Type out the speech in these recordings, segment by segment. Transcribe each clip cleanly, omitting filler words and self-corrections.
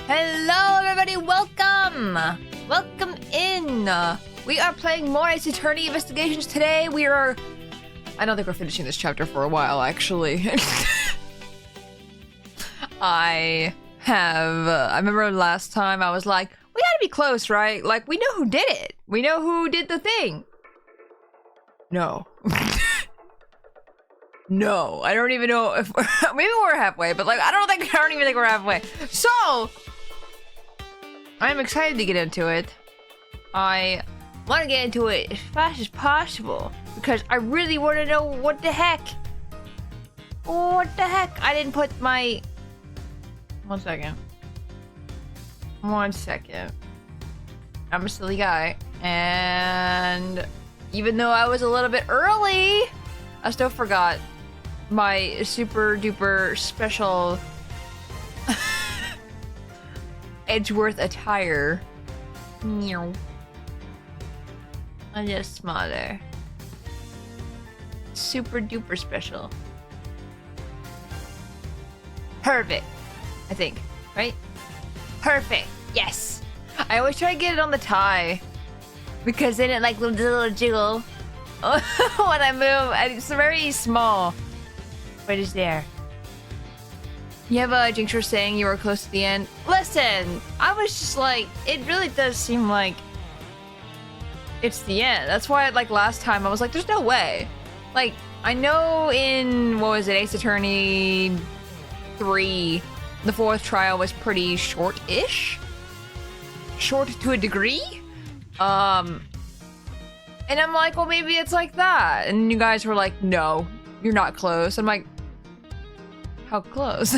Hello everybody, welcome! Welcome in! We are playing more Ace Attorney Investigations today. I don't think we're finishing this chapter for a while, actually. I remember last time I was like, we gotta be close, right? Like, we know who did it. We know who did the thing. No. No, I don't even know if maybe we're halfway, but like, I don't even think we're halfway. So, I'm excited to get into it. I want to get into it as fast as possible because I really want to know what the heck. What the heck? I didn't put my... One second. I'm a silly guy. And even though I was a little bit early, I still forgot my super duper special Edgeworth attire. Meow. A little smaller. Super duper special. Perfect. I think. Right? Perfect. Yes. I always try to get it on the tie. Because then it like does a little jiggle when I move. And it's very small. But it's there. You have a Jinxer saying you were close to the end. Listen, I was just like, it really does seem like it's the end. That's why, like, last time I was like, there's no way. Like, I know in, what was it, Ace Attorney 3, the fourth trial was pretty short-ish? Short to a degree? And I'm like, well, maybe it's like that. And you guys were like, no, you're not close. I'm like, how close?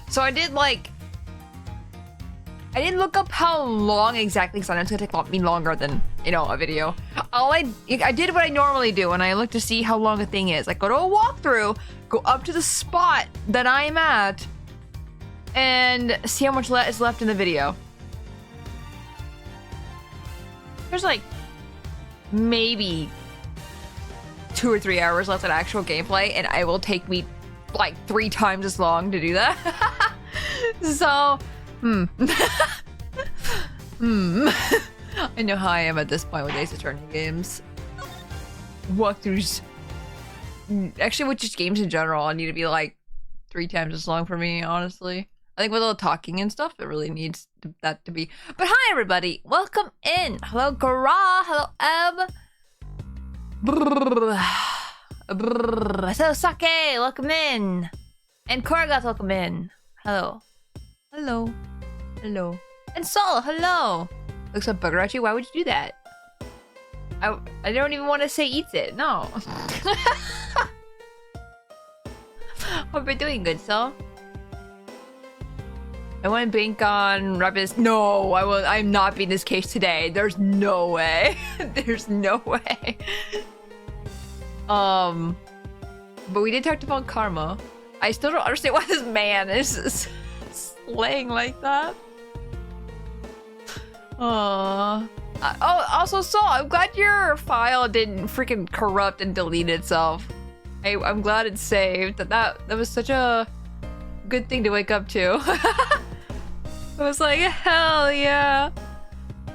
So I didn't look up how long exactly, because I know it's gonna take me longer than, you know, a video. I did what I normally do when I look to see how long a thing is. I go to a walkthrough, go up to the spot that I'm at, and see how much is left in the video. There's like maybe 2 or 3 hours left of actual gameplay, and it will take me like 3 times as long to do that. So, I know how I am at this point with Ace Attorney games. Walkthroughs. Actually, with just games in general, I need to be like 3 times as long for me, honestly. I think with all the talking and stuff, it really needs that to be. But hi, everybody. Welcome in. Hello, Gara. Hello, Eb. So Sake, welcome in. And Korgoth, welcome in. Hello. Hello. Hello. And Sol, hello. Looks like bugger at you. Why would you do that? I don't even want to say eats it. No. Hope you're doing good, Sol. I want to bank on Rabbit. No, I'm not being this case today. There's no way. There's no way. But we did talk about karma. I still don't understand why this man is slaying like that. Oh, also, Saul, I'm glad your file didn't freaking corrupt and delete itself. I'm glad it's saved. That was such a good thing to wake up to. I was like, hell yeah.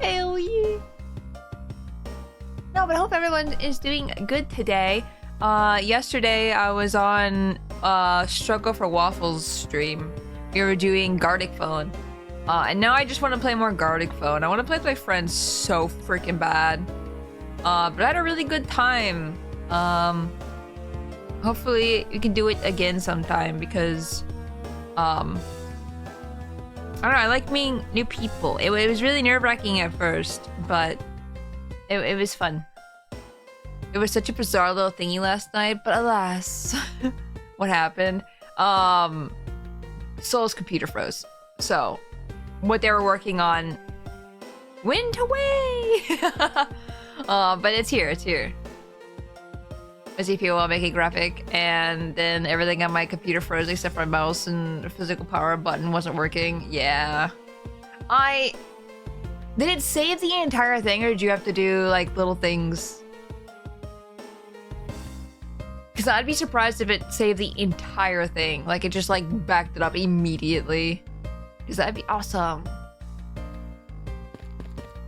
Hell yeah. No, but I hope everyone is doing good today. Yesterday I was on Struggle for Waffles stream. We were doing Gartic Phone. And now I just want to play more Gartic Phone. I want to play with my friends so freaking bad. But I had a really good time. Hopefully we can do it again sometime because I don't know, I like meeting new people. It was really nerve-wracking at first, but it was fun. It was such a bizarre little thingy last night, but alas, what happened? Soul's computer froze. So, what they were working on went away! But it's here. I see people making graphic, and then everything on my computer froze except for my mouse and the physical power button wasn't working. Yeah. Did it save the entire thing, or did you have to do, like, little things? Because I'd be surprised if it saved the entire thing. Like, it just, like, backed it up immediately. Because that'd be awesome.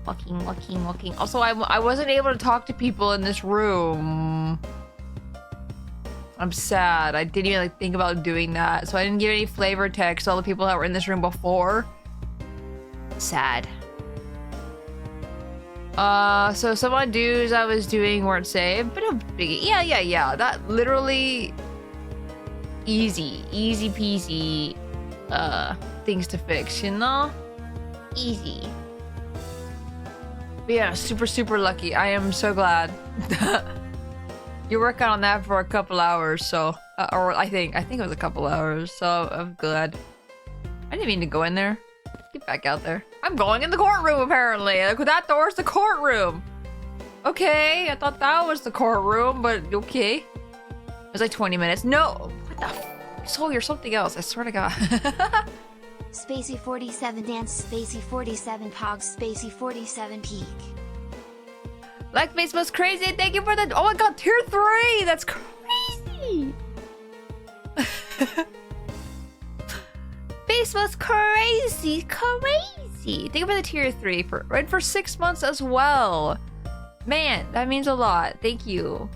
Walking. Also, I wasn't able to talk to people in this room. I'm sad. I didn't even think about doing that. So I didn't give any flavor text to all the people that were in this room before. Sad. So some undo I was doing weren't saved, but no biggie. Yeah. That literally easy peasy things to fix, you know? Easy. But yeah, super lucky. I am so glad. You're working on that for a couple hours, so or I think it was a couple hours, so I'm glad. I didn't mean to go in there. Get back out there. I'm going in the courtroom, apparently. Like, that door's the courtroom. Okay, I thought that was the courtroom, but okay. It was like 20 minutes. No! What the f? So you're something else, I swear to God. Spacey 47 dance, Spacey 47 pogs, Spacey 47 peak. Blackface was crazy, thank you for the- oh my god, tier 3! That's crazy! Face was crazy. Thank you for the tier 3 for 6 months as well. Man, that means a lot. Thank you.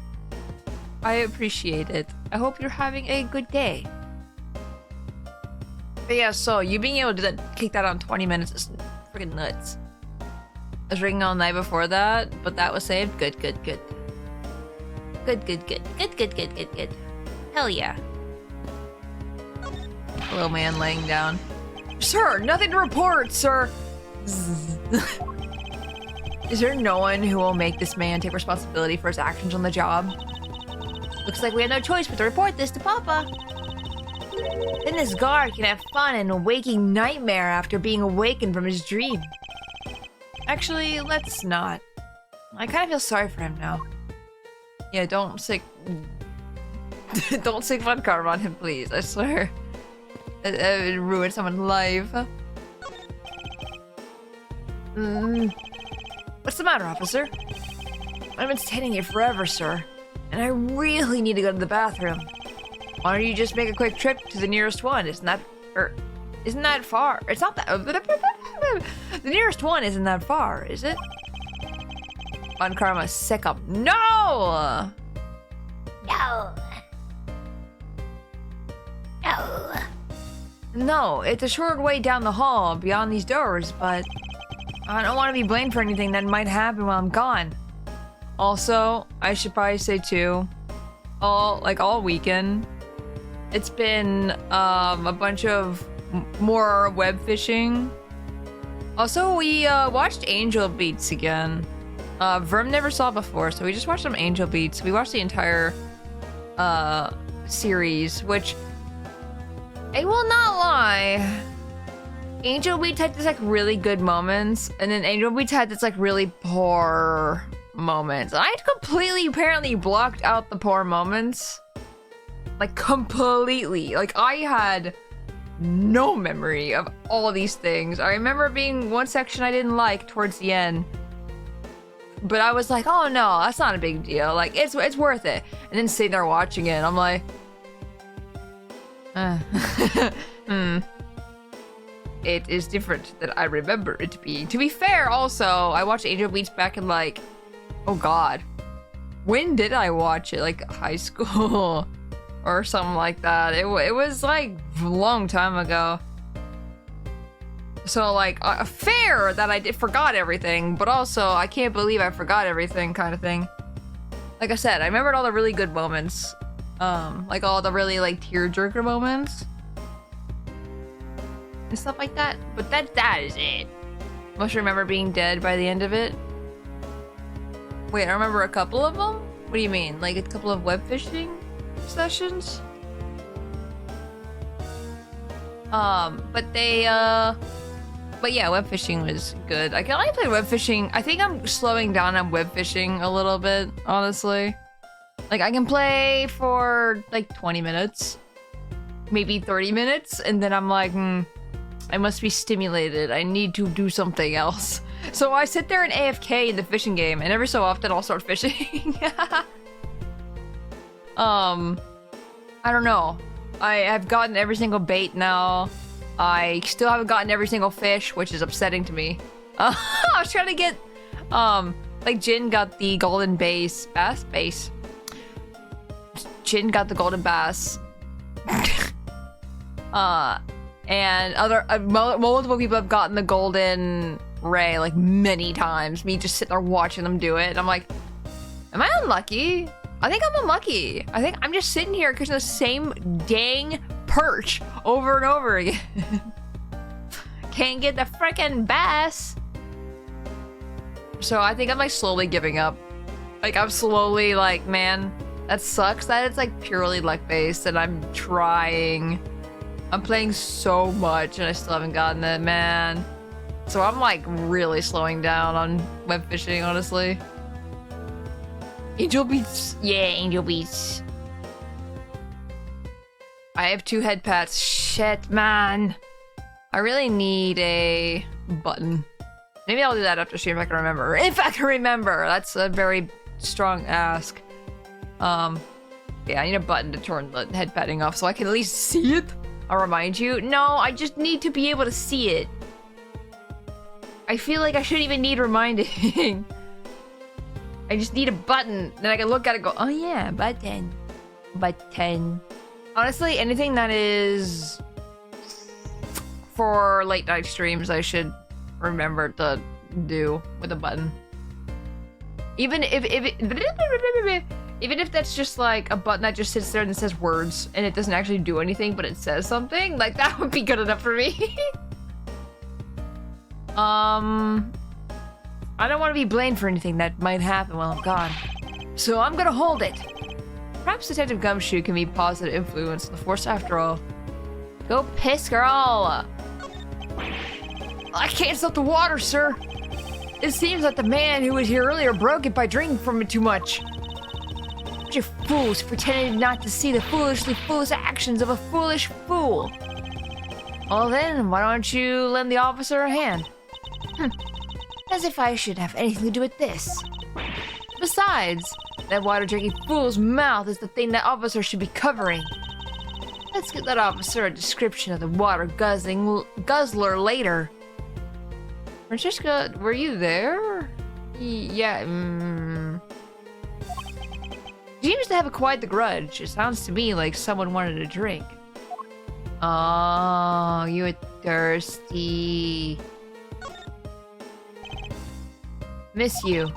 I appreciate it. I hope you're having a good day. But yeah, so you being able to do that, kick that on 20 minutes is freaking nuts. I was ringing all night before that, but that was saved. Good. Good. Hell yeah. Little man laying down. Sir, nothing to report, sir. Is there no one who will make this man take responsibility for his actions on the job? Looks like we have no choice but to report this to Papa. Then this guard can have fun in a waking nightmare after being awakened from his dream. Actually, let's not. I kind of feel sorry for him now. Yeah, don't sick fun karma on him, please. I swear. It would ruin someone's life. What's the matter, officer? I've been standing here forever, sir. And I really need to go to the bathroom. Why don't you just make a quick trip to the nearest one? Isn't that far? It's not that... The nearest one isn't that far, is it? On karma, sick up. No! No, it's a short way down the hall beyond these doors, but I don't want to be blamed for anything that might happen while I'm gone. Also, I should probably say too, all weekend, it's been a bunch of more web fishing. Also, we watched Angel Beats again. Verm never saw before, so we just watched some Angel Beats. We watched the entire series, which I will not lie. Angel Beats had this like really good moments, and then Angel Beats had this like really poor moments. I completely apparently blocked out the poor moments. Like completely. Like I had no memory of all of these things. I remember being one section I didn't like towards the end. But I was like, oh no, that's not a big deal. Like it's worth it. And then sitting there watching it, and I'm like, It is different than I remember it being. To be fair, also, I watched Angel Beats back in like, oh god. When did I watch it? Like high school or something like that. It was like a long time ago. So like, fair that I forgot everything, but also I can't believe I forgot everything kind of thing. Like I said, I remembered all the really good moments. Like all the really like tearjerker moments. And stuff like that. But that is it. Must remember being dead by the end of it. Wait, I remember a couple of them? What do you mean? Like a couple of web fishing sessions? But yeah, web fishing was good. I can only play web fishing. I think I'm slowing down on web fishing a little bit, honestly. Like I can play for like 20 minutes, maybe 30 minutes, and then I'm like, I must be stimulated. I need to do something else. So I sit there and AFK in the fishing game, and every so often I'll start fishing. I don't know. I have gotten every single bait now. I still haven't gotten every single fish, which is upsetting to me. I was trying to get, like Jin got the golden bass. Jin got the golden bass. And other multiple people have gotten the golden ray like many times. Me just sitting there watching them do it. And I'm like, am I unlucky? I think I'm unlucky. I think I'm just sitting here catching the same dang perch over and over again. Can't get the frickin' bass. So I think I'm like slowly giving up. Like I'm slowly like, man, that sucks that it's like purely luck based and I'm trying. I'm playing so much and I still haven't gotten it, man. So I'm like really slowing down on web fishing, honestly. Angel Beats. Yeah, Angel Beats. I have 2 head pats. Shit, man. I really need a button. Maybe I'll do that after stream if I can remember. If I can remember! That's a very strong ask. Yeah, I need a button to turn the head patting off so I can at least see it. I'll remind you. No, I just need to be able to see it. I feel like I shouldn't even need reminding. I just need a button. Then I can look at it and go, oh yeah, button. Button. Honestly, anything that is for late night streams, I should remember to do with a button. Even if that's just like a button that just sits there and says words and it doesn't actually do anything, but it says something, like that would be good enough for me. I don't want to be blamed for anything that might happen while I'm gone, so I'm gonna hold it. Perhaps Detective Gumshoe can be a positive influence on the force after all. Go piss, girl! I can't stop the water, sir. It seems that the man who was here earlier broke it by drinking from it too much. Bunch of fools pretending not to see the foolishly foolish actions of a foolish fool. Well then, why don't you lend the officer a hand? As if I should have anything to do with this. Besides, that water-drinking fool's mouth is the thing that officer should be covering. Let's get that officer a description of the water-guzzling guzzler later. Francesca, were you there? Yeah, She seems to have quite the grudge. It sounds to me like someone wanted a drink. Oh, you were thirsty. Miss you.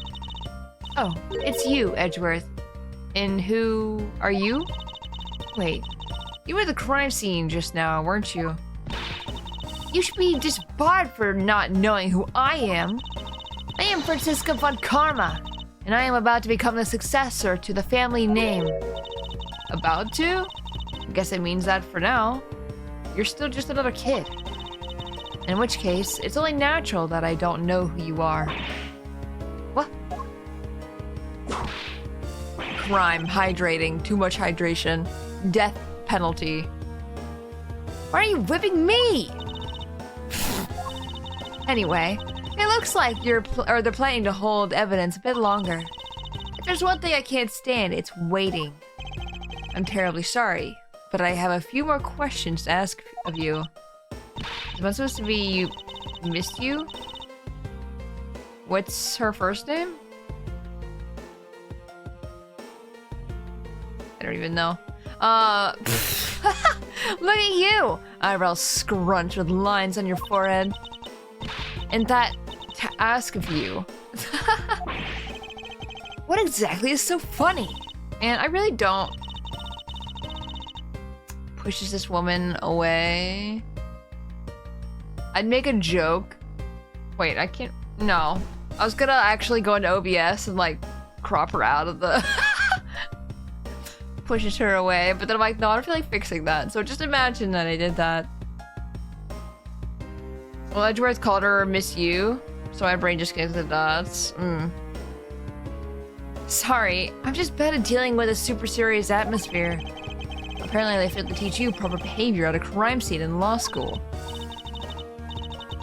Oh, it's you, Edgeworth. And who are you? Wait, you were at the crime scene just now, weren't you? You should be disbarred for not knowing who I am. I am Francisca von Karma, and I am about to become the successor to the family name. About to? I guess it means that for now. You're still just another kid. In which case, it's only natural that I don't know who you are. What? Crime, hydrating, too much hydration, death penalty. Why are you whipping me? Anyway, it looks like they're planning to hold evidence a bit longer. If there's one thing I can't stand, it's waiting. I'm terribly sorry, but I have a few more questions to ask of you. Am I supposed to be Miss you? What's her first name? I don't even know. Look at you! Eyebrows scrunched with lines on your forehead. And that to ask of you. What exactly is so funny? And I really don't. Pushes this woman away. I'd make a joke. Wait, I can't. No. I was gonna actually go into OBS and like crop her out of the. Pushes her away, but then I'm like, no, I don't feel like fixing that. So just imagine that I did that. Well, Edgeworth called her Miss You, so my brain just gets the dots. Sorry, I'm just bad at dealing with a super serious atmosphere. Apparently they failed to teach you proper behavior at a crime scene in law school.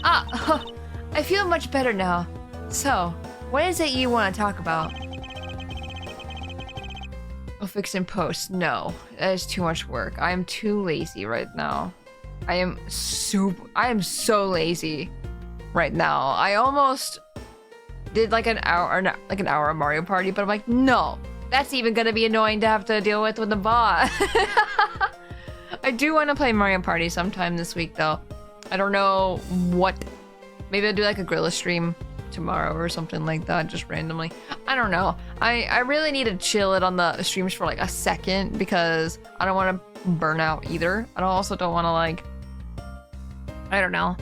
I feel much better now. So, what is it you want to talk about? I'll fix in post. No, that is too much work. I am too lazy right now. I am so lazy right now. I almost did like an hour of Mario Party, but I'm like, no, that's even gonna be annoying to have to deal with the bot. I do want to play Mario Party sometime this week though. I don't know what. Maybe I'll do like a Gorilla stream tomorrow or something like that, just randomly. I don't know. I really need to chill it on the streams for like a second because I don't want to burn out either. I also don't want to like, I don't know.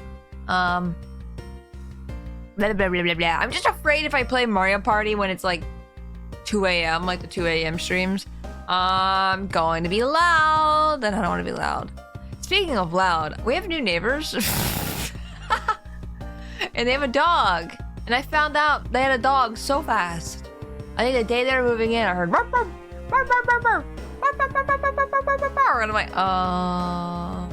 Blah, blah, blah, blah, blah. I'm just afraid if I play Mario Party when it's like 2 a.m., like the 2 a.m. streams, I'm going to be loud, and I don't want to be loud. Speaking of loud, we have new neighbors. And they have a dog. And I found out they had a dog so fast. I think the day they were moving in, I heard burp, burp, burp, burp, burp, burp, burp, burp, burp, burp, burp, burp, burp, burp. And I'm like, oh.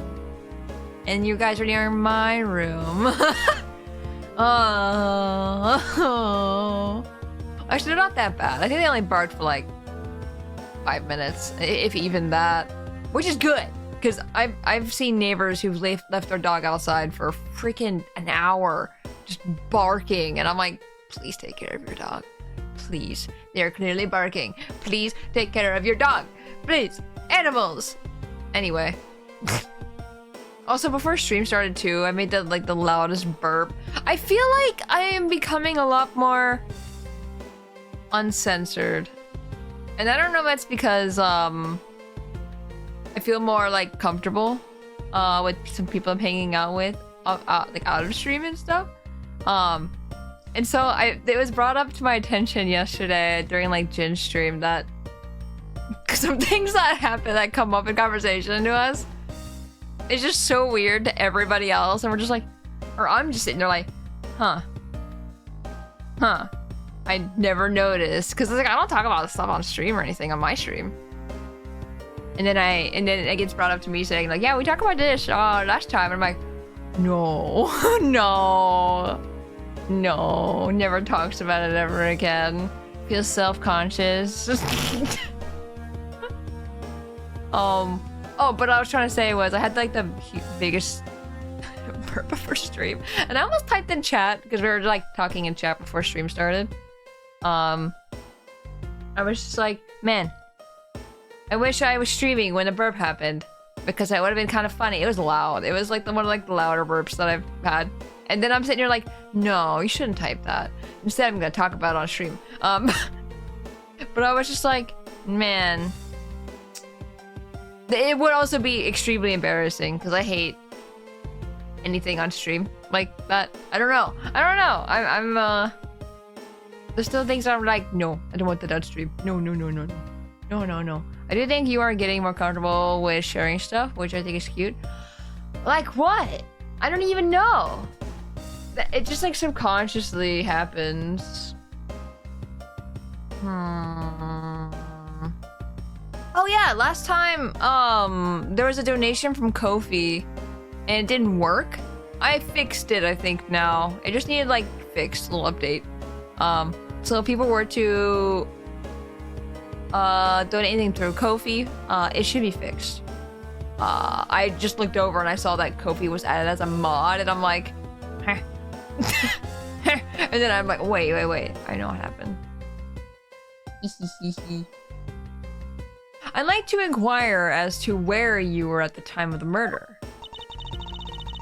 And you guys are near my room. Oh. Actually, they're not that bad. I think they only barked for like 5 minutes, if even that. Which is good. Because I've seen neighbors who've left their dog outside for freaking an hour just barking, and I'm like, please take care of your dog. Please. They're clearly barking. Please take care of your dog. Please. Animals. Anyway. Also, before stream started too, I made the loudest burp. I feel like I am becoming a lot more uncensored. And I don't know if that's because I feel more like comfortable with some people I'm hanging out with like out of stream and stuff. And so it was brought up to my attention yesterday during like Jin's stream that some things that happen that come up in conversation to us, it's just so weird to everybody else, and we're just like, or I'm just sitting there like, huh, I never noticed, because like I don't talk about this stuff on stream or anything on my stream. And then it gets brought up to me saying like, yeah, we talked about this last time, and I'm like, no, no, never talks about it ever again. Feels self-conscious. Oh, but what I was trying to say was I had like the biggest burp before stream, and I almost typed in chat because we were like talking in chat before stream started. I was just like, man, I wish I was streaming when the burp happened, because that would have been kind of funny. It was loud. It was like one of like the louder burps that I've had. And then I'm sitting here like, no, you shouldn't type that. Instead, I'm gonna talk about it on stream. But I was just like, man, it would also be extremely embarrassing because I hate anything on stream like that. I don't know. I'm there's still things I'm like, no, I don't want that on stream. No. I do think you are getting more comfortable with sharing stuff, which I think is cute. Like what? I don't even know. It just like subconsciously happens. Oh yeah, last time there was a donation from Ko-fi and it didn't work. I fixed it, I think now. It just needed like fixed, a little update. So if people were to donate anything through Ko-fi, it should be fixed. I just looked over and I saw that Ko-fi was added as a mod, and I'm like, huh. And then I'm like, wait, I know what happened. I'd like to inquire as to where you were at the time of the murder.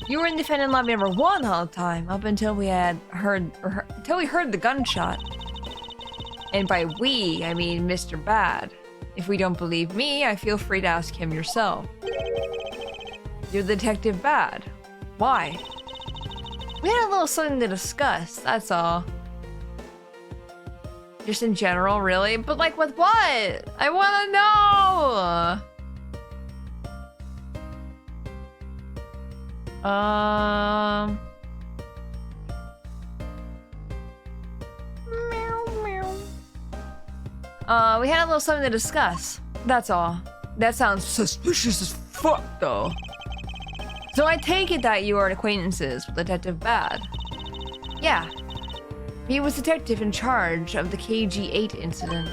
You were in defendant lobby number 1 all the time, up until we heard the gunshot. And by we, I mean Mr. Bad. If we don't believe me, I feel free to ask him yourself. You're Detective Bad. Why? We had a little something to discuss, that's all. Just in general, really? But like with what? I wanna know! We had a little something to discuss. That's all. That sounds suspicious as fuck, though. So I take it that you are acquaintances with Detective Bad. Yeah. He was detective in charge of the KG8 incident.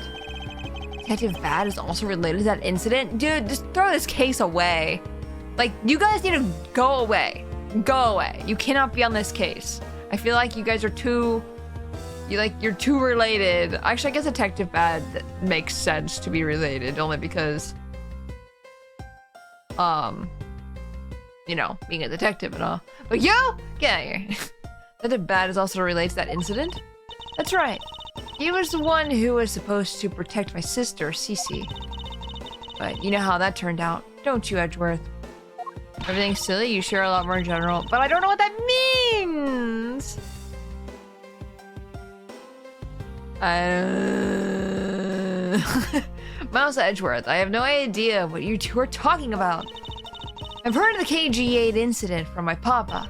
Detective Bad is also related to that incident? Dude, just throw this case away. Like, you guys need to go away. Go away. You cannot be on this case. I feel like you guys are too... You're too related. Actually, I guess Detective Bad makes sense to be related, only because... You know, being a detective and all. But yo! Get out of here. Detective Bad is also related to that incident? That's right. He was the one who was supposed to protect my sister, Cece. But you know how that turned out, don't you, Edgeworth? Everything's silly, you share a lot more in general, but I don't know what that means! Mouse Edgeworth, I have no idea what you two are talking about. I've heard of the KG8 incident from my papa.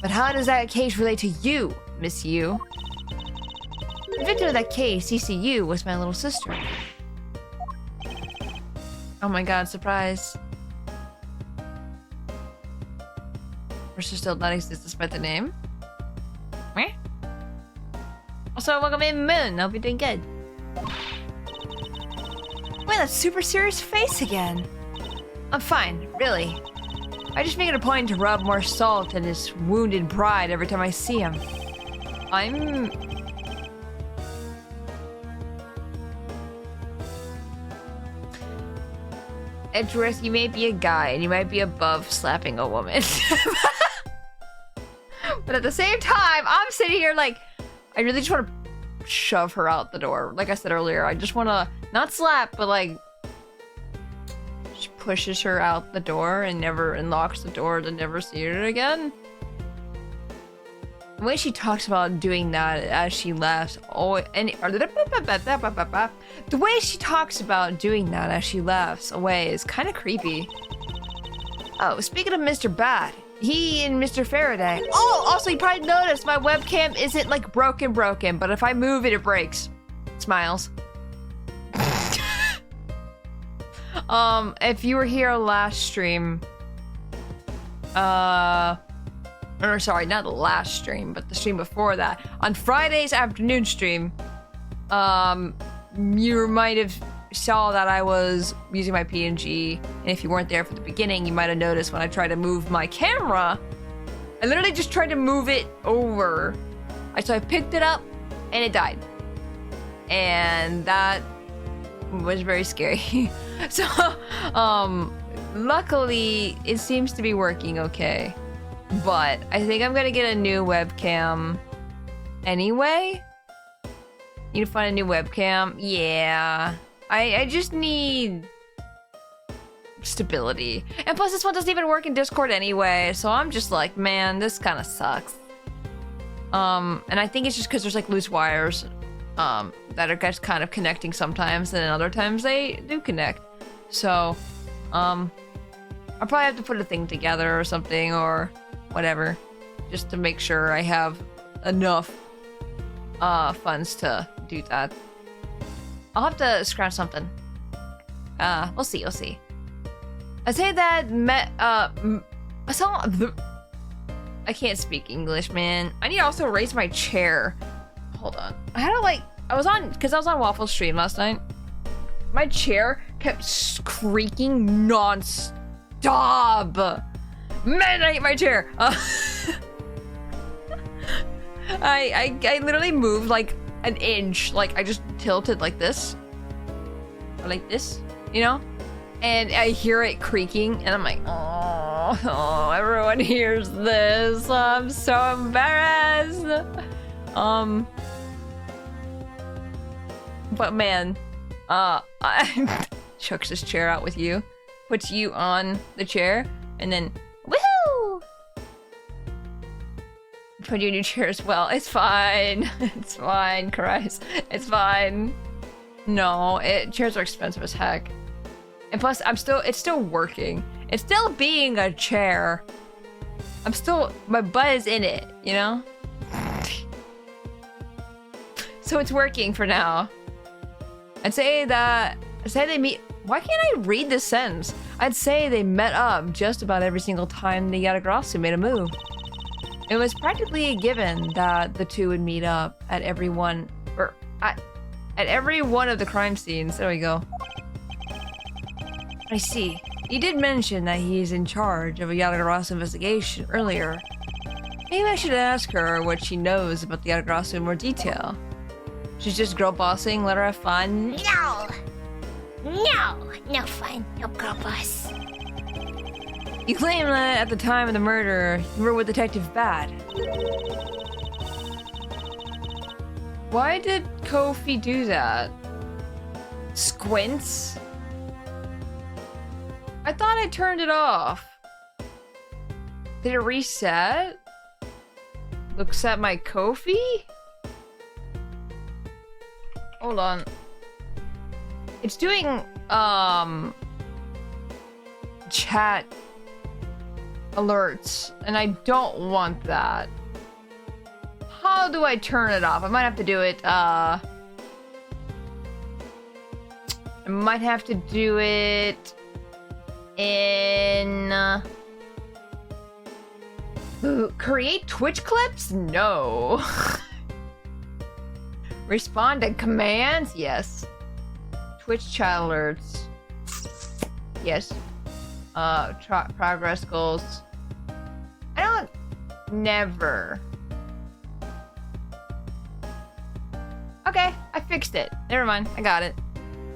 But how does that case relate to you, Miss Yu? The victim of that case, CCU, was my little sister. Oh my god, surprise. Her sister still not exist despite the name. Meh? Also, welcome in, Moon. Hope you're doing good. Wait, that super serious face again. I'm fine, really. I just make it a point to rub more salt in his wounded pride every time I see him. I'm... Edgeworth, you may be a guy, and you might be above slapping a woman. But at the same time, I'm sitting here like, I really just want to shove her out the door. Like I said earlier, I just want to, not slap, but like, she pushes her out the door and locks the door to never see her again. The way she talks about doing that as she left, the way she talks about doing that as she laughs away is kind of creepy. Oh, speaking of Mr. Bat, he and Mr. Faraday. Oh, also you probably noticed my webcam isn't like broken, but if I move it, it breaks. Smiles. If you were here last stream, or sorry, not the last stream, but the stream before that, on Friday's afternoon stream, you might have saw that I was using my PNG, and if you weren't there for the beginning, you might have noticed when I tried to move my camera, I literally just tried to move it over. So I picked it up, and it died. And that was very scary. So, luckily, it seems to be working okay. But I think I'm gonna get a new webcam anyway. Need to find a new webcam. Yeah. I just need stability. And plus this one doesn't even work in Discord anyway, so I'm just like, man, this kind of sucks. And I think it's just because there's like loose wires that are just kind of connecting sometimes, and then other times they do connect. So, I'll probably have to put a thing together or something or whatever, just to make sure I have enough funds to do that. I'll have to scratch something. We'll see. I'd say that I can't speak English, man. I need to also raise my chair. Hold on. I had to I was on Waffle's stream last night. My chair kept creaking non-stop. Man, I hate my chair. I literally moved like an inch. Like I just tilted like this. Or like this, you know? And I hear it creaking and I'm like, oh, everyone hears this. I'm so embarrassed. But man, chucks his chair out with you, puts you on the chair, and then woohoo! Put you in your chair as well. It's fine. It's fine, Christ. It's fine. No, chairs are expensive as heck. And plus, it's still working. It's still being a chair. My butt is in it, you know? So it's working for now. I'd say they meet. Why can't I read this sentence? I'd say they met up just about every single time the Yatagrasu made a move. It was practically a given that the two would meet up at every one of the crime scenes. There we go. I see. He did mention that he's in charge of a Yatagarasu investigation earlier. Maybe I should ask her what she knows about the Yatagarasu in more detail. She's just girl bossing, let her have fun. No! No! No fun, no girl boss. You claim that at the time of the murder, you were with Detective Bad. Why did Kofi do that? Squints? I thought I turned it off. Did it reset? Looks at my Kofi? Hold on. It's doing, chat alerts, and I don't want that. How do I turn it off? I might have to do it, I might have to do it in... create Twitch clips? No. Respond to commands? Yes. Twitch chat alerts. Yes. Progress goals. I don't... Never. Okay, I fixed it. Never mind, I got it.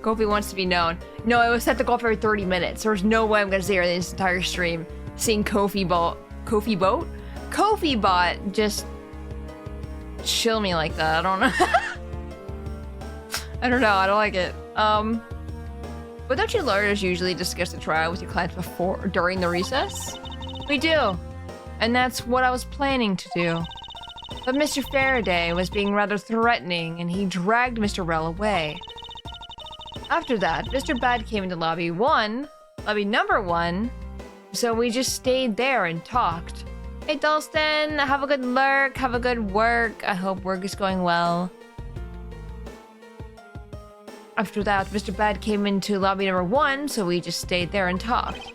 Kofi wants to be known. No, it was set to go off every 30 minutes. There was no way I'm gonna stay here this entire stream seeing Kofi bot just chill me like that. I don't know. I don't know, I don't like it. But don't you lawyers usually discuss the trial with your clients before or during the recess? We do. And that's what I was planning to do. But Mr. Faraday was being rather threatening and he dragged Mr. Rell away. After that, Mr. Bad came into lobby number 1, so we just stayed there and talked. Hey Dalston, have a good lurk, have a good work. I hope work is going well. After that, Mr. Bad came into lobby number 1, so we just stayed there and talked.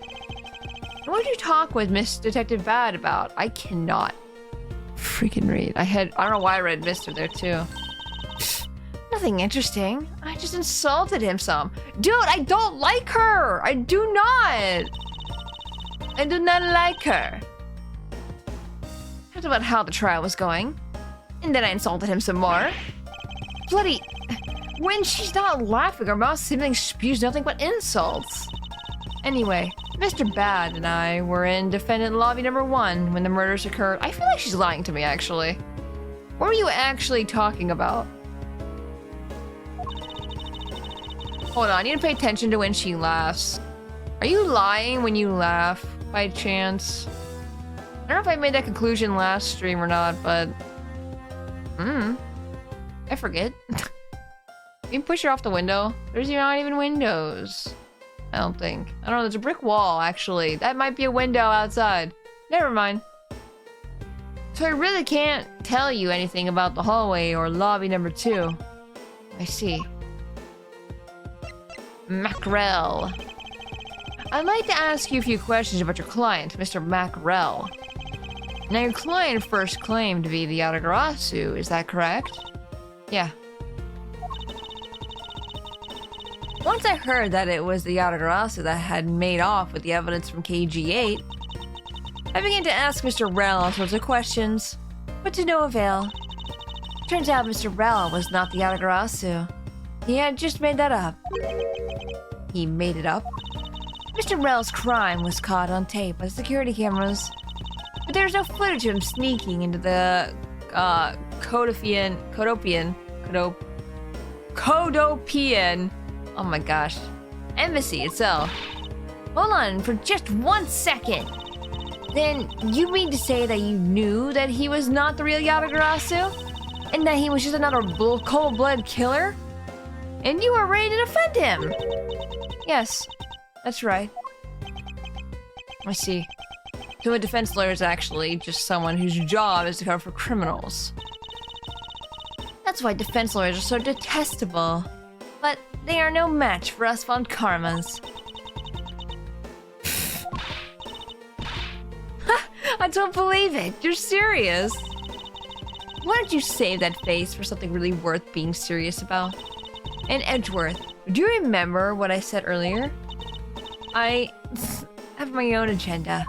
What did you talk with Miss Detective Bad about? I cannot freaking read. I don't know why I read Mr. there too. Nothing interesting. I just insulted him some. Dude, I don't like her! I do not! I do not like her. Talked about how the trial was going. And then I insulted him some more. Bloody... When she's not laughing, her mouth seemingly spews nothing but insults. Anyway, Mr. Bad and I were in defendant lobby number 1 when the murders occurred. I feel like she's lying to me, actually. What were you actually talking about? Hold on, I need to pay attention to when she laughs. Are you lying when you laugh, by chance? I don't know if I made that conclusion last stream or not, but... I forget. You can push her off the window. There's not even windows. I don't think. I don't know, there's a brick wall, actually. That might be a window outside. Never mind. So I really can't tell you anything about the hallway or lobby number 2. I see. Macrel. I'd like to ask you a few questions about your client, Mr. Macrel. Now, your client first claimed to be the Yatagarasu, is that correct? Yeah. Once I heard that it was the Yatagarasu that had made off with the evidence from KG8, I began to ask Mr. Rell all sorts of questions, but to no avail. Turns out Mr. Rell was not the Yatagarasu. He had just made that up. He made it up? Mr. Rell's crime was caught on tape by security cameras, but there's no footage of him sneaking into the Codopian, oh my gosh, embassy itself. Hold on for just 1 second. Then you mean to say that you knew that he was not the real Yatagarasu? And that he was just another cold-blooded killer? And you were ready to defend him? Yes, that's right. I see. So a defense lawyer is actually just someone whose job is to cover for criminals. That's why defense lawyers are so detestable. But they are no match for us von Karmas. I don't believe it. You're serious. Why don't you save that face for something really worth being serious about? And Edgeworth, do you remember what I said earlier? I have my own agenda.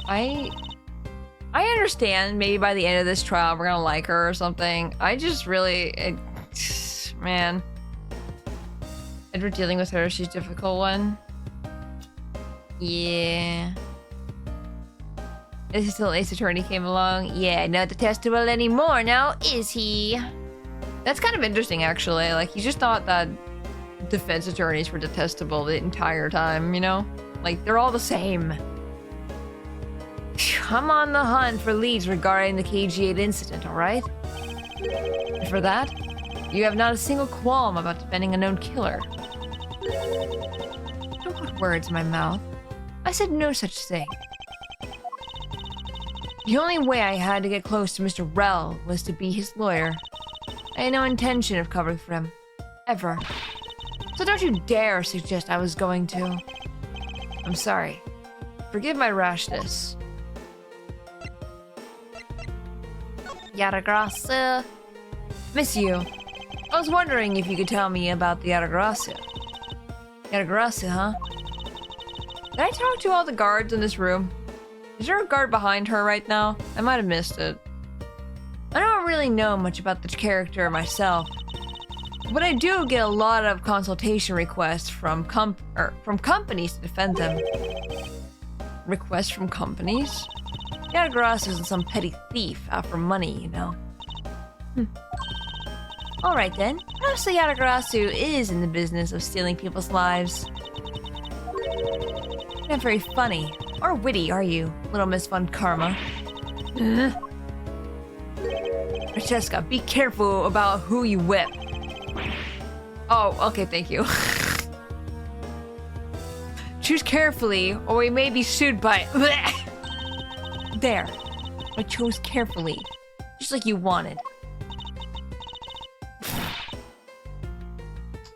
I understand maybe by the end of this trial we're gonna like her or something. I just really... man. Edward dealing with her, she's a difficult one. Yeah. Is it still Ace Attorney came along? Yeah, not detestable anymore now, is he? That's kind of interesting, actually. Like, he just thought that defense attorneys were detestable the entire time, you know? Like, they're all the same. I'm on the hunt for leads regarding the KG8 incident, alright? And for that, you have not a single qualm about defending a known killer. Don't put words in my mouth. I said no such thing. The only way I had to get close to Mr. Rell was to be his lawyer. I had no intention of covering for him. Ever. So don't you dare suggest I was going to. I'm sorry. Forgive my rashness. Yatagrasu. Miss you. I was wondering if you could tell me about the Yatagrasu. Yatagrasu, huh? Did I talk to all the guards in this room? Is there a guard behind her right now? I might have missed it. I don't really know much about the character myself, but I do get a lot of consultation requests from companies to defend them. Requests from companies? Yatagarasu isn't some petty thief out for money, you know. Alright then, perhaps the Yatagarasu is in the business of stealing people's lives. You're not very funny or witty, are you, Little Miss Von Karma? Francesca, be careful about who you whip. Oh, okay, thank you. Choose carefully, or we may be sued by... There. I chose carefully. Just like you wanted.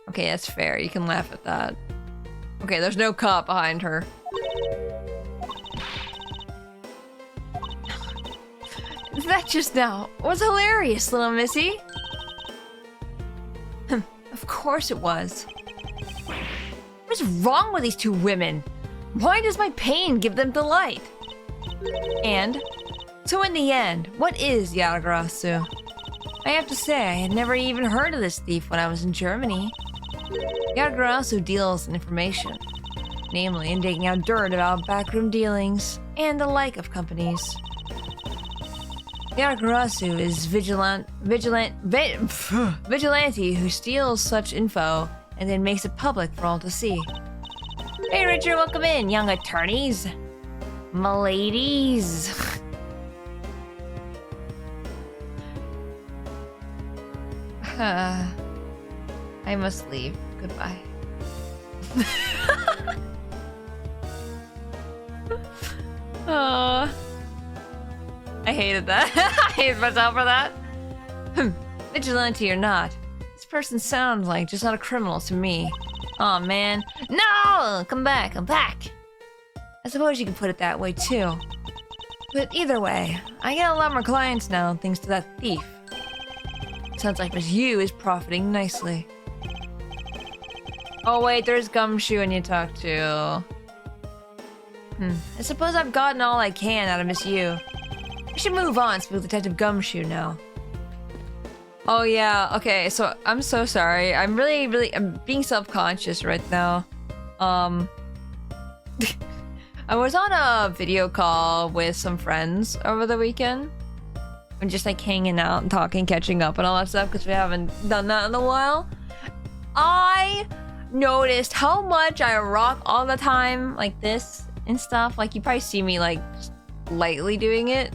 Okay, that's fair. You can laugh at that. Okay, there's no cop behind her. That just now was hilarious, little missy. Of course it was. What's wrong with these two women? Why does my pain give them delight? And, so in the end, what is Yatagarasu? I have to say, I had never even heard of this thief when I was in Germany. Yatagarasu deals in information, namely in digging out dirt about backroom dealings and the like of companies. Yatagarasu is vigilante who steals such info and then makes it public for all to see. Hey Richard, welcome in, young attorneys. M'ladies. I must leave. Goodbye. I hated that. I hated myself for that. Vigilante or not, this person sounds like just not a criminal to me. Aw, man. No! Come back, come back! I suppose you could put it that way, too. But either way, I get a lot more clients now thanks to that thief. Sounds like Miss Yu is profiting nicely. Oh wait, there's Gumshoe and you talk to. I suppose I've gotten all I can out of Miss Yu. I should move on, speak with Detective Gumshoe now. Oh yeah, okay, so I'm so sorry. I'm being self-conscious right now. I was on a video call with some friends over the weekend. I'm just like hanging out and talking, catching up and all that stuff because we haven't done that in a while. I noticed how much I rock all the time like this and stuff. Like you probably see me like just lightly doing it.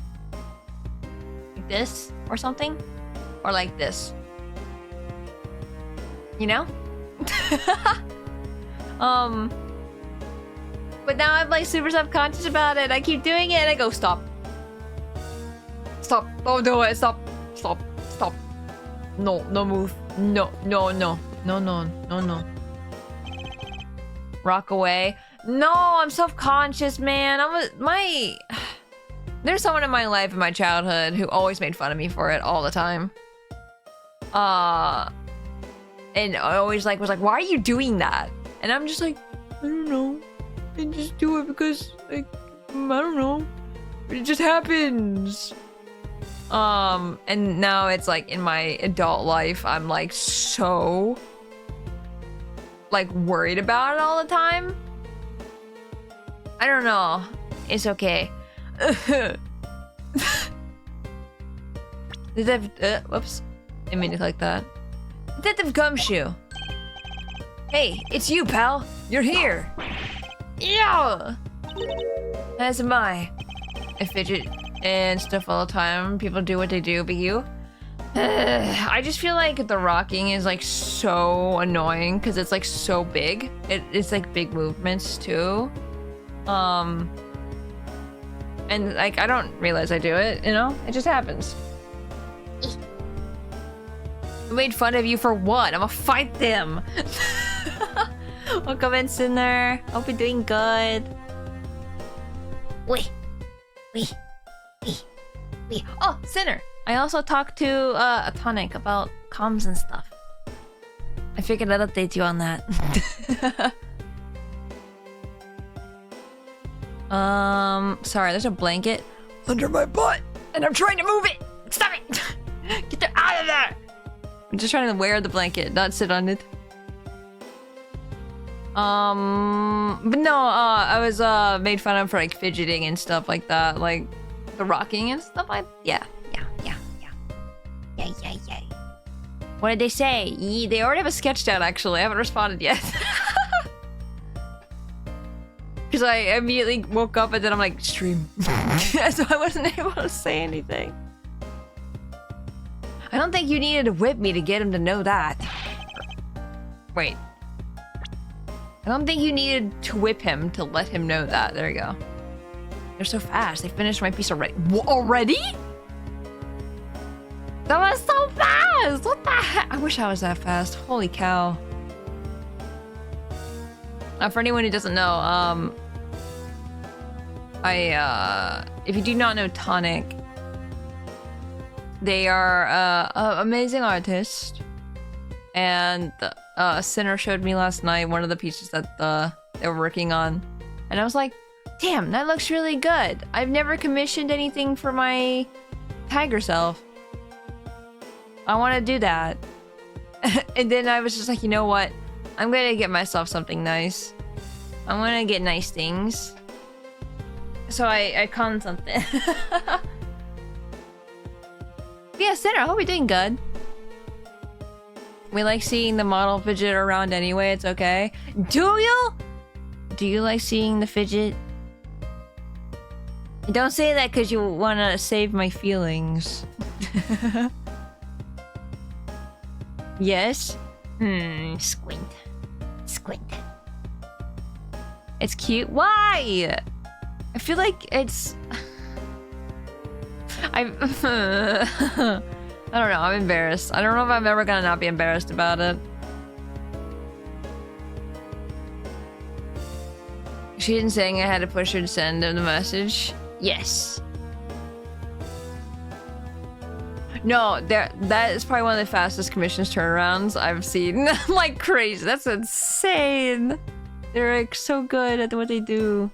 Like this or something. Or like this. You know? But now I'm like super self-conscious about it. I keep doing it and I go, stop. Stop. Don't do it. Stop. Stop. Stop. No. No move. No. No. No. No. No. No. No. Rock away. No, I'm self-conscious, man. There's someone in my life in my childhood who always made fun of me for it all the time. And I always was like, why are you doing that? And I'm just like, I don't know. I just do it because, like, I don't know. It just happens. And now it's like in my adult life, I'm like so like worried about it all the time. I don't know. It's okay. Whoops. I didn't mean to click that. Detective Gumshoe. Hey, it's you, pal. You're here. Yeah. As am I. I fidget and stuff all the time. People do what they do, but you? I just feel like the rocking is like so annoying because it's like so big. It's like big movements too. And like I don't realize I do it, you know? It just happens. I made fun of you for what? I'm gonna fight them. Welcome in, Sinner. Hope you're doing good. Wait. Oh, Sinner. I also talked to a Tonic about comms and stuff. I figured I'd update you on that. Sorry, there's a blanket under my butt, and I'm trying to move it. Stop it! Get that out of there! I'm just trying to wear the blanket, not sit on it. But no, I was made fun of for like fidgeting and stuff like that, like the rocking and stuff. Yeah. What did they say? They already have a sketch down. Actually, I haven't responded yet. Because I immediately woke up and then I'm like, stream. So I wasn't able to say anything. I don't think you needed to whip me to get him to know that. Wait. I don't think you needed to whip him to let him know that. There you go. They're so fast. They finished my piece already. Already? That was so fast! What the heck? I wish I was that fast. Holy cow. For anyone who doesn't know, if you do not know Tonic, they are an amazing artist. And Sinner showed me last night one of the pieces that they were working on. And I was like, damn, that looks really good. I've never commissioned anything for my tiger self. I want to do that. And then I was just like, you know what? I'm gonna get myself something nice. I'm gonna get nice things. So I conned something. Yeah, Sinner, I hope you're doing good. We like seeing the model fidget around anyway, it's okay. Do you? Do you like seeing the fidget? Don't say that because you want to save my feelings. Yes? Squint. It's cute. Why? I feel like it's... I don't know, I'm embarrassed. I don't know if I'm ever gonna not be embarrassed about it. She didn't saying I had to push her to send him the message. Yes. No, that is probably one of the fastest commissions turnarounds I've seen. Like crazy. That's insane. They're like so good at what they do.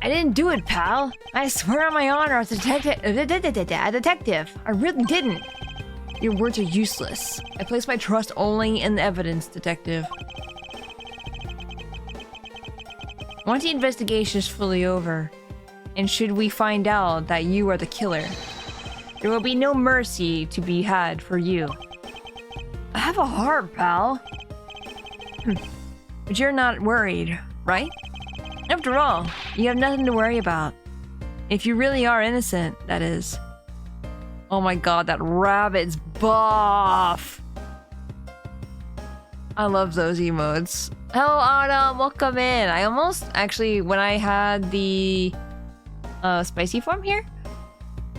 I didn't do it, pal. I swear on my honor as a detective. I really didn't. Your words are useless. I place my trust only in the evidence, detective. Once the investigation is fully over, and should we find out that you are the killer, there will be no mercy to be had for you. I have a heart, pal. But you're not worried, right? After all, you have nothing to worry about. If you really are innocent, that is. Oh my god, that rabbit's buff! I love those emotes. Hello, Autumn, welcome in. I almost, actually, when I had the spicy form here,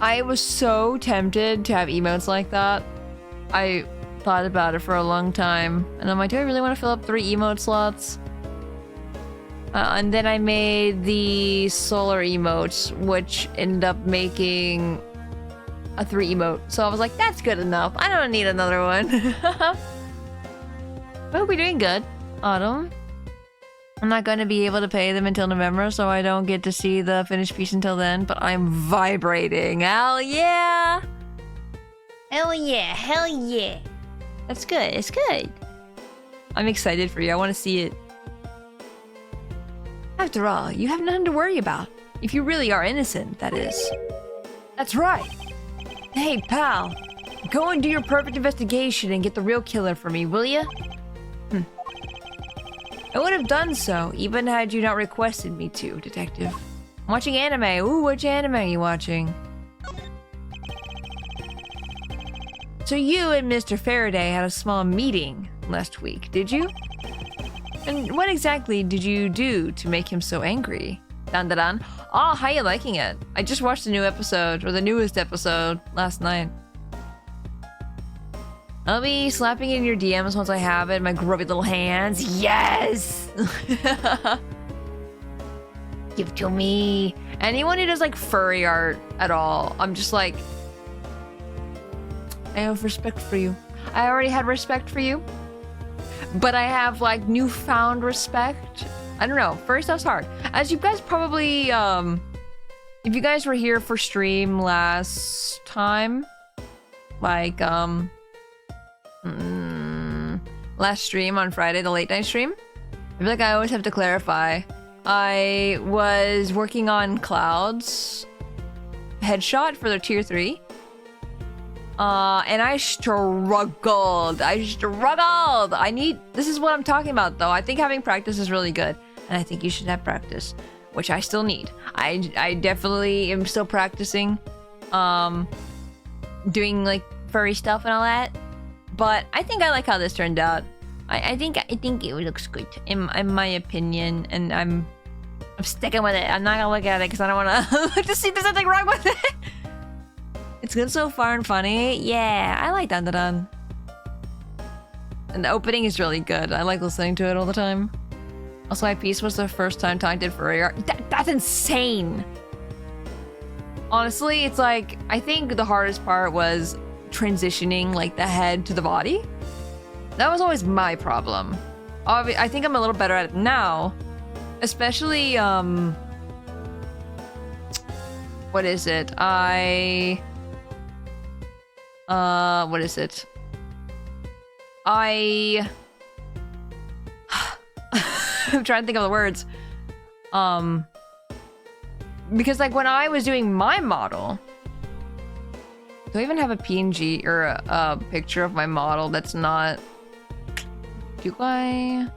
I was so tempted to have emotes like that. I thought about it for a long time, and I'm like, do I really want to fill up 3 emote slots? And then I made the solar emotes, which ended up making a 3 emote. So I was like, that's good enough. I don't need another one. I hope you're doing good, Autumn. I'm not going to be able to pay them until November, so I don't get to see the finished piece until then, but I'm vibrating. Hell yeah! Hell yeah, hell yeah. That's good, it's good. I'm excited for you, I want to see it. After all, you have nothing to worry about. If you really are innocent, that is. That's right. Hey, pal. Go and do your perfect investigation and get the real killer for me, will ya? I would have done so, even had you not requested me to, Detective. I'm watching anime. Ooh, which anime are you watching? So you and Mr. Faraday had a small meeting last week, did you? And what exactly did you do to make him so angry? Dun dun dun. Oh, how you liking it? I just watched the new episode, or the newest episode, last night. I'll be slapping in your DMs once I have it in my grubby little hands. Yes! Give to me. Anyone who does like furry art at all, I'm just like, I have respect for you. I already had respect for you, but I have like newfound respect. I don't know. Furry stuff's hard. As you guys probably, if you guys were here for stream last time, like, last stream on Friday, the late night stream, I feel like I always have to clarify. I was working on Cloud's headshot for the tier 3. And I struggled. This is what I'm talking about though. I think having practice is really good. And I think you should have practice, which I still need. I definitely am still practicing, doing like furry stuff and all that. But I think I like how this turned out. I think it looks good in my opinion, and I'm sticking with it. I'm not gonna look at it because I don't want to look to see if there's something wrong with it. It's good so far and funny. Yeah, I like Dun Dun Dun. And the opening is really good. I like listening to it all the time. Also, my piece was the first time Tong did furry art. That's insane. Honestly, it's like, I think the hardest part was transitioning like the head to the body. That was always my problem. I think I'm a little better at it now. Especially, what is it? What is it? I'm trying to think of the words. Because like when I was doing my model, do I even have a PNG or a picture of my model that's not... Do I?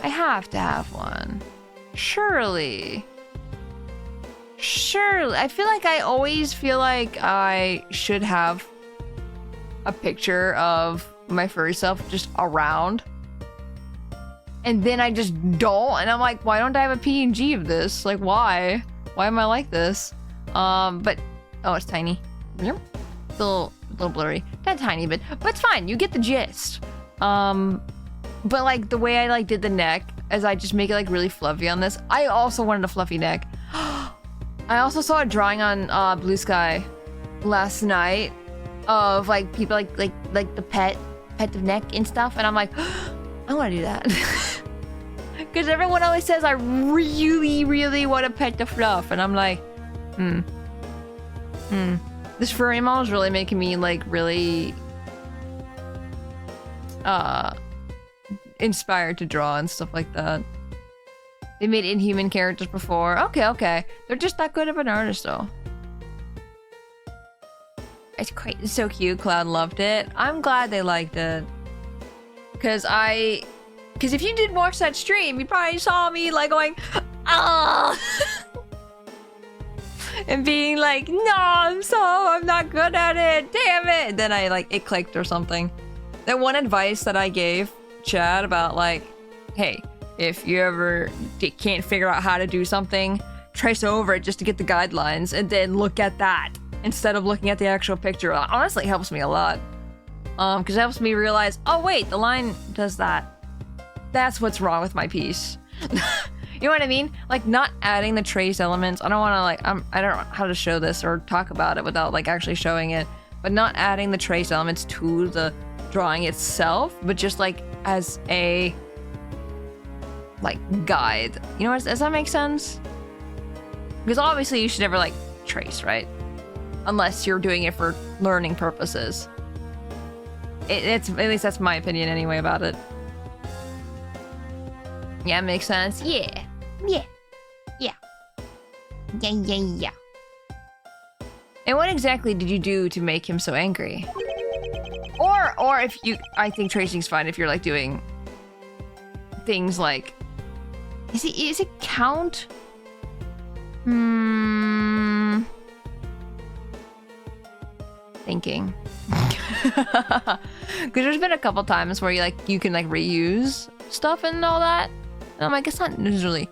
I have to have one. Surely. I feel like I always feel like I should have a picture of my furry self just around. And then I just don't, and I'm like, why don't I have a PNG of this? Like, why? Why am I like this? But, oh, it's tiny. Yep. It's a little blurry. Not tiny, but it's fine. You get the gist. But like the way I like did the neck, as I just make it like really fluffy on this. I also wanted a fluffy neck. I also saw a drawing on Blue Sky last night of like people like the pet the neck and stuff, and I'm like, I want to do that. Because everyone always says I really want to pet the fluff, and I'm like, This furry model is really making me like really inspired to draw and stuff like that. They made Inhuman characters before. Okay. They're just that good of an artist though. It's so cute. Cloud loved it. I'm glad they liked it. Because if you didn't watch that stream, you probably saw me like going, ah, and being like, no, I'm not good at it. Damn it. And then it clicked or something. That one advice that I gave Chad about like, hey, if you ever can't figure out how to do something, trace over it just to get the guidelines and then look at that instead of looking at the actual picture. Honestly, it helps me a lot. Because it helps me realize, oh wait, the line does that. That's what's wrong with my piece. You know what I mean? Like not adding the trace elements. I don't want to like, I don't know how to show this or talk about it without like actually showing it. But not adding the trace elements to the drawing itself, but just like as a like guide. You know, does that make sense? Because obviously you should never like trace, right? Unless you're doing it for learning purposes. It's at least that's my opinion anyway about it. Yeah, makes sense. Yeah. Yeah. Yeah. Yeah, yeah, yeah. And what exactly did you do to make him so angry? Or if you, I think tracing's fine if you're like doing things like, is it count? Thinking. Because there's been a couple times where you can like reuse stuff and all that. And I'm like, it's not usually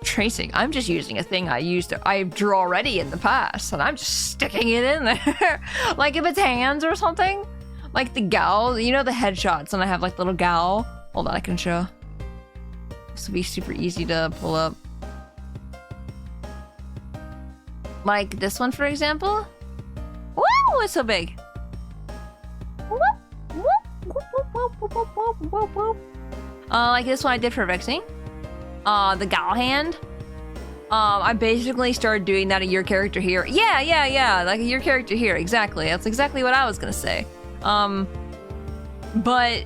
tracing. I'm just using a thing I drew already in the past, and I'm just sticking it in there. Like if it's hands or something, like the gal, you know, the headshots, and I have like little gal. Hold on, I can show. This will be super easy to pull up. Like this one, for example. Woo! It's so big. Like this one I did for Vexing. The gal hand. I basically started doing that at your character here. Yeah. Like your character here, exactly. That's exactly what I was gonna say. But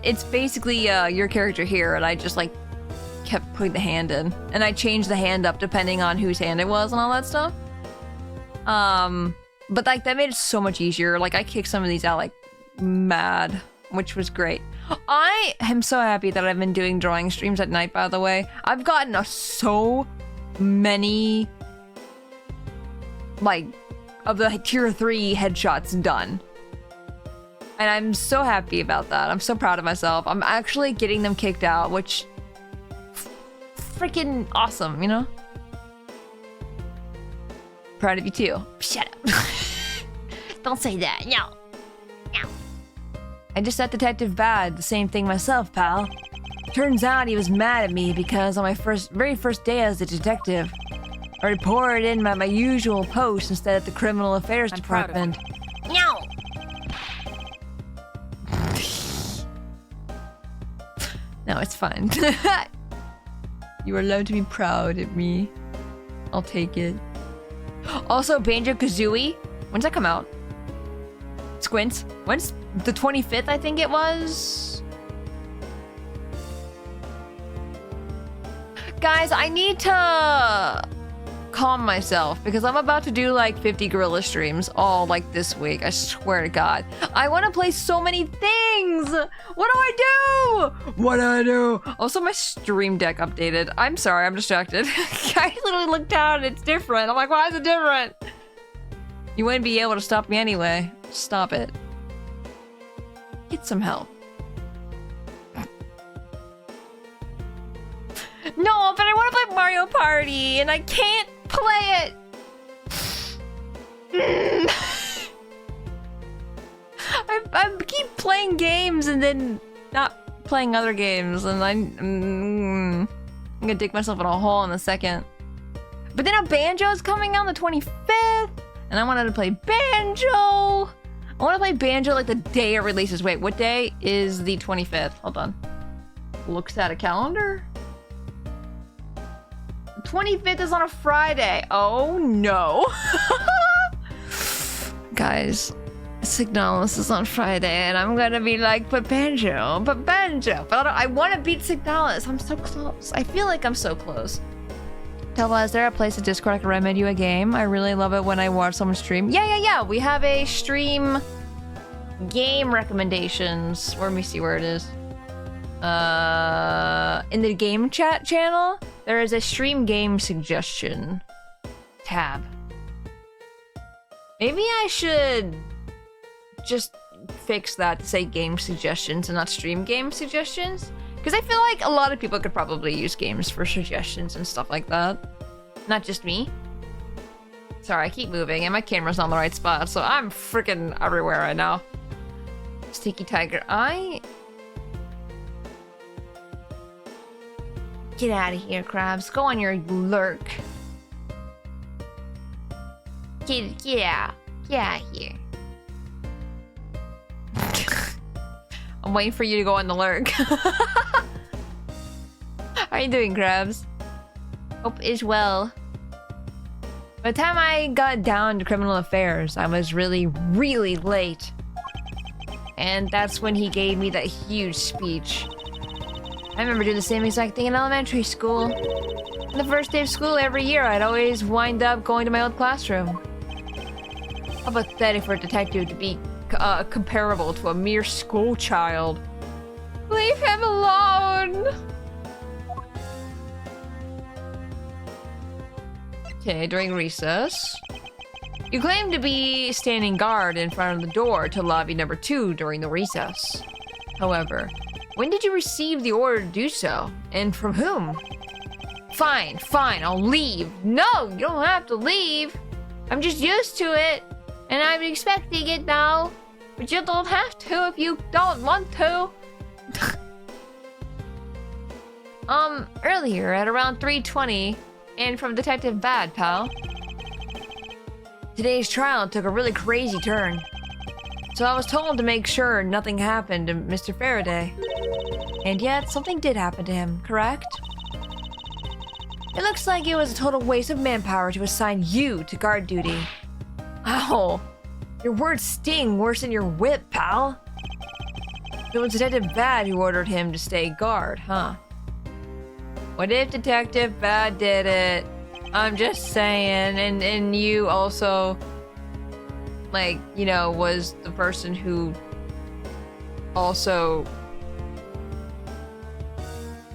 it's basically your character here, and I just like kept putting the hand in, and I changed the hand up depending on whose hand it was and all that stuff. But like that made it so much easier. Like I kicked some of these out like mad, which was great. I am so happy that I've been doing drawing streams at night, by the way. I've gotten so many like of the tier 3 headshots done. And I'm so happy about that. I'm so proud of myself. I'm actually getting them kicked out, which freaking awesome, you know? Proud of you too. Shut up. Don't say that. No. I just set Detective Bad, the same thing myself, pal. Turns out he was mad at me because on my very first day as a detective, I reported in my usual post instead of the Criminal Affairs Department. No! No, it's fine. You are allowed to be proud of me. I'll take it. Also, Banjo-Kazooie. When's that come out? Squints. When's the 25th, I think it was? Guys, I need to calm myself because I'm about to do like 50 gorilla streams all like this week. I swear to God. I want to play so many things. What do I do? What do I do? Also, my stream deck updated. I'm sorry, I'm distracted. I literally looked down and it's different. I'm like, why is it different? You wouldn't be able to stop me anyway. Stop it. Get some help. No, but I want to play Mario Party and I can't play it. I keep playing games and then not playing other games, and I'm gonna dig myself in a hole in a second. But then a Banjo's coming out on the 25th, and I wanted to play Banjo. I want to play Banjo like the day it releases. Wait, what day is the 25th? Hold on. Looks at a calendar. 25th is on a Friday. Oh no. Guys, Signalis is on Friday, and I'm gonna be like, but Banjo. But I want to beat Signalis. I'm so close. I feel like I'm so close. Tella, is there a place in Discord I can recommend you a game? I really love it when I watch someone stream. Yeah. We have a stream game recommendations. Let me see where it is. In the game chat channel, there is a stream game suggestion tab. Maybe I should just fix that to say game suggestions and not stream game suggestions. Because I feel like a lot of people could probably use games for suggestions and stuff like that. Not just me. Sorry, I keep moving and my camera's not in the right spot, so I'm freaking everywhere right now. Sticky Tiger, Get out of here, Krabs. Go on your lurk. Get out. Get out of here. I'm waiting for you to go on the lurk. How are you doing, Krabs? Hope is well. By the time I got down to criminal affairs, I was really, really late. And that's when he gave me that huge speech. I remember doing the same exact thing in elementary school. On the first day of school every year, I'd always wind up going to my old classroom. How pathetic for a detective to be comparable to a mere school child. Leave him alone! Okay, during recess. You claim to be standing guard in front of the door to lobby number 2 during the recess. However, when did you receive the order to do so? And from whom? Fine, I'll leave. No, you don't have to leave. I'm just used to it. And I'm expecting it now. But you don't have to if you don't want to. Earlier at around 3:20, and from Detective Bad, pal. Today's trial took a really crazy turn. So I was told to make sure nothing happened to Mr. Faraday. And yet, something did happen to him, correct? It looks like it was a total waste of manpower to assign you to guard duty. Ow! Your words sting worse than your whip, pal. It was Detective Bad who ordered him to stay guard, huh? What if Detective Bad did it? I'm just saying, and you also, like, you know, was the person who also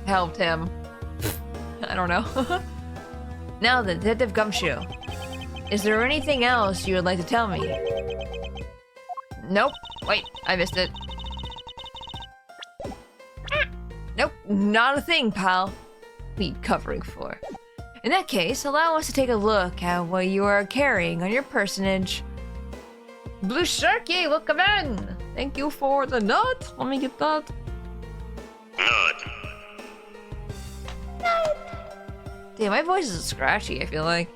helped him. I don't know. Now then, Detective Gumshoe. Is there anything else you would like to tell me? Nope. Wait, I missed it. Nope, not a thing, pal. What are you covering for? In that case, allow us to take a look at what you are carrying on your personage. Blue Sharky, welcome in! Thank you for the nut. Let me get that. Nut. Damn, my voice is scratchy, I feel like.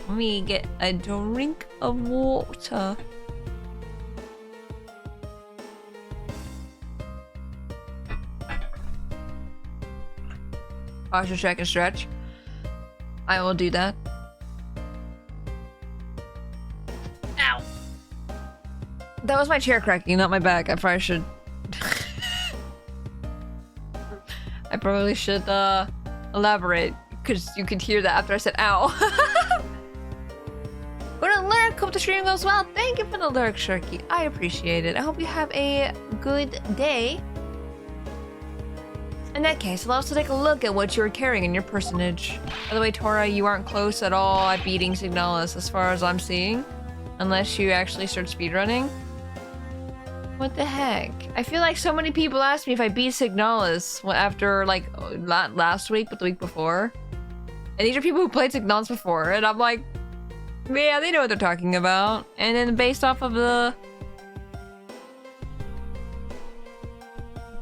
Let me get a drink of water. Posture check and stretch. I will do that. Ow! That was my chair cracking, not my back. I probably should... I probably should, elaborate. Because you could hear that after I said ow. Go to lurk! Hope the stream goes well. Thank you for the lurk, Sharky. I appreciate it. I hope you have a good day. In that case, allow us to take a look at what you're carrying in your personage. By the way, Tora, you aren't close at all at beating Signalis as far as I'm seeing. Unless you actually start speedrunning. What the heck? I feel like so many people asked me if I beat Signalis after, like, not last week, but the week before. And these are people who played Signalis before, and I'm like, yeah, they know what they're talking about. And then based off of the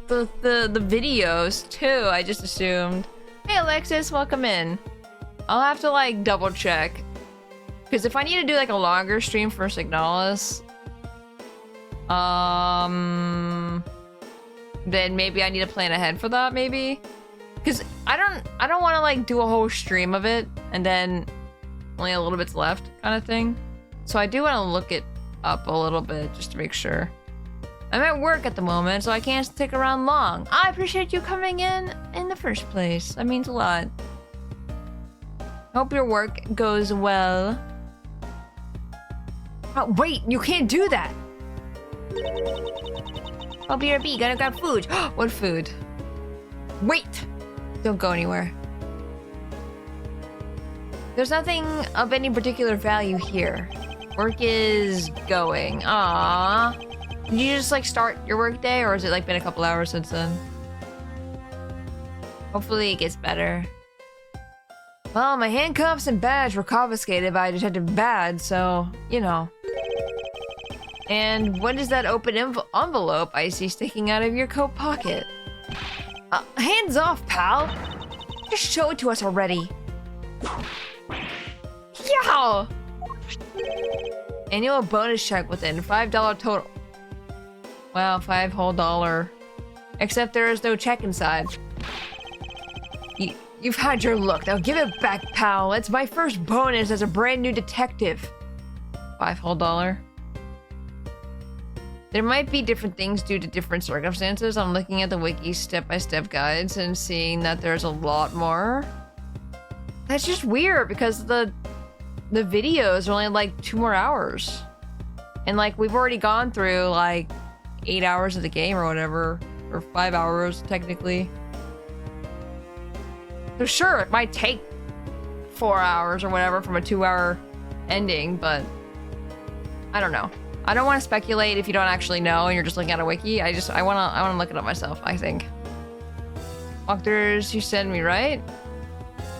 videos too, I just assumed. Hey Alexis, welcome in. I'll have to like double check, because if I need to do like a longer stream for Signalis, then maybe I need to plan ahead for that, maybe. Because I don't want to like do a whole stream of it and then only a little bit's left kind of thing. So I do want to look it up a little bit just to make sure. I'm at work at the moment, so I can't stick around long. I appreciate you coming in the first place. That means a lot. Hope your work goes well. Oh, wait, you can't do that. I'll be RB, gotta grab food. What food? Wait! Don't go anywhere. There's nothing of any particular value here. Work is going. Aww. Did you just like start your work day, or has it like been a couple hours since then? Hopefully it gets better. Well, my handcuffs and badge were confiscated by Detective Bad, so, you know. And what is that open envelope I see sticking out of your coat pocket? Hands off, pal! Just show it to us already. Yeah! Annual bonus check within $5 total. Wow, $5 whole. Except there is no check inside. You've had your look. Now give it back, pal. It's my first bonus as a brand new detective. $5 whole. There might be different things due to different circumstances. I'm looking at the wiki step-by-step guides and seeing that there's a lot more. That's just weird because the videos are only like 2 more hours. And like we've already gone through like 8 hours of the game or whatever. Or 5 hours technically. So sure, it might take 4 hours or whatever from a 2-hour ending, but I don't know. I don't want to speculate if you don't actually know and you're just looking at a wiki. I wanna look it up myself, I think. Walkthroughs you sent me, right?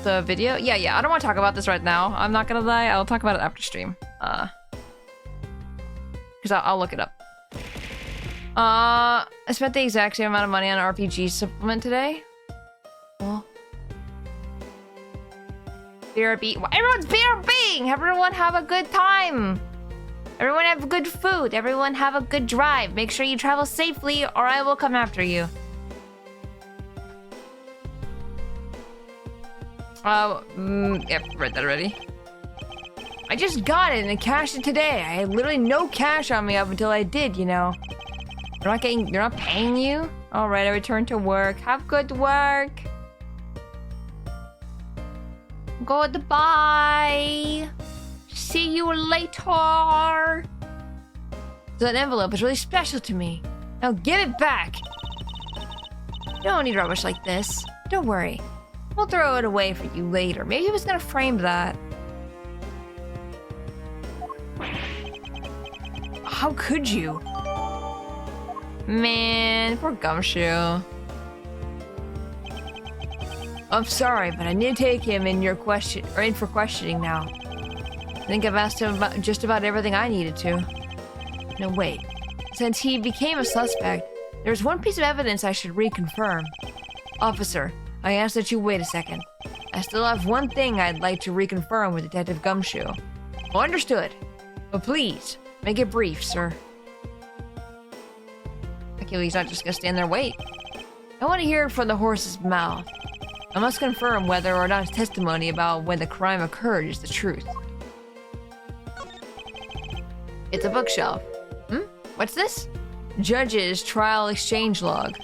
The video? Yeah, I don't want to talk about this right now. I'm not gonna lie, I'll talk about it after stream. Because I'll look it up. I spent the exact same amount of money on an RPG supplement today. Well, BRB. Everyone's BRBing! Everyone have a good time! Everyone have good food. Everyone have a good drive. Make sure you travel safely or I will come after you. Yep, read that already. I just got it and cashed it today. I had literally no cash on me up until I did, you know. They're not paying you? Alright, I return to work. Have good work. Goodbye. See you later. That envelope is really special to me. Now give it back. You don't need rubbish like this. Don't worry. We'll throw it away for you later. Maybe he was gonna frame that. How could you? Man, poor Gumshoe. I'm sorry, but I need to take him in for questioning now. I think I've asked him about just about everything I needed to. No, wait. Since he became a suspect, there's one piece of evidence I should reconfirm. Officer, I ask that you wait a second. I still have one thing I'd like to reconfirm with Detective Gumshoe. Oh, understood. But please, make it brief, sir. Okay, he's not just gonna stand there and wait. I want to hear it from the horse's mouth. I must confirm whether or not his testimony about when the crime occurred is the truth. It's a bookshelf. What's this? Judge's Trial Exchange Log.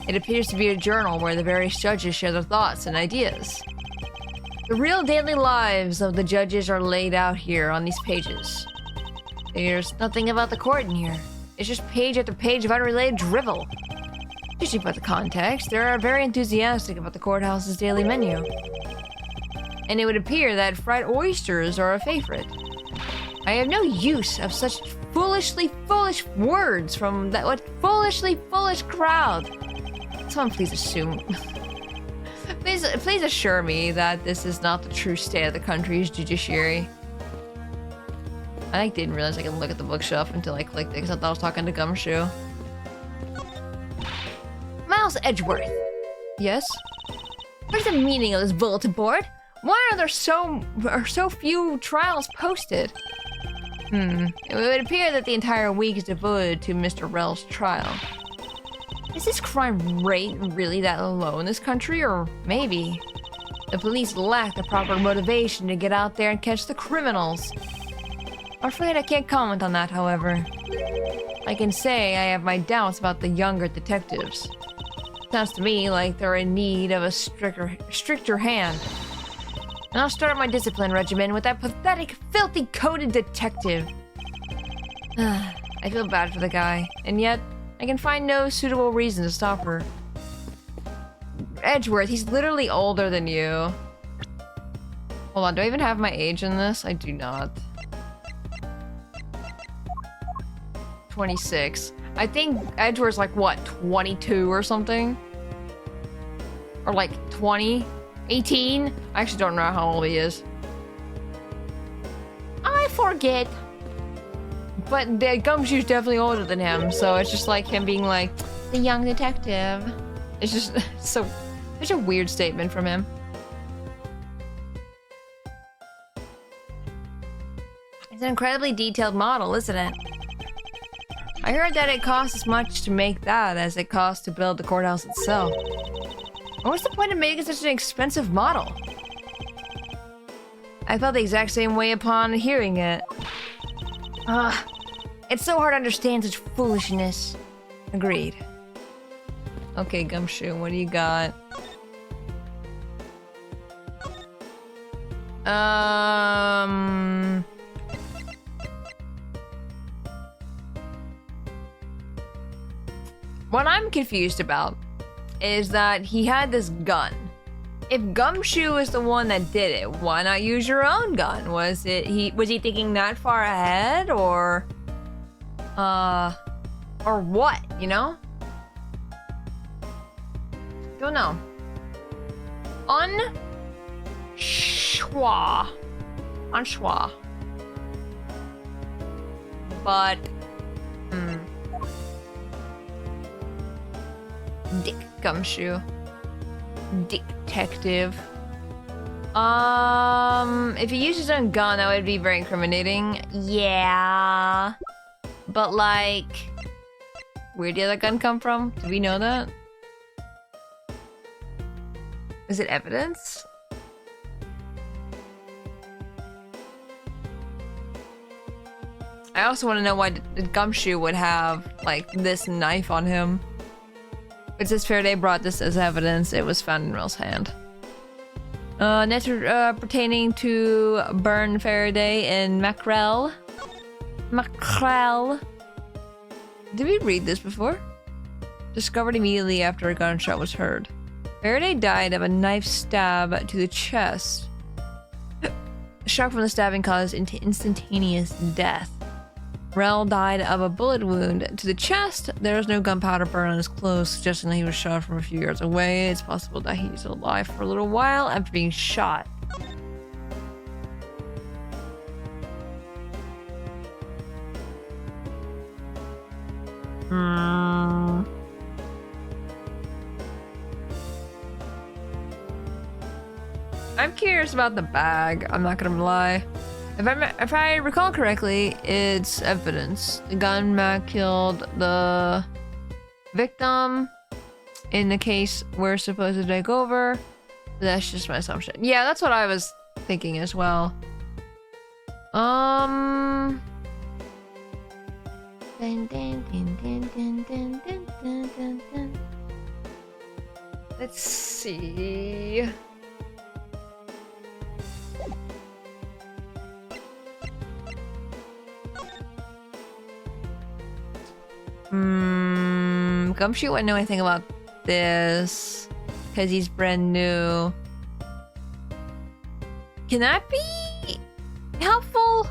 It appears to be a journal where the various judges share their thoughts and ideas. The real daily lives of the judges are laid out here on these pages. There's nothing about the court in here. It's just page after page of unrelated drivel. Judging by the context, they are very enthusiastic about the courthouse's daily menu. And it would appear that fried oysters are a favorite. I have no use of such foolish words from that foolishly foolish crowd. Someone please assume. please assure me that this is not the true state of the country's judiciary. I didn't realize I could look at the bookshelf until I clicked it because I thought I was talking to Gumshoe. Miles Edgeworth. Yes? What's the meaning of this bulletin board? Why are there so few trials posted? It would appear that the entire week is devoted to Mr. Rel's trial. Is this crime rate really that low in this country, or maybe the police lack the proper motivation to get out there and catch the criminals? I'm afraid I can't comment on that, however. I can say I have my doubts about the younger detectives. Sounds to me like they're in need of a stricter hand. And I'll start my discipline regimen with that pathetic, filthy-coated detective. I feel bad for the guy, and yet I can find no suitable reason to stop her. Edgeworth, he's literally older than you. Hold on, do I even have my age in this? I do not. 26. I think Edgeworth's like, what, 22 or something? Or like 20? 18? I actually don't know how old he is. I forget. But the Gumshoe's definitely older than him, so it's just like him being like, the young detective. It's just so, such a weird statement from him. It's an incredibly detailed model, isn't it? I heard that it costs as much to make that as it costs to build the courthouse itself. What's the point of making such an expensive model? I felt the exact same way upon hearing it. It's so hard to understand such foolishness. Agreed. Okay, Gumshoe, what do you got? What I'm confused about is that he had this gun. If Gumshoe is the one that did it, why not use your own gun? Was he thinking that far ahead, or what, you know? Don't know. Unsure. But Dick Gumshoe. Detective. If he used his own gun, that would be very incriminating. Yeah. But like, where'd the other gun come from? Do we know that? Is it evidence? I also want to know why Gumshoe would have, like, this knife on him. It says Faraday brought this as evidence. It was found in Rel's hand. Next, pertaining to Burn Faraday and Mackerel. Did we read this before? Discovered immediately after a gunshot was heard. Faraday died of a knife stab to the chest. Shock from the stabbing caused instantaneous death. Rel died of a bullet wound to the chest. There was no gunpowder burn on his clothes, suggesting that he was shot from a few yards away. It's possible that he was alive for a little while after being shot. I'm curious about the bag, I'm not gonna lie. If I recall correctly, it's evidence. The gunman killed the victim in the case we're supposed to take over. That's just my assumption. Yeah, that's what I was thinking as well. Let's see. Gumshoe wouldn't know anything about this because he's brand new. Can that be helpful?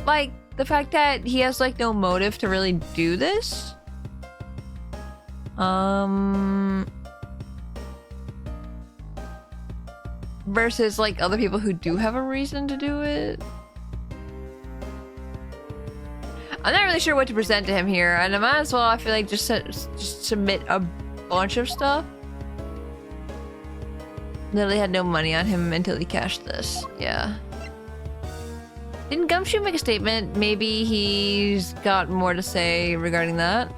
Like, the fact that he has, like, no motive to really do this? Versus, like, other people who do have a reason to do it? I'm not really sure what to present to him here, and I might as well, I feel like, just submit a bunch of stuff. Literally had no money on him until he cashed this. Yeah. Didn't Gumshoe make a statement? Maybe he's got more to say regarding that.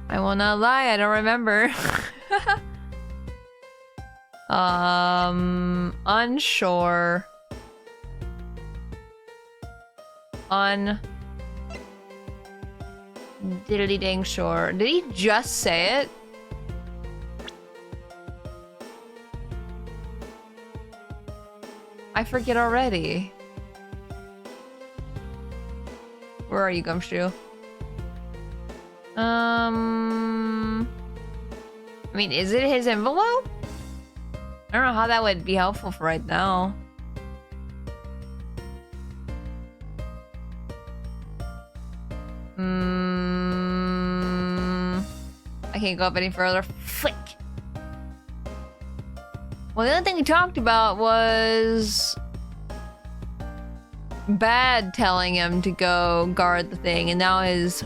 I will not lie, I don't remember. Unsure. Diddly dang sure. Did he just say it? I forget already. Where are you, Gumshoe? I mean, is it his envelope? I don't know how that would be helpful for right now. I can't go up any further. Flick. Well, the other thing we talked about was Bad telling him to go guard the thing, and now his...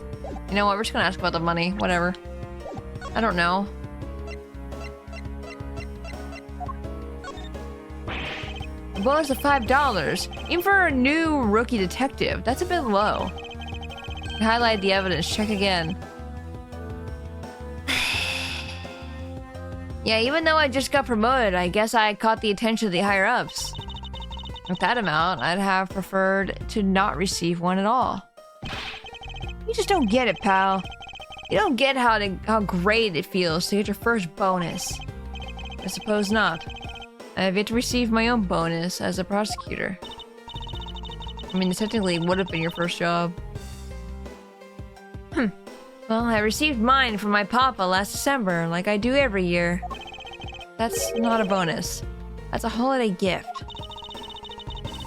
You know what, we're just gonna ask about the money. Whatever. I don't know. bonus of $5. Even for a new rookie detective, that's a bit low. Highlight the evidence, check again. Yeah, even though I just got promoted, I guess I caught the attention of the higher-ups. With that amount, I'd have preferred to not receive one at all. You just don't get it, pal. You don't get how great it feels to get your first bonus. I suppose not. I have yet to receive my own bonus as a prosecutor. I mean, it technically would have been your first job. Well, I received mine from my papa last December, like I do every year. That's not a bonus. That's a holiday gift.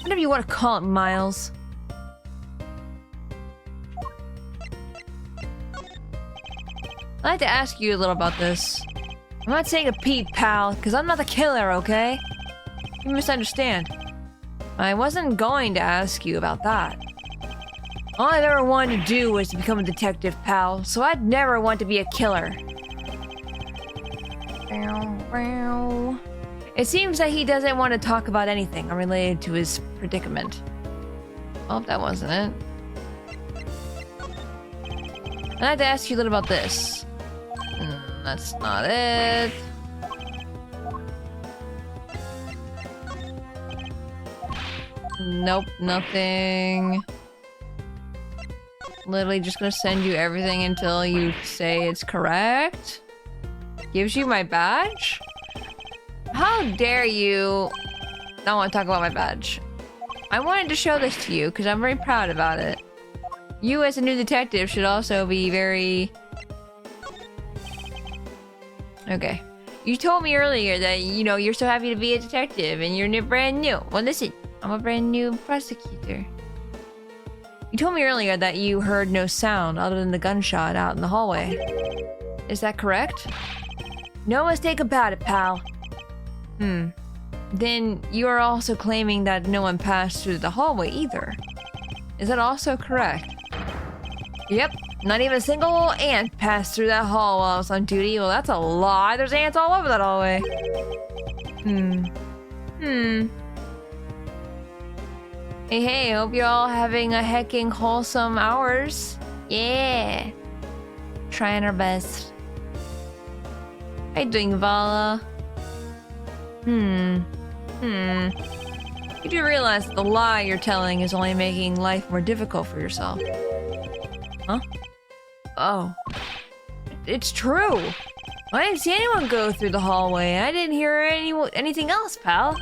Whatever you want to call it, Miles. I'd like to ask you a little about this. I'm not saying a peep, pal, because I'm not the killer, okay? You misunderstand. I wasn't going to ask you about that. All I've ever wanted to do was to become a detective, pal, so I'd never want to be a killer. It seems that he doesn't want to talk about anything unrelated to his predicament. Well, that wasn't it. I'd like to ask you a little about this. That's not it. Nope, nothing. Literally just gonna send you everything until you say it's correct. Gives you my badge? How dare you not want to talk about my badge? I wanted to show this to you because I'm very proud about it. You as a new detective should also be very... Okay. You told me earlier that, you know, you're so happy to be a detective and you're brand new. Well, listen, I'm a brand new prosecutor. You told me earlier that you heard no sound other than the gunshot out in the hallway. Is that correct? No mistake about it, pal. Then you are also claiming that no one passed through the hallway either. Is that also correct? Yep. Not even a single ant passed through that hall while I was on duty. Well, that's a lie. There's ants all over that hallway. Hey, hope you're all having a hecking wholesome hours. Yeah. Trying our best. How you doing, Vala? You do realize that the lie you're telling is only making life more difficult for yourself. Huh? Oh. It's true. I didn't see anyone go through the hallway. I didn't hear anything else, pal.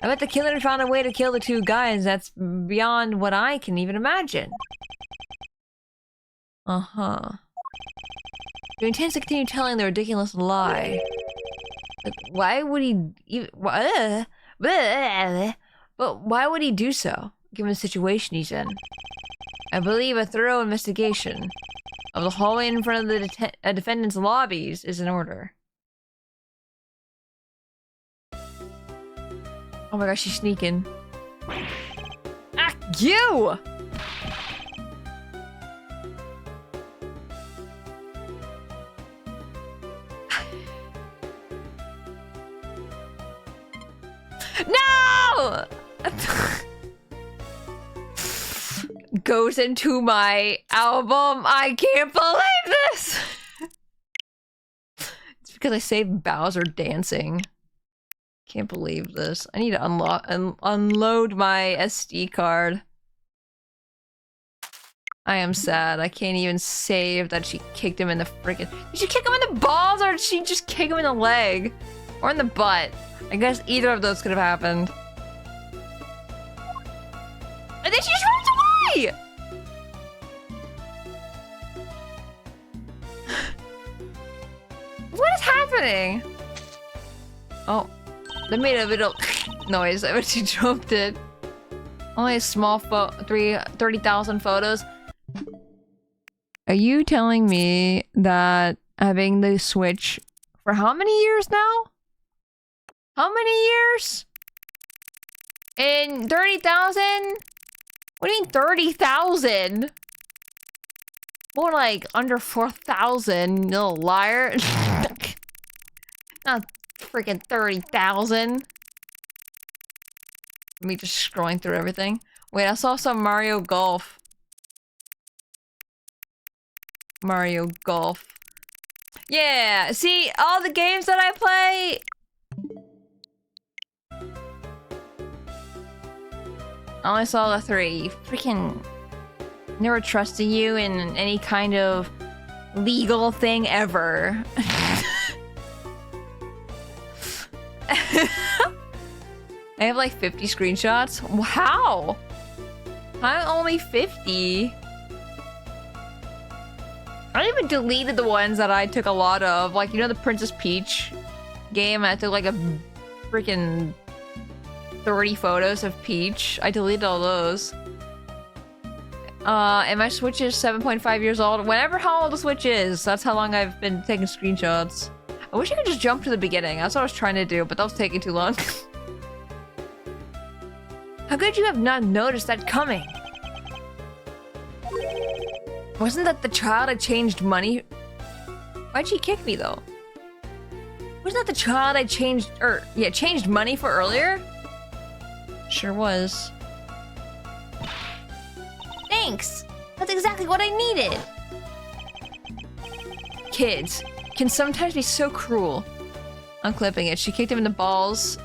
I bet the killer found a way to kill the two guys that's beyond what I can even imagine. Uh-huh. You intend to continue telling the ridiculous lie. Like, why would he even... But why would he do so, given the situation he's in? I believe a thorough investigation of the hallway in front of the defendant's lobbies is in order. Oh my gosh, she's sneaking. Ah, you! No! Goes into my album. I can't believe this! It's because I saved Bowser dancing. Can't believe this. I need to unload my SD card. I am sad. I can't even save that she kicked him in the freaking... Did she kick him in the balls or did she just kick him in the leg? Or in the butt? I guess either of those could have happened. And then she just runs away! What is happening? Oh. They made a little noise when she dropped it. Only a small 30,000 photos. Are you telling me that having the Switch for how many years now? How many years? In 30,000? What do you mean 30,000? More like under 4,000, you little liar. Not freaking 30,000. Me just scrolling through everything. Wait, I saw some Mario Golf. Mario Golf. Yeah, see, all the games that I play... I only saw the 3. Freaking... Never trusted you in any kind of legal thing ever. I have like 50 screenshots? How? I'm only 50. I even deleted the ones that I took a lot of. Like, you know the Princess Peach game? I took like a freaking 30 photos of Peach. I deleted all those. And my Switch is 7.5 years old. Whenever how old the Switch is, that's how long I've been taking screenshots. I wish I could just jump to the beginning. That's what I was trying to do, but that was taking too long. How could you have not noticed that coming? Wasn't that the child I changed money? Why'd she kick me though? Wasn't that the child I changed, changed money for earlier? Sure was. Thanks! That's exactly what I needed! Kids can sometimes be so cruel. I'm clipping it. She kicked him in the balls.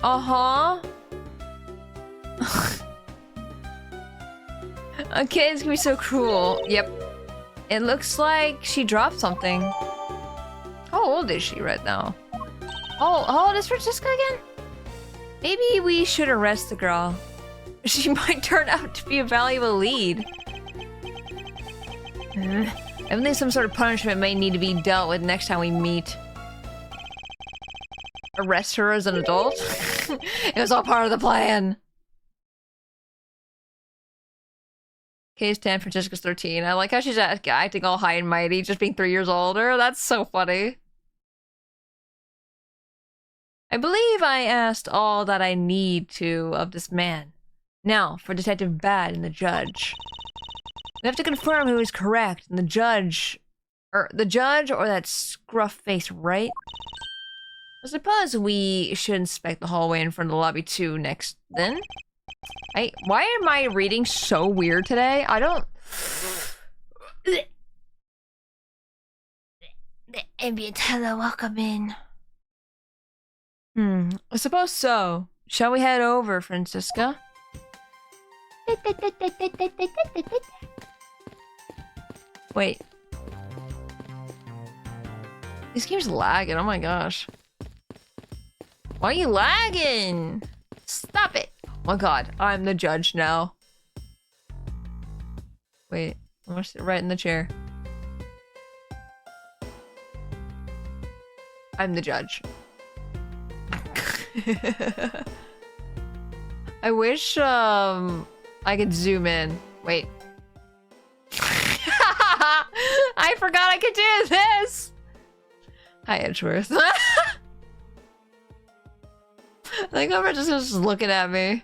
Uh-huh. Kids can be so cruel. Yep. It looks like she dropped something. How old is she right now? Oh, how old is Francisca again? Maybe we should arrest the girl. She might turn out to be a valuable lead. I think some sort of punishment may need to be dealt with next time we meet. Arrest her as an adult? It was all part of the plan. Kay's 10, Francisca's 13. I like how she's acting all high and mighty, just being 3 years older. That's so funny. I believe I asked all that I need to of this man. Now, for Detective Bad and the judge. We have to confirm who is correct, and the judge or that scruff face, right? I suppose we should inspect the hallway in front of the lobby too next, then? Why am I reading so weird today? I don't... The ambient hello, welcome in. I suppose so. Shall we head over, Francisca? Wait. This game's lagging, oh my gosh. Why are you lagging? Stop it! Oh my god, I'm the judge now. Wait, I'm gonna sit right in the chair. I'm the judge. I wish, I could zoom in. Wait. I forgot I could do this! Hi, Edgeworth. Like, I'm just looking at me.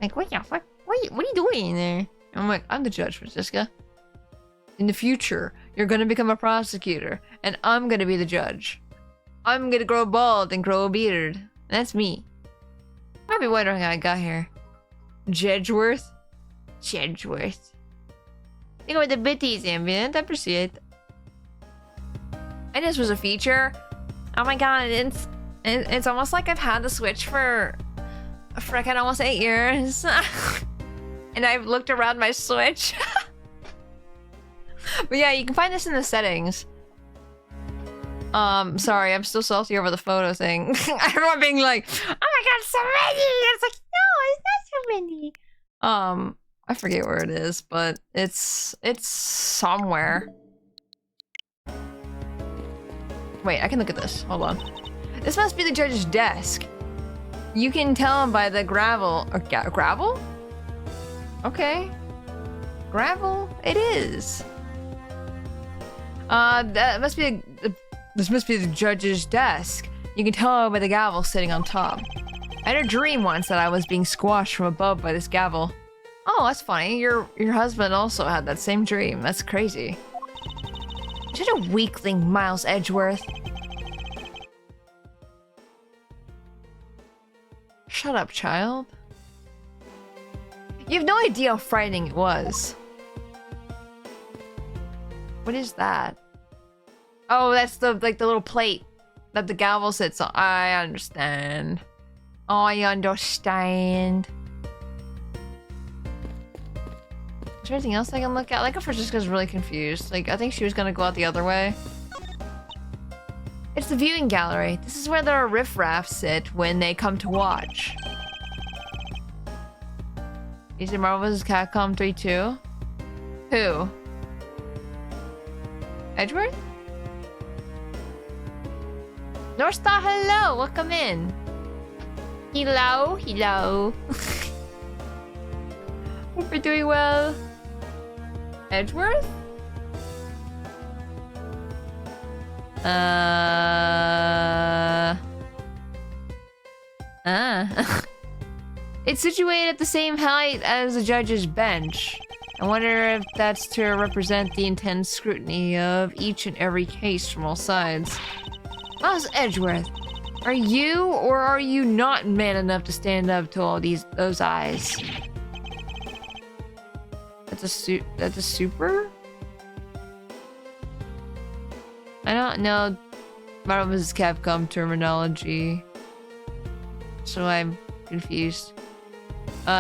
Like, what the fuck? What are you doing in there? I'm like, I'm the judge, Francisca. In the future, you're gonna become a prosecutor, and I'm gonna be the judge. I'm gonna grow bald and grow a beard. That's me. I'll be wondering how I got here. Jedgeworth? Jedgeworth. Think with the bitties, ambient. I appreciate. And this was a feature. Oh my god, it's almost like I've had the Switch for frickin' almost 8 years. And I've looked around my Switch. But yeah, you can find this in the settings. Sorry, I'm still salty over the photo thing. Everyone being like, oh my god, so many! It's like, no, it's not so many. I forget where it is, but it's somewhere. Wait, I can look at this. Hold on. This must be the judge's desk. You can tell by the gravel. Or gravel? Okay. Gravel? It is. That must be this must be the judge's desk. You can tell by the gavel sitting on top. I had a dream once that I was being squashed from above by this gavel. Oh, that's funny. Your husband also had that same dream. That's crazy. You're such a weakling, Miles Edgeworth. Shut up, child. You have no idea how frightening it was. What is that? Oh, that's the little plate that the gavel sits on. I understand. I understand. Is there anything else I can look at? Like, Francisca's really confused. Like, I think she was gonna go out the other way. It's the viewing gallery. This is where the riffraff sit when they come to watch. You said Marvel vs. Capcom 3 too? Who? Edgeworth? North Star, hello! Welcome in. Hello, hello. Hope you're doing well. Edgeworth? It's situated at the same height as the judge's bench. I wonder if that's to represent the intense scrutiny of each and every case from all sides. Miles Edgeworth, are you or are you not man enough to stand up to all those eyes? That's a super? I don't know Marvel vs. Capcom terminology, so I'm confused.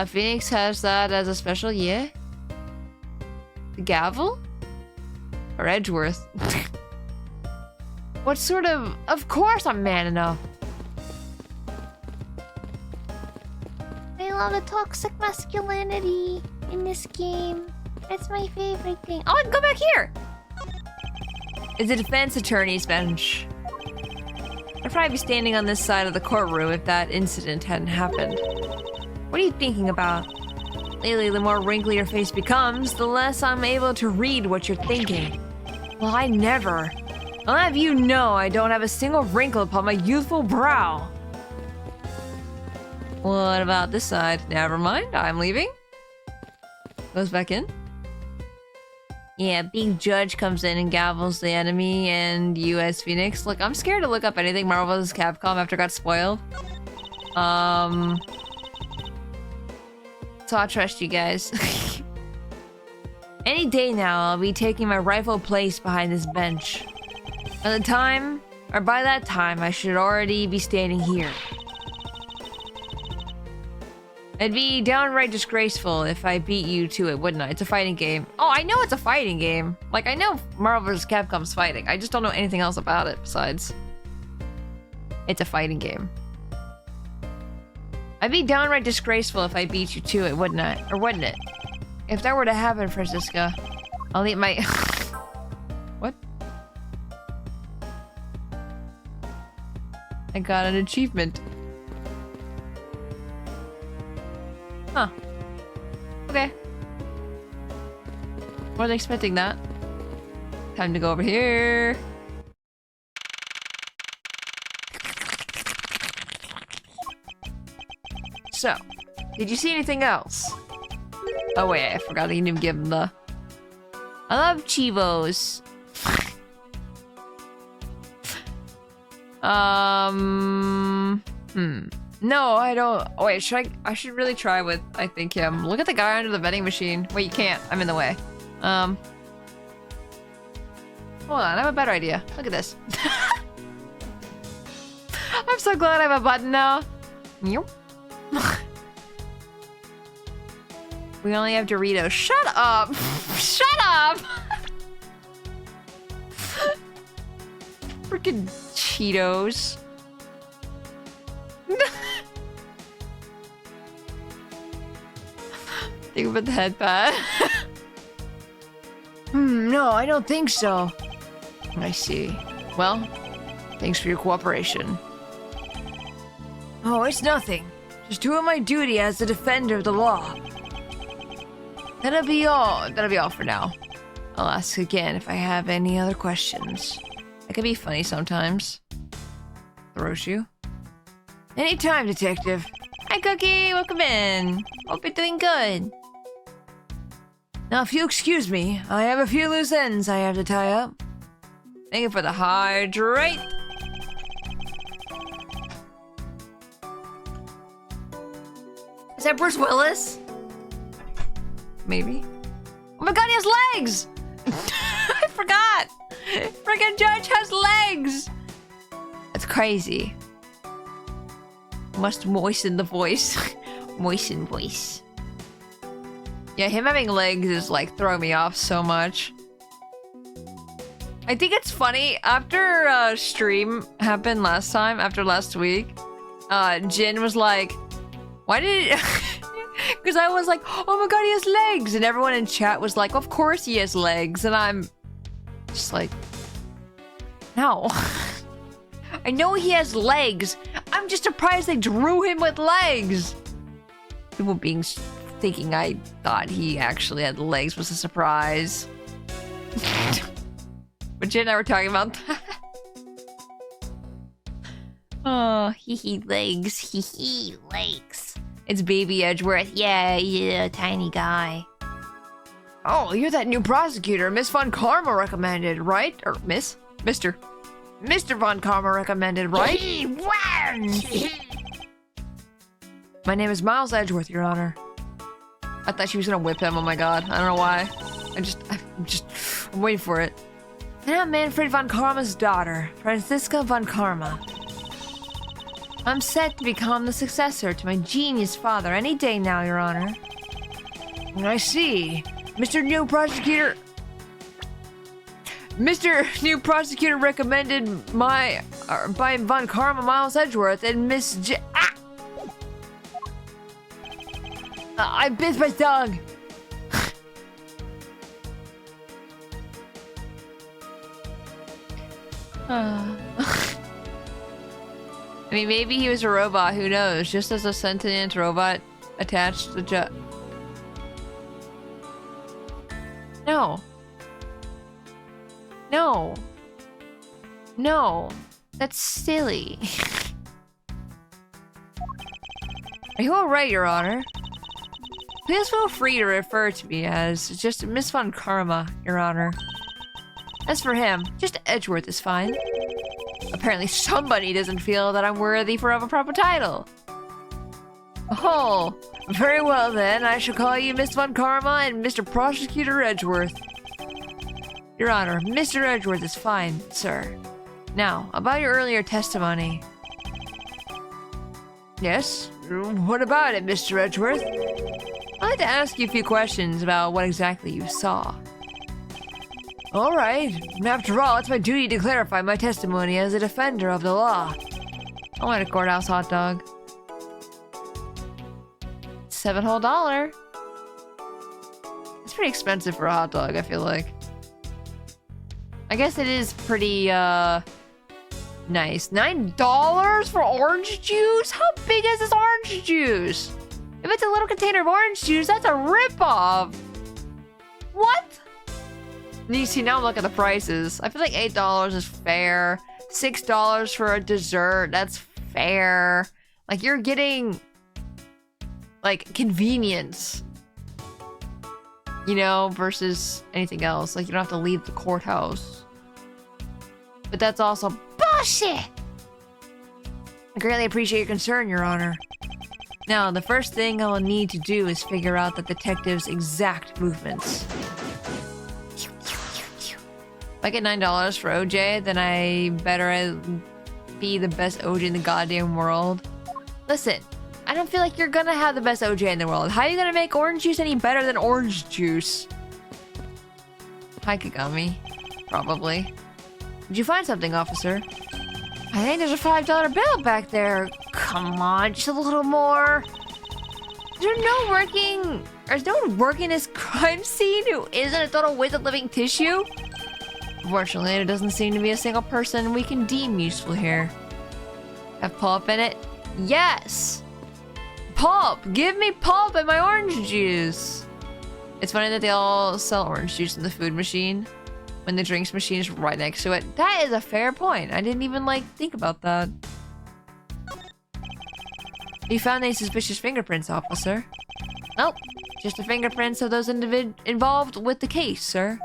Phoenix has that as a special, yeah? The gavel? Or Edgeworth? What sort of... Of course I'm man enough! I love the toxic masculinity in this game. It's my favorite thing. Oh, I can go back here! It's a defense attorney's bench. I'd probably be standing on this side of the courtroom if that incident hadn't happened. What are you thinking about? Lately, the more wrinkly your face becomes, the less I'm able to read what you're thinking. Well, I never. I'll have you know I don't have a single wrinkle upon my youthful brow. What about this side? Never mind, I'm leaving. Goes back in. Yeah, big judge comes in and gavels the enemy and you as Phoenix. Look, I'm scared to look up anything Marvel vs. Capcom after I got spoiled. So I'll trust you guys. Any day now, I'll be taking my rightful place behind this bench. By that time, I should already be standing here. It'd be downright disgraceful if I beat you to it, wouldn't I? It's a fighting game. Oh, I know it's a fighting game. Like, I know Marvel vs. Capcom's fighting. I just don't know anything else about it besides... It's a fighting game. I'd be downright disgraceful if I beat you to it, wouldn't I? Or wouldn't it? If that were to happen, Francisca, I'll eat my... What? I got an achievement. Huh. Okay. Wasn't expecting that. Time to go over here. So, did you see anything else? Oh wait, I forgot I didn't give him the... I love Chivos. No, I don't. Oh, wait, I should really try with, I think, him. Look at the guy under the vending machine. Wait, you can't. I'm in the way. Hold on, I have a better idea. Look at this. I'm so glad I have a button now. Yep. We only have Doritos. Shut up! Shut up! Freaking Cheetos. Think about the headpad. No, I don't think so. I see. Well, thanks for your cooperation. Oh, it's nothing. Just doing my duty as the defender of the law. That'll be all. That'll be all for now. I'll ask again if I have any other questions. I can be funny sometimes. Throws Anytime, detective. Hi, Cookie. Welcome in. Hope you're doing good. Now, if you excuse me, I have a few loose ends I have to tie up. Thank you for the hydrate. Is that Bruce Willis? Maybe. Oh my god, he has legs! I forgot! Freaking Judge has legs! That's crazy. Must moisten the voice. Moisten voice. Yeah, him having legs is like throwing me off so much. I think it's funny, after stream happened last time, after last week, Jin was like, why did it... Because I was like, oh my god, he has legs! And everyone in chat was like, of course he has legs. And I'm just like, no. I know he has legs. I'm just surprised they drew him with legs. People thinking I thought he actually had legs was a surprise. But Jen and I were talking about that. Oh, hee legs, hee legs. It's baby Edgeworth. Yeah, tiny guy. Oh, you're that new prosecutor Miss Von Karma recommended, right? Or Miss? Mr. Von Karma recommended, right? My name is Miles Edgeworth, Your Honor. I thought she was gonna whip him, oh my god. I don't know why. I'm waiting for it. And I'm Manfred Von Karma's daughter, Franziska Von Karma. I'm set to become the successor to my genius father any day now, Your Honor. I see. Mr. New Prosecutor recommended by Von Karma Miles Edgeworth and Miss J... Ah! I bit my tongue! I mean, maybe he was a robot, who knows? Just as a sentient robot attached to No. No. No. That's silly. Are you alright, Your Honor? Please feel free to refer to me as just Miss Von Karma, Your Honor. As for him, just Edgeworth is fine. Apparently somebody doesn't feel that I'm worthy of a proper title. Oh, very well then. I shall call you Miss Von Karma and Mr. Prosecutor Edgeworth. Your Honor, Mr. Edgeworth is fine, sir. Now, about your earlier testimony. Yes? What about it, Mr. Edgeworth? I'd like to ask you a few questions about what exactly you saw. Alright. After all, it's my duty to clarify my testimony as a defender of the law. I want a courthouse hot dog. $7 whole. It's pretty expensive for a hot dog, I feel like. I guess it is pretty, nice. $9 for orange juice? How big is this orange juice? If it's a little container of orange juice, that's a ripoff! What? You see, now look at the prices. I feel like $8 is fair. $6 for a dessert, that's fair. Like, you're getting, like, convenience. You know, versus anything else. Like, you don't have to leave the courthouse. But that's also bullshit! I greatly appreciate your concern, Your Honor. Now, the first thing I will need to do is figure out the detective's exact movements. If I get $9 for OJ, then I better be the best OJ in the goddamn world. Listen, I don't feel like you're gonna have the best OJ in the world. How are you gonna make orange juice any better than orange juice? Hi, Kagami. Probably. Did you find something, officer? I think there's a $5 bill back there. Come on, just a little more. Is there no one working this crime scene who isn't a total waste of living tissue? Unfortunately, there doesn't seem to be a single person we can deem useful here. Have pulp in it? Yes! Pulp! Give me pulp in my orange juice! It's funny that they all sell orange juice in the food machine when the drinks machine is right next to it. That is a fair point. I didn't even, like, think about that. You found any suspicious fingerprints, officer? Nope. Just the fingerprints of those involved with the case, sir.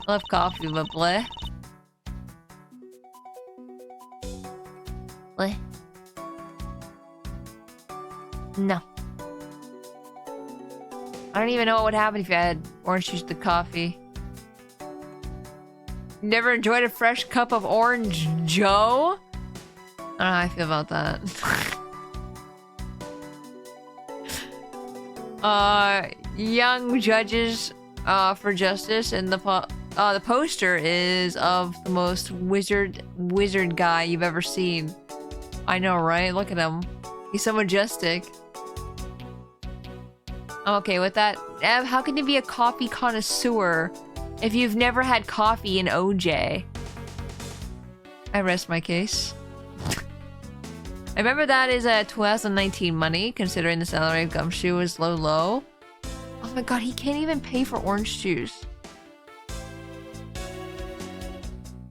I'll have coffee, but bleh. Bleh. No. I don't even know what would happen if you had orange juice with the coffee. Never enjoyed a fresh cup of orange Joe? I don't know how I feel about that. Young judges for justice, and the poster is of the most wizard guy you've ever seen. I know, right? Look at him. He's so majestic. I'm okay with that. Ev, how can you be a coffee connoisseur if you've never had coffee in OJ? I rest my case. I remember that is a 2019 money, considering the salary of Gumshoe is low. Oh my god, he can't even pay for orange juice.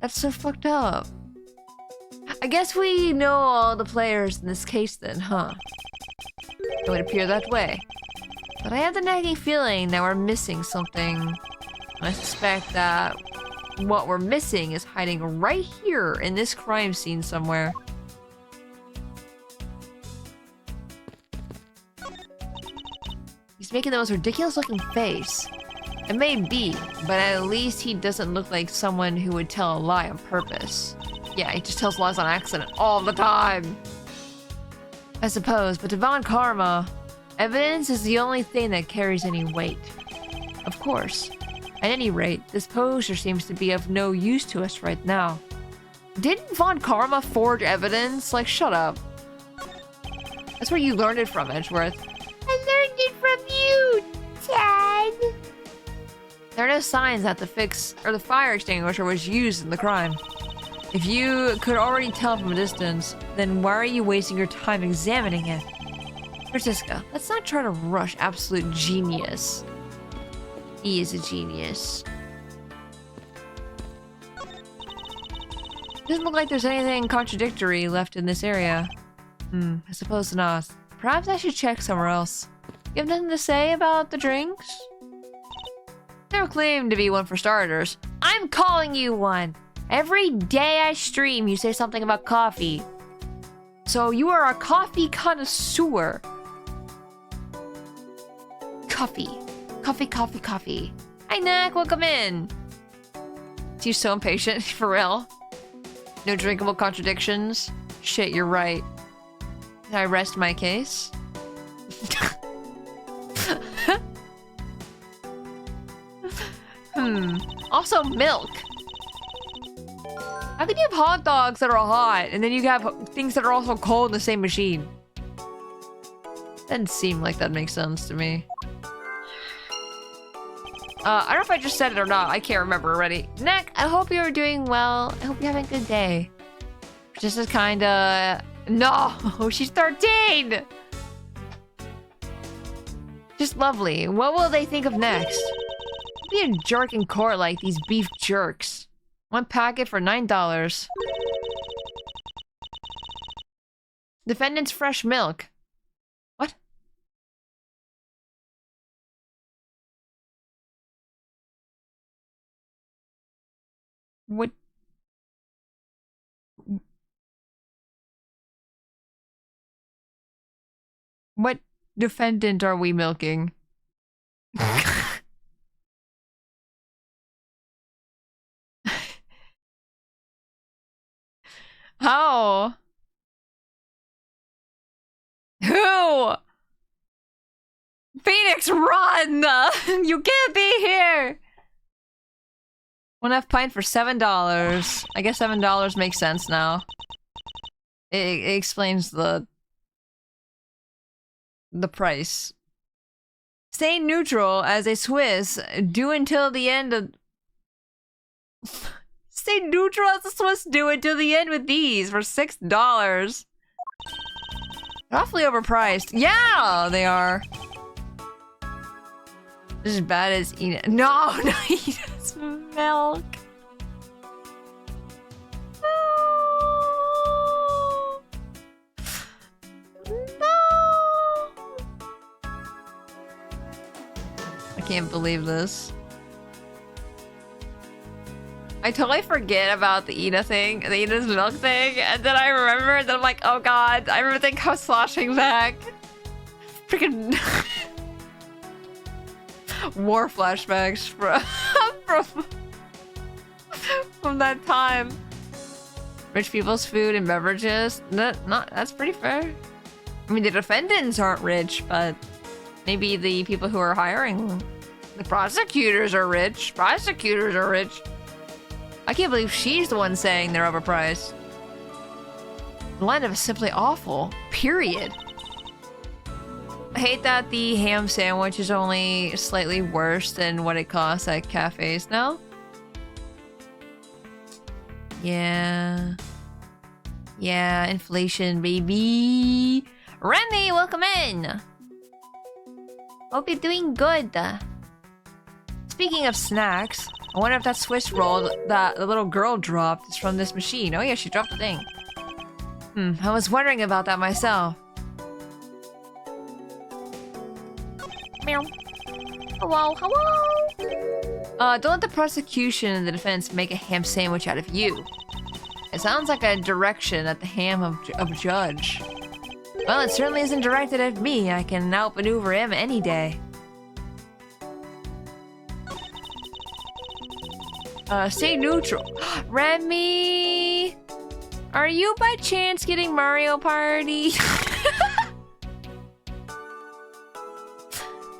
That's so fucked up. I guess we know all the players in this case then, huh? It would appear that way. But I have the nagging feeling that we're missing something. And I suspect that what we're missing is hiding right here in this crime scene somewhere. He's making the most ridiculous looking face. It may be, but at least he doesn't look like someone who would tell a lie on purpose. Yeah, he just tells lies on accident all the time. I suppose, but to Von Karma, evidence is the only thing that carries any weight. Of course. At any rate, this poster seems to be of no use to us right now. Didn't Von Karma forge evidence? Like, shut up. That's where you learned it from, Edgeworth. I learned it from you, Dad. There are no signs that the fire extinguisher was used in the crime. If you could already tell from a distance, then why are you wasting your time examining it? Francisca, let's not try to rush absolute genius. He is a genius. Doesn't look like there's anything contradictory left in this area. I suppose not. Perhaps I should check somewhere else. You have nothing to say about the drinks? Never claimed to be one for starters. I'm calling you one! Every day I stream, you say something about coffee. So you are a coffee connoisseur. Coffee. Coffee. Hi, Knack, welcome in. You're so impatient, for real. No drinkable contradictions. Shit, you're right. Can I rest my case? Also, milk. How can you have hot dogs that are hot, and then you have things that are also cold in the same machine? Doesn't seem like that makes sense to me. I don't know if I just said it or not. I can't remember already. Neck, I hope you're doing well. I hope you're having a good day. Just as kinda... No! She's 13! Just lovely. What will they think of next? Be a jerk in court like these beef jerks. One packet for $9. Defendant's fresh milk. What? What? What defendant are we milking? How? Who? Phoenix, run! You can't be here! 1/2 pint for $7. I guess $7 makes sense now. It explains the price. Stay neutral as a Swiss. Do until the end of... Stay neutral as a Swiss. Do until the end with these for $6. Awfully overpriced. Yeah, they are. As bad as Ina. No, Ina's milk. No. I can't believe this. I totally forget about the Ina thing, the Ina's milk thing, and then I remember, and then I'm like, oh god, I remember things come sloshing back. Freaking... More flashbacks from that time. Rich people's food and beverages. That's pretty fair. I mean, the defendants aren't rich, but maybe the people who are hiring, the prosecutors are rich. Prosecutors are rich. I can't believe she's the one saying they're overpriced. The lineup is simply awful. Period. I hate that the ham sandwich is only slightly worse than what it costs at cafes now. Yeah. Yeah, inflation, baby. Remy, welcome in. Hope you're doing good. Speaking of snacks, I wonder if that Swiss roll that the little girl dropped is from this machine. Oh yeah, she dropped the thing. I was wondering about that myself. Meow. Hello, hello. Don't let the prosecution and the defense make a ham sandwich out of you. It sounds like a direction at the ham of judge. Well, it certainly isn't directed at me. I can outmaneuver him any day. Stay neutral. Remy! Are you by chance getting Mario Party?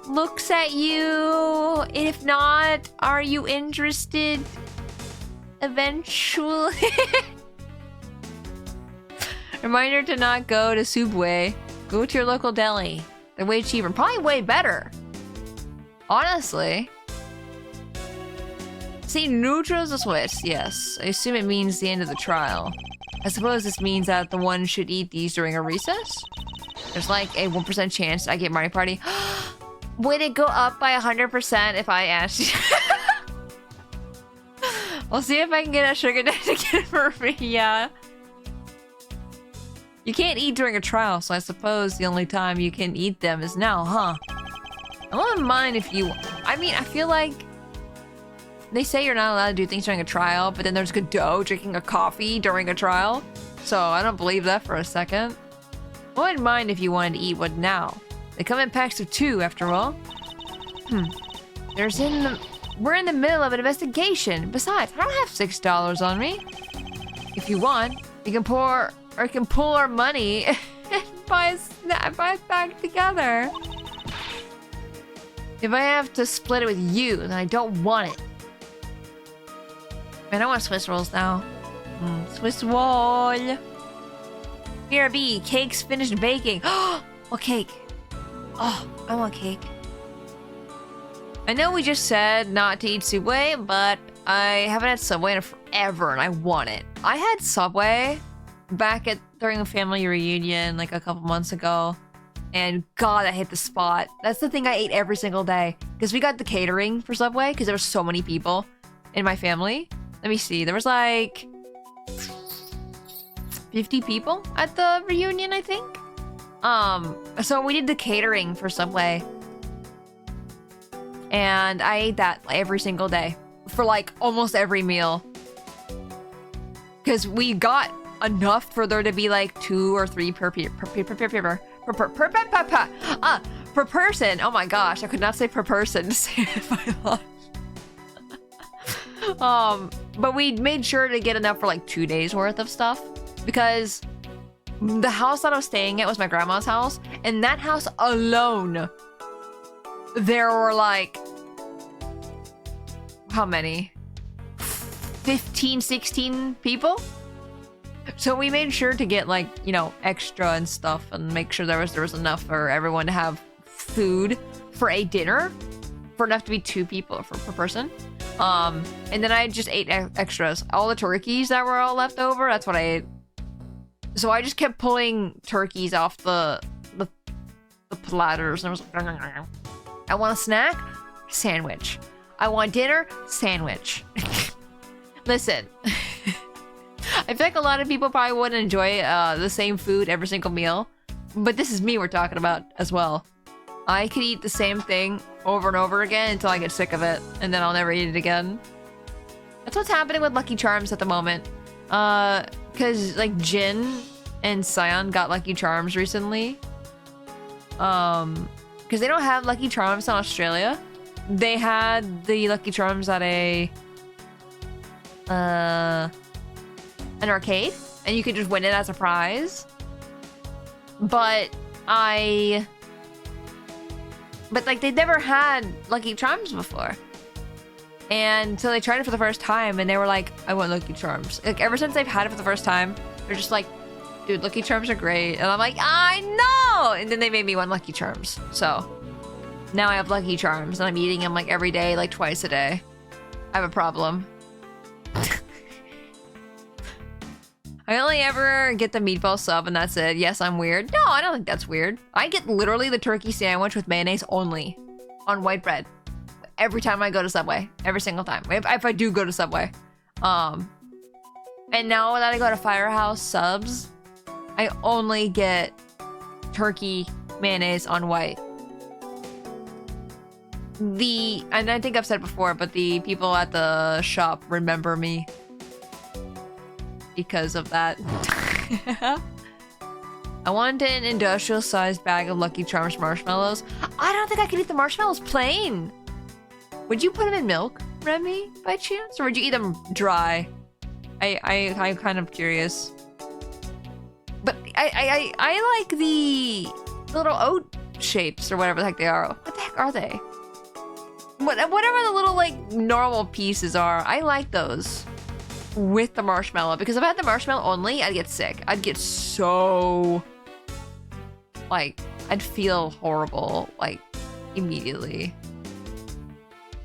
Looks at you. If not, are you interested? Eventually. Reminder to not go to Subway. Go to your local deli. They're way cheaper. Probably way better. Honestly. See, neutral is a Swiss. Yes. I assume it means the end of the trial. I suppose this means that the one should eat these during a recess? There's like a 1% chance I get Mario Party. Would it go up by 100% if I asked you? We'll see if I can get a sugar daddy to get it for me. Yeah. You can't eat during a trial, so I suppose the only time you can eat them is now, huh? I wouldn't mind if you... I mean, I feel like... They say you're not allowed to do things during a trial, but then there's Godot drinking a coffee during a trial. So I don't believe that for a second. I wouldn't mind if you wanted to eat one now. They come in packs of 2, after all. We're in the middle of an investigation. Besides, I don't have $6 on me. If you want, you can pull our money and buy it back together. If I have to split it with you, then I don't want it. Man, I want Swiss rolls now. Swiss roll. BRB, cake's finished baking. What cake? Oh, I want cake. I know we just said not to eat Subway, but I haven't had Subway in forever and I want it. I had Subway back during a family reunion like a couple months ago. And God, I hit the spot. That's the thing I ate every single day. Because we got the catering for Subway because there were so many people in my family. Let me see. There was like 50 people at the reunion, I think. So we did the catering for Subway. And I ate that every single day for like almost every meal. Because we got enough for there to be like 2 or 3 per person. Oh my gosh, I could not say per person to save my life. But we made sure to get enough for like 2 days worth of stuff. Because the house that I was staying at was my grandma's house. And that house alone, there were like, how many? 15, 16 people? So we made sure to get like, you know, extra and stuff and make sure there was enough for everyone to have food for a dinner. For enough to be 2 people per person. And then I just ate extras. All the turkeys that were all left over, that's what I ate. So I just kept pulling turkeys off the platters. And I was like, I want a snack? Sandwich. I want dinner? Sandwich. Listen. I feel like a lot of people probably wouldn't enjoy the same food every single meal. But this is me we're talking about as well. I could eat the same thing over and over again until I get sick of it. And then I'll never eat it again. That's what's happening with Lucky Charms at the moment. Because like Jin and Sion got Lucky Charms recently. Because they don't have Lucky Charms in Australia. they had the Lucky Charms at an arcade, and you could just win it as a prize. But like they'd never had Lucky Charms before. And so they tried it for the first time, and they were like, I want Lucky Charms. Like, ever since they've had it for the first time, they're just like, dude, Lucky Charms are great. And I'm like, I know! And then they made me want Lucky Charms. So now I have Lucky Charms, and I'm eating them like every day, like twice a day. I have a problem. I only ever get the meatball sub, and that's it. Yes, I'm weird. No, I don't think that's weird. I get literally the turkey sandwich with mayonnaise only on white bread. Every time I go to Subway. Every single time. If I do go to Subway. And now that I go to Firehouse Subs, I only get turkey mayonnaise on white. And I think I've said it before, but the people at the shop remember me because of that. I want an industrial-sized bag of Lucky Charms marshmallows. I don't think I could eat the marshmallows plain. Would you put them in milk, Remy, by chance? Or would you eat them dry? I'm kind of curious. But I like the little oat shapes or whatever the heck they are. What the heck are they? Whatever the little, like, normal pieces are, I like those with the marshmallow. Because if I had the marshmallow only, I'd get sick. I'd get so... like, I'd feel horrible, like, immediately.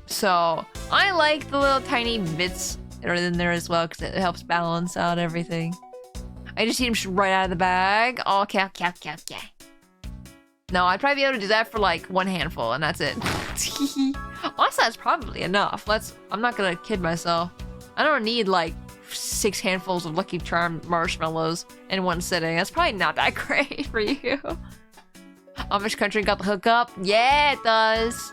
So, I like the little tiny bits that are in there as well, because it helps balance out everything. I just eat them right out of the bag. Oh, okay. No, I'd probably be able to do that for like one handful, and that's it. Also, that's probably enough. I'm not gonna kid myself. I don't need like 6 handfuls of Lucky Charm marshmallows in one sitting. That's probably not that great for you. Amish Country got the hookup? Yeah, it does.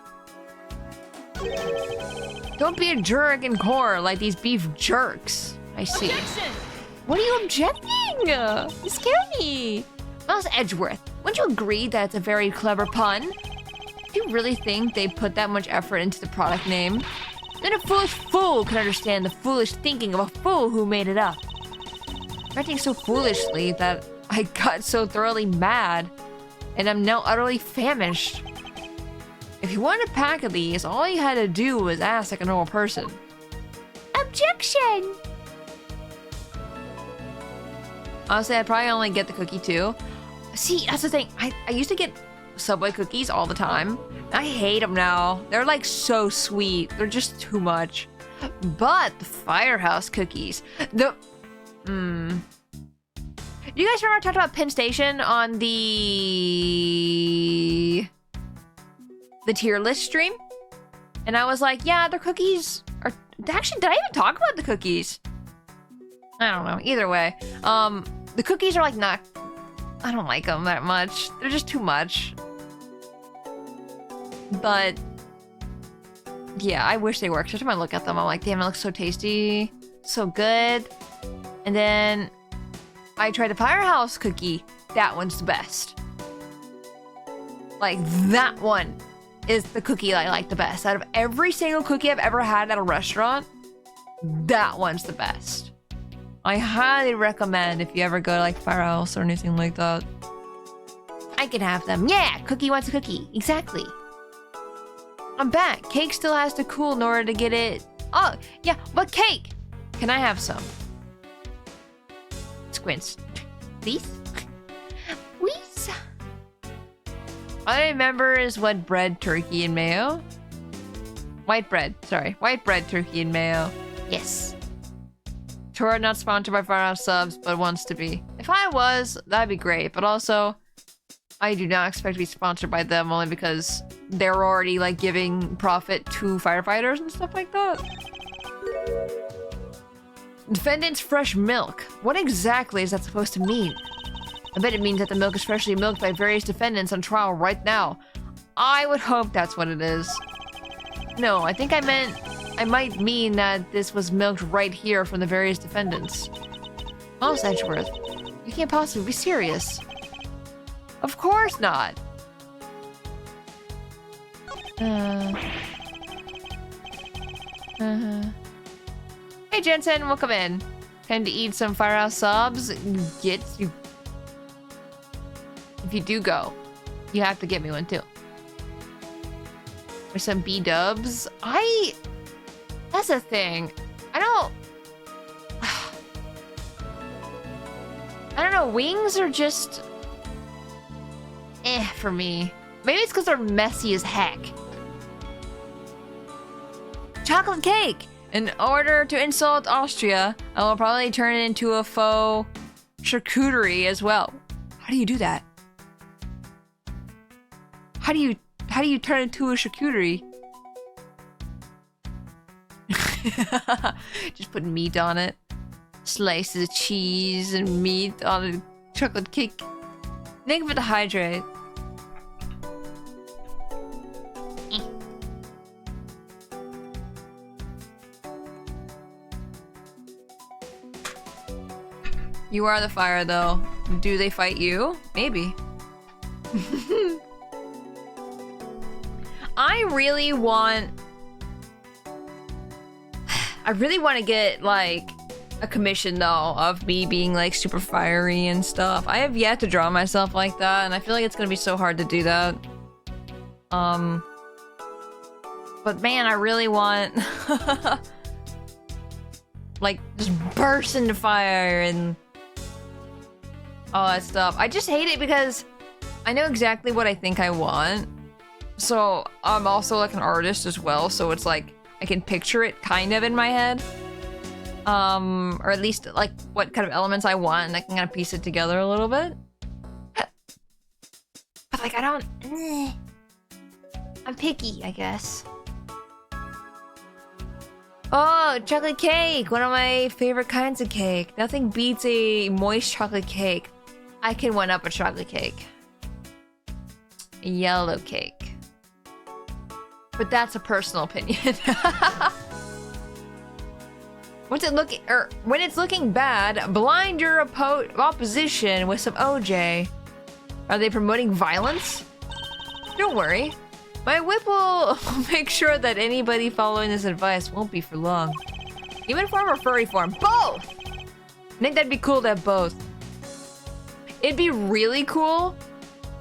Don't be a jerk in core like these beef jerks. I see. Objection! What are you objecting? You scare me. Miles Edgeworth, wouldn't you agree that it's a very clever pun? Do you really think they put that much effort into the product name? Then a foolish fool can understand the foolish thinking of a fool who made it up. Acting so foolishly that I got so thoroughly mad, and I'm now utterly famished. If you wanted a pack of these, all you had to do was ask like a normal person. Objection! Honestly, I'd probably only get the cookie too. See, that's the thing. I used to get Subway cookies all the time. I hate them now. They're like so sweet. They're just too much. But the Firehouse cookies, Do you guys remember I talked about Penn Station on the tier list stream? And I was like, yeah, their cookies are... Actually, did I even talk about the cookies? I don't know. Either way. The cookies are like not... I don't like them that much. They're just too much. But... yeah, I wish they worked. Every time I look at them, I'm like, damn, it looks so tasty. So good. And then... I tried the Firehouse cookie. That one's the best. Like, that one is the cookie I like the best. Out of every single cookie I've ever had at a restaurant, that one's the best. I highly recommend if you ever go to like Firehouse or anything like that. I can have them. Yeah, cookie wants a cookie. Exactly. I'm back. Cake still has to cool in order to get it. Oh, yeah, but cake! Can I have some? Squints. Please? Please? All I remember is what bread, turkey, and mayo. White bread, sorry. White bread, turkey, and mayo. Yes. Tora not sponsored by Firehouse Subs, but wants to be. If I was, that'd be great. But also, I do not expect to be sponsored by them only because they're already like giving profit to firefighters and stuff like that. Defendant's fresh milk. What exactly is that supposed to mean? I bet it means that the milk is freshly milked by various defendants on trial right now. I would hope that's what it is. No, I think I might mean that this was milked right here from the various defendants. Miles Edgeworth, you can't possibly be serious. Of course not. Hey Jensen, welcome in. Time to eat some Firehouse subs. If you do go, you have to get me one too. Or some B-dubs. That's a thing. I don't know, wings are just for me. Maybe it's because they're messy as heck. Chocolate cake! In order to insult Austria, I will probably turn it into a faux charcuterie as well. How do you do that? How do you turn it into a charcuterie? Just put meat on it. Slices of cheese and meat on a chocolate cake. Thank you for the hydrate. You are the fire, though. Do they fight you? Maybe. I really want to get, like, a commission, though, of me being, like, super fiery and stuff. I have yet to draw myself like that, and I feel like it's gonna be so hard to do that. But man, I really want... like, just burst into fire and... all that stuff. I just hate it because I know exactly what I think I want. So I'm also like an artist as well, so it's like I can picture it kind of in my head. Or at least like what kind of elements I want, and I can kind of piece it together a little bit. But like I don't... I'm picky, I guess. Oh, chocolate cake! One of my favorite kinds of cake. Nothing beats a moist chocolate cake. I can one-up a chocolate cake. A yellow cake. But that's a personal opinion. When it's looking bad, blind your opposition with some OJ. Are they promoting violence? Don't worry. My whip will make sure that anybody following this advice won't be for long. Human form or furry form? Both! I think that'd be cool to have both. It'd be really cool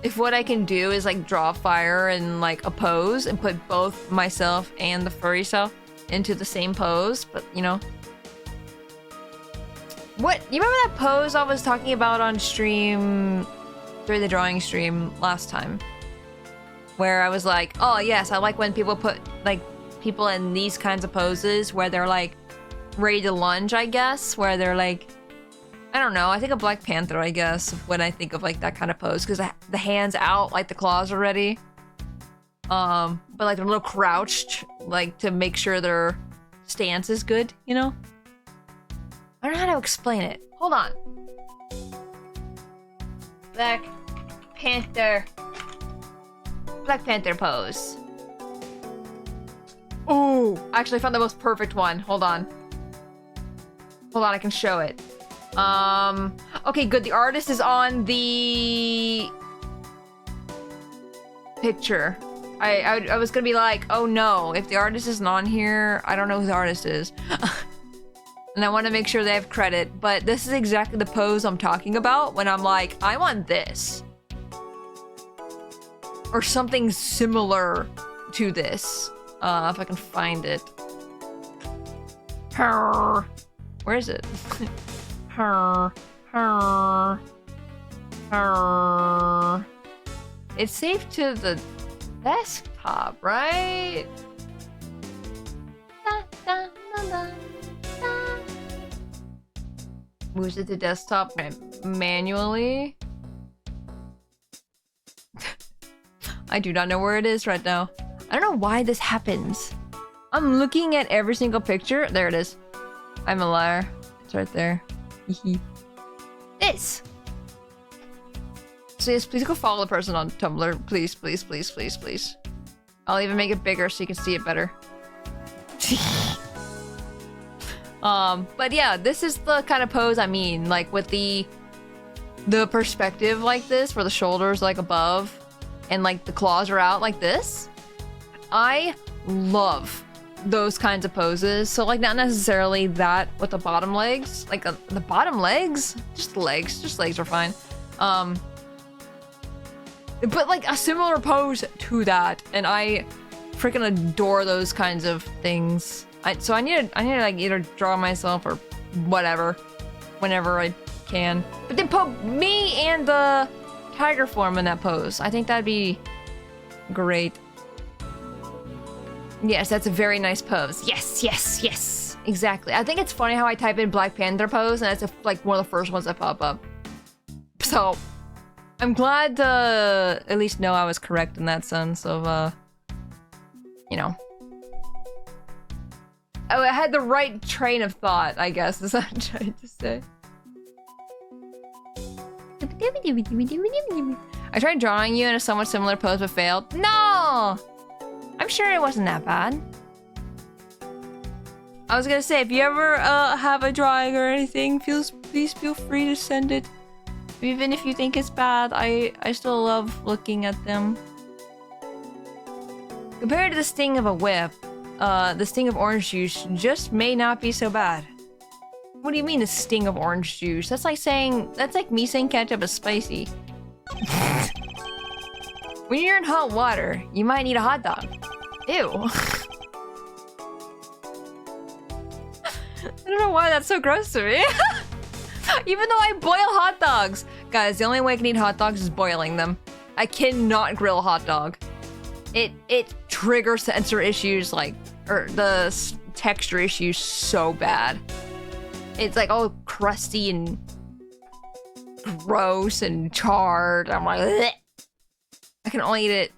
if what I can do is like draw fire and like a pose and put both myself and the furry self into the same pose, but you know. You remember that pose I was talking about on stream, during the drawing stream last time? Where I was like, oh yes, I like when people put like people in these kinds of poses where they're like ready to lunge, I guess, where they're like, I don't know, I think of Black Panther, I guess, when I think of like that kind of pose, because the hands out, like the claws are ready. But like they're a little crouched, like to make sure their stance is good, you know? I don't know how to explain it. Hold on. Black Panther pose. Ooh, actually I found the most perfect one. Hold on, I can show it. Okay, good. The artist is on the picture. I was gonna be like, oh no, if the artist isn't on here, I don't know who the artist is. And I want to make sure they have credit, but this is exactly the pose I'm talking about when I'm like, I want this. Or something similar to this. If I can find it. Where is it? It's saved to the desktop, right? Moves it to desktop manually. I do not know where it is right now. I don't know why this happens. I'm looking at every single picture. There it is. I'm a liar. It's right there. This. So yes, please go follow the person on Tumblr. Please, please, please, please, please. I'll even make it bigger so you can see it better. But yeah, this is the kind of pose I mean, like with the perspective like this, where the shoulders like above and like the claws are out like this. I love those kinds of poses. So like not necessarily that with the bottom legs, like the bottom legs, just the legs, just legs are fine. But like a similar pose to that, and I freaking adore those kinds of things. So I need to like either draw myself or whatever, whenever I can. But then put me and the tiger form in that pose. I think that'd be great. Yes, that's a very nice pose. Yes, yes, yes. Exactly. I think it's funny how I type in Black Panther pose and it's like one of the first ones that pop up. So I'm glad to at least know I was correct in that sense of, you know. Oh, I had the right train of thought, I guess, is what I'm trying to say. I tried drawing you in a somewhat similar pose but failed. No! I'm sure it wasn't that bad. I was gonna say, if you ever have a drawing or anything, please feel free to send it. Even if you think it's bad, I still love looking at them. Compared to the sting of a whip, the sting of orange juice just may not be so bad. What do you mean the sting of orange juice? That's like me saying ketchup is spicy. When you're in hot water, you might need a hot dog. Ew. I don't know why that's so gross to me. Even though I boil hot dogs. Guys, the only way I can eat hot dogs is boiling them. I cannot grill a hot dog. It triggers sensor issues like, or the texture issues so bad. It's like all crusty and gross and charred. I'm like, bleh. I can only eat it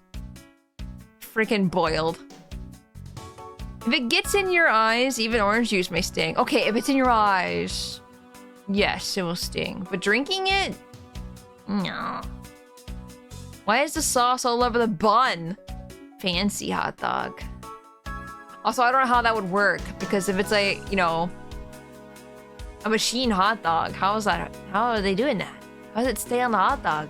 freaking boiled. If it gets in your eyes, even orange juice may sting. Okay, if it's in your eyes, yes, it will sting. But drinking it? No. Why is the sauce all over the bun? Fancy hot dog. Also, I don't know how that would work, because if it's a, you know, a machine hot dog, how are they doing that? How does it stay on the hot dog?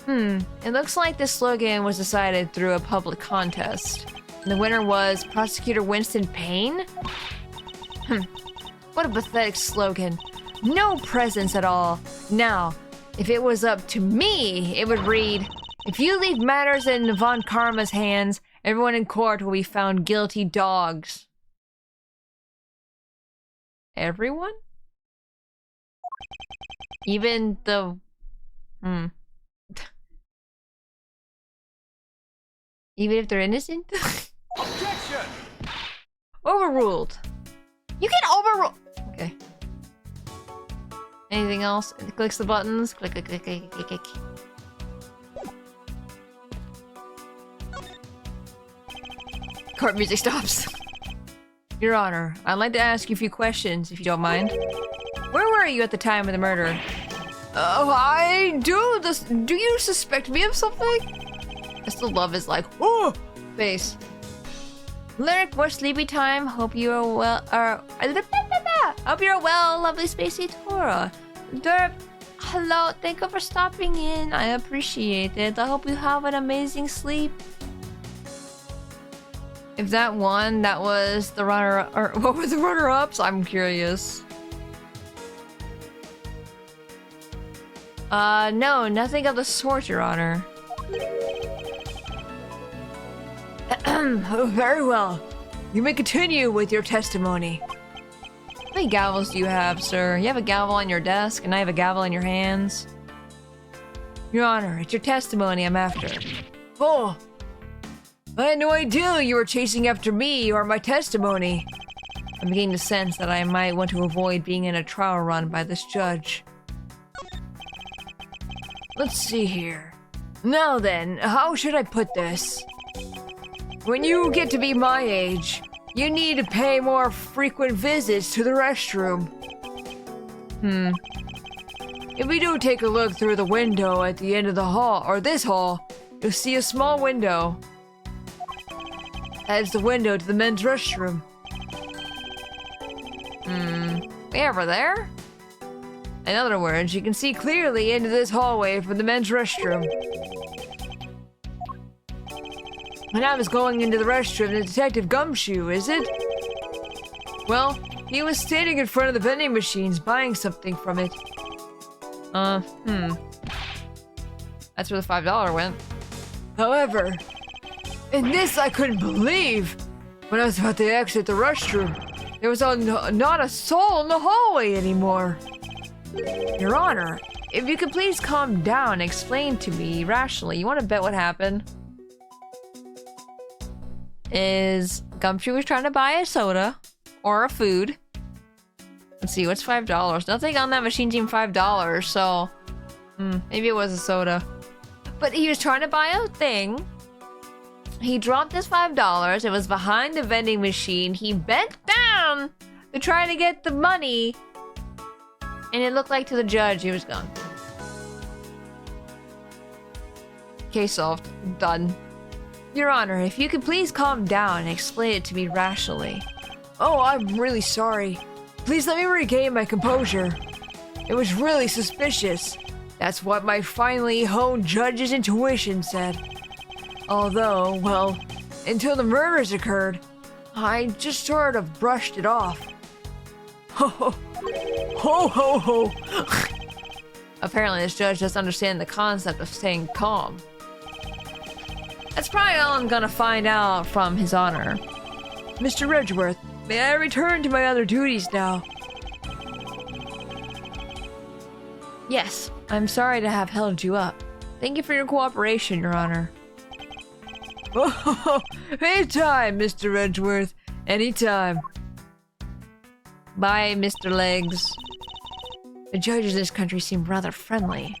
It looks like this slogan was decided through a public contest. And the winner was Prosecutor Winston Payne? What a pathetic slogan. No presence at all. Now, if it was up to me, it would read, if you leave matters in Von Karma's hands, everyone in court will be found guilty dogs. Everyone? Even the... Even if they're innocent? Objection! Overruled. You can overrule... Okay. Anything else? It clicks the buttons. Click, click, click, click, click, click. Court music stops. Your Honor, I'd like to ask you a few questions, if you don't mind. Where were you at the time of the murder? I do this. Do you suspect me of something? I still love his like, oh, face. Lyric, more sleepy time. Hope you are well. Hope you're well, lovely Spacey Tora. Derp, hello. Thank you for stopping in. I appreciate it. I hope you have an amazing sleep. If that won, that was the runner, or what were the runner-ups? I'm curious. No, nothing of the sort, Your Honor. Very well. You may continue with your testimony. How many gavels do you have, sir? You have a gavel on your desk, and I have a gavel in your hands. Your Honor, it's your testimony I'm after. Oh! I had no idea you were chasing after me or my testimony. I'm beginning to sense that I might want to avoid being in a trial run by this judge. Let's see here. Now then, how should I put this? When you get to be my age, you need to pay more frequent visits to the restroom. If we do take a look through the window at the end of the hall, or this hall, you'll see a small window. That's the window to the men's restroom. Over there? In other words, you can see clearly into this hallway from the men's restroom. When I was going into the restroom, the detective Gumshoe, is it? Well, he was standing in front of the vending machines buying something from it. That's where the $5 went. However, in this I couldn't believe. When I was about to exit the restroom, there was not a soul in the hallway anymore. Your Honor, if you could please calm down and explain to me rationally. You want to bet what happened? Is Gumshoe was trying to buy a soda or a food. Let's see, what's $5? Nothing on that machine seemed $5, so maybe it was a soda. But he was trying to buy a thing. He dropped his $5. It was behind the vending machine. He bent down to try to get the money. And it looked like to the judge he was gone. Case solved. Done. Your Honor, if you could please calm down and explain it to me rationally. Oh, I'm really sorry. Please let me regain my composure. It was really suspicious. That's what my finely honed judge's intuition said. Although, well, until the murders occurred, I just sort of brushed it off. Ho ho. Ho ho ho. Apparently this judge doesn't understand the concept of staying calm. That's probably all I'm gonna find out from His Honor. Mr. Ridgeworth, may I return to my other duties now? Yes, I'm sorry to have held you up. Thank you for your cooperation, Your Honor. Oh, anytime, Mr. Edgeworth. Anytime. Bye, Mr. Legs. The judges in this country seem rather friendly.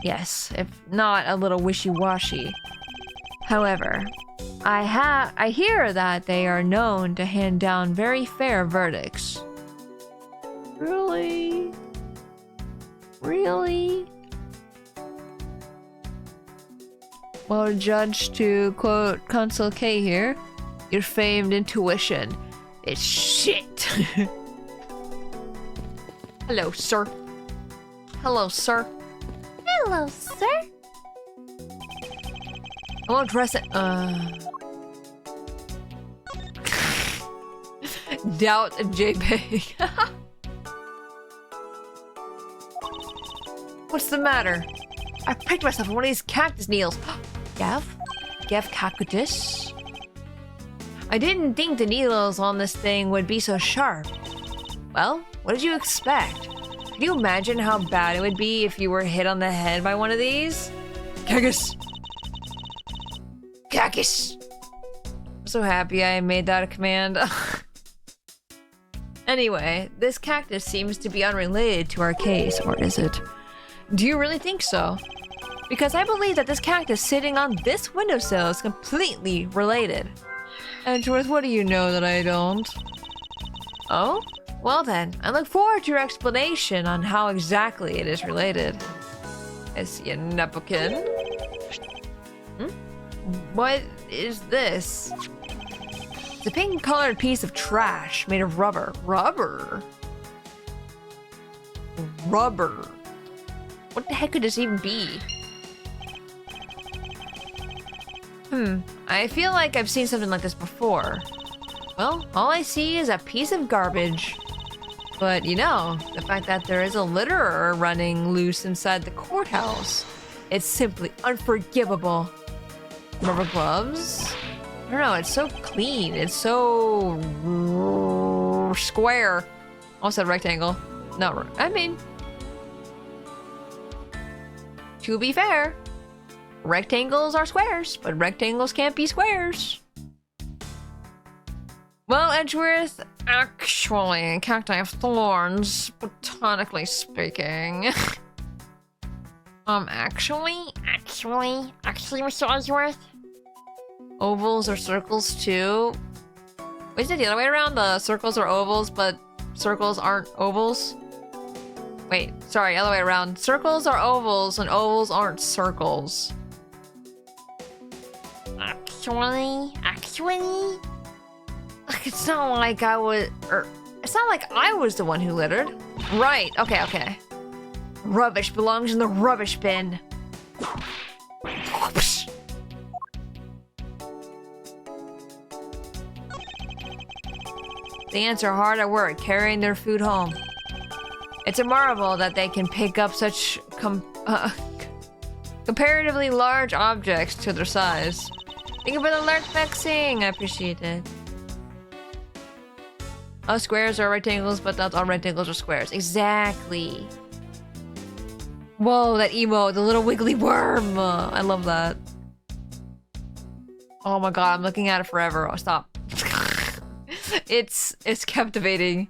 Yes, if not a little wishy-washy. However, I hear that they are known to hand down very fair verdicts. Really? Really? Well, Judge, to quote Consul K here, your famed intuition is shit. Hello, sir. Hello, sir. Hello, sir. I won't dress it. Doubt a JPEG. What's the matter? I pricked myself on one of these cactus needles. Gav cactus? I didn't think the needles on this thing would be so sharp. Well, what did you expect? Can you imagine how bad it would be if you were hit on the head by one of these? Cactus! Cactus! I'm so happy I made that a command. Anyway, this cactus seems to be unrelated to our case, or is it? Do you really think so? Because I believe that this cactus sitting on this windowsill is completely related. Edgeworth, what do you know that I don't? Oh? Well then, I look forward to your explanation on how exactly it is related. Is he a Nepokin? What is this? It's a pink-colored piece of trash made of rubber. Rubber? Rubber. What the heck could this even be? I feel like I've seen something like this before. Well, all I see is a piece of garbage. But you know, the fact that there is a litterer running loose inside the courthouse, it's simply unforgivable. Rubber gloves? I don't know, it's so clean. It's so square. Almost said rectangle. No, I mean, to be fair, rectangles are squares, but rectangles can't be squares. Well, Edgeworth, actually, cacti have thorns, botanically speaking. Actually, Mr. Edgeworth? Ovals or circles too? Wait, is it the other way around? The circles are ovals, but circles aren't ovals? Wait, sorry, other way around. Circles are ovals and ovals aren't circles. Actually? It's not like I was, it's not like I was the one who littered. Right, okay. Rubbish belongs in the rubbish bin. The ants are hard at work carrying their food home. It's a marvel that they can pick up such comparatively large objects to their size. Thank you for the alert vexing. I appreciate it. All squares are rectangles, but not all rectangles are squares. Exactly. Whoa, that emo, the little wiggly worm. I love that. Oh my god, I'm looking at it forever. Oh, stop. It's captivating.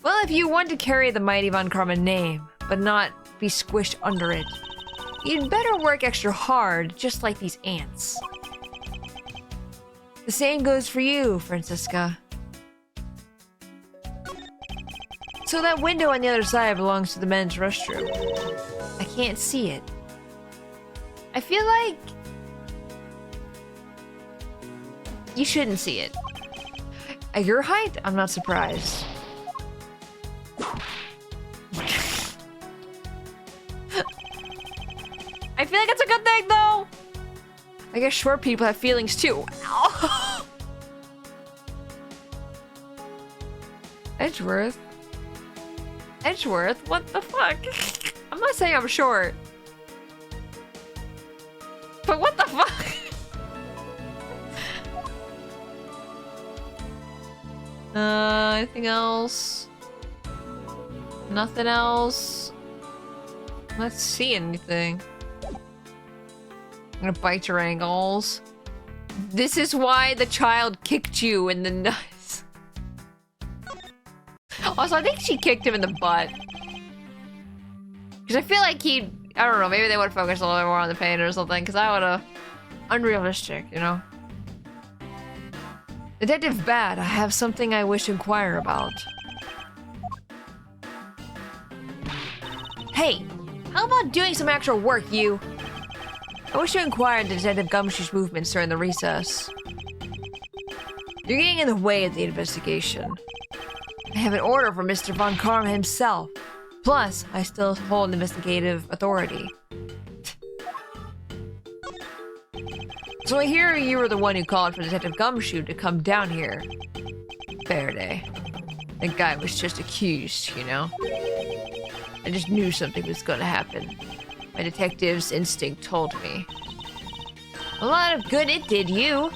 Well, if you want to carry the mighty Von Karman name, but not be squished under it, you'd better work extra hard, just like these ants. The same goes for you, Francisca. So that window on the other side belongs to the men's restroom. I can't see it. I feel like you shouldn't see it. At your height, I'm not surprised. I feel like it's a good thing, though. I guess short people have feelings too. Ow. Edgeworth? Edgeworth? What the fuck? I'm not saying I'm short. But what the fuck? Anything else? Nothing else? I'm not seeing anything. I'm gonna bite your ankles. This is why the child kicked you in the nuts. Also, I think she kicked him in the butt. Because I feel like I don't know, maybe they would focus a little bit more on the pain or something, because I would've... Unrealistic, you know? Detective Bad, I have something I wish to inquire about. Hey, how about doing some actual work, you? I wish to inquire into Detective Gumshoe's movements during the recess. You're getting in the way of the investigation. I have an order from Mr. Von Karm himself. Plus, I still hold investigative authority. So I hear you were the one who called for Detective Gumshoe to come down here. Faraday. The guy was just accused, you know? I just knew something was gonna happen. My detective's instinct told me. A lot of good it did you.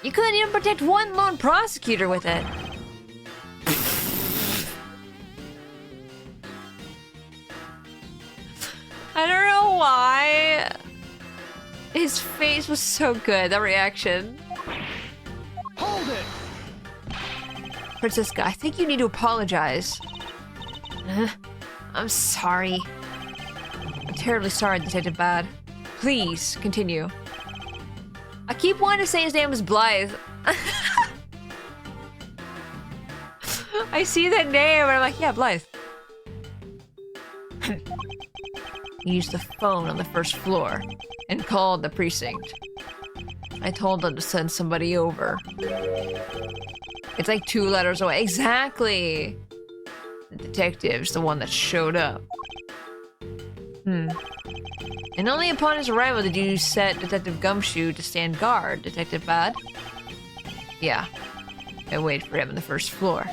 You couldn't even protect one lone prosecutor with it. I don't know why. His face was so good, that reaction. Hold it! Francisca, I think you need to apologize. I'm sorry. I'm terribly sorry, Detective Bad. Please, continue. I keep wanting to say his name is Blythe. I see that name and I'm like, yeah, Blythe. He used the phone on the first floor and called the precinct. I told them to send somebody over. It's like 2 letters away. Exactly! The detective's the one that showed up. And only upon his arrival did you set Detective Gumshoe to stand guard, Detective Bad? Yeah. I waited for him on the first floor.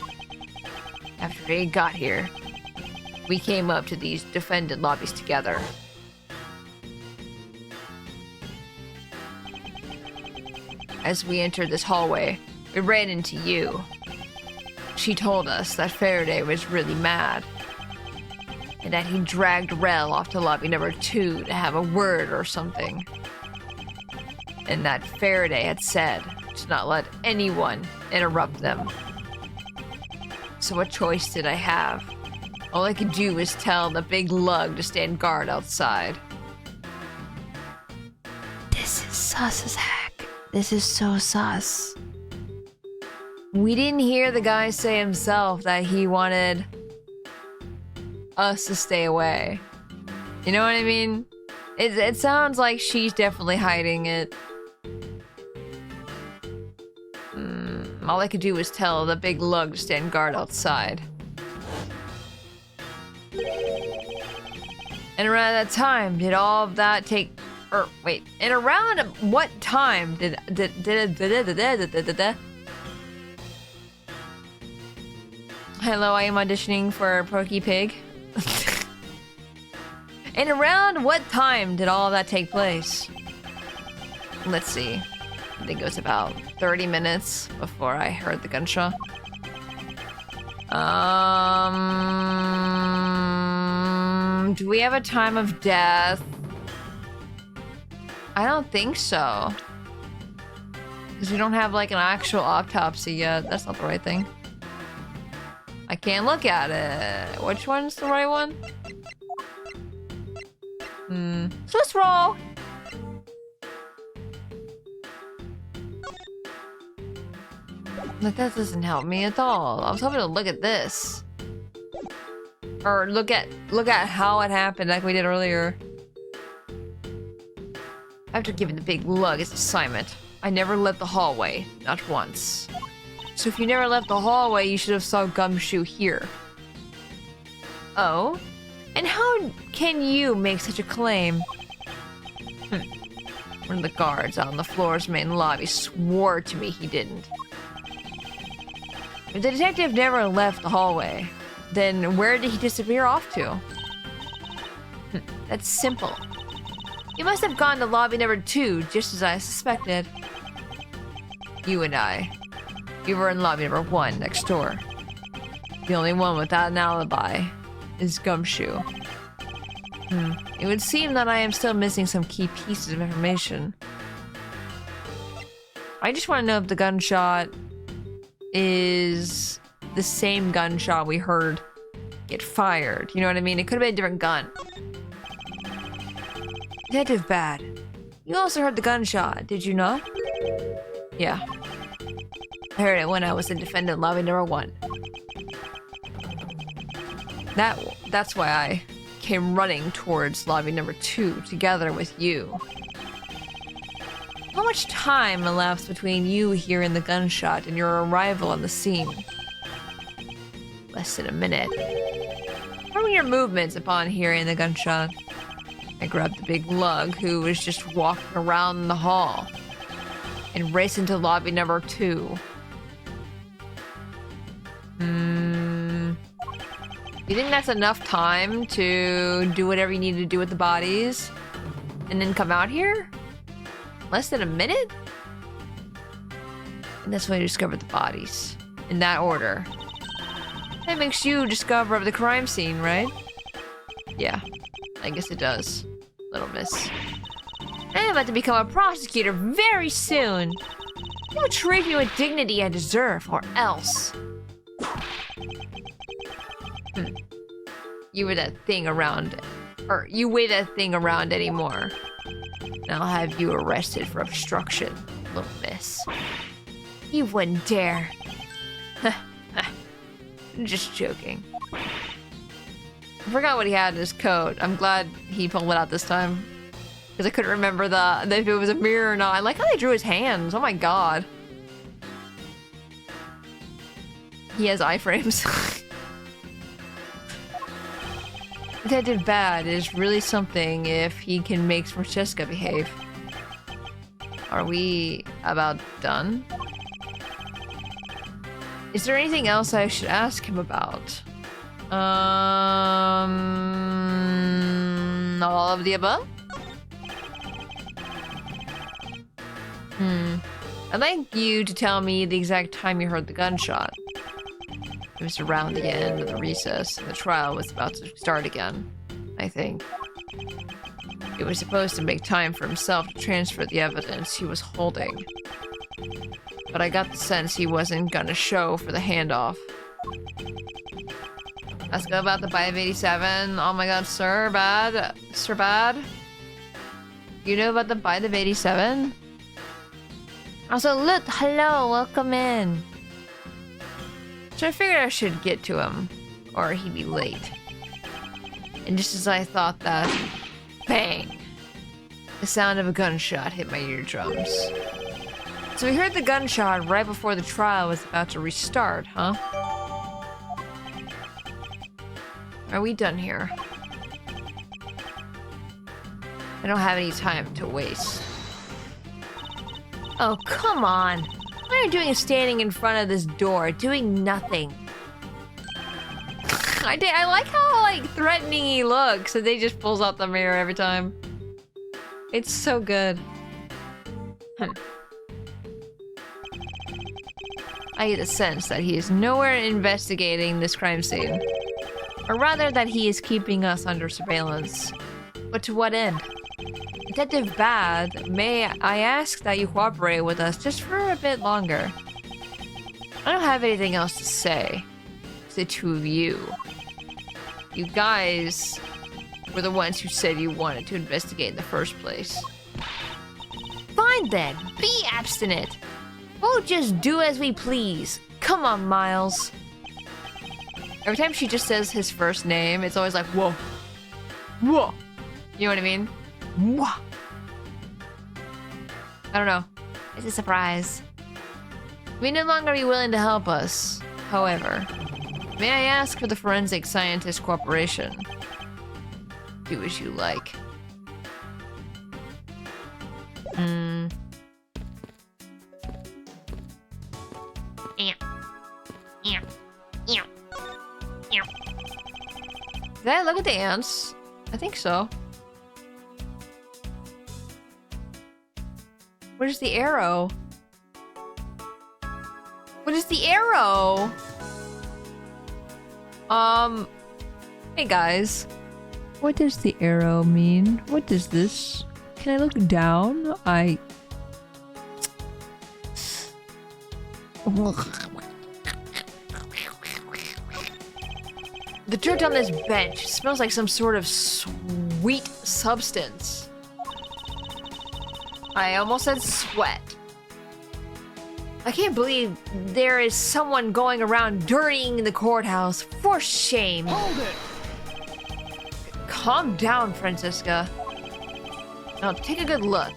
After he got here, we came up to these defendant lobbies together. As we entered this hallway, we ran into you. She told us that Faraday was really mad, and that he dragged Rel off to lobby number 2 to have a word or something. And that Faraday had said to not let anyone interrupt them. So what choice did I have? All I could do was tell the big lug to stand guard outside. This is sus as heck. This is so sus. We didn't hear the guy say himself that he wanted us to stay away. You know what I mean? It sounds like she's definitely hiding it. All I could do was tell the big lug to stand guard outside. And around that time, did all of that take... Or, wait. And around what time did Hello, I am auditioning for Porky Pig. And around what time did all of that take place? Let's see. I think it was about 30 minutes before I heard the gunshot. Do we have a time of death? I don't think so. Because we don't have like an actual autopsy yet. That's not the right thing. I can't look at it. Which one's the right one? So let's roll. Like, that doesn't help me at all. I was hoping to look at this. Or look at how it happened like we did earlier. After giving the big lug its assignment, I never left the hallway, not once. So if you never left the hallway, you should have saw Gumshoe here. Oh? And how can you make such a claim? One of the guards out on the floor's main lobby swore to me he didn't. If the detective never left the hallway, then where did he disappear off to? That's simple. He must have gone to lobby number 2, just as I suspected. You and I. We were in lobby number 1, next door. The only one without an alibi is Gumshoe. It would seem that I am still missing some key pieces of information. I just want to know if the gunshot is the same gunshot we heard get fired. You know what I mean? It could have been a different gun. Detective Bad. You also heard the gunshot, did you not? Yeah. I heard it when I was in defendant lobby number 1. That's why I came running towards lobby number 2 together with you. How much time elapsed between you hearing the gunshot and your arrival on the scene? Less than a minute. What were your movements upon hearing the gunshot? I grabbed the big lug who was just walking around the hall and raced into lobby number 2. You think that's enough time to do whatever you need to do with the bodies and then come out here? Less than a minute? And that's when you discovered the bodies. In that order. That makes you discover the crime scene, right? Yeah, I guess it does. Little miss. I'm about to become a prosecutor very soon. You will treat me with dignity I deserve, or else. You wear that thing around, or you wave that thing around anymore. And I'll have you arrested for obstruction, little miss. You wouldn't dare. Just joking. I forgot what he had in his coat. I'm glad he pulled it out this time. Because I couldn't remember if it was a mirror or not. I like how they drew his hands. Oh my god. He has iframes. Detective Bad is really something if he can make Francesca behave. Are we about done? Is there anything else I should ask him about? All of the above? I'd like you to tell me the exact time you heard the gunshot. It was around the end of the recess, and the trial was about to start again, I think. He was supposed to make time for himself to transfer the evidence he was holding. But I got the sense he wasn't gonna show for the handoff. Let's go about the bite of 87. Oh my god, Sir Bad. Sir Bad? You know about the bite of 87? Also, look, hello, welcome in. So I figured I should get to him, or he'd be late. And just as I thought that, bang! The sound of a gunshot hit my eardrums. So we heard the gunshot right before the trial was about to restart, huh? Are we done here? I don't have any time to waste. Oh, come on! What are you doing standing in front of this door, doing nothing? I like how like threatening he looks, and they just pulls out the mirror every time. It's so good. I get the sense that he is nowhere investigating this crime scene. Or rather that he is keeping us under surveillance. But to what end? Detective Bad, may I ask that you cooperate with us just for a bit longer? I don't have anything else to say. It's the two of you. You guys were the ones who said you wanted to investigate in the first place. Fine then, be abstinent. We'll just do as we please. Come on, Miles. Every time she just says his first name, it's always like, whoa. Whoa. You know what I mean? Whoa. I don't know. It's a surprise. We no longer be willing to help us. However, may I ask for the forensic scientist cooperation? Do as you like. Did I look at the ants? I think so. Where's the arrow? What is the arrow? Hey guys. What does the arrow mean? What is this? Can I look down? The dirt on this bench smells like some sort of sweet substance. I almost said sweat. I can't believe there is someone going around dirtying the courthouse. For shame. Hold it! Calm down, Francisca. Now take a good look.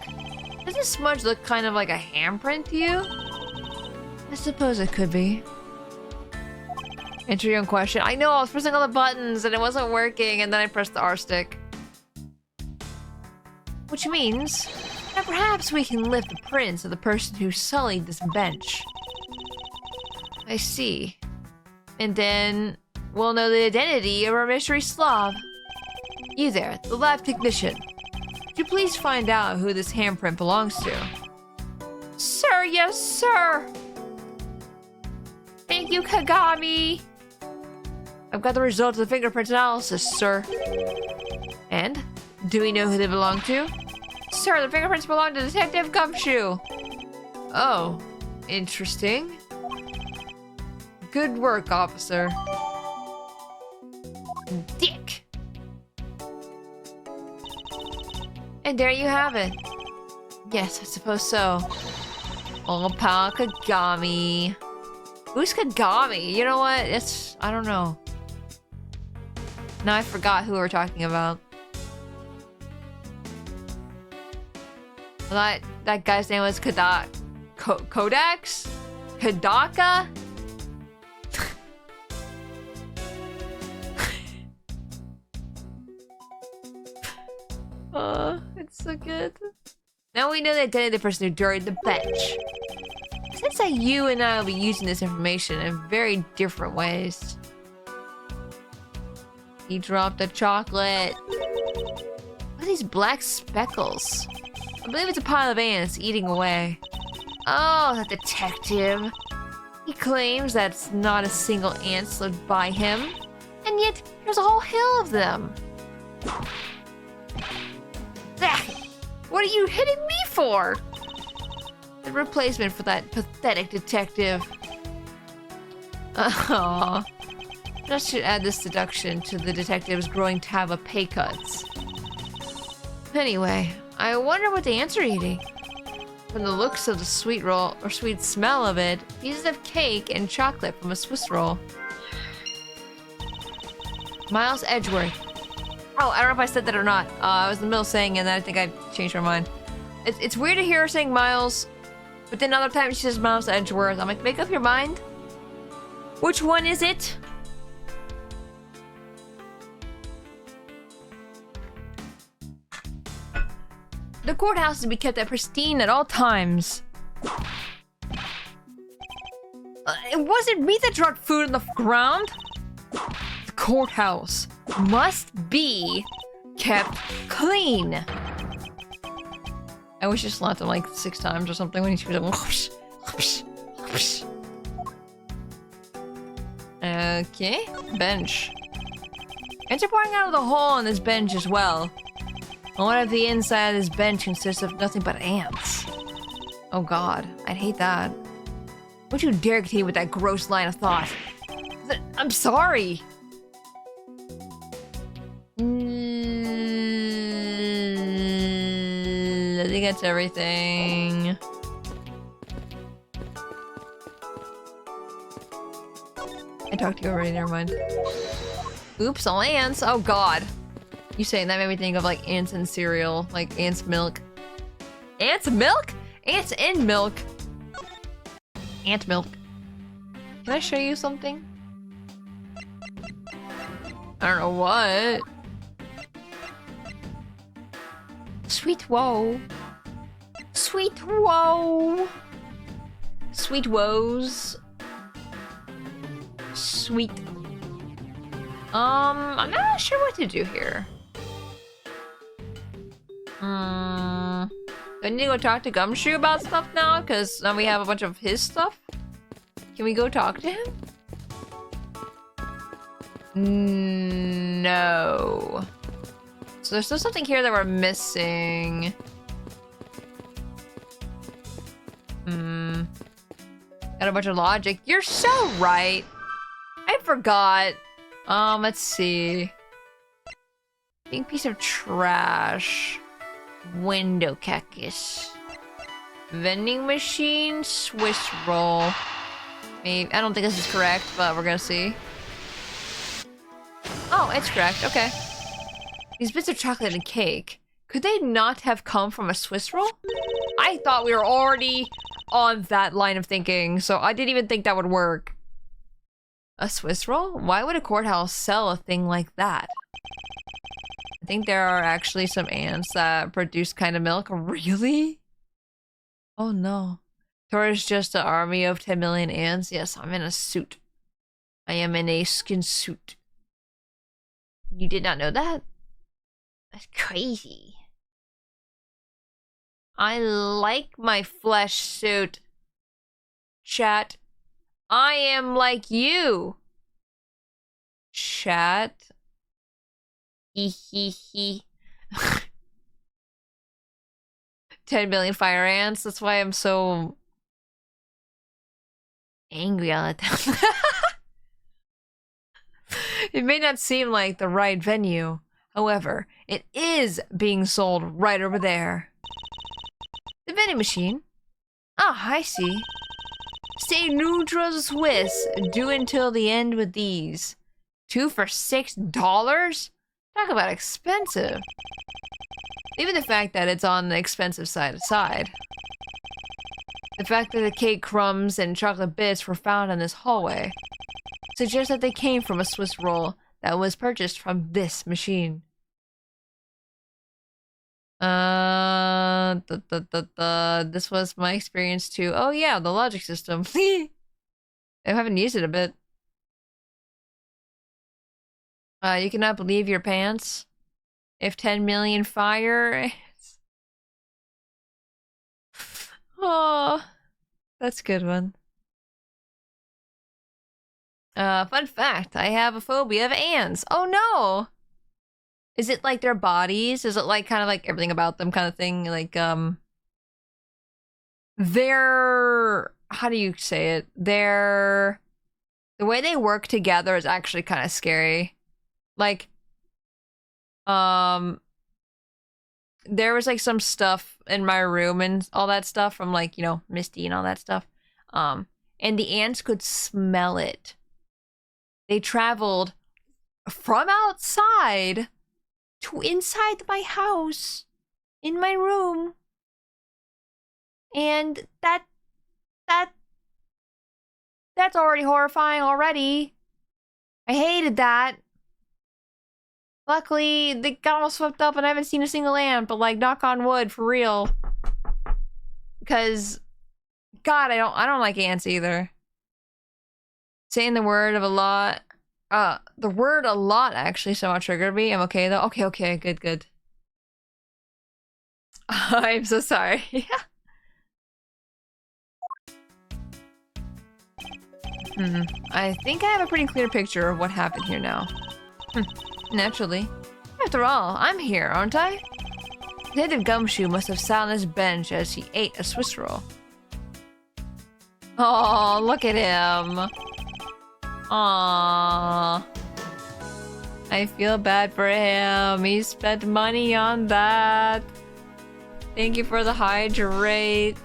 Does this smudge look kind of like a handprint to you? I suppose it could be. Enter your own question. I know, I was pressing all the buttons and it wasn't working, and then I pressed the R stick. Which means that perhaps we can lift the prints of the person who sullied this bench. I see. And then we'll know the identity of our mystery Slav. You there, the lab technician. Could you please find out who this handprint belongs to? Sir, yes, sir! Thank you, Kagami! I've got the results of the fingerprint analysis, sir. And? Do we know who they belong to? Sir, the fingerprints belong to Detective Gumshoe. Oh, interesting. Good work, officer. Dick! And there you have it. Yes, I suppose so. Oh, pal Kagami. Who's Kagami? You know what? I don't know. Now I forgot who we're talking about. Well, that guy's name was Kodax? Kodaka? It's so good. Now we know the identity of the person who dirtied the bench. Since that you and I will be using this information in very different ways. He dropped the chocolate. What are these black speckles? I believe it's a pile of ants eating away. Oh, that detective. He claims that not a single ant slipped by him. And yet, there's a whole hill of them. What are you hitting me for? The replacement for that pathetic detective. Aww. That should add this deduction to the detective's growing tab of pay cuts. Anyway, I wonder what the ants are eating. From the looks of the sweet roll, or sweet smell of it, pieces of cake and chocolate from a Swiss roll. Miles Edgeworth. Oh, I don't know if I said that or not. I was in the middle of saying it, and then I think I changed my mind. It's weird to hear her saying Miles, but then other times she says Miles Edgeworth. I'm like, make up your mind. Which one is it? The courthouse is to be kept at pristine at all times. It wasn't me that dropped food on the ground. The courthouse must be kept clean. I wish you slapped him like 6 times or something when he shoots him. Okay, bench. Ants are pouring out of the hole on this bench as well. I wonder if the inside of this bench consists of nothing but ants. Oh god, I'd hate that. Don't you dare continue with that gross line of thought. I'm sorry. I think that's everything. I talked to you already, never mind. Oops, all ants. Oh god. You saying that made me think of like ants in cereal, like ants milk. Ants milk? Ants in milk. Ant milk. Can I show you something? I don't know what. Sweet woe. Sweet woe. Sweet woes. Sweet. I'm not sure what to do here. Do I need to go talk to Gumshoe about stuff now? Because now we have a bunch of his stuff? Can we go talk to him? No. So there's still something here that we're missing. Got a bunch of logic. You're so right. I forgot. Let's see. Big piece of trash. Window cactus. Vending machine. Swiss roll. Maybe. I don't think this is correct, but we're gonna see. Oh, it's correct. Okay. These bits of chocolate and cake. Could they not have come from a Swiss roll? I thought we were already on that line of thinking, so I didn't even think that would work. A Swiss roll? Why would a courthouse sell a thing like that? I think there are actually some ants that produce kind of milk. Really? Oh no. Tora's just an army of 10 million ants. Yes, I'm in a suit. I am in a skin suit. You did not know that? That's crazy. I like my flesh suit. Chat. I am like you. Chat. Hee hee hee. 10 billion fire ants. That's why I'm so angry all the time. It may not seem like the right venue. However, it is being sold right over there. The vending machine. Ah, I see. Stay neutral Swiss. Do until the end with these. 2 for $6? Talk about expensive. Even the fact that it's on the expensive side aside. The fact that the cake crumbs and chocolate bits were found in this hallway suggests that they came from a Swiss roll that was purchased from this machine. This was my experience too. Oh yeah, the logic system. I haven't used it a bit. You cannot believe your pants. If 10 million fire. Oh, that's a good one. Fun fact, I have a phobia of ants. Oh no! Is it like their bodies? Is it like kind of like everything about them kind of thing? Like, they're, how do you say it? The way they work together is actually kind of scary. Like, there was like some stuff in my room and all that stuff from like, you know, Misty and all that stuff. And the ants could smell it. They traveled from outside to inside my house, in my room. And that's already horrifying already. I hated that. Luckily, they got all swept up and I haven't seen a single ant, but like, knock on wood, for real. Because, God, I don't like ants either. Saying the word of a lot. The word a lot actually somehow triggered me. I'm okay though. Okay, good. I'm so sorry. I think I have a pretty clear picture of what happened here now. Naturally. After all, I'm here, aren't I? Detective Gumshoe must have sat on his bench as he ate a Swiss roll. Oh, look at him. Aww. I feel bad for him. He spent money on that. Thank you for the hydrate.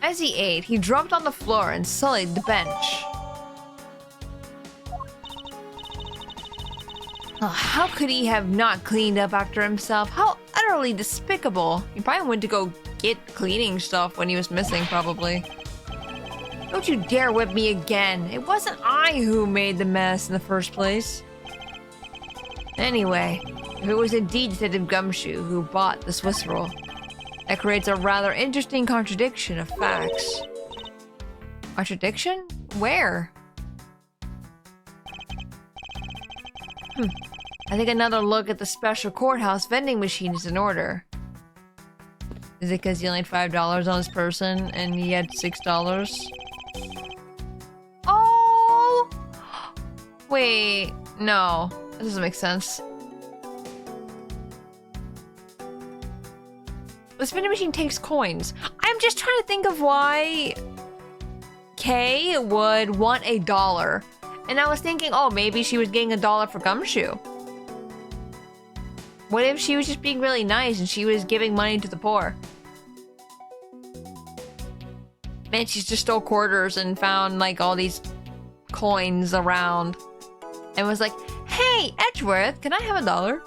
As he ate, he dropped on the floor and sullied the bench. Oh, how could he have not cleaned up after himself? How utterly despicable. He probably went to go get cleaning stuff when he was missing, probably. Don't you dare whip me again. It wasn't I who made the mess in the first place. Anyway, if it was indeed Detective Gumshoe who bought the Swiss roll, that creates a rather interesting contradiction of facts. Contradiction? Where? I think another look at the special courthouse vending machine is in order. Is it because he only had $5 on his person and he had $6? Oh! Wait, no. That doesn't make sense. This vending machine takes coins. I'm just trying to think of why Kay would want $1. And I was thinking, oh, maybe she was getting $1 for Gumshoe. What if she was just being really nice and she was giving money to the poor? Man, she's just stole quarters and found like all these coins around. And was like, hey, Edgeworth, can I have $1?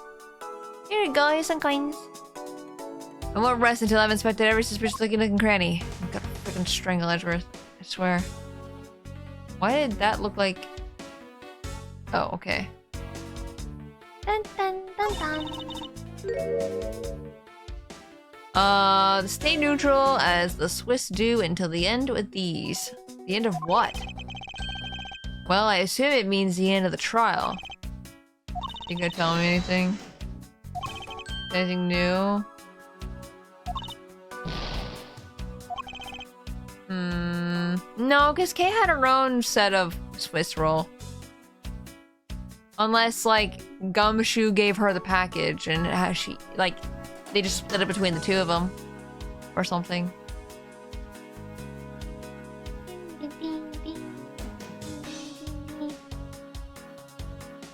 Here you go, here's some coins. I won't rest until I've inspected every suspicious looking cranny. I'm gonna freaking strangle Edgeworth. I swear. Why did that look like... Oh, okay. Dun dun dun dun. Stay neutral as the Swiss do until the end with these. The end of what? Well, I assume it means the end of the trial. You gonna tell me anything? Anything new? No, because Kay had her own set of Swiss roll. Unless, like, Gumshoe gave her the package and how she, like, they just split it between the two of them. Or something.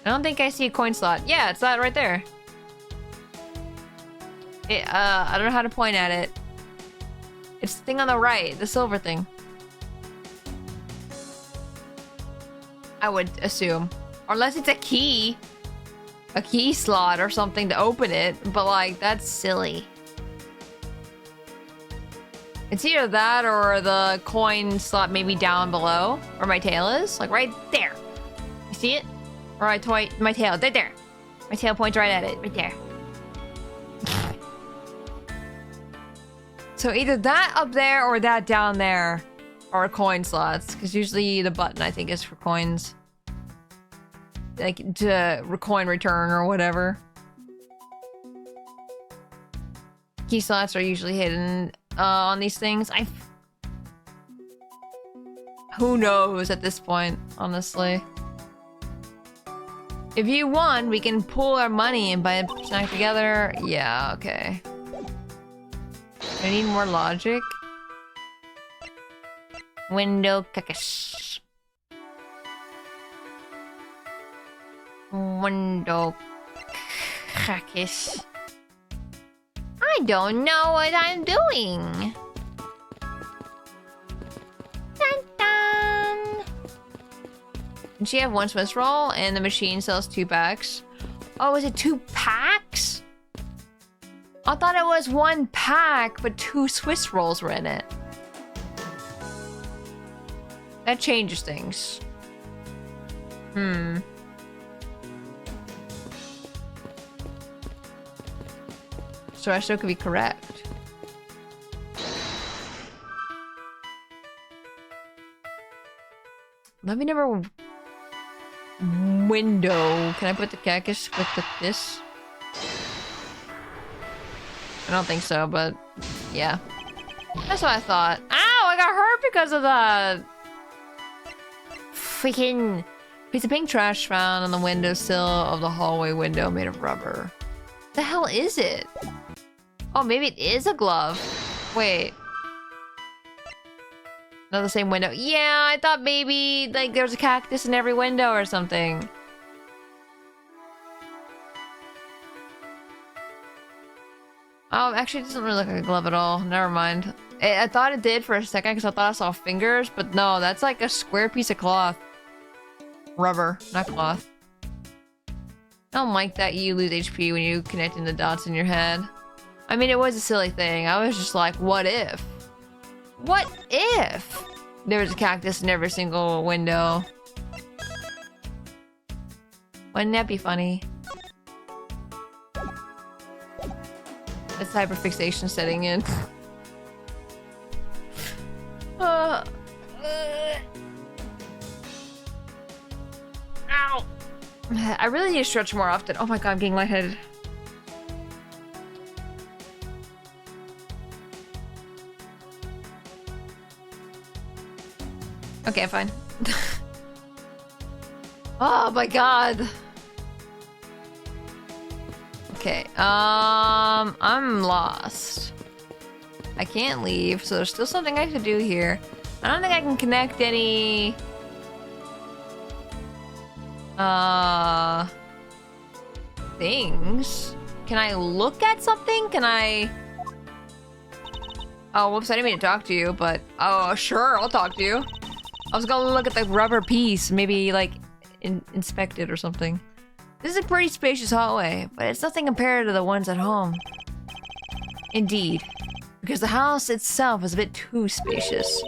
I don't think I see a coin slot. Yeah, it's that right there. I don't know how to point at it. It's the thing on the right, the silver thing. I would assume. Or unless it's a key. A key slot or something to open it. But like, that's silly. It's either that or the coin slot maybe down below. Where my tail is. Like right there. You see it? Or my tail. There. My tail points right at it. Right there. So either that up there or that down there are coin slots. Because usually the button, I think, is for coins. Like, to coin return or whatever. Key slots are usually hidden on these things. Who knows at this point, honestly. If you want, we can pool our money and buy a snack together. Yeah, okay. I need more logic. Window cactus. Window cactus. I don't know what I'm doing. Dun dun. Did she have one Swiss roll and the machine sells 2 packs? Oh, is it 2 packs? I thought it was 1 pack, but 2 Swiss rolls were in it. That changes things. So I still could be correct. Let me never... Window. Can I put the cactus with this? I don't think so, but... Yeah. That's what I thought. Ow! I got hurt because of that! Freaking... Piece of pink trash found on the windowsill of the hallway window made of rubber. The hell is it? Oh, maybe it is a glove. Wait. Not the same window. Yeah, I thought maybe like there's a cactus in every window or something. Oh, actually it doesn't really look like a glove at all. Never mind. I thought it did for a second because I thought I saw fingers, but no, that's like a square piece of cloth. Rubber, not cloth. I don't like that you lose HP when you connecting the dots in your head. I mean, it was a silly thing. I was just like, what if? What if there was a cactus in every single window? Wouldn't that be funny? It's hyperfixation setting in. Ow! I really need to stretch more often. Oh my god, I'm getting lightheaded. Okay, fine. Oh my god. Okay, I'm lost. I can't leave, so there's still something I could do here. I don't think I can connect any... things. Can I look at something? Can I... Oh, whoops, I didn't mean to talk to you, but... Oh, sure, I'll talk to you. I was gonna look at the rubber piece, maybe, like, inspect it or something. This is a pretty spacious hallway, but it's nothing compared to the ones at home. Indeed. Because the house itself is a bit too spacious.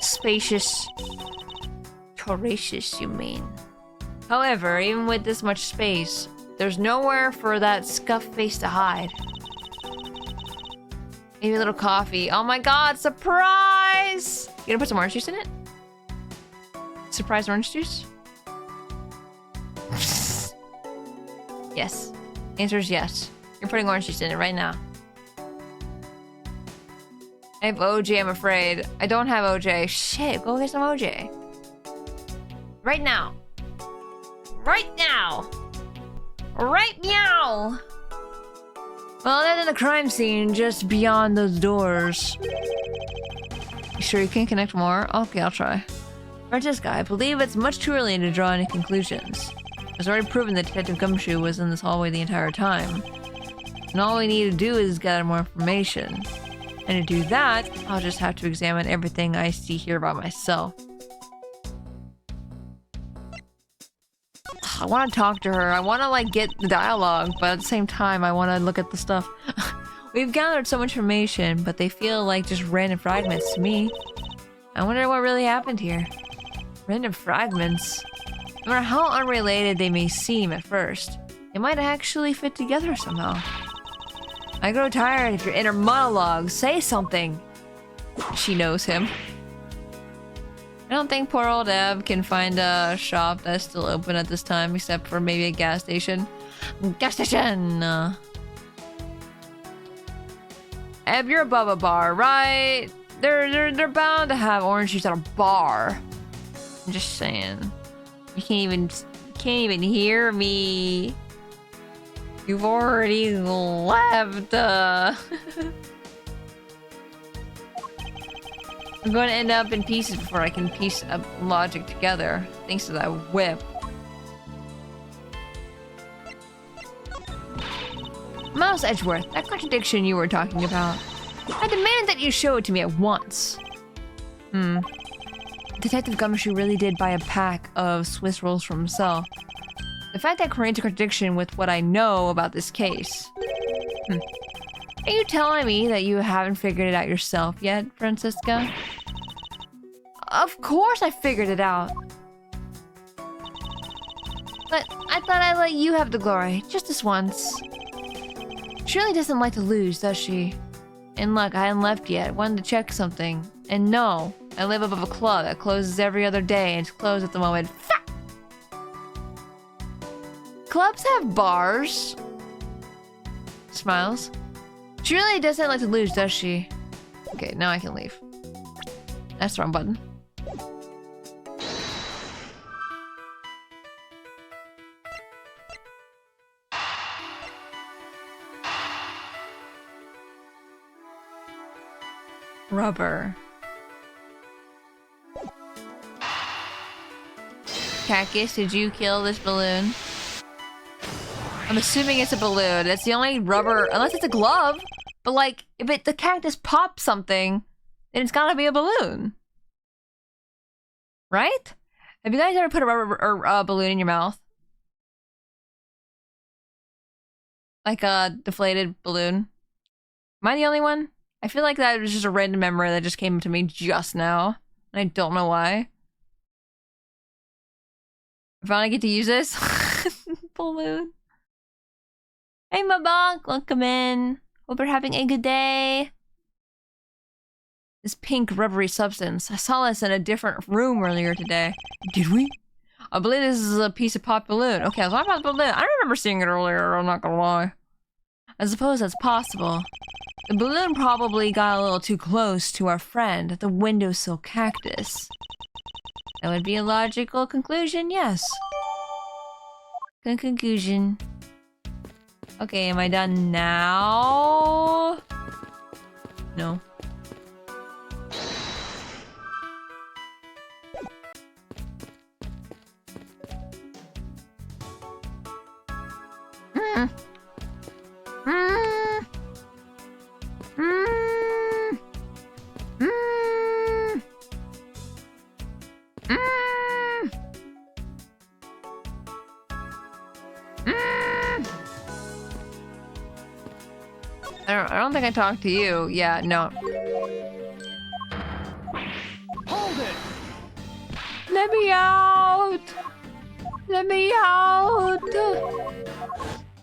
Spacious. Voracious, you mean. However, even with this much space, there's nowhere for that scuffed face to hide. Maybe a little coffee. Oh my god, surprise! You gonna put some orange juice in it? Surprise orange juice? Yes. Answer is yes. You're putting orange juice in it right now. I have OJ, I'm afraid. I don't have OJ. Shit, go get some OJ. Right now. Right now! Right now! Well, other than the crime scene, just beyond those doors. You sure you can't connect more? Okay, I'll try. Francesca, I believe it's much too early to draw any conclusions. It's already proven that Detective Gumshoe was in this hallway the entire time. And all we need to do is gather more information. And to do that, I'll just have to examine everything I see here by myself. I want to talk to her. I want to, like, get the dialogue, but at the same time, I want to look at the stuff. We've gathered so much information, but they feel like just random fragments to me. I wonder what really happened here. Random fragments. No matter how unrelated they may seem at first, they might actually fit together somehow. I grow tired of your inner monologue. Say something. She knows him. I don't think poor old Eb can find a shop that's still open at this time, except for maybe a gas station. Gas station! Eb, you're above a bar, right? They're bound to have orange juice at a bar. I'm just saying. You can't even hear me. You've already left. I'm going to end up in pieces before I can piece up logic together, thanks to that whip. Miles Edgeworth, that contradiction you were talking about. I demand that you show it to me at once. Detective Gumshoe really did buy a pack of Swiss rolls for himself. The fact that creates a contradiction with what I know about this case. Are you telling me that you haven't figured it out yourself yet, Francisca? Of course I figured it out. But I thought I'd let you have the glory, just this once. She really doesn't like to lose, does she? And look, I hadn't left yet. Wanted to check something. And no, I live above a club that closes every other day and it's closed at the moment. Clubs have bars. Smiles. She really doesn't like to lose, does she? Okay, now I can leave. That's the wrong button. Rubber. Cactus, did you kill this balloon? I'm assuming it's a balloon. That's the only rubber, unless it's a glove. But like, if the cactus pops something, then it's gotta be a balloon. Right? Have you guys ever put a rubber or a balloon in your mouth? Like a deflated balloon? Am I the only one? I feel like that was just a random memory that just came to me just now. And I don't know why. I finally get to use this. Balloon. Hey, Mabonk, welcome in. Hope you're having a good day. This pink rubbery substance. I saw this in a different room earlier today. Did we? I believe this is a piece of pop balloon. Okay, I was talking about the balloon. I remember seeing it earlier, I'm not gonna lie. I suppose that's possible. The balloon probably got a little too close to our friend, the windowsill cactus. That would be a logical conclusion, yes. Good conclusion. Okay, am I done now? No. I don't think I talked to you. Yeah, no. Hold it! Let me out! Let me out!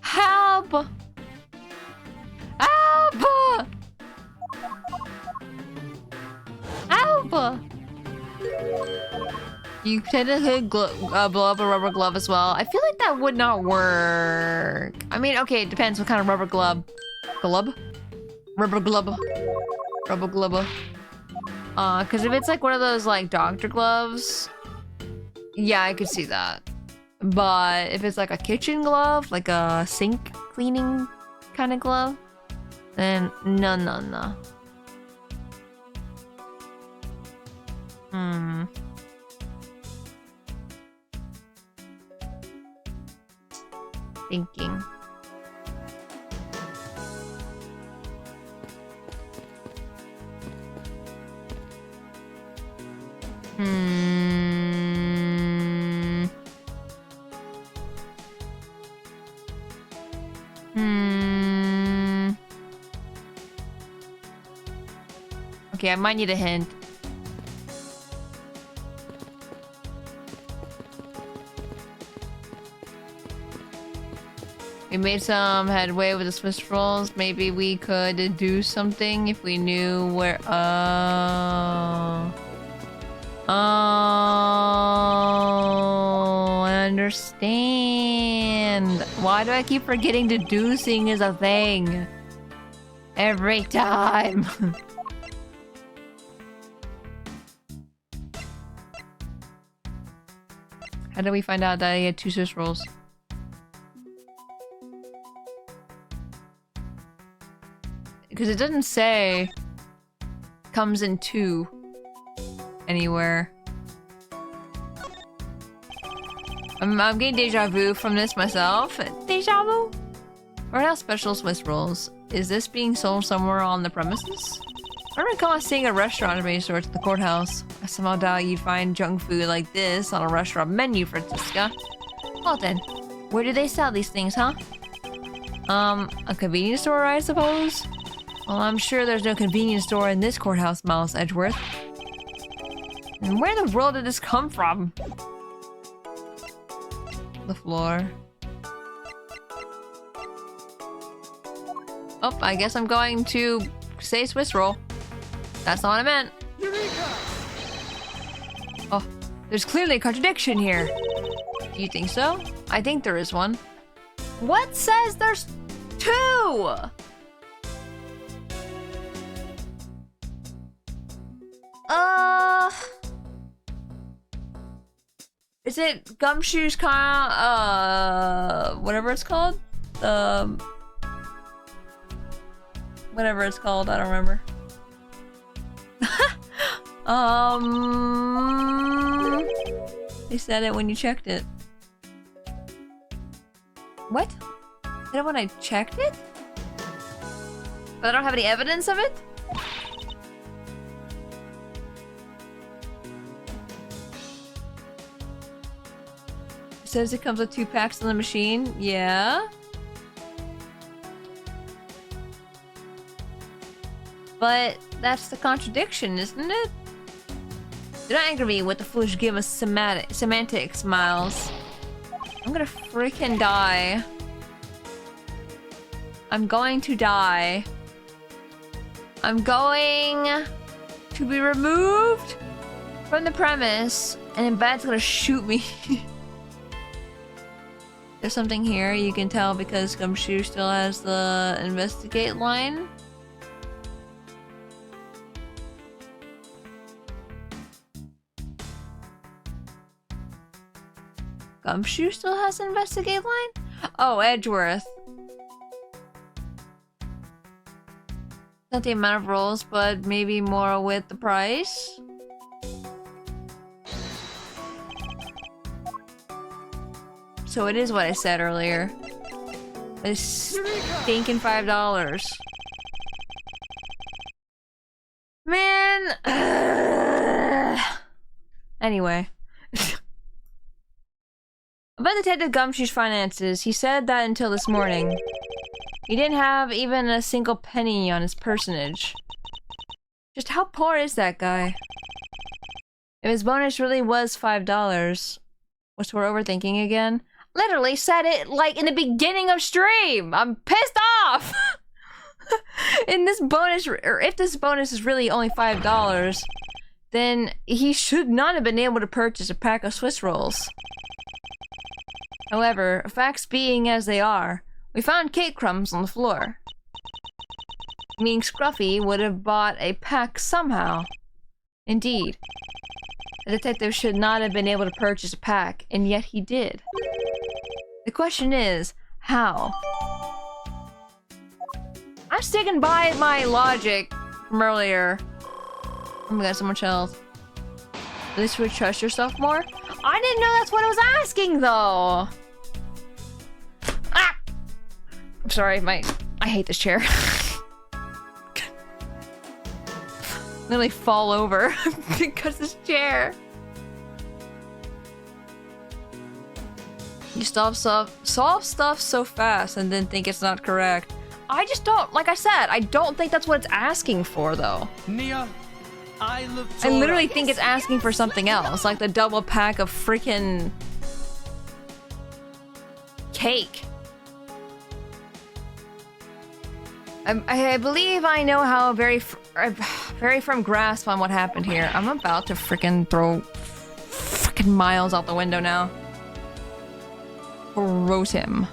Help! Help! Help! You technically blow up a rubber glove as well. I feel like that would not work. I mean, okay, it depends what kind of rubber glove. Glove? Rubber glove. Rubber glove. Cause if it's like one of those like doctor gloves, yeah, I could see that. But if it's like a kitchen glove, like a sink cleaning kind of glove, then no. Thinking. Okay, I might need a hint. We made some headway with the Swiss rolls. Maybe we could do something if we knew where. Oh, I understand. Why do I keep forgetting deducing is a thing? Every time. How do we find out that I get 2 Swiss rolls? Because it doesn't say comes in 2 anywhere. I'm getting deja vu from this myself. Deja vu? Or else special Swiss rolls. Is this being sold somewhere on the premises? I don't recall seeing a restaurant of any sort at the courthouse. I somehow doubt you'd find junk food like this on a restaurant menu, Francisca. Well then, where do they sell these things, huh? A convenience store, I suppose? Well, I'm sure there's no convenience store in this courthouse, Miles Edgeworth. And where in the world did this come from? The floor. Oh, I guess I'm going to say Swiss roll. That's not what I meant. Eureka! Oh, there's clearly a contradiction here. Do you think so? I think there is one. What says there's two? Is it Gumshoe's whatever it's called? Whatever it's called, I don't remember. They said it when you checked it. What? Said it when I checked it? But I don't have any evidence of it? It says it comes with 2 packs on the machine. Yeah. But that's the contradiction, isn't it? Do not anger me with the foolish game of semantics, Miles. I'm gonna freaking die. I'm going to die. I'm going to be removed from the premise, and then Bad's gonna shoot me. There's something here you can tell because Gumshoe still has the investigate line. Gumshoe still has an investigate line? Oh, Edgeworth. Not the amount of rolls, but maybe more with the price. So it is what I said earlier. It's stinking $5. Man. Anyway. About Detective Gumshoe's finances, he said that until this morning, he didn't have even a single penny on his personage. Just how poor is that guy? If his bonus really was $5, which we're overthinking again, literally said it like in the beginning of stream! I'm pissed off! In this bonus, or if this bonus is really only $5, then he should not have been able to purchase a pack of Swiss rolls. However, facts being as they are, we found cake crumbs on the floor. Meaning Scruffy would have bought a pack somehow. Indeed. The detective should not have been able to purchase a pack, and yet he did. The question is, how? I'm sticking by my logic from earlier. Oh my god, so much health. At least you would trust yourself more? I didn't know that's what I was asking, though! Ah! I'm sorry, I hate this chair. Literally fall over because this chair. You solve stuff so fast and then think it's not correct. I just don't, like I said, I don't think that's what it's asking for, though. Nia, I literally think it's asking for something else, like the double pack of freaking cake. I believe I know how very firm grasp on what happened here. I'm about to freaking throw freaking Miles out the window now. Gross him.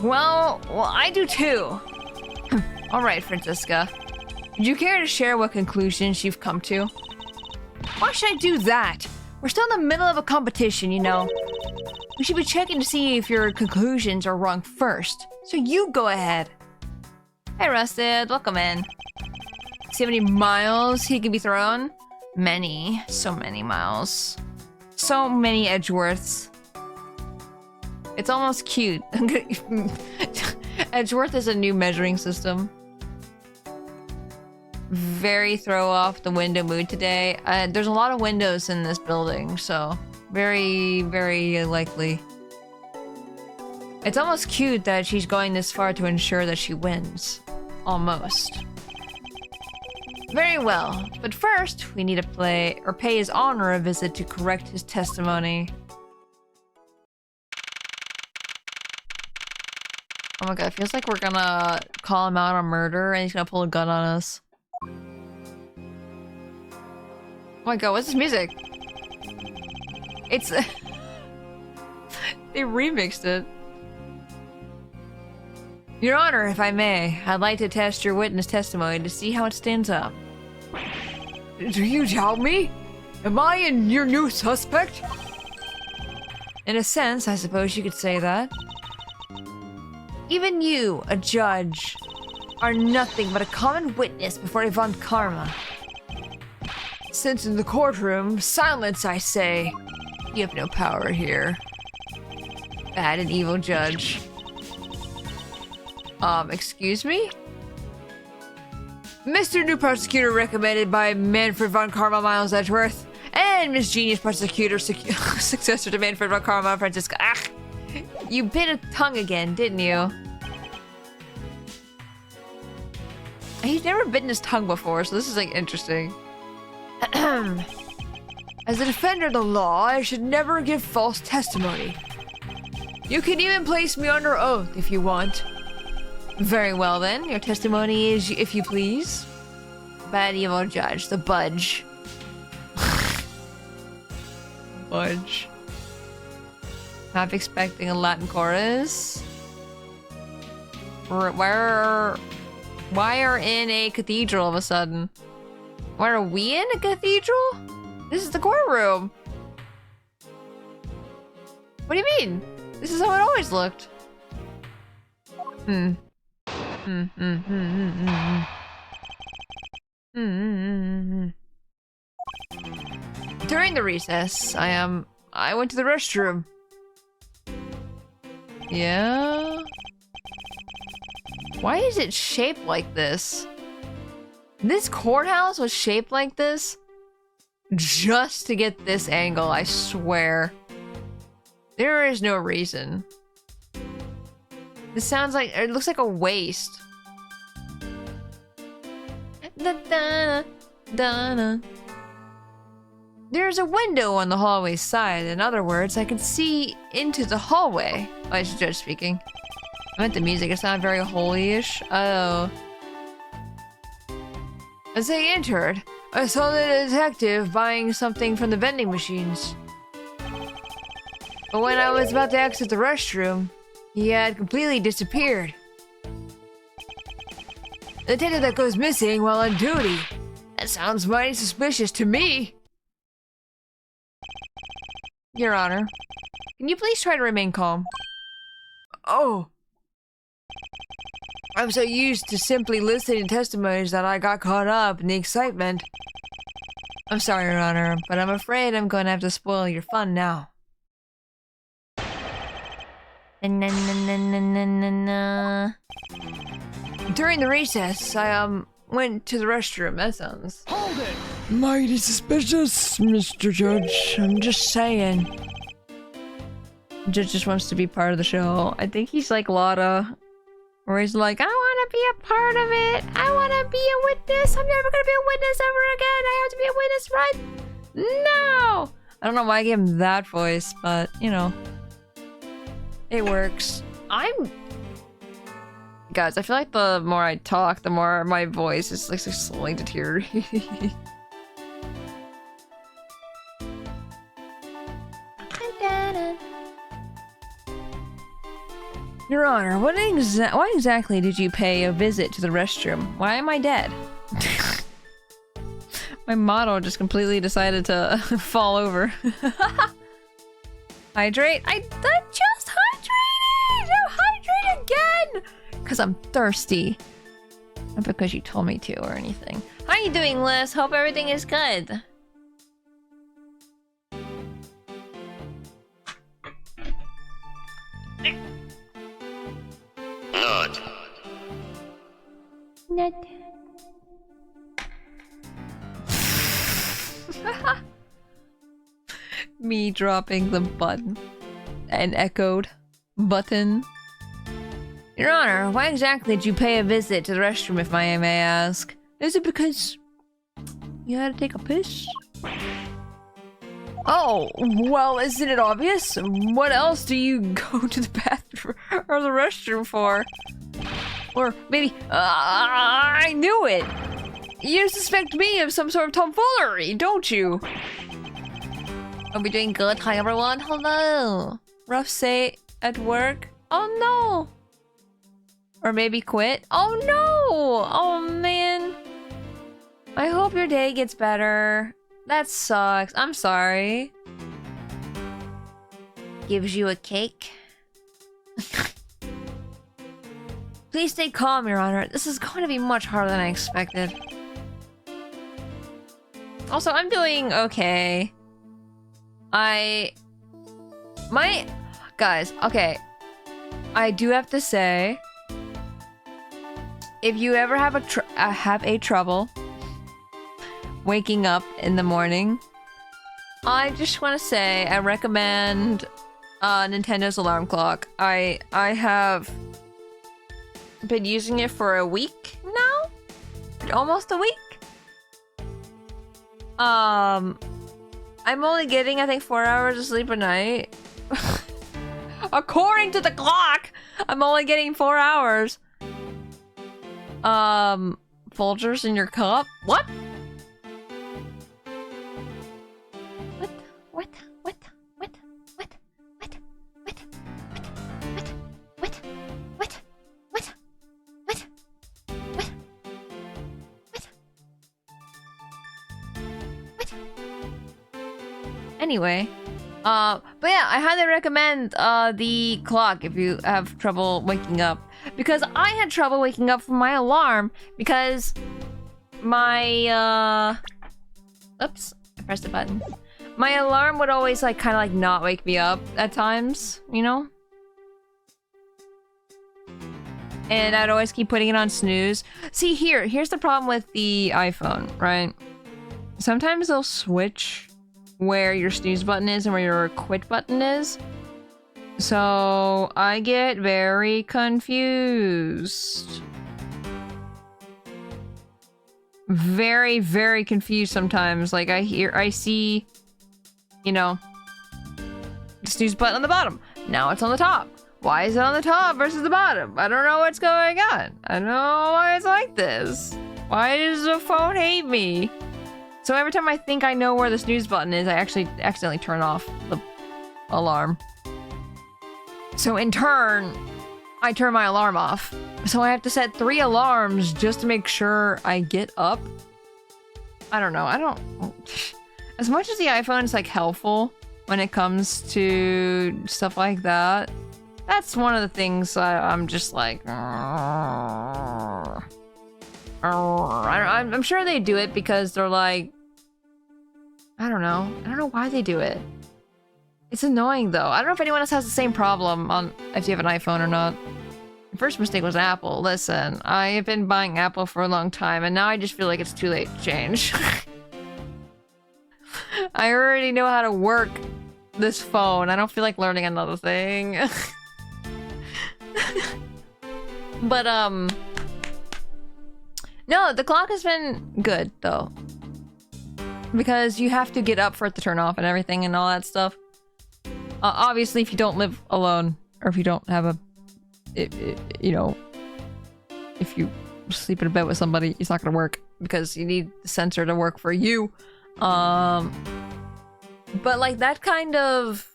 Well, I do too. Alright, Francisca. Would you care to share what conclusions you've come to? Why should I do that? We're still in the middle of a competition, you know. We should be checking to see if your conclusions are wrong first. So you go ahead. Hey, Rusted. Welcome in. See how many miles he can be thrown? Many. So many miles. So many Edgeworths. It's almost cute. Edgeworth is a new measuring system. Very throw off the window mood today. There's a lot of windows in this building, so very, very likely. It's almost cute that she's going this far to ensure that she wins. Almost. Very well, but first we need to pay his honor a visit to correct his testimony. Oh my god, it feels like we're gonna call him out on murder and he's gonna pull a gun on us. Oh my god, what's this music? It's... They remixed it. Your Honor, if I may, I'd like to test your witness testimony to see how it stands up. Do you doubt me? Am I your new suspect? In a sense, I suppose you could say that. Even you, a judge, are nothing but a common witness before Von Karma. Since in the courtroom, silence, I say. You have no power here. Bad and evil judge. Excuse me? Mr. New Prosecutor recommended by Manfred Von Karma Miles Edgeworth and Miss Genius Prosecutor successor to Manfred Von Karma Francisca. Ah! You bit a tongue again, didn't you? He's never bitten his tongue before, so this is like interesting. As a defender of the law, I should never give false testimony. You can even place me under oath if you want. Very well then, your testimony is, if you please. Bad evil judge, the budge. Budge. Half expecting a Latin chorus. Why are in a cathedral all of a sudden? Why are we in a cathedral? This is the courtroom. What do you mean? This is how it always looked. During the recess, I went to the restroom. Yeah? Why is it shaped like this? This courthouse was shaped like this just to get this angle, I swear. There is no reason. This sounds like, it looks like a waist. There's a window on the hallway side. In other words, I can see into the hallway. Oh, it's Judge speaking. I meant the music, it's not very holy-ish. Oh. As I entered, I saw the detective buying something from the vending machines. But when I was about to exit the restroom, he had completely disappeared. The detective that goes missing while on duty. That sounds mighty suspicious to me. Your Honor, can you please try to remain calm? Oh. I'm so used to simply listening to testimonies that I got caught up in the excitement. I'm sorry, Your Honor, but I'm afraid I'm going to have to spoil your fun now. During the recess, I went to the restroom. That sounds... Hold it! Mighty suspicious, Mr. Judge. I'm just saying. Judge just wants to be part of the show. I think he's like Lotta, where he's like, I want to be a part of it. I want to be a witness. I'm never going to be a witness ever again. I have to be a witness right now. I don't know why I gave him that voice, but, you know. It works. Guys, I feel like the more I talk, the more my voice is like slowly deteriorating. Your Honor, why exactly did you pay a visit to the restroom? Why am I dead? My model just completely decided to fall over. Hydrate? I just hydrated! I'm hydrated again! Because I'm thirsty. Not because you told me to or anything. How are you doing, Liz? Hope everything is good. Nut. Me dropping the button. An echoed button. Your Honor, why exactly did you pay a visit to the restroom, if I may ask? Is it because you had to take a piss? Oh, well, isn't it obvious? What else do you go to the bathroom? or the restroom for. Or maybe, I knew it! You suspect me of some sort of tomfoolery, don't you? Are we doing good? Hi everyone, hello! Rough say at work? Oh no! Or maybe quit? Oh no! Oh man! I hope your day gets better. That sucks. I'm sorry. Gives you a cake. Please stay calm, Your Honor. This is going to be much harder than I expected. Also, I'm doing okay. Guys, okay. I do have to say, if you ever have a trouble waking up in the morning, I just want to say I recommend Nintendo's alarm clock. I have been using it for a week now? Almost a week? I'm only getting, I think, 4 hours of sleep a night. According to the clock, I'm only getting 4 hours. Folgers in your cup? What? Anyway, but yeah, I highly recommend the clock if you have trouble waking up, because I had trouble waking up from my alarm because my oops, I pressed the button. My alarm would always like kind of like not wake me up at times, you know? And I'd always keep putting it on snooze. See, here's the problem with the iPhone, right? Sometimes they'll switch where your snooze button is and where your quit button is. So I get very confused. Very, very confused sometimes. Like I see, you know, the snooze button on the bottom. Now it's on the top. Why is it on the top versus the bottom? I don't know what's going on. I don't know why it's like this. Why does the phone hate me? So every time I think I know where the snooze button is, I actually accidentally turn off the alarm. So in turn, I turn my alarm off. So I have to set 3 alarms just to make sure I get up. I don't know. As much as the iPhone is like helpful when it comes to stuff like that, that's one of the things I'm just like... I'm sure they do it because they're like... I don't know why they do it. It's annoying though. I don't know if anyone else has the same problem on if you have an iPhone or not. The first mistake was Apple. Listen, I have been buying Apple for a long time and now I just feel like it's too late to change. I already know how to work this phone. I don't feel like learning another thing. But no, the clock has been good though, because you have to get up for it to turn off and everything and all that stuff. Obviously, if you don't live alone or if you don't have a, you know, if you sleep in a bed with somebody, it's not gonna work because you need the sensor to work for you. But like that kind of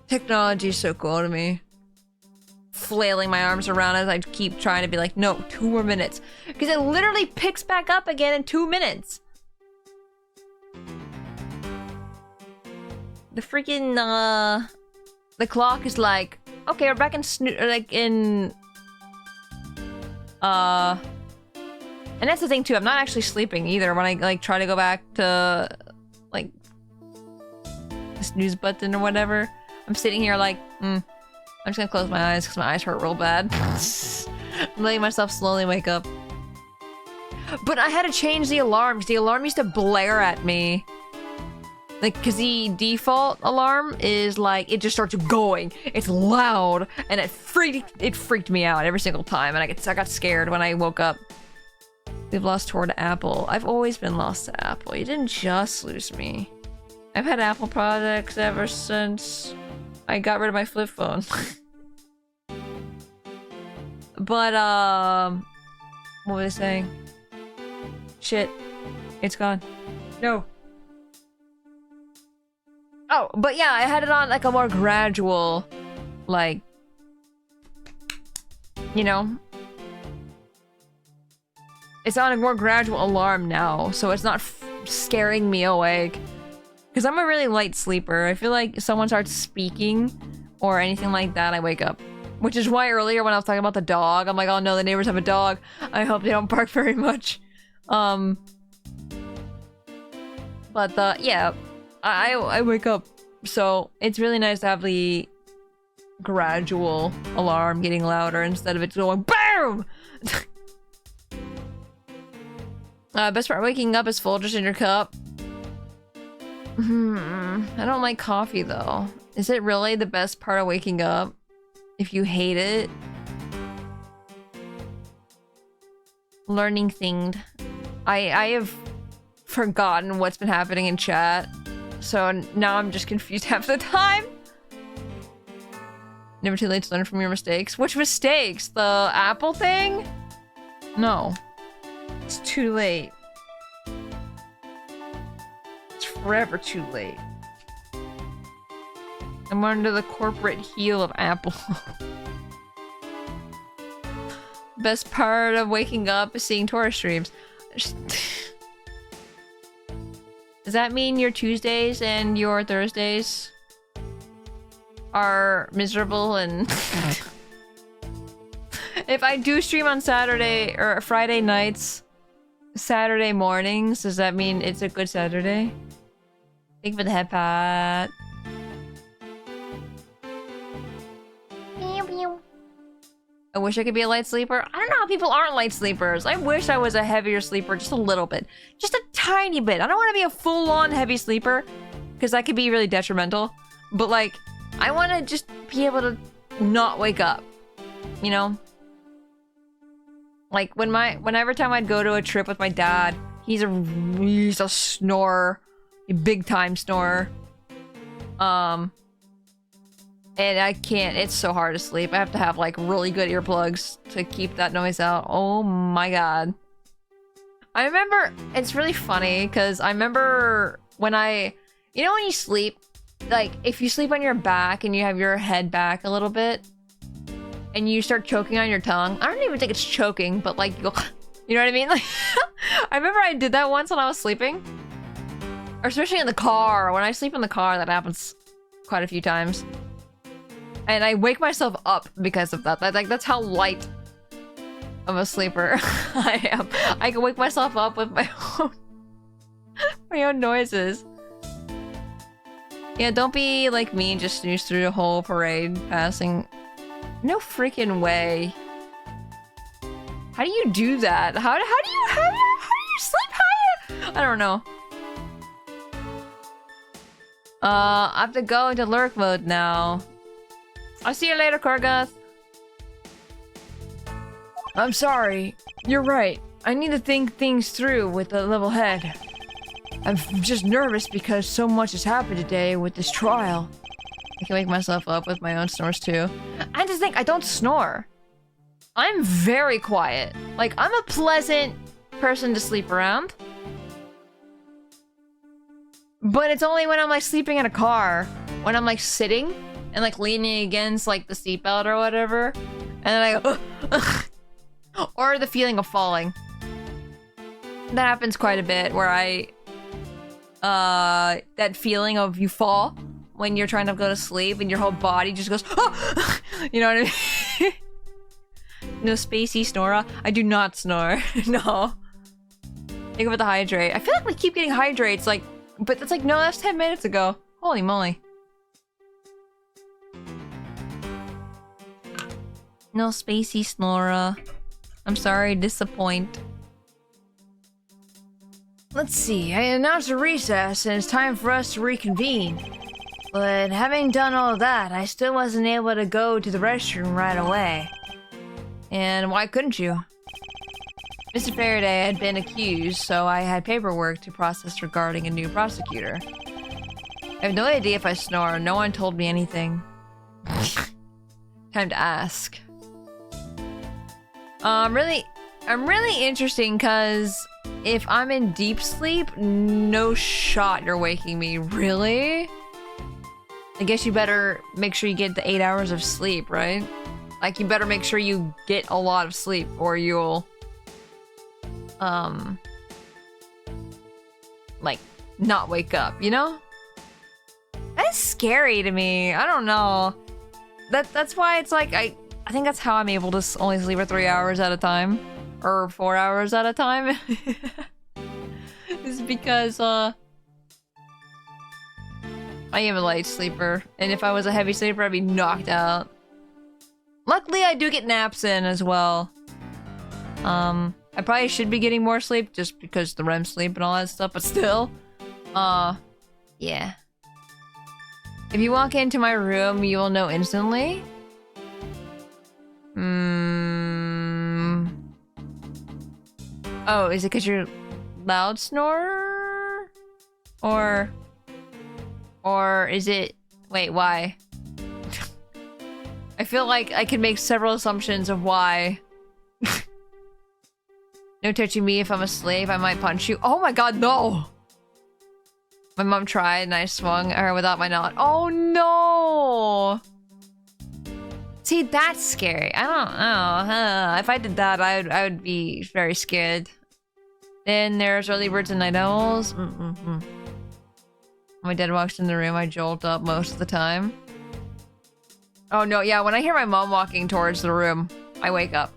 technology is so cool to me. Flailing my arms around as I keep trying to be like, no, 2 more minutes. Because it literally picks back up again in 2 minutes. The freaking, the clock is like, okay, we're back in and that's the thing too, I'm not actually sleeping either when I like try to go back to like the snooze button or whatever. I'm sitting here like, I'm just gonna close my eyes because my eyes hurt real bad. I'm letting myself slowly wake up. But I had to change the alarm because the alarm used to blare at me. Like, because the default alarm is like, it just starts going. It's loud, and it freaked me out every single time, and I got scared when I woke up. We've lost toward Apple. I've always been lost to Apple. You didn't just lose me. I've had Apple products ever since I got rid of my flip phone. But, what was I saying? Shit. It's gone. No. Oh, but yeah, I had it on like a more gradual, like, you know? It's on a more gradual alarm now, so it's not scaring me awake. Because I'm a really light sleeper. I feel like if someone starts speaking or anything like that, I wake up. Which is why earlier when I was talking about the dog, I'm like, oh no, the neighbors have a dog. I hope they don't bark very much. But yeah, I wake up. So it's really nice to have the gradual alarm getting louder instead of it going BOOM! Best part of waking up is Folgers in your cup. I don't like coffee though. Is it really the best part of waking up? If you hate it? Learning thinged. I have forgotten what's been happening in chat. So now I'm just confused half the time. Never too late to learn from your mistakes. Which mistakes? The Apple thing? No. It's too late. It's forever too late. I'm under the corporate heel of Apple. Best part of waking up is seeing Tora streams. Does that mean your Tuesdays and your Thursdays are miserable and... If I do stream on Saturday or Friday nights, Saturday mornings, does that mean it's a good Saturday? Thank you for the head pat. I wish I could be a light sleeper. I don't know how people aren't light sleepers. I wish I was a heavier sleeper, just a little bit. Just a tiny bit. I don't want to be a full-on heavy sleeper, because that could be really detrimental. But like, I want to just be able to not wake up, you know? Like, whenever time I'd go to a trip with my dad, he's a snorer. A big-time snorer. And I can't, it's so hard to sleep. I have to have like really good earplugs to keep that noise out. Oh my god. I remember, it's really funny because I remember when you know when you sleep, like if you sleep on your back and you have your head back a little bit and you start choking on your tongue. I don't even think it's choking, but like, you know what I mean? Like, I remember I did that once when I was sleeping. Or especially in the car. When I sleep in the car, that happens quite a few times. And I wake myself up because of that. That's how light of a sleeper I am. I can wake myself up with my own noises. Yeah, don't be like me and just snooze through the whole parade passing. No freaking way. How do you do that? How do you sleep? I don't know. I have to go into lurk mode now. I'll see you later, Korgoth. I'm sorry. You're right. I need to think things through with a level head. I'm just nervous because so much has happened today with this trial. I can wake myself up with my own snores too. I just think I don't snore. I'm very quiet. Like, I'm a pleasant person to sleep around. But it's only when I'm like sleeping in a car. When I'm like sitting and like leaning against like the seatbelt or whatever. And then I go, or the feeling of falling. That happens quite a bit where that feeling of you fall when you're trying to go to sleep and your whole body just goes, you know what I mean? No Spacey Tora. I do not snore. No. Think about the hydrate. I feel like we keep getting hydrates, like, but it's like, no, that's 10 minutes ago. Holy moly. No Spacey Snora. I'm sorry, disappoint. Let's see, I announced a recess and it's time for us to reconvene. But having done all of that, I still wasn't able to go to the restroom right away. And why couldn't you? Mr. Faraday had been accused, so I had paperwork to process regarding a new prosecutor. I have no idea if I snore, no one told me anything. Time to ask. I'm really interesting because if I'm in deep sleep, no shot you're waking me. Really? I guess you better make sure you get the 8 hours of sleep, right? Like, you better make sure you get a lot of sleep or you'll, like, not wake up, you know? That's scary to me. I don't know. That's why it's like, I think that's how I'm able to only sleep for 3 hours at a time. Or 4 hours at a time. It's because, I am a light sleeper. And if I was a heavy sleeper, I'd be knocked out. Luckily, I do get naps in as well. I probably should be getting more sleep just because the REM sleep and all that stuff, but still. Yeah. If you walk into my room, you will know instantly. Oh, is it because you're loud snorer? Or is it... Wait, why? I feel like I can make several assumptions of why. No touching me if I'm asleep, I might punch you. Oh my god, no! My mom tried and I swung her without my knot. Oh no! See, that's scary. I don't know. If I did that, I would be very scared. Then there's early birds and night owls. When my dad walks in the room, I jolt up most of the time. Oh no, yeah, when I hear my mom walking towards the room, I wake up.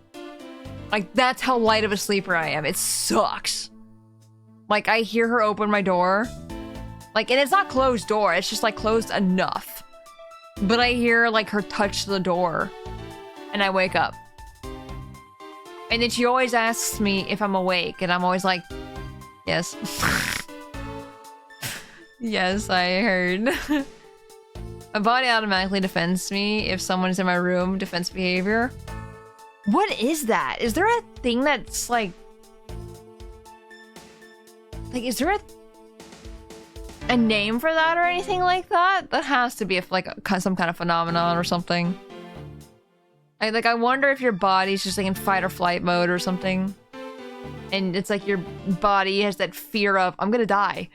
Like, that's how light of a sleeper I am. It sucks. Like, I hear her open my door. Like, and it's not closed door, it's just like closed enough. But I hear like her touch the door. And I wake up. And then she always asks me if I'm awake, and I'm always like, yes. Yes, I heard. My body automatically defends me if someone is in my room. Defense behavior. What is that? Is there a thing that's like... Like, is there a name for that or anything like that? That has to be some kind of phenomenon or something. I wonder if your body's just like in fight or flight mode or something. And it's like your body has that fear of, I'm gonna die.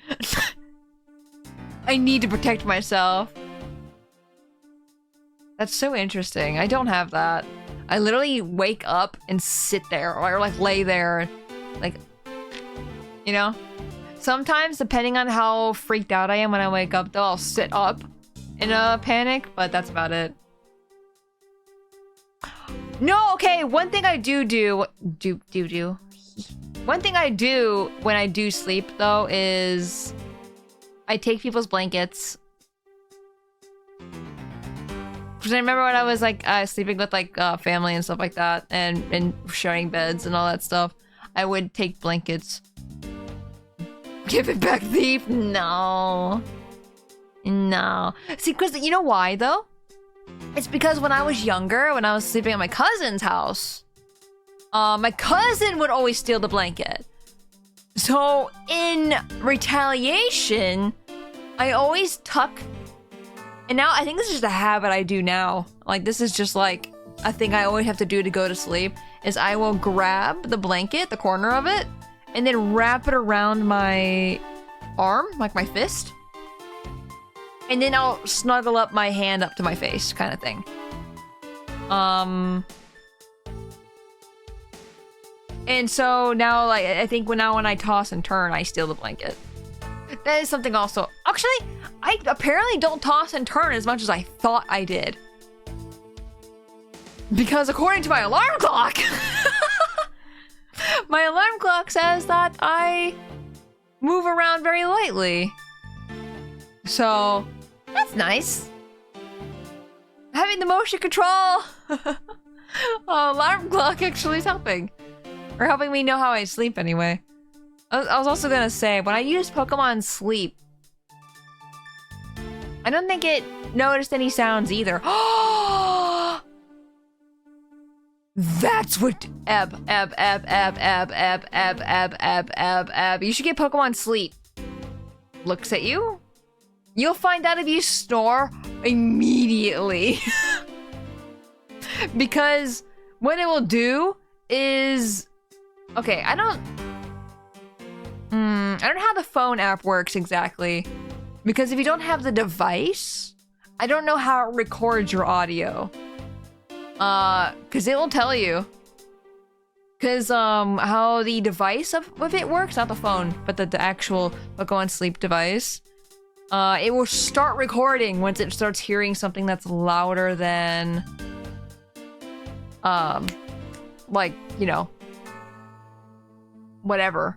I need to protect myself. That's so interesting. I don't have that. I literally wake up and sit there or like lay there. Like, you know? Sometimes, depending on how freaked out I am when I wake up, though, I'll sit up in a panic, but that's about it. No, okay, one thing I do. One thing I do when I do sleep, though, is I take people's blankets. Because I remember when I was like sleeping with like family and stuff like that, and sharing beds and all that stuff, I would take blankets. Give it back, thief. No. See, because you know why though? It's because when I was younger, when I was sleeping at my cousin's house, my cousin would always steal the blanket. So in retaliation, I always tuck. And now I think this is just a habit I do now. Like, this is just like a thing I always have to do to go to sleep, is I will grab the blanket, the corner of it, and then wrap it around my arm, like my fist. And then I'll snuggle up my hand up to my face, kind of thing. And so now, like, I think when I toss and turn, I steal the blanket. That is something also. Actually, I apparently don't toss and turn as much as I thought I did. Because according to my alarm clock, my alarm clock says that I move around very lightly. So, that's nice. Having the motion control alarm clock actually is helping. Or helping me know how I sleep anyway. I was also gonna say, when I use Pokemon Sleep, I don't think it noticed any sounds either. That's what Eb. You should get Pokemon Sleep. Looks at you. You'll find out if you snore immediately. Because what it will do is... Okay, I don't know how the phone app works exactly. Because if you don't have the device, I don't know how it records your audio. Because it will tell you. Because, how the device of it works, not the phone, but the actual Go on Sleep device. It will start recording once it starts hearing something that's louder than, like, you know, whatever.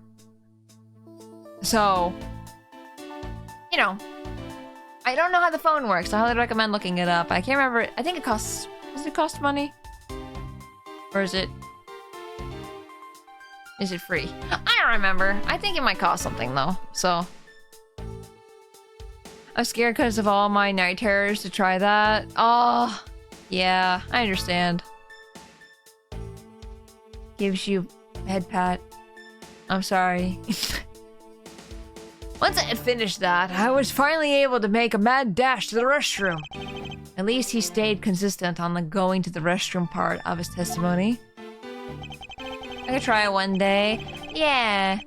So, you know, I don't know how the phone works. I highly recommend looking it up. I can't remember. I think it costs, does it cost money? Or is it free? I don't remember. I think it might cost something though, so. I'm scared because of all my night terrors to try that. Oh, yeah, I understand. Gives you a head pat. I'm sorry. Once I had finished that, I was finally able to make a mad dash to the restroom. At least he stayed consistent on the going to the restroom part of his testimony. I could try it one day. Yeah.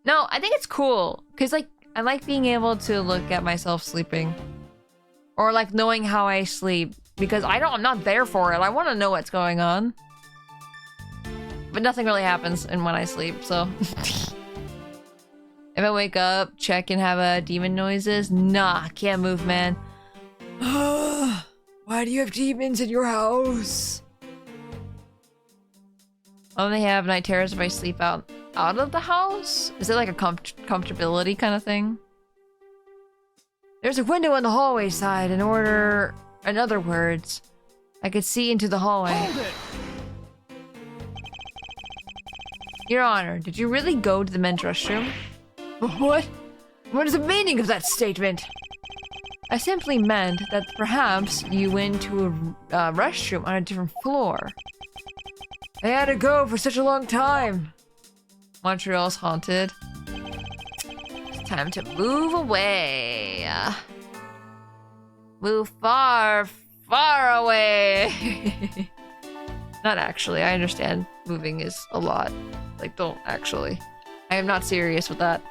No, I think it's cool. Because, like, I like being able to look at myself sleeping. Or, like, knowing how I sleep. Because I'm not there for it. I want to know what's going on. But nothing really happens when I sleep, so... If I wake up, check and have demon noises, nah, can't move, man. Why do you have demons in your house? Oh, they have night terrors if I sleep out of the house? Is it like a comfortability kind of thing? There's a window on the hallway side. In other words, I could see into the hallway. Hold it. Your Honor, did you really go to the men's restroom? What? What is the meaning of that statement? I simply meant that perhaps you went to a restroom on a different floor. I had to go for such a long time. Montreal's haunted. It's time to move away. Move far, far away. Not actually. I understand moving is a lot. Like, don't actually. I am not serious with that.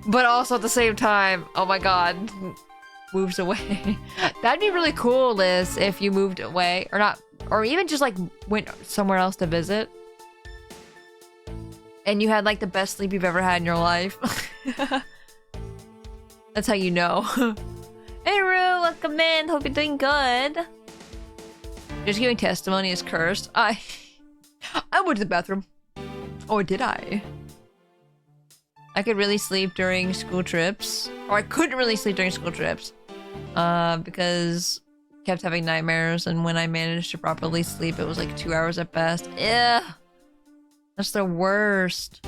But also at the same time, oh my god, moves away. That'd be really cool, Liz, if you moved away, or not, or even just like went somewhere else to visit. And you had like the best sleep you've ever had in your life. That's how you know. Hey Rue, welcome in, hope you're doing good. Just giving testimony is cursed. I went to the bathroom. Or did I? I could really sleep during school trips. Or I couldn't really sleep during school trips. Because I kept having nightmares, and when I managed to properly sleep, it was like 2 hours at best. Ugh. That's the worst.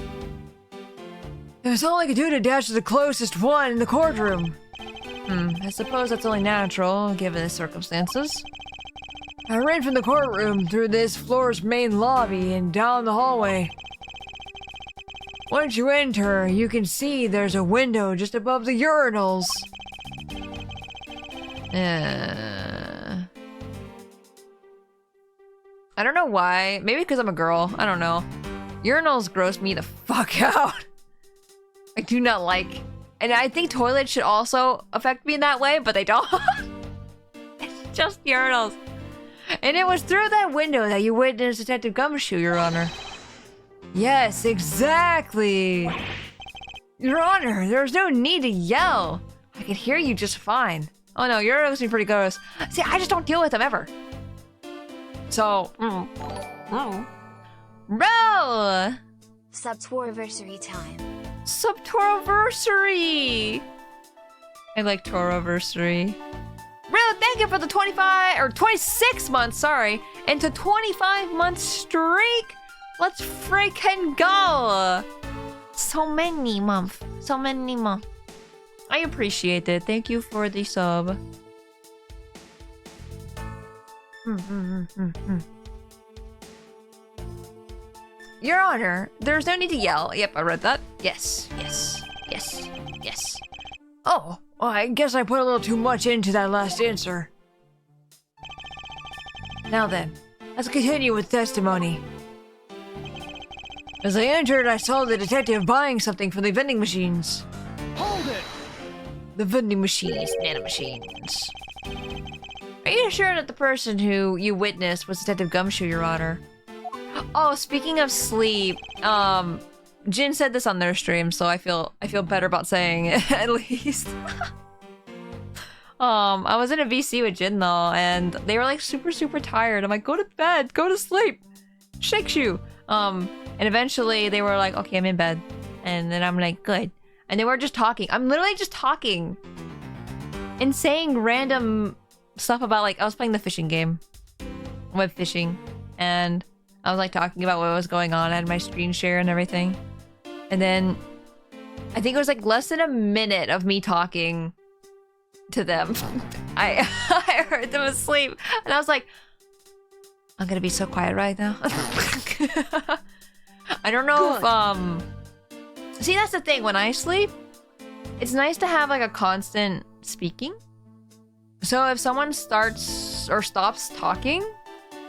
It was all I could do to dash to the closest one in the courtroom. I suppose that's only natural, given the circumstances. I ran from the courtroom through this floor's main lobby and down the hallway. Once you enter, you can see there's a window just above the urinals. I don't know why. Maybe because I'm a girl. I don't know. Urinals gross me the fuck out. I do not like... And I think toilets should also affect me in that way, but they don't. It's just urinals. And it was through that window that you witnessed Detective Gumshoe, Your Honor. Yes, exactly. Your Honor, there's no need to yell. I could hear you just fine. Oh no, you're looking pretty gross. See, I just don't deal with them ever. So, Bro! Sub-Tworiversary time. Sub-Tworiversary! I like Tworiversary. Bro, thank you for the 25 or 26 months, sorry, into 25 month streak. Let's freaking go! So many months. So many months. I appreciate it. Thank you for the sub. Your Honor, there's no need to yell. Yep, I read that. Yes, yes, yes, yes. Oh, well, I guess I put a little too much into that last answer. Now then, let's continue with testimony. As I entered, I saw the detective buying something from the vending machines. Hold it! The vending machines, nanomachines. Are you sure that the person who you witnessed was Detective Gumshoe, Your Honor? Oh, speaking of sleep, Jin said this on their stream, so I feel better about saying it at least. I was in a VC with Jin though, and they were like super tired. I'm like, go to bed, go to sleep, shake you. And eventually they were like, okay, I'm in bed, and then I'm like, good. And they were just talking. I'm literally just talking and saying random stuff about, like, I was playing the fishing game, web fishing, and I was like talking about what was going on. I had my screen share and everything. And then I think it was like less than a minute of me talking to them. I heard them asleep, and I was like, I'm gonna be so quiet right now. I don't know if see, that's the thing, when I sleep, it's nice to have like a constant speaking. So if someone starts or stops talking,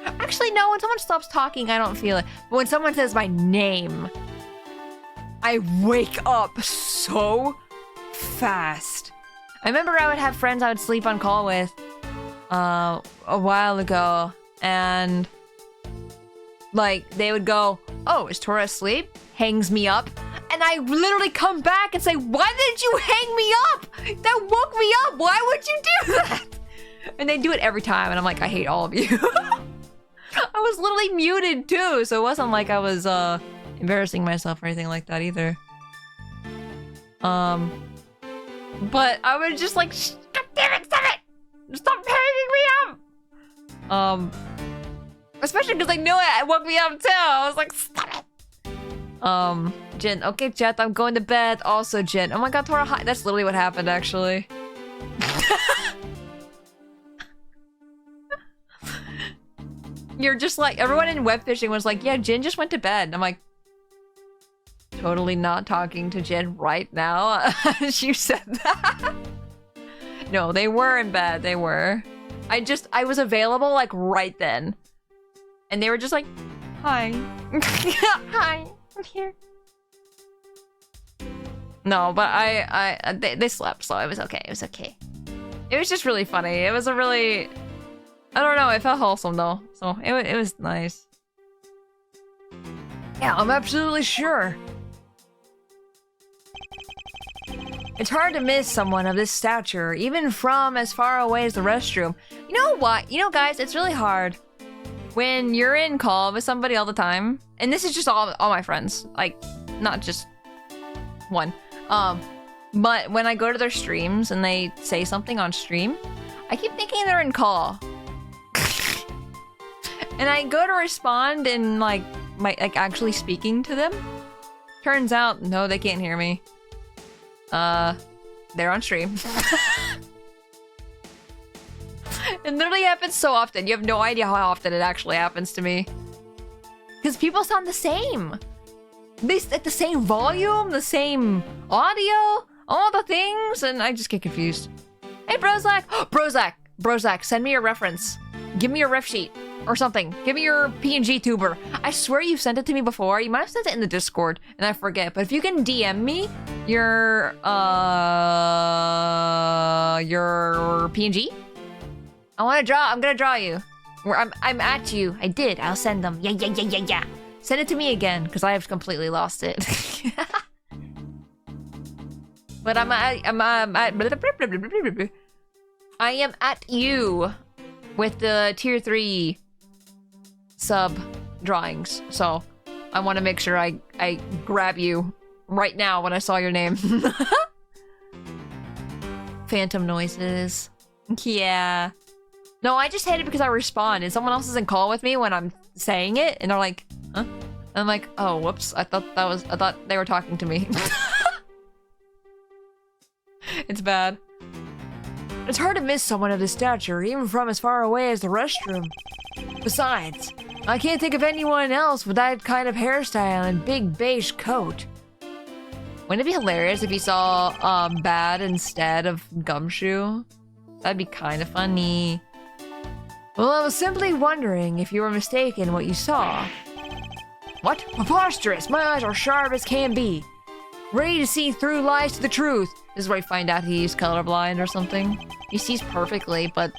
actually no, when someone stops talking I don't feel it, but when someone says my name, I wake up so fast. I remember I would have friends I would sleep on call with a while ago, and like they would go, oh, is Tora asleep? Hangs me up, and I literally come back and say, why did you hang me up? That woke me up. Why would you do that? And they do it every time, and I'm like, I hate all of you. I was literally muted too, so it wasn't like I was embarrassing myself or anything like that either. But I was just like, God damn it, stop it! Stop hanging me up! Especially because I knew it woke me up too. I was like, stop it! Jin, okay, Jet, I'm going to bed. Also, Jin, oh my god, Tora, hi. That's literally what happened, actually. You're just like, everyone in web fishing was like, yeah, Jin just went to bed. I'm like, totally not talking to Jin right now. You said that. No, they were in bed, they were. I was available like right then. And they were just like, hi. Hi, I'm here. No, but they slept, so it was okay, it was okay. It was just really funny. It was a really, I don't know, it felt wholesome though. So it was nice. Yeah, I'm absolutely sure. It's hard to miss someone of this stature, even from as far away as the restroom. You know what? You know, guys, it's really hard when you're in call with somebody all the time. And this is just all my friends, like, not just one. But when I go to their streams and they say something on stream, I keep thinking they're in call. And I go to respond in like actually speaking to them. Turns out, no, they can't hear me. They're on stream. It literally happens so often. You have no idea how often it actually happens to me. Because people sound the same. At the same volume, the same audio, all the things, and I just get confused. Hey, Brozak! Brozak, send me your reference. Give me your ref sheet. Or something. Give me your PNG tuber. I swear you've sent it to me before. You might have sent it in the Discord, and I forget. But if you can DM me your PNG, I want to draw. I'm gonna draw you. I'm at you. I did. I'll send them. Yeah. Send it to me again, because I have completely lost it. But I am at you with the tier 3 sub drawings, so I want to make sure I grab you right now when I saw your name. Phantom noises. Yeah. No, I just hate it because I respond and someone else is in call with me when I'm saying it, and they're like, huh? And I'm like, oh, whoops. I thought they were talking to me. It's bad. It's hard to miss someone of this stature, even from as far away as the restroom. Besides, I can't think of anyone else with that kind of hairstyle and big beige coat. Wouldn't it be hilarious if you saw Bad instead of Gumshoe? That'd be kind of funny. Well, I was simply wondering if you were mistaken what you saw. What? Preposterous! My eyes are sharp as can be. Ready to see through lies to the truth. This is where I find out he's colorblind or something. He sees perfectly, but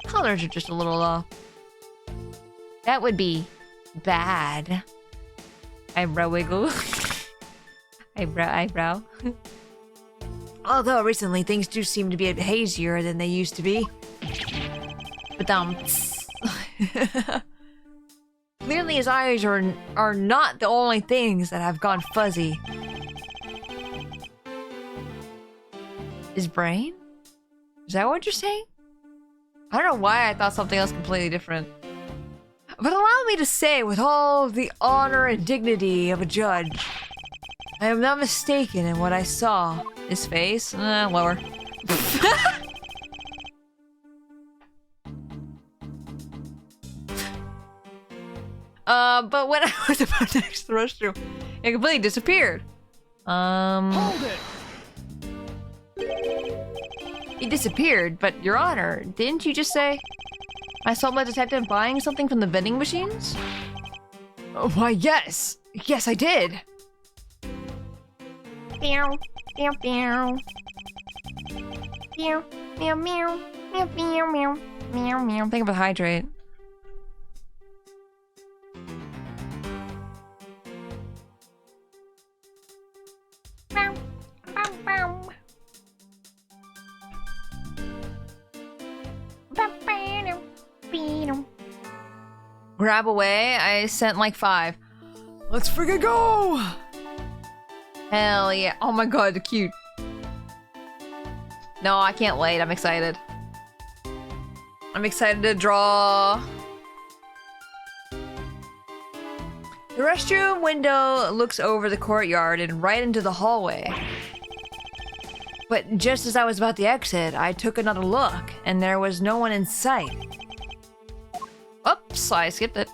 colors are just a little off. That would be bad. Eyebrow wiggle. eyebrow. Although recently things do seem to be a bit hazier than they used to be. But clearly his eyes are not the only things that have gone fuzzy. His brain? Is that what you're saying? I don't know why I thought something else completely different. But allow me to say, with all the honor and dignity of a judge, I am not mistaken in what I saw. His face? Lower. But when I was about to exit the restroom, it completely disappeared. Hold it! He disappeared, but Your Honor, didn't you just say I saw my detective buying something from the vending machines? Oh, why, yes! Yes, I did! Meow, meow, meow. Meow, meow, meow, meow, meow, meow, meow, meow. Think about hydrate. Meow, meow, meow. Grab away. I sent like 5. Let's freaking go! Hell yeah. Oh my god, cute. No, I can't wait. I'm excited. I'm excited to draw. The restroom window looks over the courtyard and right into the hallway. But just as I was about to exit, I took another look, and there was no one in sight. Oops, I skipped it.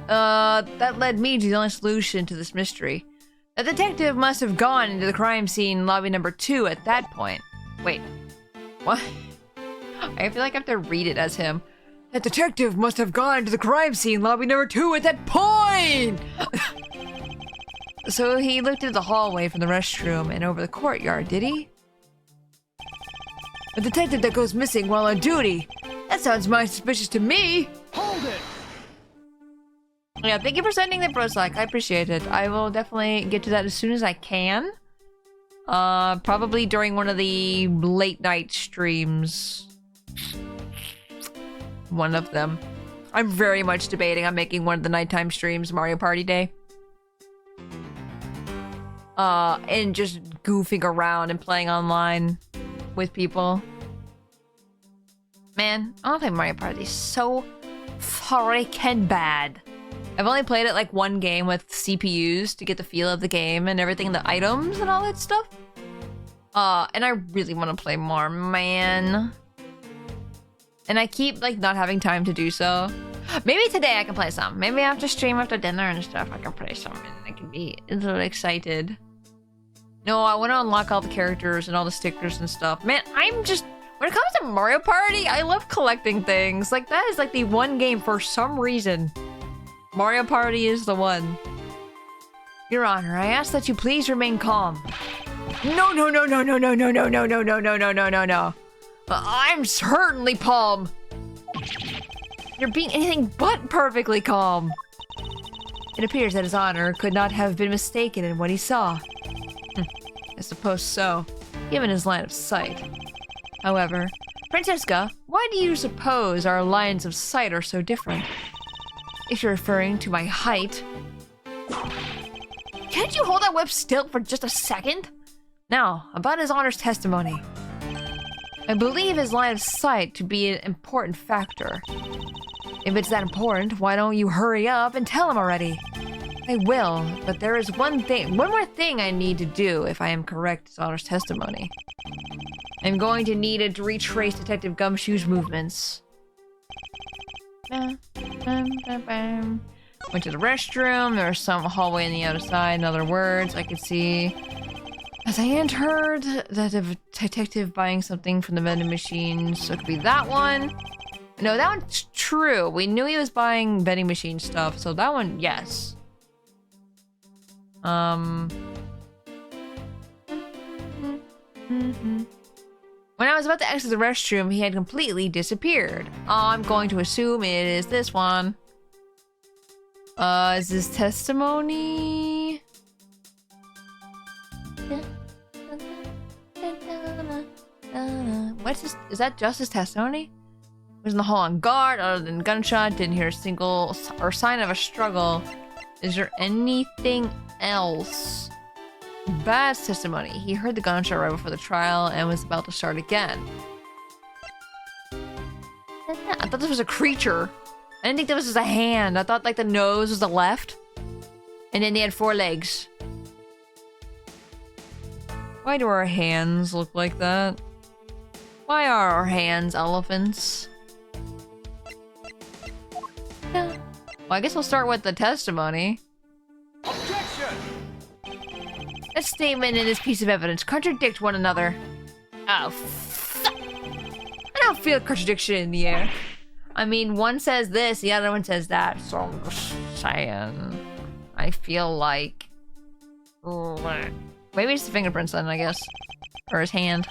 That led me to the only solution to this mystery. The detective must have gone into the crime scene lobby number 2 at that point. Wait, what? I feel like I have to read it as him. That detective must have gone to the crime scene lobby number 2 at that point! So he looked into the hallway from the restroom and over the courtyard, did he? A detective that goes missing while on duty? That sounds mighty suspicious to me! Hold it! Yeah, thank you for sending the broslike. I appreciate it. I will definitely get to that as soon as I can. Probably during one of the late night streams. One of them. I'm very much debating on making one of the nighttime streams Mario Party Day. And just goofing around and playing online with people. Man, I don't think Mario Party is so freaking bad. I've only played it like one game with CPUs to get the feel of the game and everything, the items and all that stuff. And I really want to play more, man. And I keep like not having time to do so. Maybe today I can play some. Maybe after stream, after dinner and stuff, I can play some and I can be a little excited. No, I want to unlock all the characters and all the stickers and stuff. Man, I'm just... When it comes to Mario Party, I love collecting things. Like, that is like the one game for some reason. Mario Party is the one. Your Honor, I ask that you please remain calm. No, no, no, no, no, no, no, no, no, no, no, no, no, no, no, no. I'm certainly calm. You're being anything but perfectly calm. It appears that His Honor could not have been mistaken in what he saw. I suppose so, given his line of sight. However, Francesca, why do you suppose our lines of sight are so different? If you're referring to my height... Can't you hold that whip still for just a second? Now, about His Honor's testimony. I believe his line of sight to be an important factor. If it's that important, why don't you hurry up and tell him already? I will, but there is one more thing I need to do if I am correct His Honor's testimony. I'm going to need it to retrace Detective Gumshoe's movements. Went to the restroom, there was some hallway on the other side, in other words, I could see. As I entered, the detective buying something from the vending machine, so it could be that one. No, that one's true. We knew he was buying vending machine stuff, so that one, yes. When I was about to exit the restroom, he had completely disappeared. I'm going to assume it is this one. Is this testimony? What's this? Is that just his testimony? Was in the hall on guard, other than gunshot, didn't hear a single or sign of a struggle. Is there anything else? Bad's testimony. He heard the gunshot right before the trial and was about to start again. I thought this was a creature. I didn't think that was just a hand. I thought like the nose was the left. And then they had 4 legs. Why do our hands look like that? Why are our hands elephants? Well, I guess we'll start with the testimony. Objection! That statement and this piece of evidence contradict one another. Oh, fuck. I don't feel contradiction in the air. I mean, one says this, the other one says that. So I'm just saying. I feel like... Maybe it's the fingerprints then, I guess. Or his hand.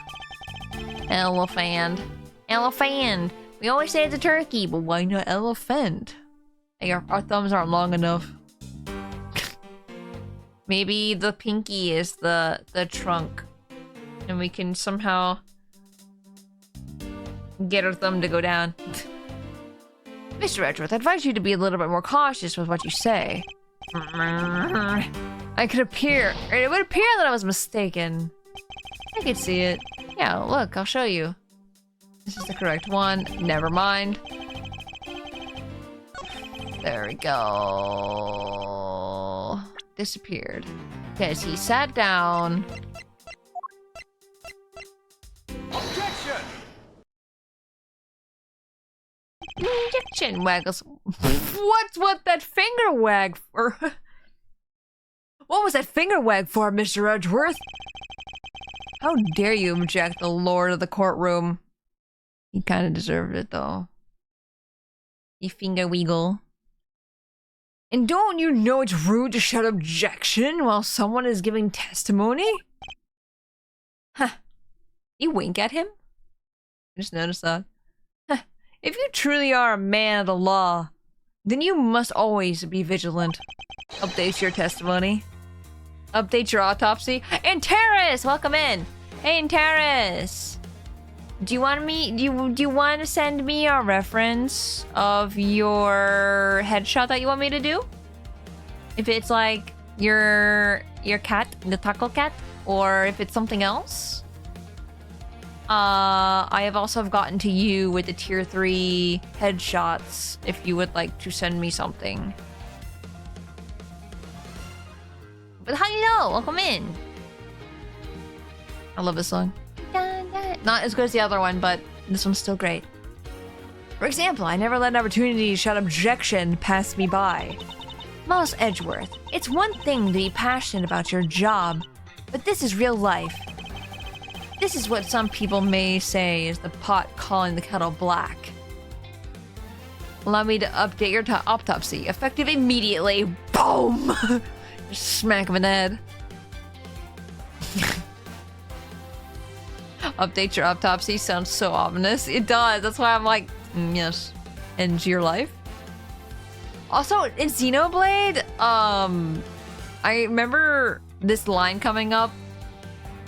Elephant. Elephant. We always say it's a turkey, but why not elephant? Hey, our thumbs aren't long enough. Maybe the pinky is the trunk. And we can somehow get our thumb to go down. Mr. Edgeworth, I advise you to be a little bit more cautious with what you say. It would appear that I was mistaken. I could see it. Yeah, look, I'll show you. This is the correct one. Never mind. There we go. Disappeared. Because he sat down. Objection! Injection waggles. What's with that finger wag for? What was that finger wag for, Mr. Edgeworth? How dare you object, the lord of the courtroom? He kind of deserved it, though. You finger wiggle. And don't you know it's rude to shout objection while someone is giving testimony? Huh. You wink at him? I just noticed that. Huh. If you truly are a man of the law, then you must always be vigilant. Update your testimony. Update your autopsy. And Terrace, welcome in. Hey, Terrace. Do you want me? Do you want to send me a reference of your headshot that you want me to do? If it's like your cat, the taco cat, or if it's something else. I have also gotten to you with the tier 3 headshots. If you would like to send me something. But hello, welcome in. I love this song. Not as good as the other one, but this one's still great. For example, I never let an opportunity to shout objection pass me by. Moss Edgeworth, it's one thing to be passionate about your job, but this is real life. This is what some people may say is the pot calling the kettle black. Allow me to update your autopsy, effective immediately. Boom! Just smack him in the head. Update your autopsy sounds so ominous. It does. That's why I'm like, yes. End your life. Also, in Xenoblade, I remember this line coming up,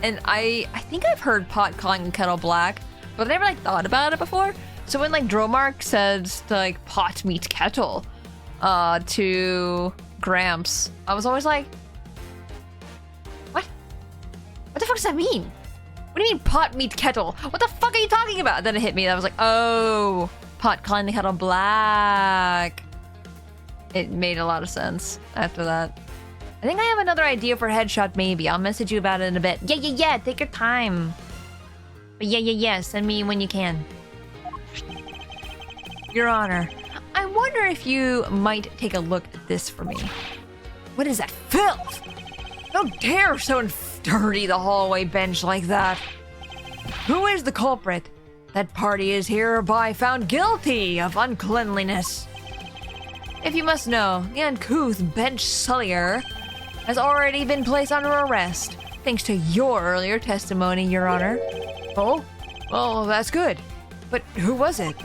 and I think I've heard pot calling the kettle black, but I never like thought about it before. So when like Dromark says to, like pot meet kettle, to Gramps, I was always like, what? What the fuck does that mean? What do you mean pot meet kettle? What the fuck are you talking about? Then it hit me and I was like, oh, pot calling the kettle black. It made a lot of sense after that. I think I have another idea for headshot maybe. I'll message you about it in a bit. Yeah, take your time. But yeah, send me when you can. Your Honor, I wonder if you might take a look at this for me. What is that filth? How dare someone dirty the hallway bench like that? Who is the culprit? That party is hereby found guilty of uncleanliness. If you must know, the uncouth bench sullier has already been placed under arrest, thanks to your earlier testimony, Your Honor. Oh? Well, that's good. But who was it?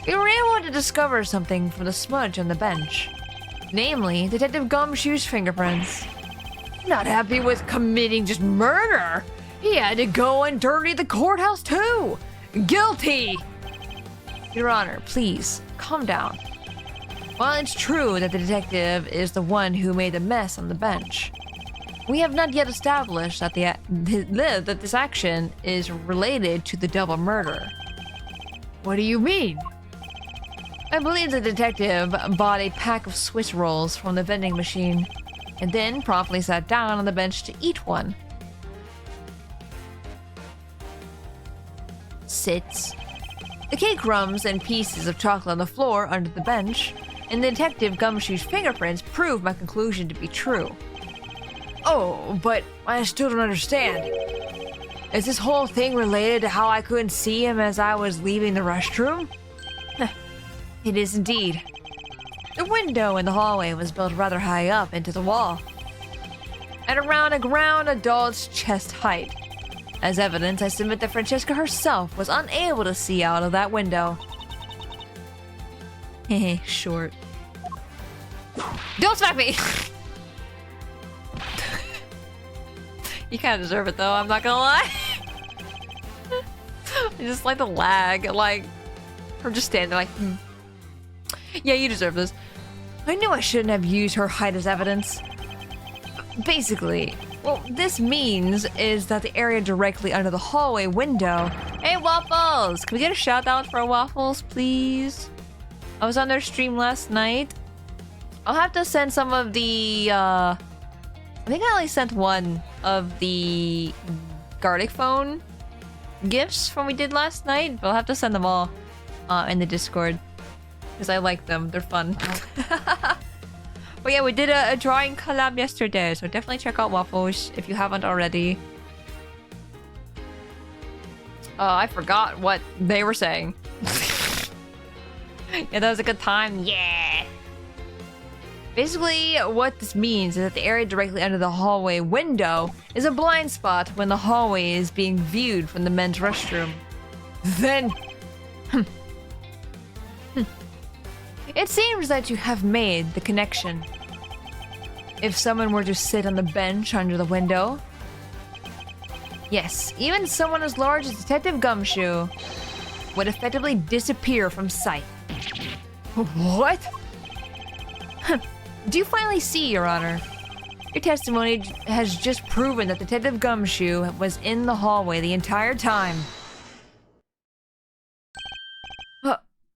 We were able to discover something from the smudge on the bench. Namely, Detective Gumshoe's fingerprints. Not happy with committing just murder, he had to go and dirty the courthouse too! Guilty! Your Honor, please, calm down. While it's true that the detective is the one who made the mess on the bench, we have not yet established that that this action is related to the double murder. What do you mean? I believe the detective bought a pack of Swiss rolls from the vending machine and then promptly sat down on the bench to eat one. Sits. The cake crumbs and pieces of chocolate on the floor under the bench, and Detective Gumshoe's fingerprints prove my conclusion to be true. Oh, but I still don't understand. Is this whole thing related to how I couldn't see him as I was leaving the restroom? It is indeed. The window in the hallway was built rather high up into the wall, at around a ground adult's chest height. As evidence, I submit that Francesca herself was unable to see out of that window. Hehe, short. Don't smack me! You kind of deserve it though, I'm not gonna lie. I just like the lag, like, or just standing there like, Yeah, you deserve this. I knew I shouldn't have used her height as evidence. Basically, what this means is that the area directly under the hallway window... Hey, Waffles! Can we get a shout out for Waffles, please? I was on their stream last night. I'll have to send some of the, I think I only sent one of the garlic phone gifts from we did last night, but I'll have to send them all in the Discord. Because I like them, they're fun. But yeah, we did a drawing collab yesterday, so definitely check out Waffles if you haven't already. I forgot what they were saying. Yeah, that was a good time. Yeah! Basically, what this means is that the area directly under the hallway window is a blind spot when the hallway is being viewed from the men's restroom. Then... It seems that you have made the connection. If someone were to sit on the bench under the window... Yes, even someone as large as Detective Gumshoe would effectively disappear from sight. What? Do you finally see, Your Honor? Your testimony has just proven that Detective Gumshoe was in the hallway the entire time.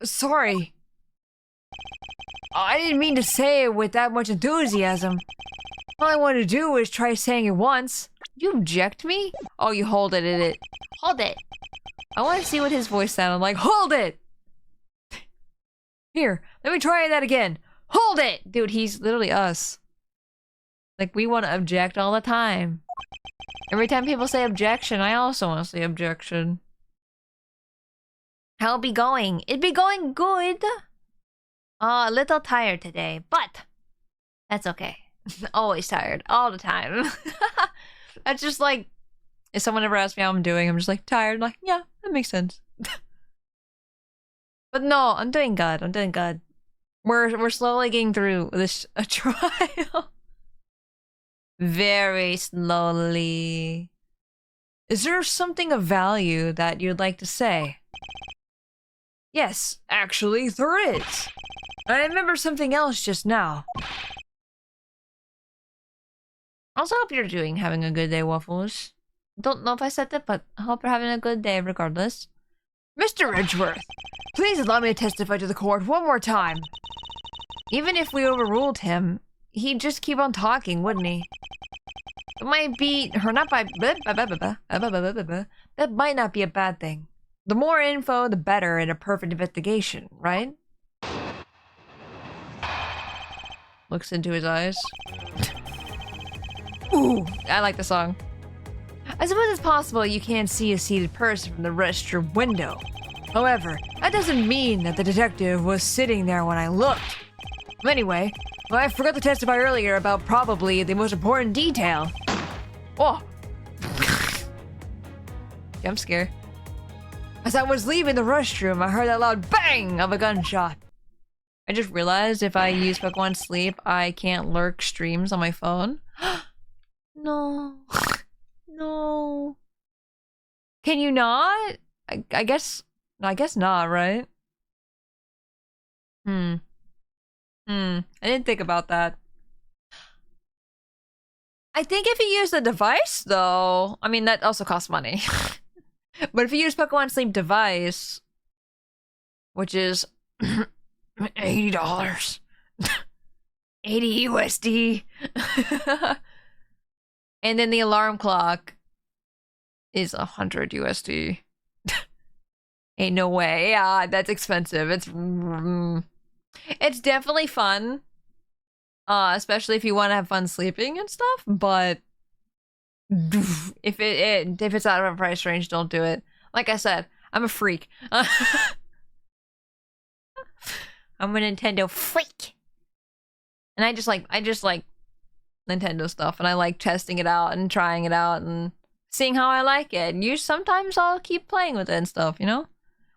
Sorry. I didn't mean to say it with that much enthusiasm. All I wanted to do was try saying it once. You object me? Oh, you hold it. Hold it. I want to see what his voice sounded like. Hold it! Here, let me try that again. Hold it! Dude, he's literally us. Like, we want to object all the time. Every time people say objection, I also want to say objection. How'd it be going? It'd be going good. A little tired today, but that's okay. Always tired, all the time. That's just like, if someone ever asks me how I'm doing, I'm just like, tired. I'm like, yeah, that makes sense. But no, I'm doing good. I'm doing good. We're slowly getting through this trial. Very slowly. Is there something of value that you'd like to say? Yes, actually, there is. I remember something else just now. Also hope you're having a good day, Waffles. Don't know if I said that, but I hope you're having a good day regardless. Mr. Edgeworth, please allow me to testify to the court one more time. Even if we overruled him, he'd just keep on talking, wouldn't he? It might be, that might not be a bad thing. The more info, the better in a perfect investigation, right? Looks into his eyes. Ooh, I like the song. I suppose it's possible you can't see a seated person from the restroom window. However, that doesn't mean that the detective was sitting there when I looked. Anyway, I forgot to testify earlier about probably the most important detail. Oh! Jump scare. As I was leaving the restroom, I heard that loud bang of a gunshot. I just realized if I use Pokemon Sleep, I can't lurk streams on my phone. No. No. Can you not? I guess... I guess not, right? I didn't think about that. I think if you use the device, though... I mean, that also costs money. But if you use Pokemon Sleep device... Which is... $80. 80 USD. And then the alarm clock is 100 USD. Ain't no way. Yeah, that's expensive. It's definitely fun. Especially if you want to have fun sleeping and stuff, but if it's out of a price range, don't do it. Like I said, I'm a freak. I'm a Nintendo freak. And I just like Nintendo stuff, and I like testing it out and trying it out and seeing how I like it. And sometimes I'll keep playing with it and stuff, you know?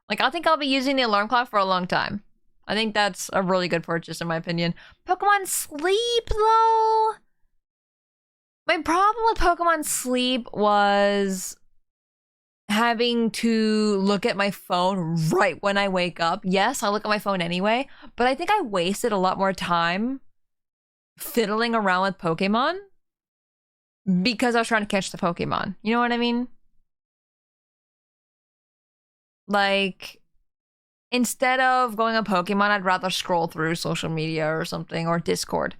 Like, I think I'll be using the alarm clock for a long time. I think that's a really good purchase, in my opinion. Pokemon Sleep, though? My problem with Pokemon Sleep was having to look at my phone right when I wake up. Yes, I look at my phone anyway, but I think I wasted a lot more time fiddling around with Pokemon because I was trying to catch the Pokemon. You know what I mean? Like, instead of going on Pokemon, I'd rather scroll through social media or something, or Discord.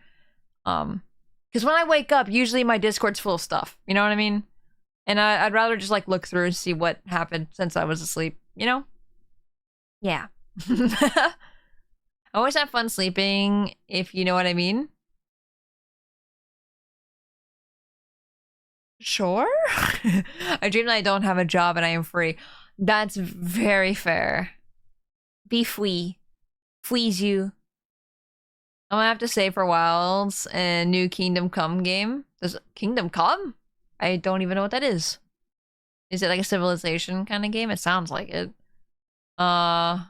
Because when I wake up, usually my Discord's full of stuff. You know what I mean? And I'd rather just, like, look through and see what happened since I was asleep. You know? Yeah. I always have fun sleeping, if you know what I mean. Sure? I dream that I don't have a job and I am free. That's very fair. Be free. Flees you. I'm gonna have to say for Wilds a new Kingdom Come game. Does Kingdom Come? I don't even know what that is. Is it like a Civilization kind of game? It sounds like it. And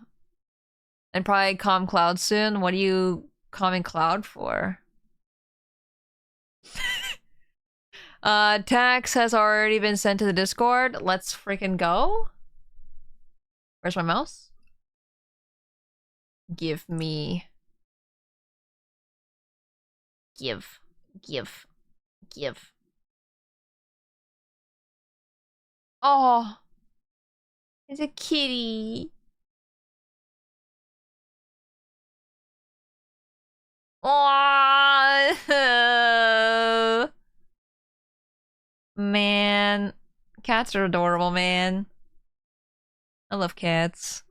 probably Calm Cloud soon. What are you calming Cloud for? Tax has already been sent to the Discord. Let's freaking go. Where's my mouse? Give me. Give. Oh. It's a kitty. Oh. Man. Cats are adorable, man. I love cats.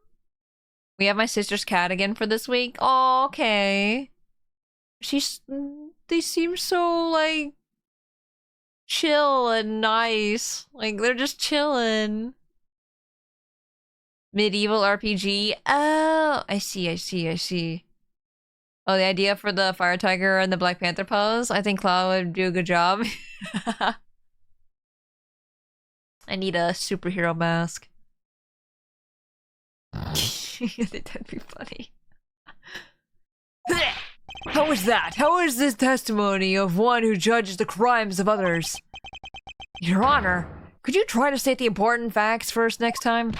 We have my sister's cat again for this week. Oh, okay. They seem so, like, chill and nice. Like, they're just chilling. Medieval RPG. Oh, I see. Oh, the idea for the Fire Tiger and the Black Panther pose? I think Cloud would do a good job. I need a superhero mask. That'd be funny. How is that? How is this testimony of one who judges the crimes of others? Your Honor, could you try to state the important facts first next time?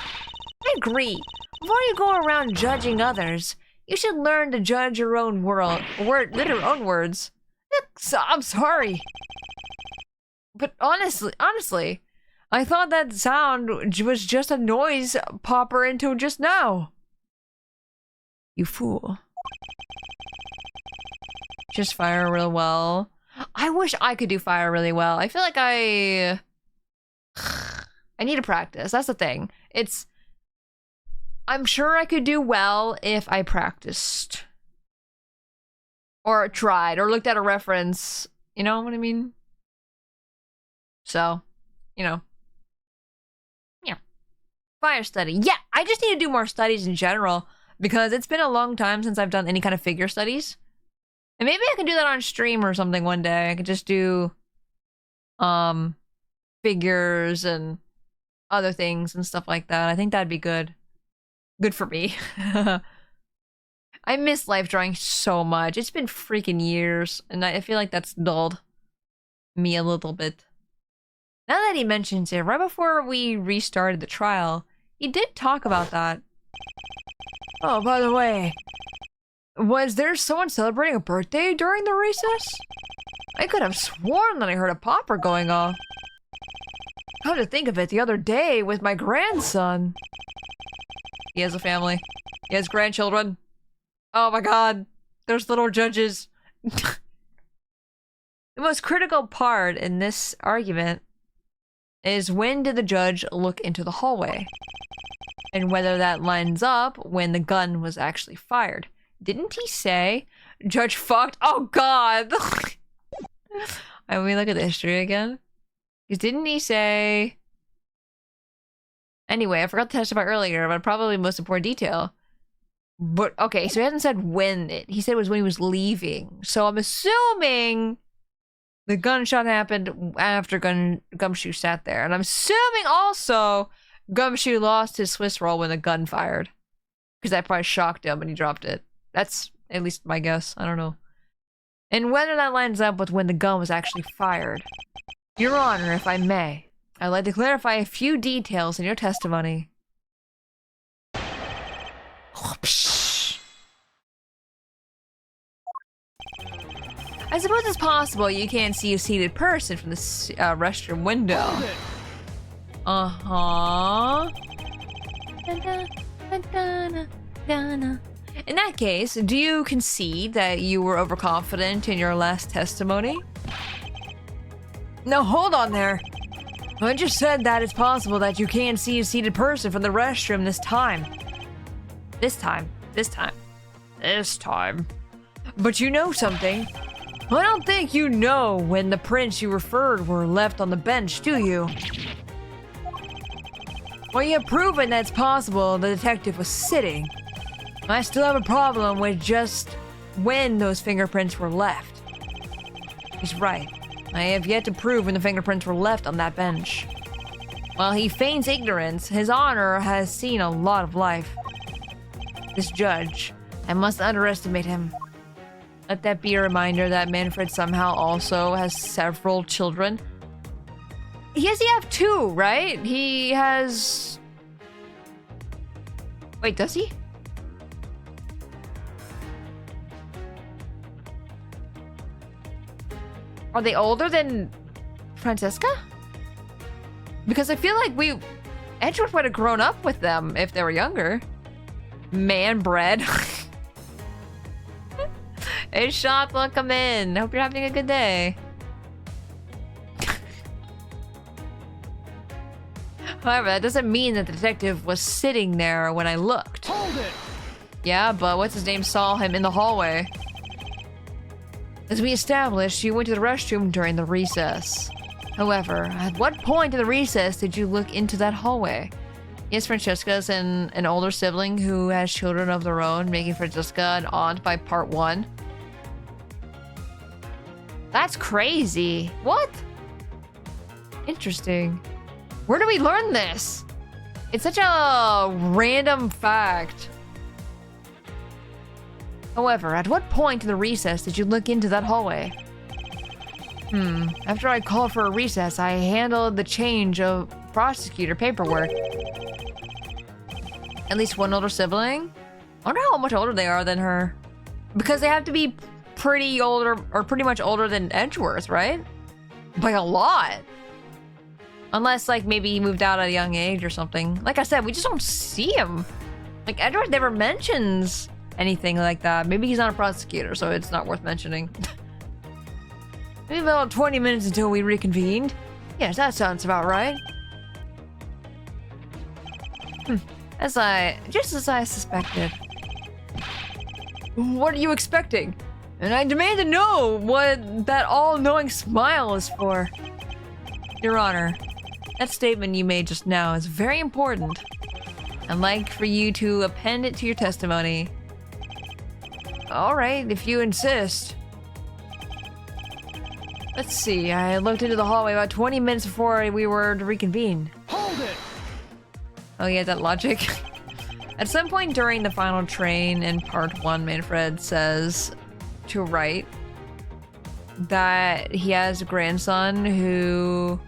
I agree. Before you go around judging others, you should learn to judge your own your own words. I'm sorry. But honestly, I thought that sound was just a noise popper into just now. You fool. Just fire real well. I wish I could do fire really well. I feel like I need to practice. That's the thing. I'm sure I could do well if I practiced. Or tried, or looked at a reference. You know what I mean? So, you know, Fire study. Yeah, I just need to do more studies in general because it's been a long time since I've done any kind of figure studies. And maybe I can do that on stream or something one day. I could just do figures and other things and stuff like that. I think that'd be good. Good for me. I miss life drawing so much. It's been freaking years, and I feel like that's dulled me a little bit. Now that he mentions it, right before we restarted the trial, he did talk about that. Oh, by the way, was there someone celebrating a birthday during the recess? I could have sworn that I heard a popper going off. Come to think of it, the other day with my grandson. He has a family. He has grandchildren. Oh my god, there's little judges. The most critical part in this argument is when did the judge look into the hallway? And whether that lines up when the gun was actually fired. Didn't he say Judge fucked? Oh god! I mean, look at the history again. Because didn't he say... Anyway, I forgot to testify earlier, but probably the most important detail. But, okay, so he hasn't said when he said it was when he was leaving. So I'm assuming the gunshot happened after Gumshoe sat there. And I'm assuming also Gumshoe lost his Swiss roll when the gun fired. Because that probably shocked him and he dropped it. That's at least my guess. I don't know. And whether that lines up with when the gun was actually fired. Your Honor, if I may, I'd like to clarify a few details in your testimony. I suppose it's possible you can't see a seated person from the restroom window. Uh-huh. In that case, do you concede that you were overconfident in your last testimony? No, hold on there. I just said that it's possible that you can't see a seated person from the restroom this time. This time. But you know something. I don't think you know when the prints you referred were left on the bench, do you? Well, you have proven that it's possible the detective was sitting. I still have a problem with just when those fingerprints were left. He's right. I have yet to prove when the fingerprints were left on that bench. While he feigns ignorance, His Honor has seen a lot of life. This judge, I must underestimate him. Let that be a reminder that Manfred somehow also has several children. He have two, right? He has... Wait, does he? Are they older than Francesca? Because I feel like Edgeworth would have grown up with them if they were younger. Man bread. Hey, Shop, welcome in. Hope you're having a good day. However, that doesn't mean that the detective was sitting there when I looked. Hold it! Yeah, but what's his name saw him in the hallway. As we established, you went to the restroom during the recess. However, at what point in the recess did you look into that hallway? Yes, Francesca's an older sibling who has children of their own, making Francesca an aunt by part 1. That's crazy. What? Interesting. Where do we learn this? It's such a random fact. However, at what point in the recess did you look into that hallway? After I called for a recess, I handled the change of prosecutor paperwork. At least one older sibling? I wonder how much older they are than her. Because they have to be pretty older, or pretty much older than Edgeworth, right? By a lot. Unless, like, maybe he moved out at a young age or something. Like I said, we just don't see him. Like, Edgeworth never mentions anything like that. Maybe he's not a prosecutor, so it's not worth mentioning. Maybe about 20 minutes until we reconvened. Yes, that sounds about right. Just as I suspected. What are you expecting? And I demand to know what that all-knowing smile is for. Your Honor, that statement you made just now is very important. I'd like for you to append it to your testimony. Alright, if you insist. Let's see, I looked into the hallway about 20 minutes before we were to reconvene. Hold it! Oh yeah, that logic. At some point during the final train in part 1, Manfred says to Wright that he has a grandson who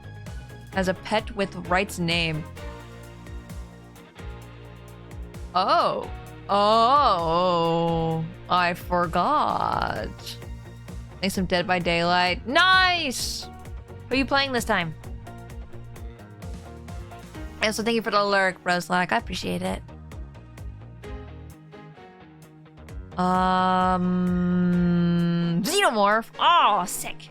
has a pet with Wright's name. Oh. Oh. I forgot. Make some Dead by Daylight. Nice! Who are you playing this time? And also thank you for the lurk, Roslack. I appreciate it. Xenomorph. Oh, sick.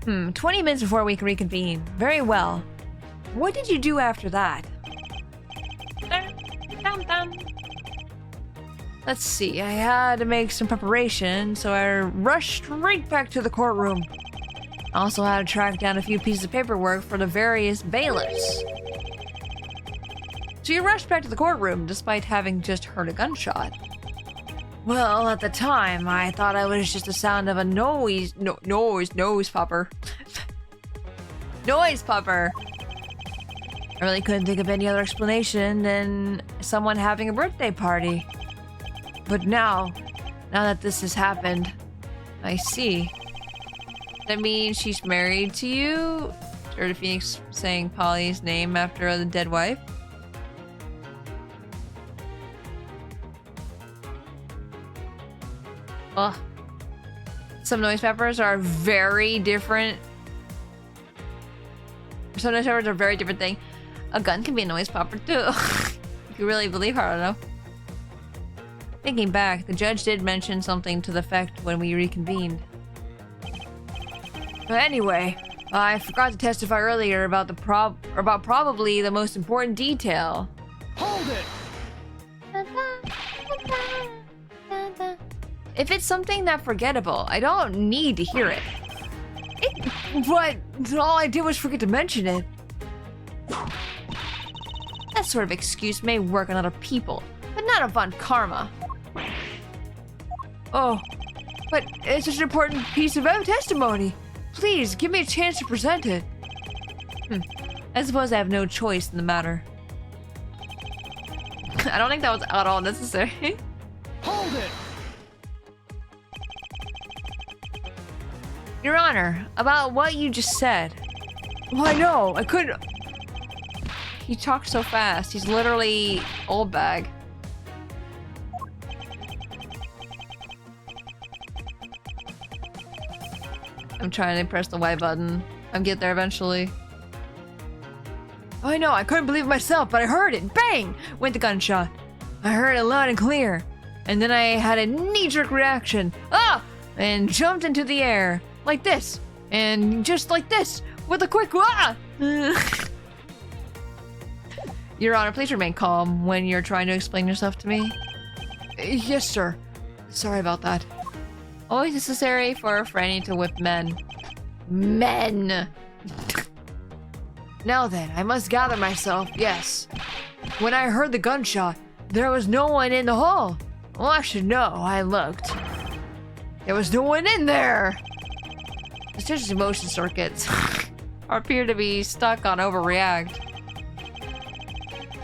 20 minutes before we can reconvene. Very well. What did you do after that? Let's see, I had to make some preparation, so I rushed straight back to the courtroom. I also had to track down a few pieces of paperwork for the various bailiffs. So you rushed back to the courtroom despite having just heard a gunshot. Well, at the time, I thought it was just the sound of a noise popper. Noise popper! I really couldn't think of any other explanation than someone having a birthday party. But now that this has happened, I see. That means she's married to you? Or the Phoenix saying Polly's name after the dead wife? Ugh. Some noise peppers are very different. Some noise peppers are a very different thing. A gun can be a noise popper too. If you really believe her, I don't know. Thinking back, the judge did mention something to the effect when we reconvened. But anyway, I forgot to testify earlier about probably the most important detail. Hold it! If it's something that forgettable, I don't need to hear it. But all I did was forget to mention it. That sort of excuse may work on other people, but not on Von Karma. Oh, but it's such an important piece of testimony. Please, give me a chance to present it. I suppose I have no choice in the matter. I don't think that was at all necessary. Hold it! Your Honor, about what you just said. Well, I know, I couldn't... He talked so fast, he's literally old bag. I'm trying to press the Y button. I'm getting there eventually. Oh, I know, I couldn't believe it myself, but I heard it. Bang! Went the gunshot. I heard it loud and clear. And then I had a knee-jerk reaction. Ah! And jumped into the air. Like this. And just like this. With a quick ah! Your Honor, please remain calm when you're trying to explain yourself to me. Yes, sir. Sorry about that. Always necessary for a Franny to whip men. Men! Now then, I must gather myself, yes. When I heard the gunshot, there was no one in the hall. Well, I should know, I looked. There was no one in there! The judge's emotion circuits appear to be stuck on overreact.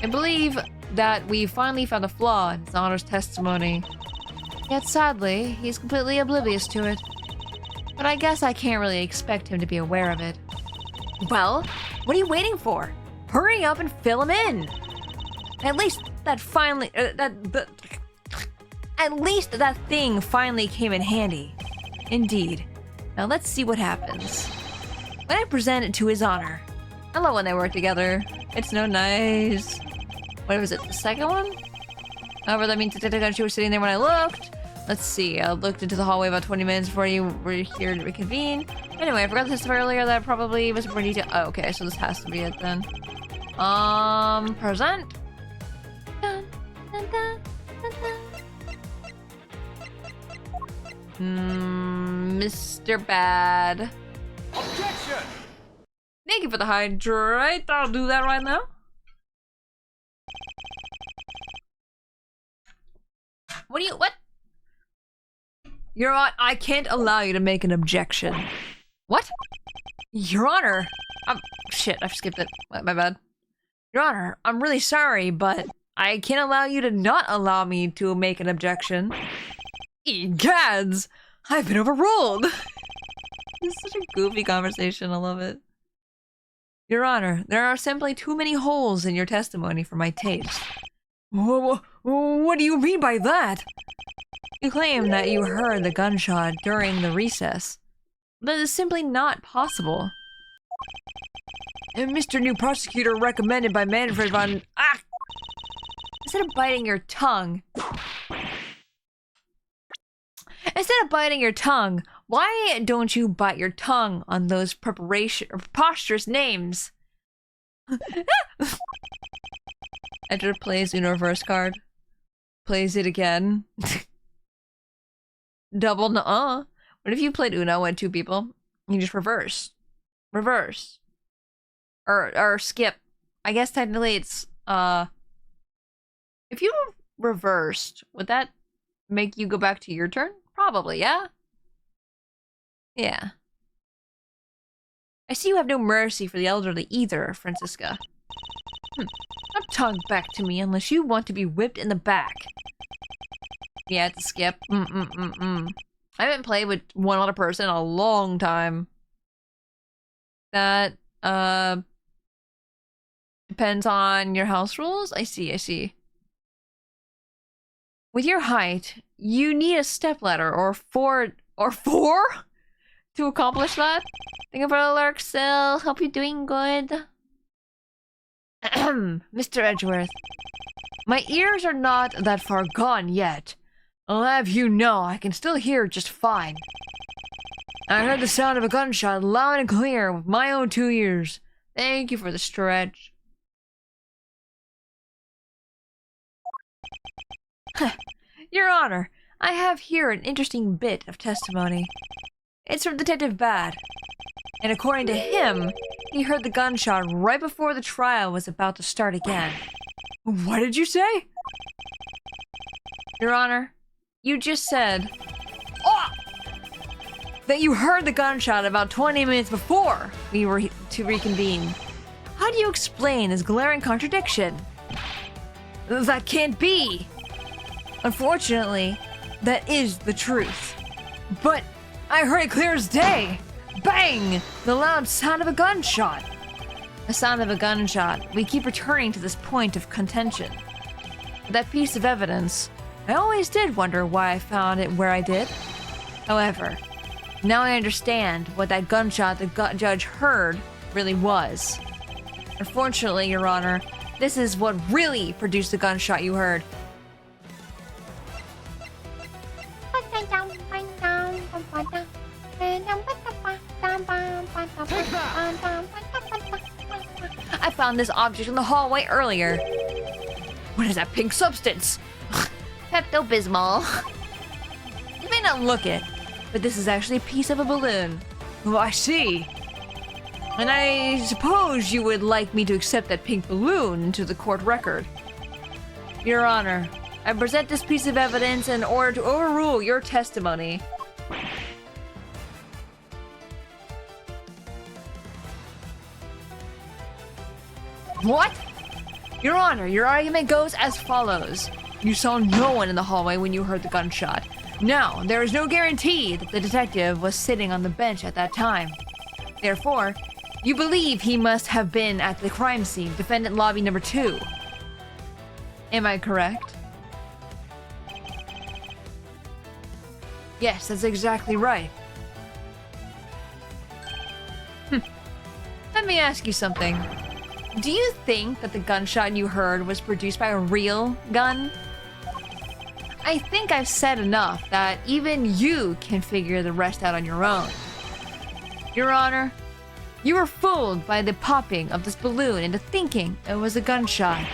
I believe that we finally found a flaw in his Honor's testimony. Yet sadly, he's completely oblivious to it. But I guess I can't really expect him to be aware of it. Well, what are you waiting for? Hurry up and fill him in! At least that finally... At least that thing finally came in handy. Indeed. Now let's see what happens. When I present it to his Honor. I love when they work together. It's no nice. What was it, the second one? However, that means that she was sitting there when I looked. Let's see, I looked into the hallway about 20 minutes before you were here to reconvene. Anyway, I forgot to testify earlier that probably was more detail. Oh, okay, so this has to be it then. Present. Dun, dun, dun, dun, dun. Mr. Bad. Objection! Thank you for the hydrate. I'll do that right now. What? Your Honor, I can't allow you to make an objection. What? Your Honor, shit, I skipped it. My bad. Your Honor, I'm really sorry, but I can't allow you to not allow me to make an objection. Egads! I've been overruled! This is such a goofy conversation, I love it. Your Honor, there are simply too many holes in your testimony for my taste. What do you mean by that? You claim that you heard the gunshot during the recess. That is simply not possible. And Mr. New Prosecutor recommended by Manfred von... Ah! Instead of biting your tongue... why don't you bite your tongue on those preposterous names? Enter plays Uno reverse card. Plays it again. Double nuh-uh. What if you played Uno with two people? You just reverse. Reverse. Or skip. I guess technically it's, if you reversed, would that make you go back to your turn? Probably, yeah? Yeah. I see you have no mercy for the elderly either, Francisca. Not tongue back to me unless you want to be whipped in the back. Yeah, it's a skip. I haven't played with one other person in a long time. That, depends on your house rules? I see. With your height, you need a stepladder or four to accomplish that. Think of a lurk still. Hope you're doing good. Mr. Edgeworth, my ears are not that far gone yet. I'll have you know I can still hear just fine. I heard the sound of a gunshot loud and clear with my own 2 ears. Thank you for the stretch. Your Honor, I have here an interesting bit of testimony. It's from Detective Bad. And according to him, he heard the gunshot right before the trial was about to start again. What did you say? Your Honor, you just said... that you heard the gunshot about 20 minutes before we were to reconvene. How do you explain this glaring contradiction? That can't be! Unfortunately, that is the truth. But I heard it clear as day! Bang! The loud sound of a gunshot! The sound of a gunshot. We keep returning to this point of contention. That piece of evidence, I always did wonder why I found it where I did. However, now I understand what that gunshot the judge heard really was. Unfortunately, Your Honor, this is what really produced the gunshot you heard. I found this object in the hallway earlier. What is that pink substance? Pepto-Bismol. You may not look it, but this is actually a piece of a balloon. Oh, I see. And I suppose you would like me to accept that pink balloon into the court record. Your Honor, I present this piece of evidence in order to overrule your testimony. What? Your Honor, your argument goes as follows. You saw no one in the hallway when you heard the gunshot. Now, there is no guarantee that the detective was sitting on the bench at that time. Therefore, you believe he must have been at the crime scene, defendant lobby number 2. Am I correct? Yes, that's exactly right. Let me ask you something. Do you think that the gunshot you heard was produced by a real gun? I think I've said enough that even you can figure the rest out on your own. Your Honor, you were fooled by the popping of this balloon into thinking it was a gunshot.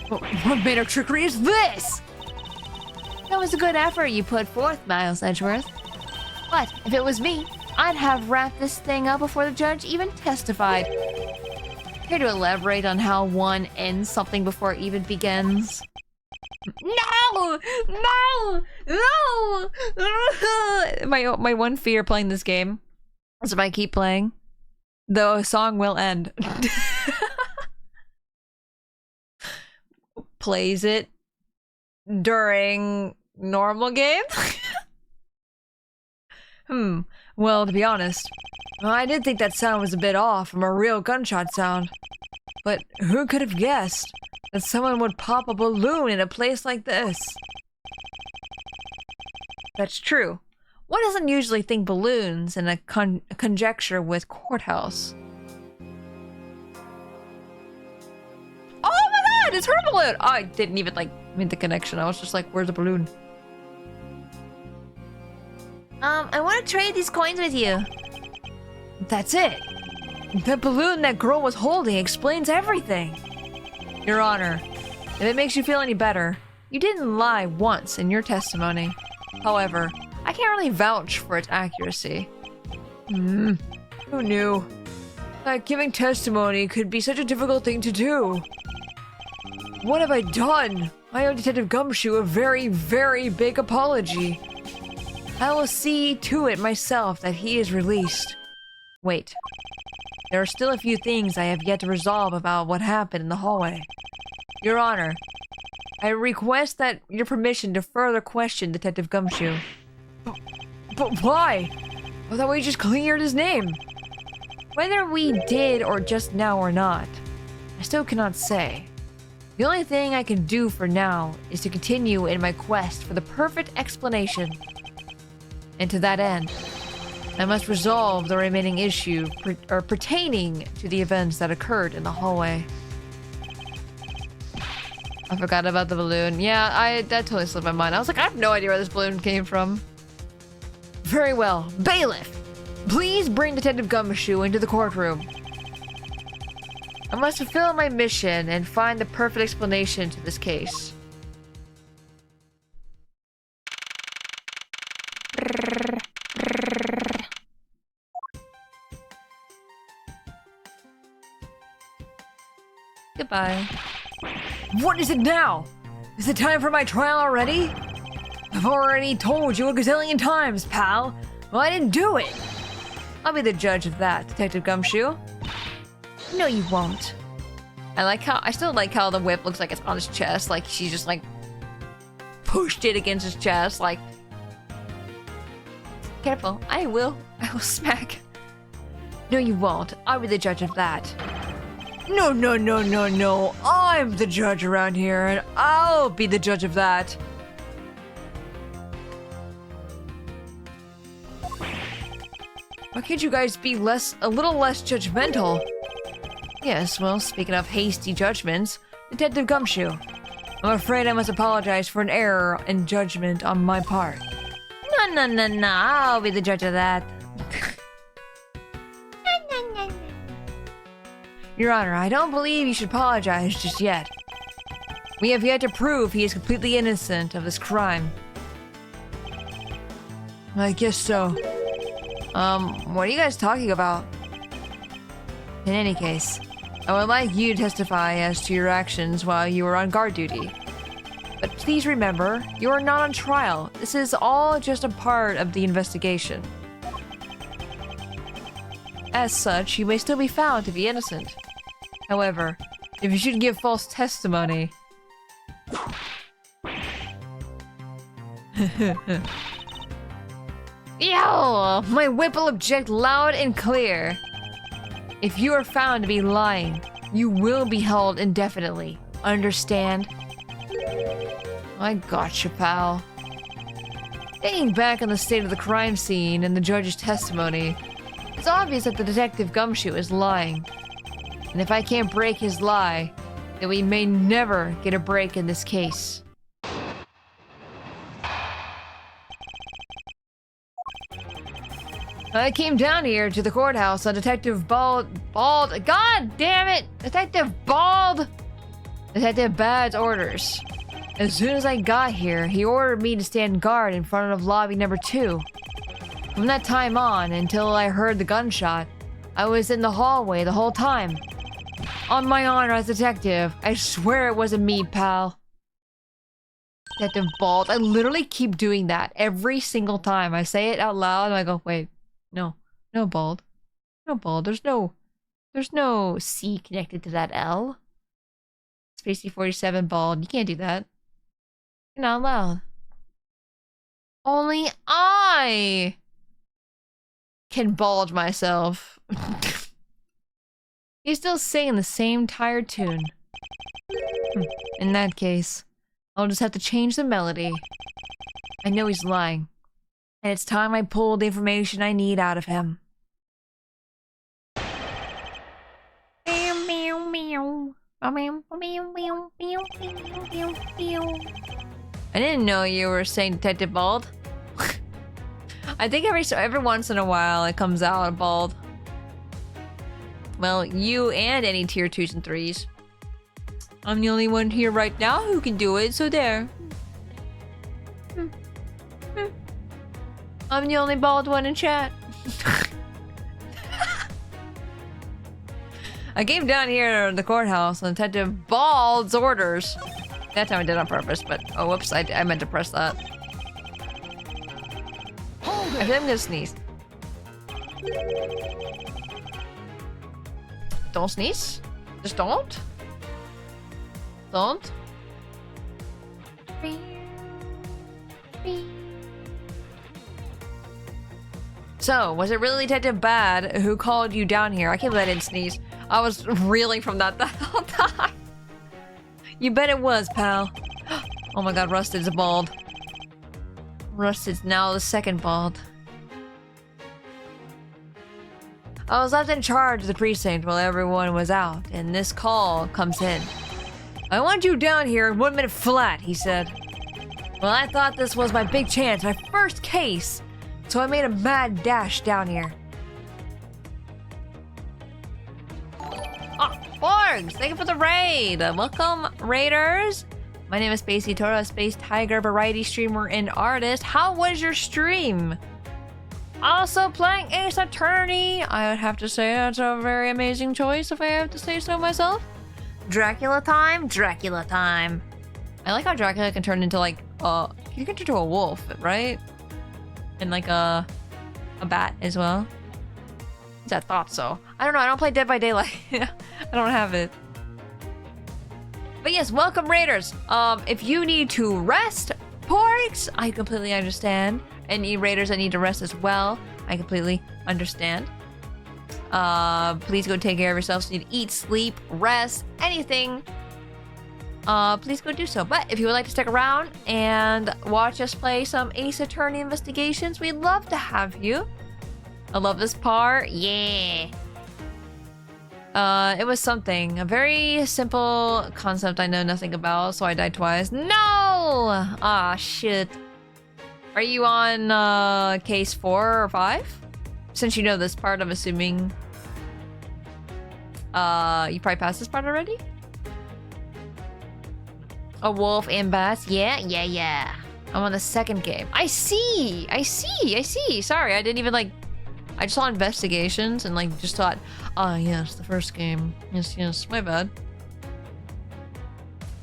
What manner of trickery is this? That was a good effort you put forth, Miles Edgeworth. But if it was me, I'd have wrapped this thing up before the judge even testified. Care to elaborate on how one ends something before it even begins? No! No! No! My one fear playing this game is if I keep playing, the song will end. Plays it during normal game? Well, to be honest, I did think that sound was a bit off from a real gunshot sound. But who could have guessed that someone would pop a balloon in a place like this? That's true. One doesn't usually think balloons in a conjecture with courthouse. Oh my god, it's her balloon! Oh, I didn't even, like, make the connection. I was just like, where's the balloon? I want to trade these coins with you. That's it. The balloon that girl was holding explains everything. Your Honor, if it makes you feel any better, you didn't lie once in your testimony. However, I can't really vouch for its accuracy. Who knew? That giving testimony could be such a difficult thing to do. What have I done? I owe Detective Gumshoe a very, very big apology. I will see to it myself that he is released. Wait. There are still a few things I have yet to resolve about what happened in the hallway. Your Honor, I request that your permission to further question Detective Gumshoe. But why? I thought we just cleared his name. Whether we did or just now or not, I still cannot say. The only thing I can do for now is to continue in my quest for the perfect explanation. And to that end, I must resolve the remaining issue pertaining to the events that occurred in the hallway. I forgot about the balloon. Yeah, that totally slipped my mind. I was like, I have no idea where this balloon came from. Very well. Bailiff, please bring Detective Gumshoe into the courtroom. I must fulfill my mission and find the perfect explanation to this case. Goodbye. What is it now? Is it time for my trial already? I've already told you a gazillion times, pal. Well, I didn't do it. I'll be the judge of that, Detective Gumshoe. No, you won't. I still like how the whip looks like it's on his chest, like she just like pushed it against his chest, like. Careful, I will smack. No, you won't. I'll be the judge of that. No, no, no, no, no. I'm the judge around here, and I'll be the judge of that. Why can't you guys be a little less judgmental? Yes, well, speaking of hasty judgments, Detective Gumshoe, I'm afraid I must apologize for an error in judgment on my part. No, no, no, no. I'll be the judge of that. Your Honor, I don't believe you should apologize just yet. We have yet to prove he is completely innocent of this crime. I guess so. What are you guys talking about? In any case, I would like you to testify as to your actions while you were on guard duty. But please remember, you are not on trial. This is all just a part of the investigation. As such, you may still be found to be innocent. However, if you should give false testimony... Yo! My whip will object loud and clear. If you are found to be lying, you will be held indefinitely. Understand? I gotcha, pal. Thinking back on the state of the crime scene and the judge's testimony, it's obvious that the Detective Gumshoe is lying. And if I can't break his lie, then we may never get a break in this case. I came down here to the courthouse on Detective God damn it! Detective Bad's orders. As soon as I got here, he ordered me to stand guard in front of lobby number 2. From that time on, until I heard the gunshot, I was in the hallway the whole time. On my honor as detective, I swear it wasn't me, pal. Detective Bald. I literally keep doing that every single time. I say it out loud and I go, wait, no, no Bald. No Bald. There's no C connected to that L. Spacey 47 Bald. You can't do that. You're not allowed. Only I can bald myself. He's still singing the same tired tune. In that case, I'll just have to change the melody. I know he's lying. And it's time I pulled the information I need out of him. I didn't know you were saying Detective Bald. I think every once in a while it comes out bald. Well, you and any tier 2s and 3s. I'm the only one here right now who can do it, so there. I'm the only bald one in chat. I came down here to the courthouse on Detective Bald's orders. That time I did it on purpose, but oh whoops, I meant to press that. I think I'm gonna sneeze. Don't sneeze. Just don't. Don't. So, was it really Detective Bad who called you down here? I can't believe I didn't sneeze. I was reeling from that the whole time. You bet it was, pal. Oh my god, Rusted's bald. Rusted's now the second bald. I was left in charge of the precinct while everyone was out, and this call comes in. I want you down here in 1 minute flat, he said. Well, I thought this was my big chance, my first case, so I made a mad dash down here. Oh, Borgs! Thank you for the raid! Welcome, raiders! My name is Spacey Tora, Space Tiger, variety streamer and artist. How was your stream? Also playing Ace Attorney. I would have to say that's a very amazing choice if I have to say so myself. Dracula time, Dracula time. I like how Dracula can turn into like he can turn into a wolf, right? And like a bat as well. I thought so. I don't know, I don't play Dead by Daylight. I don't have it. But yes, welcome raiders. If you need to rest, Porks, I completely understand. Any raiders that need to rest as well, I completely understand. Please go take care of yourselves. So you need to eat, sleep, rest, anything. Please go do so. But if you would like to stick around and watch us play some Ace Attorney investigations, we'd love to have you. I love this part. Yeah. It was something. A very simple concept I know nothing about, so I died twice. No! Ah, shit. Are you on, case 4 or 5? Since you know this part, I'm assuming... you probably passed this part already? A wolf and bats? Yeah. I'm on the second game. I see! Sorry, I didn't even, like... I just saw investigations and, like, just thought, ah, yes, the first game. Yes, my bad.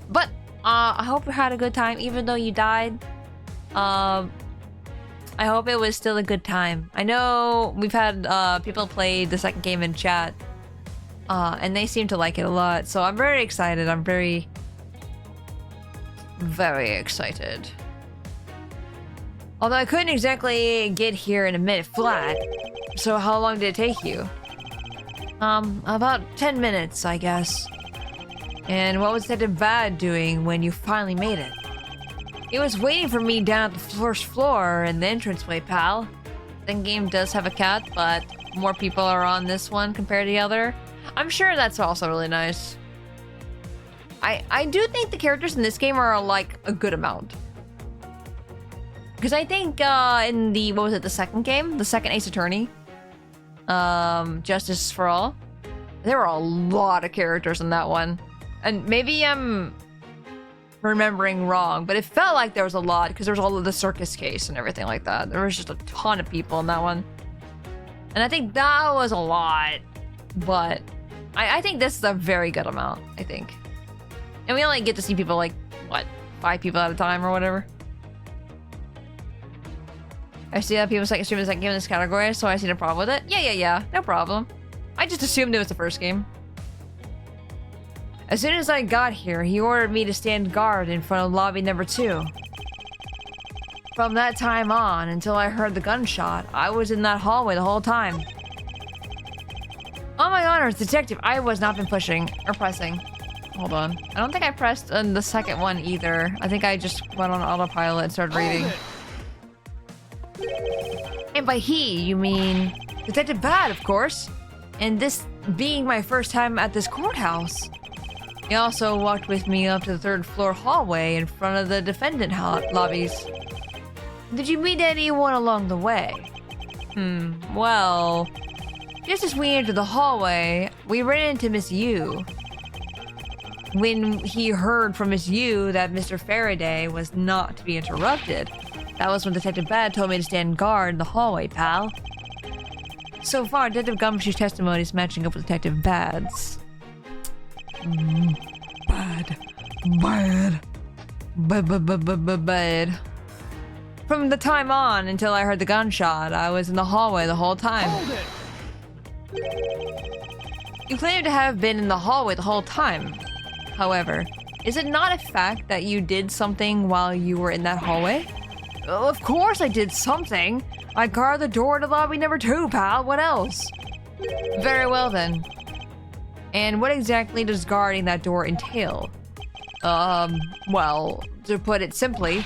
But, I hope you had a good time, even though you died. I hope it was still a good time. I know we've had, people play the second game in chat. And they seem to like it a lot, so I'm very excited. I'm very excited. Although I couldn't exactly get here in a minute flat. So how long did it take you? About 10 minutes, I guess. And what was Detective Bad doing when you finally made it? He was waiting for me down at the first floor in the entranceway, pal. The game does have a cat, but more people are on this one compared to the other. I'm sure that's also really nice. I do think the characters in this game are like a good amount. Because I think in the, what was it, the second game? The second Ace Attorney? Justice for All? There were a lot of characters in that one. And maybe I'm remembering wrong, but it felt like there was a lot because there was all of the circus case and everything like that. There was just a ton of people in that one. And I think that was a lot. But I think this is a very good amount, I think. And we only get to see people like, what, 5 people at a time or whatever. I see that people second stream is like given this category, so I see no problem with it. Yeah, no problem. I just assumed it was the first game. As soon as I got here, he ordered me to stand guard in front of lobby number 2. From that time on, until I heard the gunshot, I was in that hallway the whole time. On my honor as detective, I was not been pushing or pressing. Hold on. I don't think I pressed on the second one either. I think I just went on autopilot and started reading. And by he, you mean Detective Bad, of course. And this being my first time at this courthouse. He also walked with me up to the 3rd floor hallway in front of the defendant lobbies. Did you meet anyone along the way? Well, just as we entered the hallway, we ran into Miss Yu. When he heard from Miss Yu that Mr. Faraday was not to be interrupted, that was when Detective Bad told me to stand guard in the hallway, pal. So far, Detective Gumshoe's testimony is matching up with Detective Bad's. Bad. From the time on until I heard the gunshot, I was in the hallway the whole time. Hold it. You claim to have been in the hallway the whole time. However, is it not a fact that you did something while you were in that hallway? Of course I did something. I guarded the door to lobby number 2, pal. What else? Very well then. And what exactly does guarding that door entail? Well, to put it simply...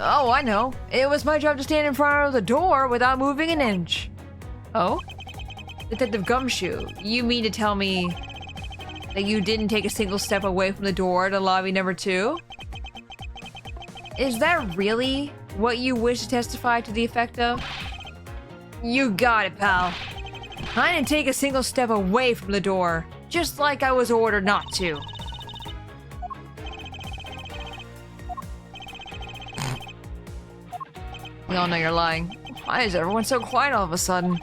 Oh, I know. It was my job to stand in front of the door without moving an inch. Oh? Detective Gumshoe, you mean to tell me that you didn't take a single step away from the door to lobby number 2? Is that really what you wish to testify to the effect of? You got it, pal. I didn't take a single step away from the door, just like I was ordered not to. We all know you're lying. Why is everyone so quiet all of a sudden?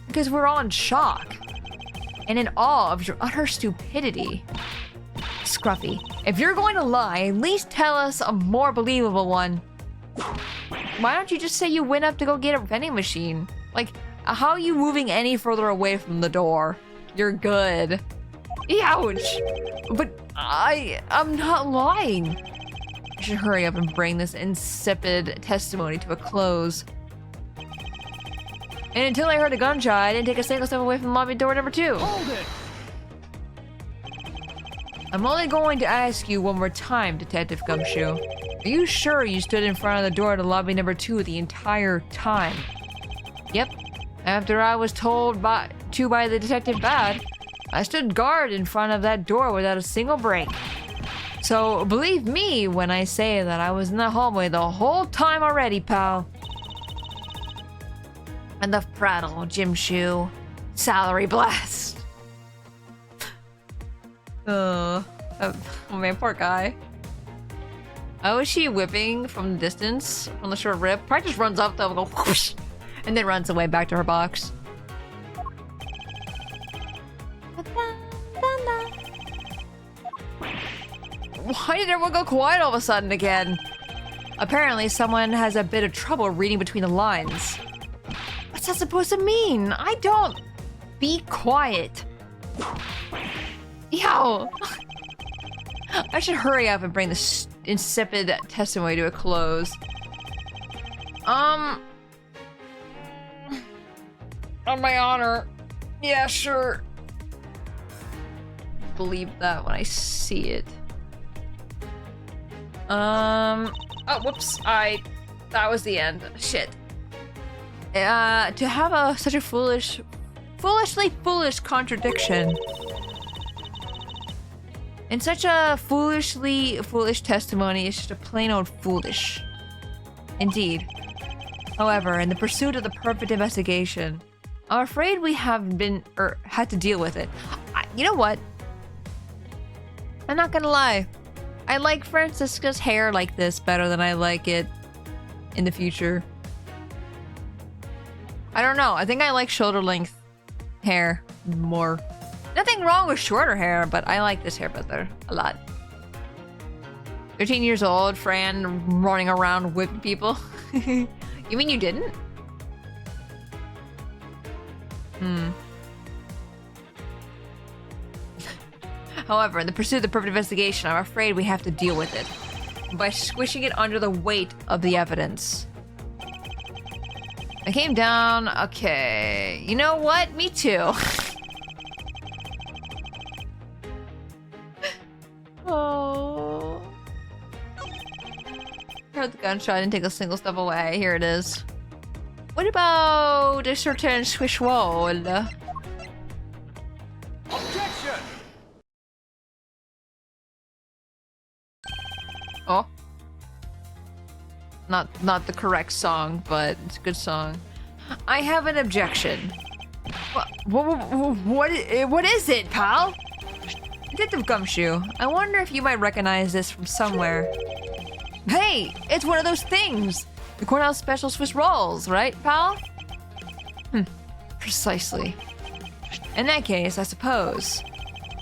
Because we're all in shock and in awe of your utter stupidity. Scruffy, if you're going to lie, at least tell us a more believable one. Why don't you just say you went up to go get a vending machine? Like, how are you moving any further away from the door? You're good. Ouch! But I'm not lying. I should hurry up and bring this insipid testimony to a close. And until I heard a gunshot, I didn't take a single step away from lobby door number 2. Hold it. I'm only going to ask you one more time, Detective Gumshoe. Are you sure you stood in front of the door to lobby number 2 the entire time? Yep. After I was told by the Detective Bad, I stood guard in front of that door without a single break. So believe me when I say that I was in the hallway the whole time already, pal. Enough prattle, Gumshoe. Salary blast. Oh man, poor guy. Oh, is she whipping from the distance, from the short rip? Probably just runs up though and go whoosh, and then runs away back to her box. Why did everyone go quiet all of a sudden again? Apparently someone has a bit of trouble reading between the lines. What's that supposed to mean? I don't... Be quiet. Yow! I should hurry up and bring this insipid testimony to a close. On my honor. Yeah, sure. Believe that when I see it. Oh, whoops. That was the end. Shit. To have such a foolishly foolish contradiction. And such a foolishly foolish testimony is just a plain old foolish. Indeed. However, in the pursuit of the perfect investigation, I'm afraid we have been, had to deal with it. You know what? I'm not gonna lie. I like Francisca's hair like this better than I like it in the future. I don't know. I think I like shoulder length hair more. Nothing wrong with shorter hair, but I like this hair better a lot. 13 years old, Fran running around whipping people. You mean you didn't? However, in the pursuit of the perfect investigation, I'm afraid we have to deal with it by squishing it under the weight of the evidence. I came down. Okay. You know what? Me too. Oh. Heard the gunshot. I didn't take a single step away. Here it is. What about a certain swish wall? Objection! Oh. Not the correct song, but it's a good song. I have an objection. What is it, pal? Detective Gumshoe, I wonder if you might recognize this from somewhere. Hey, it's one of those things. The Cornell Special Swiss Rolls, right, pal? Precisely. In that case, I suppose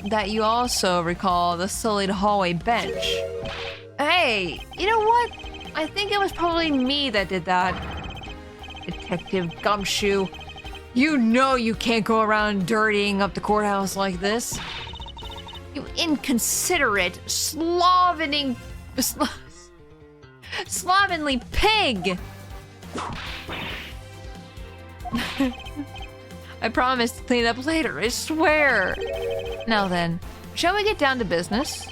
that you also recall the sullied hallway bench. Hey, you know what? I think it was probably me that did that. Detective Gumshoe, you know you can't go around dirtying up the courthouse like this. You inconsiderate, slovenly pig! I promise to clean it up later, I swear. Now then, shall we get down to business?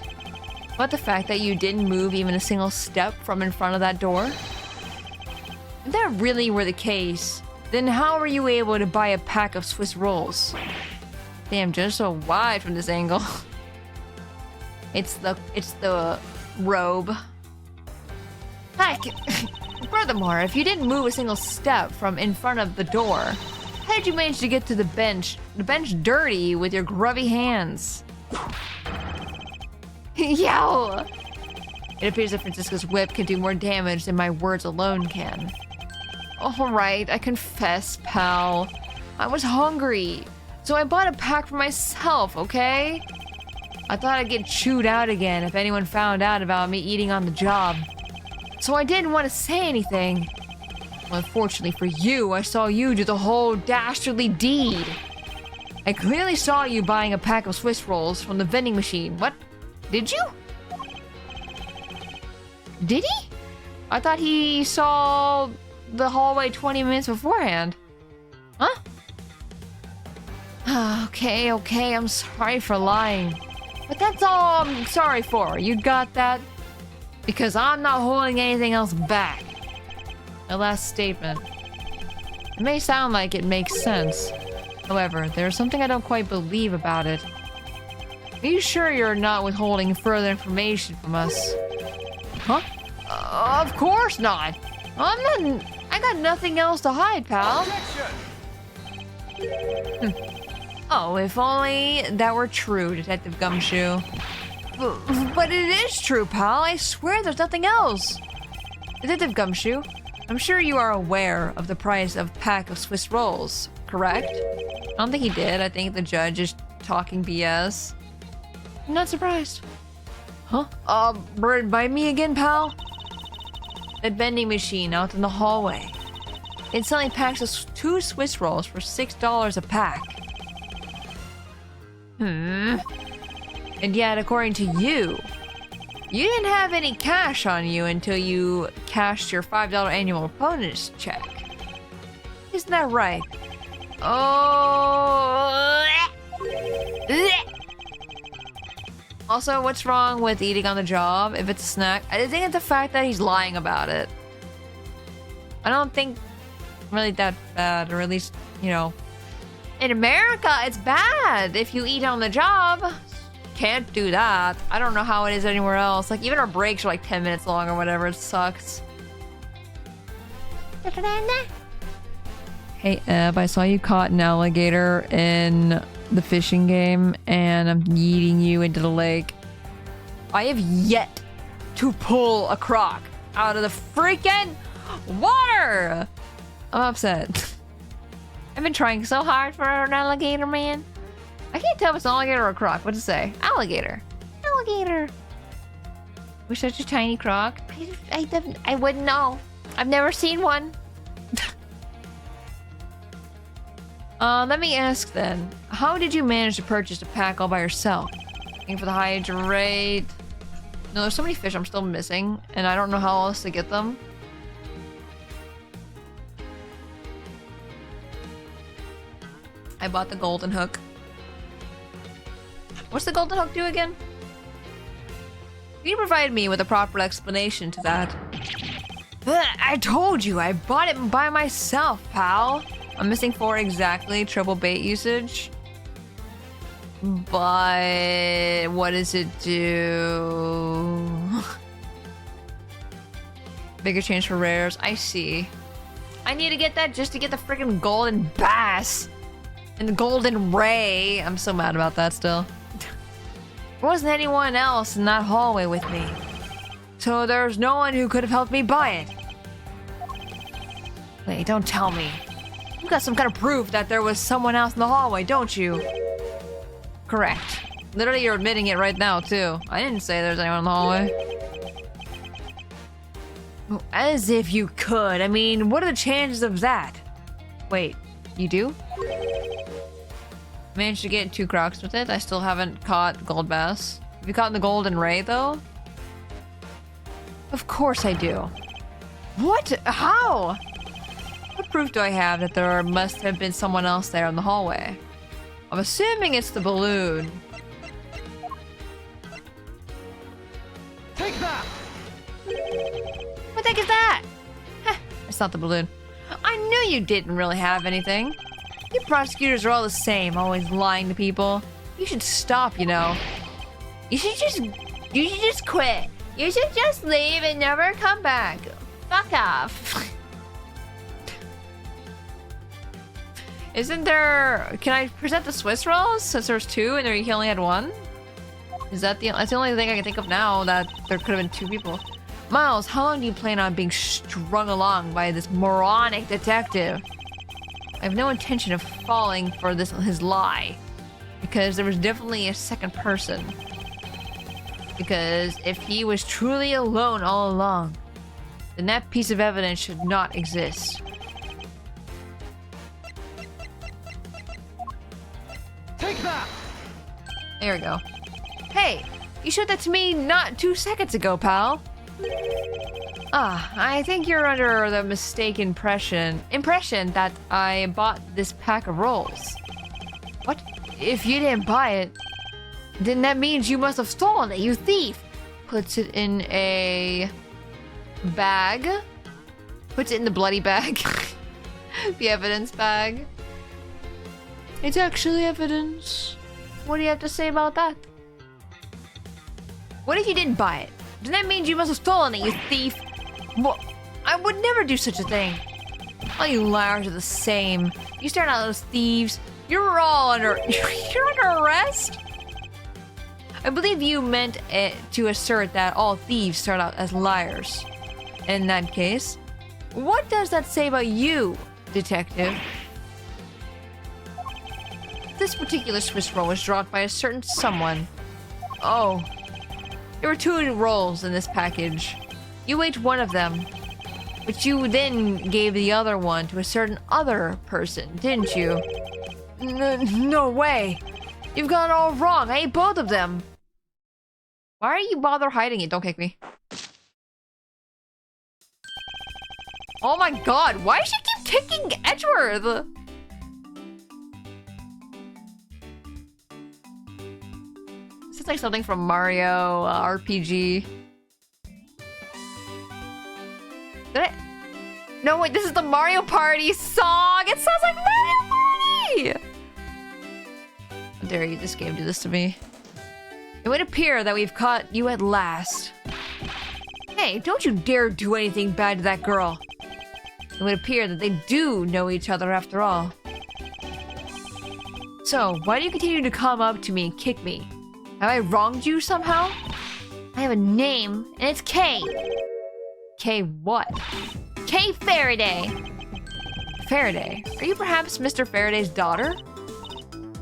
About the fact that you didn't move even a single step from in front of that door? If that really were the case, then how were you able to buy a pack of Swiss rolls? Damn, just so wide from this angle. It's the robe. Heck, furthermore, if you didn't move a single step from in front of the door, how did you manage to get to the bench dirty with your grubby hands? Yow! It appears that Francisco's whip can do more damage than my words alone can. Alright, I confess, pal. I was hungry, so I bought a pack for myself, okay? I thought I'd get chewed out again if anyone found out about me eating on the job. So I didn't want to say anything. Well, unfortunately for you, I saw you do the whole dastardly deed. I clearly saw you buying a pack of Swiss rolls from the vending machine. What? Did you? Did he? I thought he saw the hallway 20 minutes beforehand. Huh? Okay, I'm sorry for lying. But that's all I'm sorry for. You got that? Because I'm not holding anything else back. The last statement. It may sound like it makes sense. However, there's something I don't quite believe about it. Are you sure you're not withholding further information from us? Huh? Of course not. I got nothing else to hide, pal. Oh, if only that were true, Detective Gumshoe. But it is true, pal. I swear there's nothing else. Detective Gumshoe, I'm sure you are aware of the price of a pack of Swiss rolls, correct? I don't think he did. I think the judge is talking BS. I'm not surprised. Huh? By me again, pal? That vending machine out in the hallway. It's selling packs of 2 Swiss rolls for $6 a pack. And yet, according to you, you didn't have any cash on you until you cashed your $5 annual bonus check. Isn't that right? Oh. Also, what's wrong with eating on the job if it's a snack? I think it's the fact that he's lying about it. I don't think really that bad, or at least, you know. In America, it's bad if you eat on the job. Can't do that. I don't know how it is anywhere else. Like, even our breaks are like 10 minutes long or whatever. It sucks. Hey, Eb, I saw you caught an alligator in the fishing game, and I'm yeeting you into the lake. I have yet to pull a croc out of the freaking water! I'm upset. I've been trying so hard for an alligator, man. I can't tell if it's an alligator or a croc. What does it say? Alligator. Alligator. We're such a tiny croc. I wouldn't know. I've never seen one. Let me ask then. How did you manage to purchase a pack all by yourself? Looking for the hydrate. No, there's so many fish I'm still missing, and I don't know how else to get them. I bought the golden hook. What's the golden hook do again? You provide me with a proper explanation to that. I told you, I bought it by myself, pal. I'm missing 4 exactly, triple bait usage. But what does it do? Bigger change for rares, I see. I need to get that just to get the freaking golden bass. And the golden ray. I'm so mad about that still. There wasn't anyone else in that hallway with me. So there's no one who could have helped me buy it. Wait, don't tell me. You got some kind of proof that there was someone else in the hallway, don't you? Correct. Literally, you're admitting it right now, too. I didn't say there's anyone in the hallway. As if you could. I mean, what are the chances of that? Wait, you do? Managed to get 2 crocs with it. I still haven't caught gold bass. Have you caught the golden ray, though? Of course I do. What? How? What proof do I have that there must have been someone else there in the hallway? I'm assuming it's the balloon. Take that! What the heck is that? Heh, it's not the balloon. I knew you didn't really have anything. You prosecutors are all the same, always lying to people. You should stop, you know. You should just quit. You should just leave and never come back. Fuck off. Isn't there... Can I present the Swiss rolls since there's 2 and he only had 1? Is that that's the only thing I can think of now that there could have been 2 people. Miles, how long do you plan on being strung along by this moronic detective? I have no intention of falling for his lie. Because there was definitely a second person. Because if he was truly alone all along, then that piece of evidence should not exist. Take that! There we go. Hey, you showed that to me not 2 seconds ago, pal. I think you're under the mistaken impression that I bought this pack of rolls. What? If you didn't buy it, then that means you must have stolen it, you thief! Puts it in a bag. Puts it in the bloody bag. The evidence bag. It's actually evidence. What do you have to say about that? What if you didn't buy it? Then that means you must have stolen it, you thief! Well, I would never do such a thing. All you liars are the same. You start out as thieves. You're all under... You're under arrest? I believe you meant to assert that all thieves start out as liars. In that case, what does that say about you, detective? This particular Swiss roll was dropped by a certain someone. Oh. There were 2 rolls in this package. You ate one of them, but you then gave the other one to a certain other person, didn't you? No way! You've got it all wrong. I ate both of them. Why are you bother hiding it? Don't kick me. Oh my god, why does she keep kicking Edgeworth? This is like something from Mario RPG. No, wait, this is the Mario Party song! It sounds like Mario Party! How dare you, this game, do this to me. It would appear that we've caught you at last. Hey, don't you dare do anything bad to that girl. It would appear that they do know each other after all. So, why do you continue to come up to me and kick me? Have I wronged you somehow? I have a name, and it's K. K what? K Faraday! Faraday? Are you perhaps Mr. Faraday's daughter?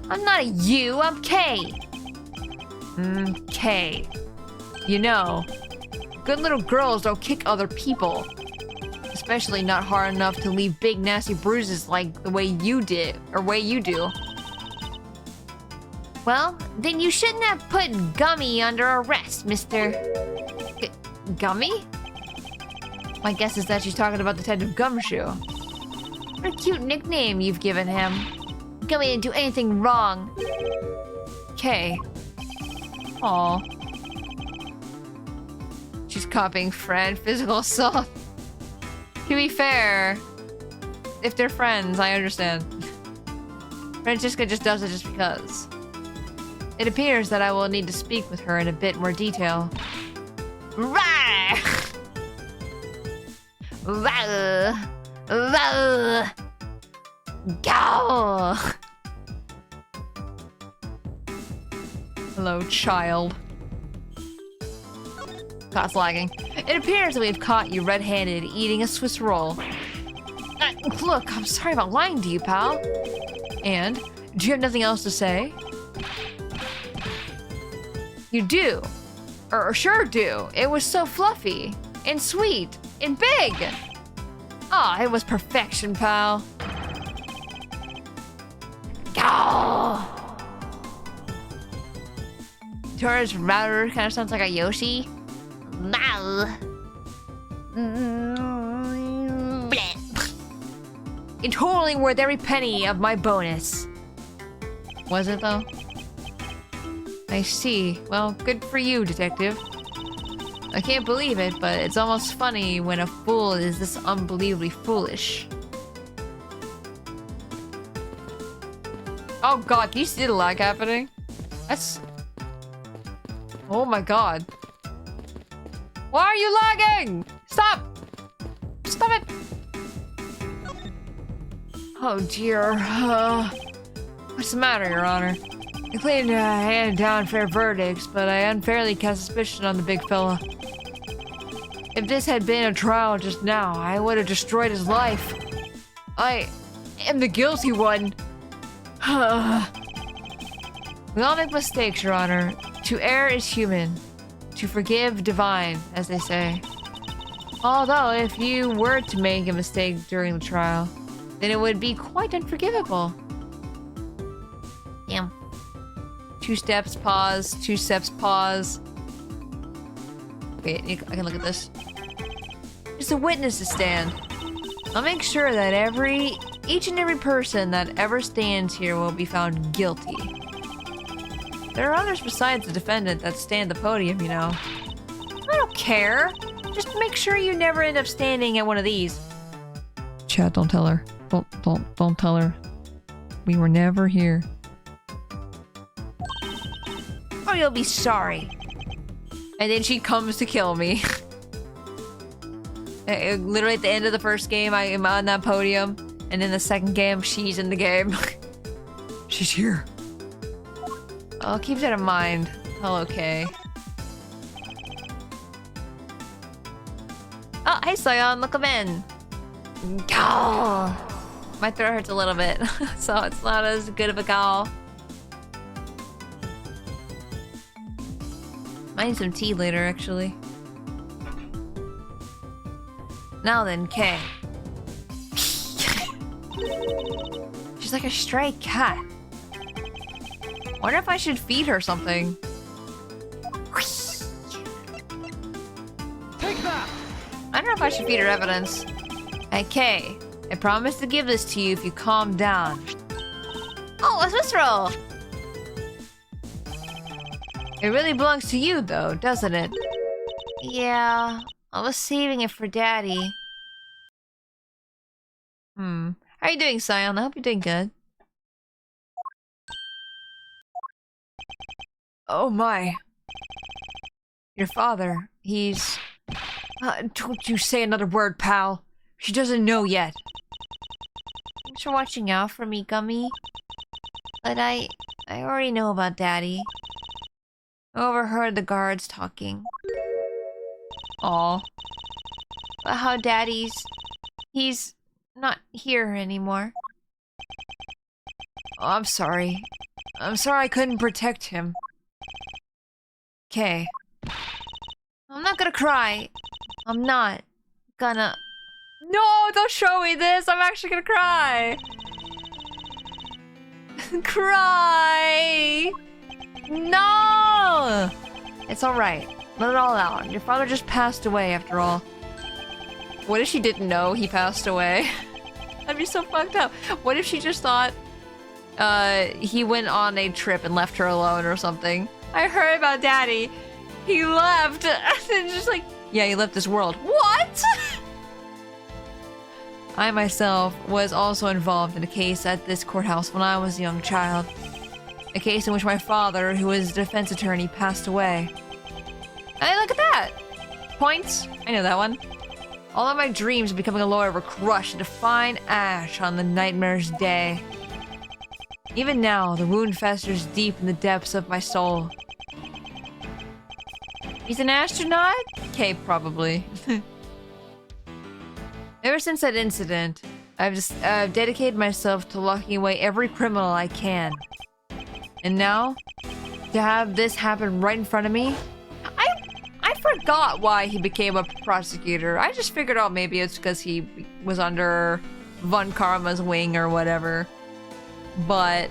I'm not a you, I'm K. K. You know, Good little girls don't kick other people. Especially not hard enough to leave big nasty bruises like the way you did, or way you do. Well, then you shouldn't have put Gummy under arrest, Mr. Gummy? My guess is that she's talking about Detective Gumshoe. What a cute nickname you've given him. Gummy didn't do anything wrong. Okay. Aw. She's copying Fred. Physical assault. To be fair, if they're friends, I understand. Francesca just does it just because. It appears that I will need to speak with her in a bit more detail. Rah! Rah! Rah! Go! Hello, child. Class lagging. It appears that we've caught you red-handed eating a Swiss roll. Look, I'm sorry about lying to you, pal. And, do you have nothing else to say? You do. Or sure do. It was so fluffy. And sweet. And big. Ah, it was perfection, pal. Go! Tora's router kind of sounds like a Yoshi. Wow. It's totally worth every penny of my bonus. Was it though? I see. Well, good for you, detective. I can't believe it, but it's almost funny when a fool is this unbelievably foolish. Oh god, can you see the lag happening? That's... Oh my god. Why are you lagging? Stop! Stop it! Oh dear. What's the matter, Your Honor? I claim to hand down fair verdicts, but I unfairly cast suspicion on the big fella. If this had been a trial just now, I would have destroyed his life. I am the guilty one. We all make mistakes, Your Honor. To err is human. To forgive, divine, as they say. Although, if you were to make a mistake during the trial, then it would be quite unforgivable. Damn. 2 steps, pause. 2 steps, pause. Wait, I can look at this. Just a witness to stand. I'll make sure that each and every person that ever stands here will be found guilty. There are others besides the defendant that stand the podium, you know. I don't care. Just make sure you never end up standing at one of these. Chat, don't tell her. Don't tell her. We were never here. Or you'll be sorry. And then she comes to kill me. Literally at the end of the first game, I am on that podium. And in the second game, she's in the game. She's here. I'll keep that in mind. Oh, okay. Oh, hey Sion, look him in. Gall. My throat hurts a little bit, so it's not as good of a gall. I need some tea later, actually. Now then, Kay. She's like a stray cat. Wonder if I should feed her something. Take that! I don't know if I should feed her evidence. Hey, Kay. I promise to give this to you if you calm down. Oh, a Swiss roll! It really belongs to you, though, doesn't it? Yeah, I was saving it for Daddy. How are you doing, Sion? I hope you're doing good. Oh my. Your father, he's... don't you say another word, pal. She doesn't know yet. Thanks for watching out for me, Gummy. But I already know about Daddy. I overheard the guards talking. Aw. But how he's not here anymore. Oh, I'm sorry. I'm sorry I couldn't protect him. Okay. I'm I'm not gonna cry. I'm not gonna... No, don't show me this. I'm actually gonna cry. Cry. No. It's alright. Let it all out. Your father just passed away after all. What if she didn't know he passed away? That'd be so fucked up. What if she just thought he went on a trip and left her alone or something? I heard about Daddy. He left. And just like, yeah, he left this world. What? I myself was also involved in a case at this courthouse when I was a young child. A case in which my father, who was a defense attorney, passed away. Hey, look at that! Points. I know that one. All of my dreams of becoming a lawyer were crushed into fine ash on the nightmare's day. Even now, the wound festers deep in the depths of my soul. He's an astronaut? Okay, probably. Ever since that incident, I've just dedicated myself to locking away every criminal I can. And now, to have this happen right in front of me, I forgot why he became a prosecutor. I just figured out maybe it's because he was under Von Karma's wing or whatever. But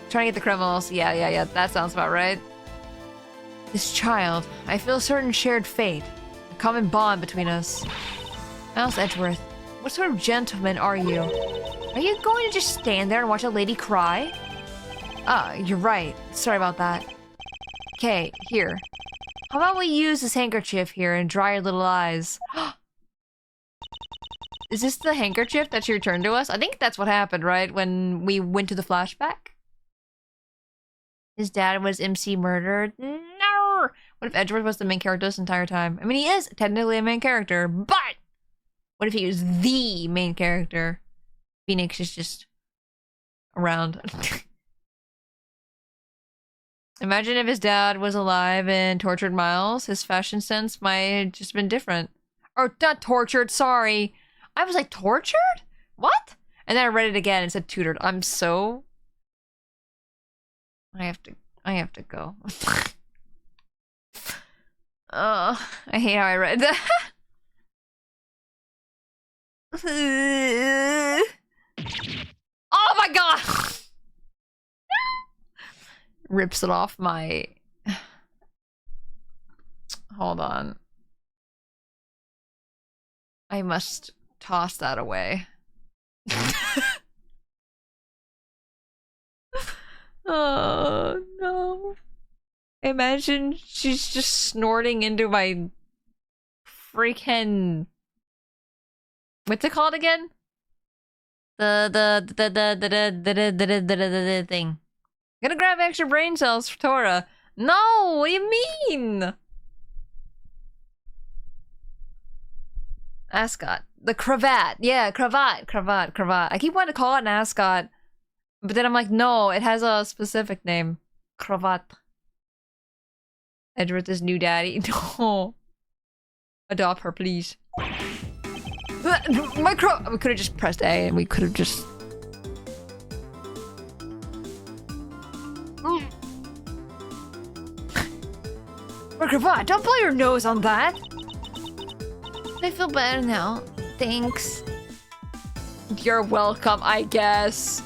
trying to get the criminals, yeah, that sounds about right. This child, I feel a certain shared fate, a common bond between us. Miles Edgeworth, what sort of gentleman are you? Are you going to just stand there and watch a lady cry? Ah, you're right. Sorry about that. Okay, here. How about we use this handkerchief here and dry your little eyes? Is this the handkerchief that she returned to us? I think that's what happened, right? When we went to the flashback? His dad was MC murdered? No! What if Edgeworth was the main character this entire time? I mean, he is technically a main character, but what if he was the main character? Phoenix is just around. Imagine if his dad was alive and tortured Miles. His fashion sense might have just been different. Or not tortured, sorry. I was like, tortured? What? And then I read it again and said tutored. I'm so... I have to go. I hate how I read that. Oh my god! Rips it off my... Hold on. I must toss that away. Oh no. Imagine she's just snorting into my freaking... What's it called again? The thing. I'm gonna grab extra brain cells for Tora. No, what do you mean? Ascot. The cravat. Yeah, cravat. I keep wanting to call it an ascot. But then I'm like, no, it has a specific name. Cravat. Edward, this new daddy. No. Adopt her, please. My we could have just pressed A and we could have just... My cravat, don't blow your nose on that. I feel better now. Thanks. You're welcome, I guess.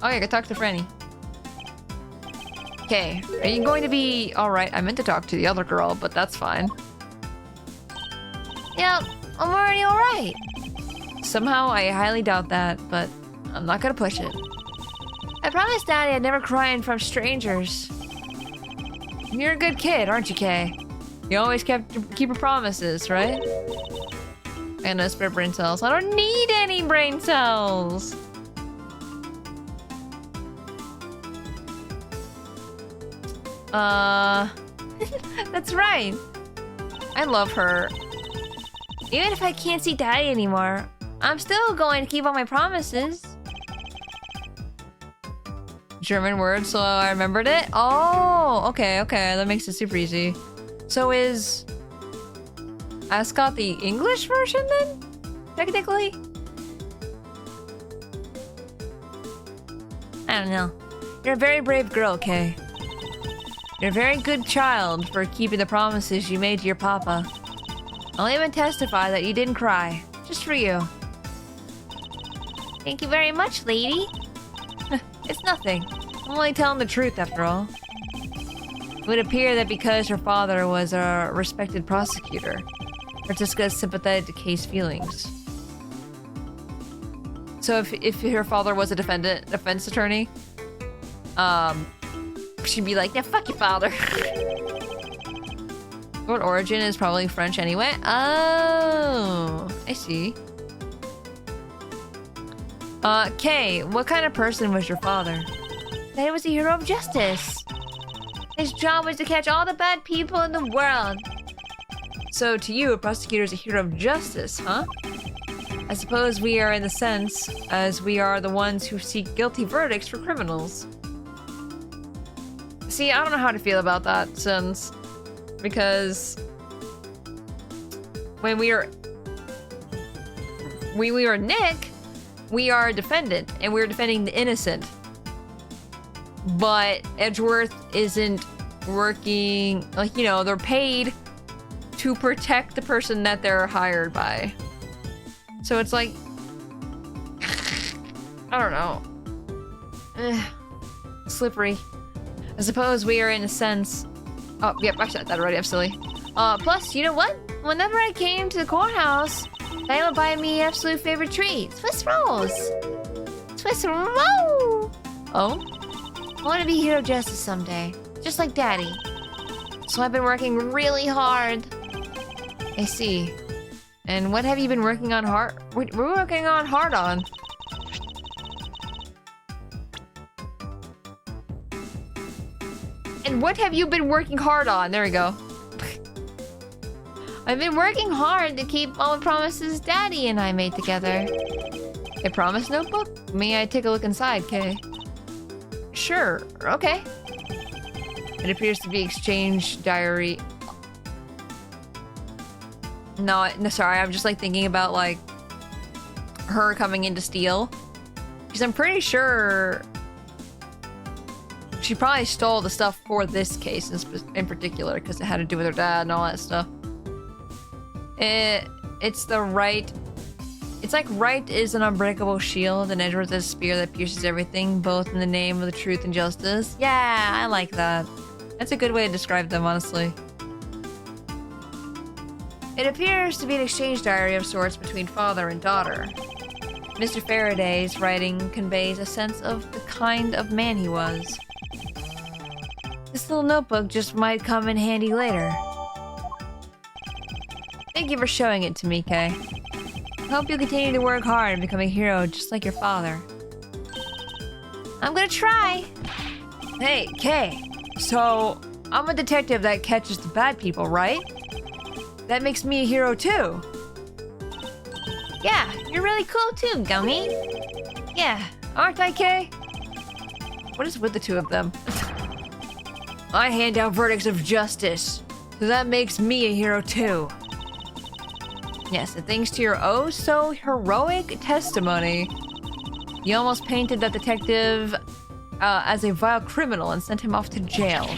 Oh, yeah, I can talk to Franny. Okay, are you going to be alright? I meant to talk to the other girl, but that's fine. Yeah, I'm already alright. Somehow, I highly doubt that, but I'm not gonna push it. I promised Daddy I'd never cry in front of strangers. You're a good kid, aren't you, Kay? You always keep your promises, right? I know, spare brain cells. I don't need any brain cells! That's right. I love her. Even if I can't see Daddy anymore, I'm still going to keep all my promises. German word, so I remembered it? Oh, okay, that makes it super easy. So is Ascot the English version then? Technically? I don't know. You're a very brave girl, Kay. You're a very good child for keeping the promises you made to your papa. I'll even testify that you didn't cry. Just for you. Thank you very much, lady. It's nothing. I'm only telling the truth after all. It would appear that because her father was a respected prosecutor, Francisca is sympathetic to Kay's feelings. So if her father was a defense attorney, she'd be like, yeah, fuck your father. What origin is probably French anyway. Oh, I see. Kay, what kind of person was your father? That he was a hero of justice. His job was to catch all the bad people in the world. So to you, a prosecutor is a hero of justice, huh? I suppose we are in the sense as we are the ones who seek guilty verdicts for criminals. See, I don't know how to feel about that since... Because... When we were Nick, we are a defendant, and we're defending the innocent. But Edgeworth isn't working... Like, you know, they're paid to protect the person that they're hired by. So it's like... I don't know. Slippery. I suppose we are in a sense... Oh, yep, I said that already, I'm silly. Plus, you know what? Whenever I came to the courthouse, they would buy me absolute favorite treat. Swiss rolls! Swiss roll! Oh? I want to be hero of justice someday. Just like Daddy. So I've been working really hard. I see. And what have you been working on hard? We're working on hard on. And what have you been working hard on? There we go. I've been working hard to keep all the promises Daddy and I made together. A promise notebook? May I take a look inside, Kay? Sure, okay. It appears to be exchange diary. No, sorry, I'm just like thinking about like her coming in to steal. Because I'm pretty sure she probably stole the stuff for this case in particular because it had to do with her dad and all that stuff. It's the right... It's like right is an unbreakable shield and Edgeworth is a spear that pierces everything, both in the name of the truth and justice. Yeah, I like that. That's a good way to describe them, honestly. It appears to be an exchange diary of sorts between father and daughter. Mr. Faraday's writing conveys a sense of the kind of man he was. This little notebook just might come in handy later. Thank you for showing it to me, Kay. I hope you'll continue to work hard and become a hero just like your father. I'm gonna try! Hey, Kay. So, I'm a detective that catches the bad people, right? That makes me a hero too. Yeah, you're really cool too, Gummy. Yeah, aren't I, Kay? What is with the two of them? I hand out verdicts of justice, so that makes me a hero too. Yes, and thanks to your oh-so-heroic testimony, you almost painted that detective as a vile criminal and sent him off to jail.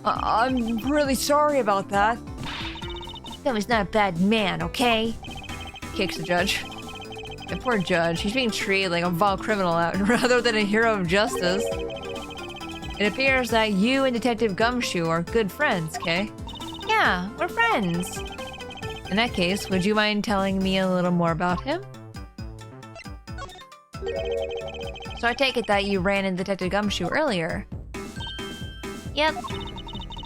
I'm really sorry about that. That was not a bad man, okay? Kicks the judge. The poor judge, he's being treated like a vile criminal rather than a hero of justice. It appears that you and Detective Gumshoe are good friends, Kay? Yeah, we're friends. In that case, would you mind telling me a little more about him? So I take it that you ran into Detective Gumshoe earlier. Yep.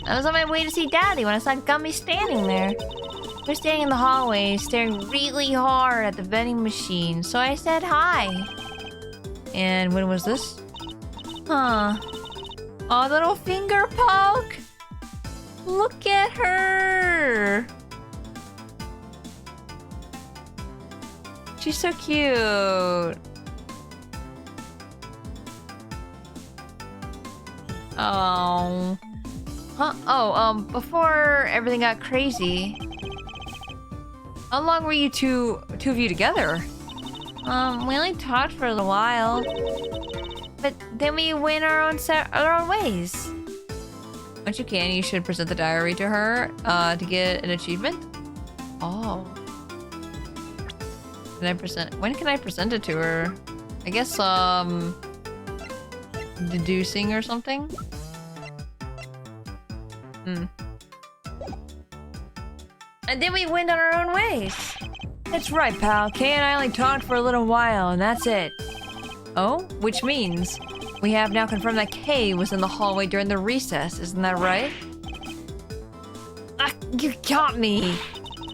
I was on my way to see Daddy when I saw Gummy standing there. We're standing in the hallway, staring really hard at the vending machine, so I said hi. And when was this? Huh. Oh, little finger poke! Look at her! She's so cute. Oh. Huh? Oh, before everything got crazy, how long were you two of you together? We only talked for a little while, but then we went our own ways. Once you can, you should present the diary to her to get an achievement. Oh. Can I present? When can I present it to her? I guess, deducing or something? Hmm. And then we went on our own ways. That's right, pal. Kay and I only talked for a little while, and that's it. Oh? Which means we have now confirmed that Kay was in the hallway during the recess, isn't that right? Ah, you got me!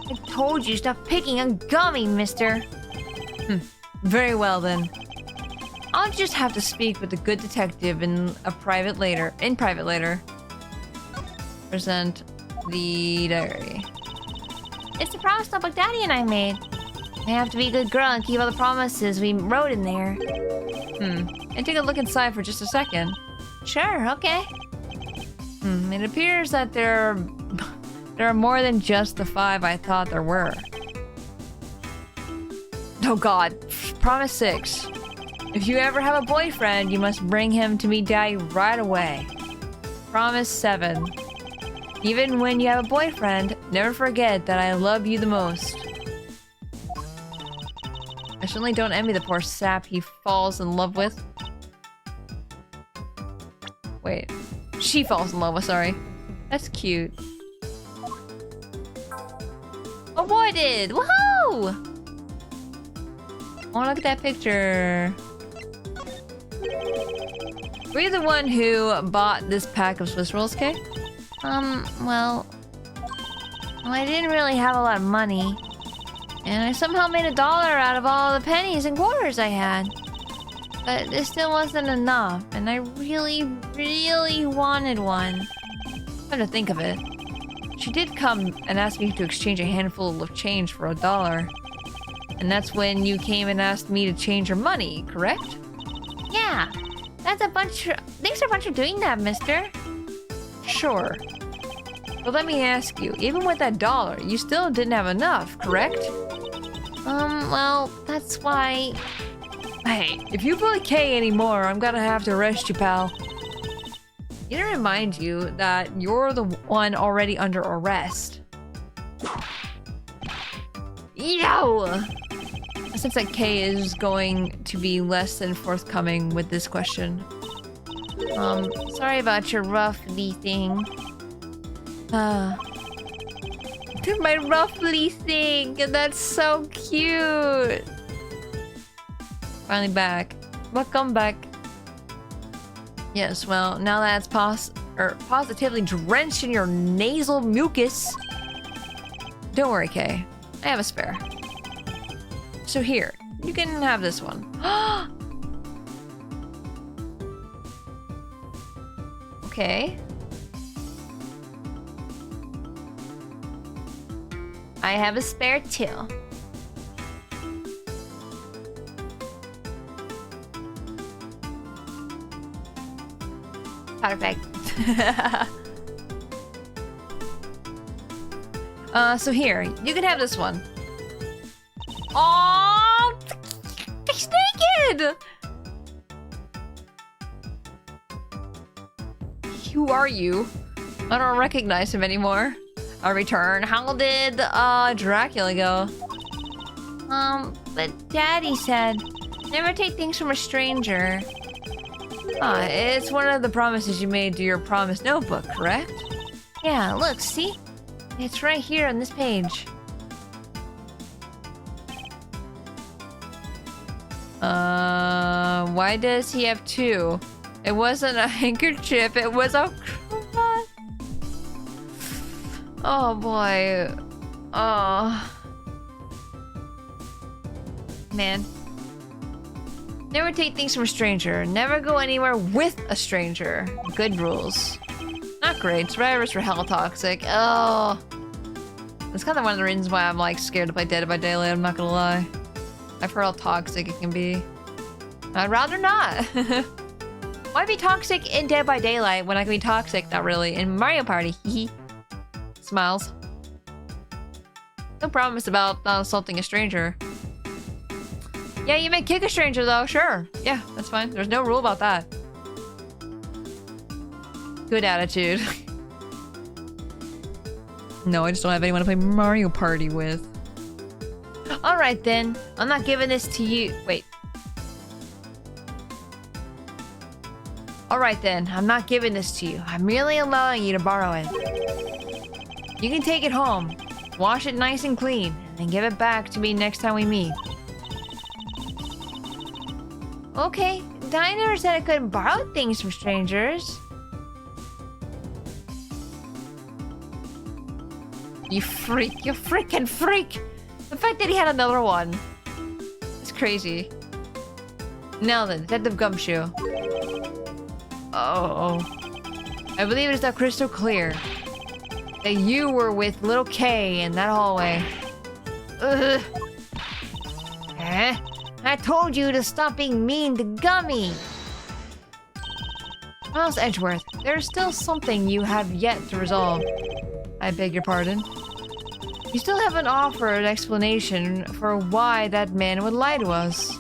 I told you, stop picking on Gummy, mister! Very well then. I'll just have to speak with the good detective in private later. Present the diary. It's the promise notebook Daddy and I made. I have to be a good girl and keep all the promises we wrote in there. And take a look inside for just a second. Sure, okay. It appears that there are more than just the 5 I thought there were. Oh god. Promise 6. If you ever have a boyfriend, you must bring him to meet Daddy right away. Promise 7. Even when you have a boyfriend, never forget that I love you the most. I certainly don't envy the poor sap he falls in love with. Wait. She falls in love with, sorry. That's cute. Avoided! Woohoo! I wanna look at that picture. Were you the one who bought this pack of Swiss rolls, Kay? Well, I didn't really have a lot of money. And I somehow made $1 out of all the pennies and quarters I had. But it still wasn't enough, and I really, really wanted one. Come to think of it, she did come and ask me to exchange a handful of change for $1. And that's when you came and asked me to change your money, correct? Yeah, that's a bunch of... Thanks a bunch for doing that, mister. Sure. But let me ask you, even with that $1, you still didn't have enough, correct? Well, that's why... Hey, if you bully Kay anymore, I'm gonna have to arrest you, pal. You to remind you that you're the one already under arrest. Yo! Since that Kay is going to be less than forthcoming with this question. Sorry about your roughly thing. My roughly thing, that's so cute. Finally back. Welcome back. Yes, well, now that it's positively drenched in your nasal mucus. Don't worry, Kay. I have a spare. So here, you can have this one. Okay. I have a spare too. Perfect. So here, you can have this one. Oh, he's naked! Who are you? I don't recognize him anymore. A return. How did Dracula go? But Daddy said, never take things from a stranger. It's one of the promises you made to your promise notebook, correct? Yeah, look, see? It's right here on this page. Why does he have 2? It wasn't a handkerchief, it was a cravat. Oh boy. Oh. Man. Never take things from a stranger. Never go anywhere with a stranger. Good rules. Not great. Survivors were hell toxic. Oh. That's kind of one of the reasons why I'm like scared to play Dead by Daylight, I'm not gonna lie. I've heard how toxic it can be. I'd rather not. Why be toxic in Dead by Daylight when I can be toxic, not really, in Mario Party? Hee. Smiles. No promise about not assaulting a stranger. Yeah, you may kick a stranger though, sure. Yeah, that's fine. There's no rule about that. Good attitude. No, I just don't have anyone to play Mario Party with. Alright then. I'm not giving this to you. Wait. Alright then. I'm not giving this to you. I'm merely allowing you to borrow it. You can take it home. Wash it nice and clean. And then give it back to me next time we meet. Okay. I never said I couldn't borrow things from strangers. You freak. You freaking freak. The fact that he had another one. It's crazy. Now then, Detective Gumshoe. Oh. I believe it is now crystal clear that you were with little K in that hallway. Ugh. Eh? I told you to stop being mean to Gummy. Miles Edgeworth, there's still something you have yet to resolve. I beg your pardon. You still haven't offered an explanation for why that man would lie to us.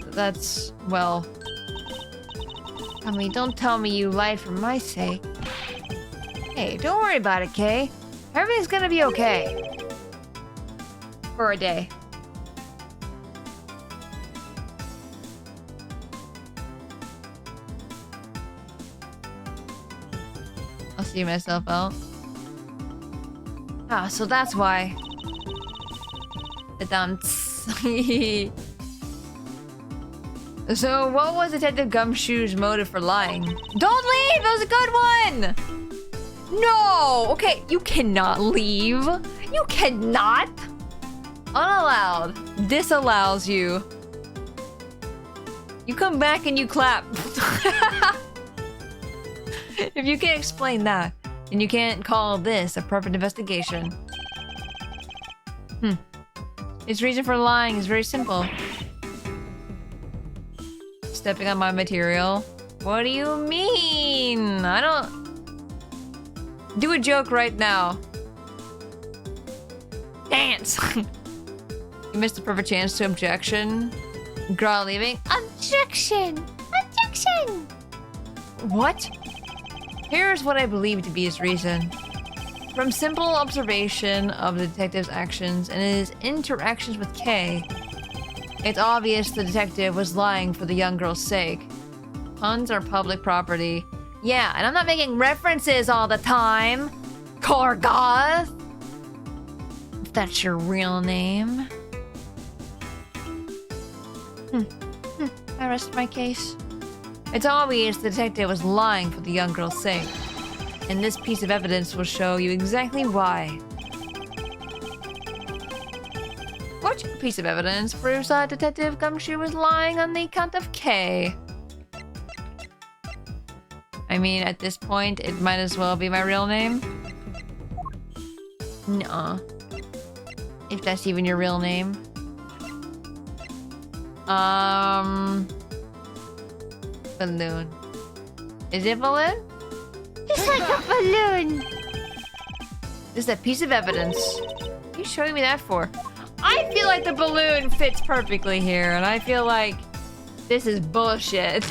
That's, well... I mean, don't tell me you lied for my sake. Hey, don't worry about it, Kay. Everything's gonna be okay. For a day. I'll see myself out. Ah, so that's why. The dance. So, what was Detective Gumshoe's motive for lying? Don't leave! That was a good one! No! Okay, you cannot leave. You cannot! Unallowed. Disallows you. You come back and you clap. If you can't explain that, then you can't call this a perfect investigation. His reason for lying is very simple. Stepping on my material? What do you mean? I don't... Do a joke right now. Dance! You missed the perfect chance to objection. Girl leaving. Objection! Objection! What? Here's what I believe to be his reason. From simple observation of the detective's actions and his interactions with Kay, it's obvious the detective was lying for the young girl's sake. Puns are public property. Yeah, and I'm not making references all the time. Korgoth! If that's your real name. I rest my case. It's obvious the detective was lying for the young girl's sake. And this piece of evidence will show you exactly why. Which piece of evidence proves that Detective Gumshoe was lying on the account of K? I mean, at this point, it might as well be my real name. Nuh-uh. If that's even your real name. Balloon. Is it balloon? It's like a balloon. This is a piece of evidence. What are you showing me that for? I feel like the balloon fits perfectly here, and I feel like this is bullshit.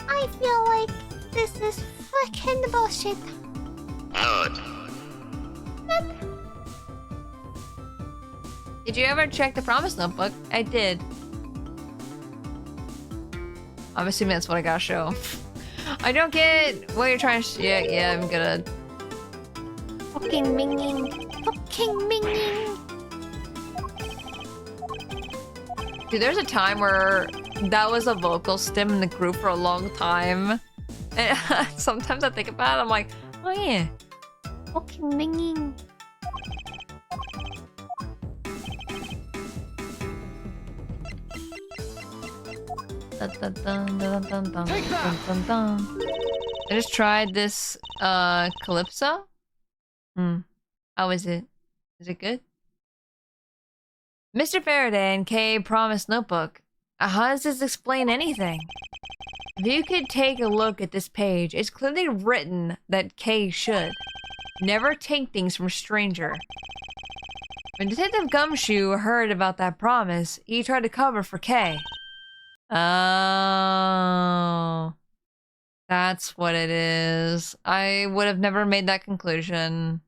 I feel like this is fucking bullshit. Did you ever check the promise notebook? I did. I'm assuming that's what I gotta show. I don't get what you're trying to... Yeah, I'm gonna... Fucking minging. Fucking minging. Dude, there's a time where that was a vocal stem in the group for a long time. And sometimes I think about it, I'm like, oh yeah. Fucking minging. I just tried this Calypso. How is it? Is it good? Mr. Faraday and Kay promised notebook. How does this explain anything? If you could take a look at this page, it's clearly written that Kay should never take things from a stranger. When Detective Gumshoe heard about that promise, he tried to cover for Kay. Oh. That's what it is. I would have never made that conclusion.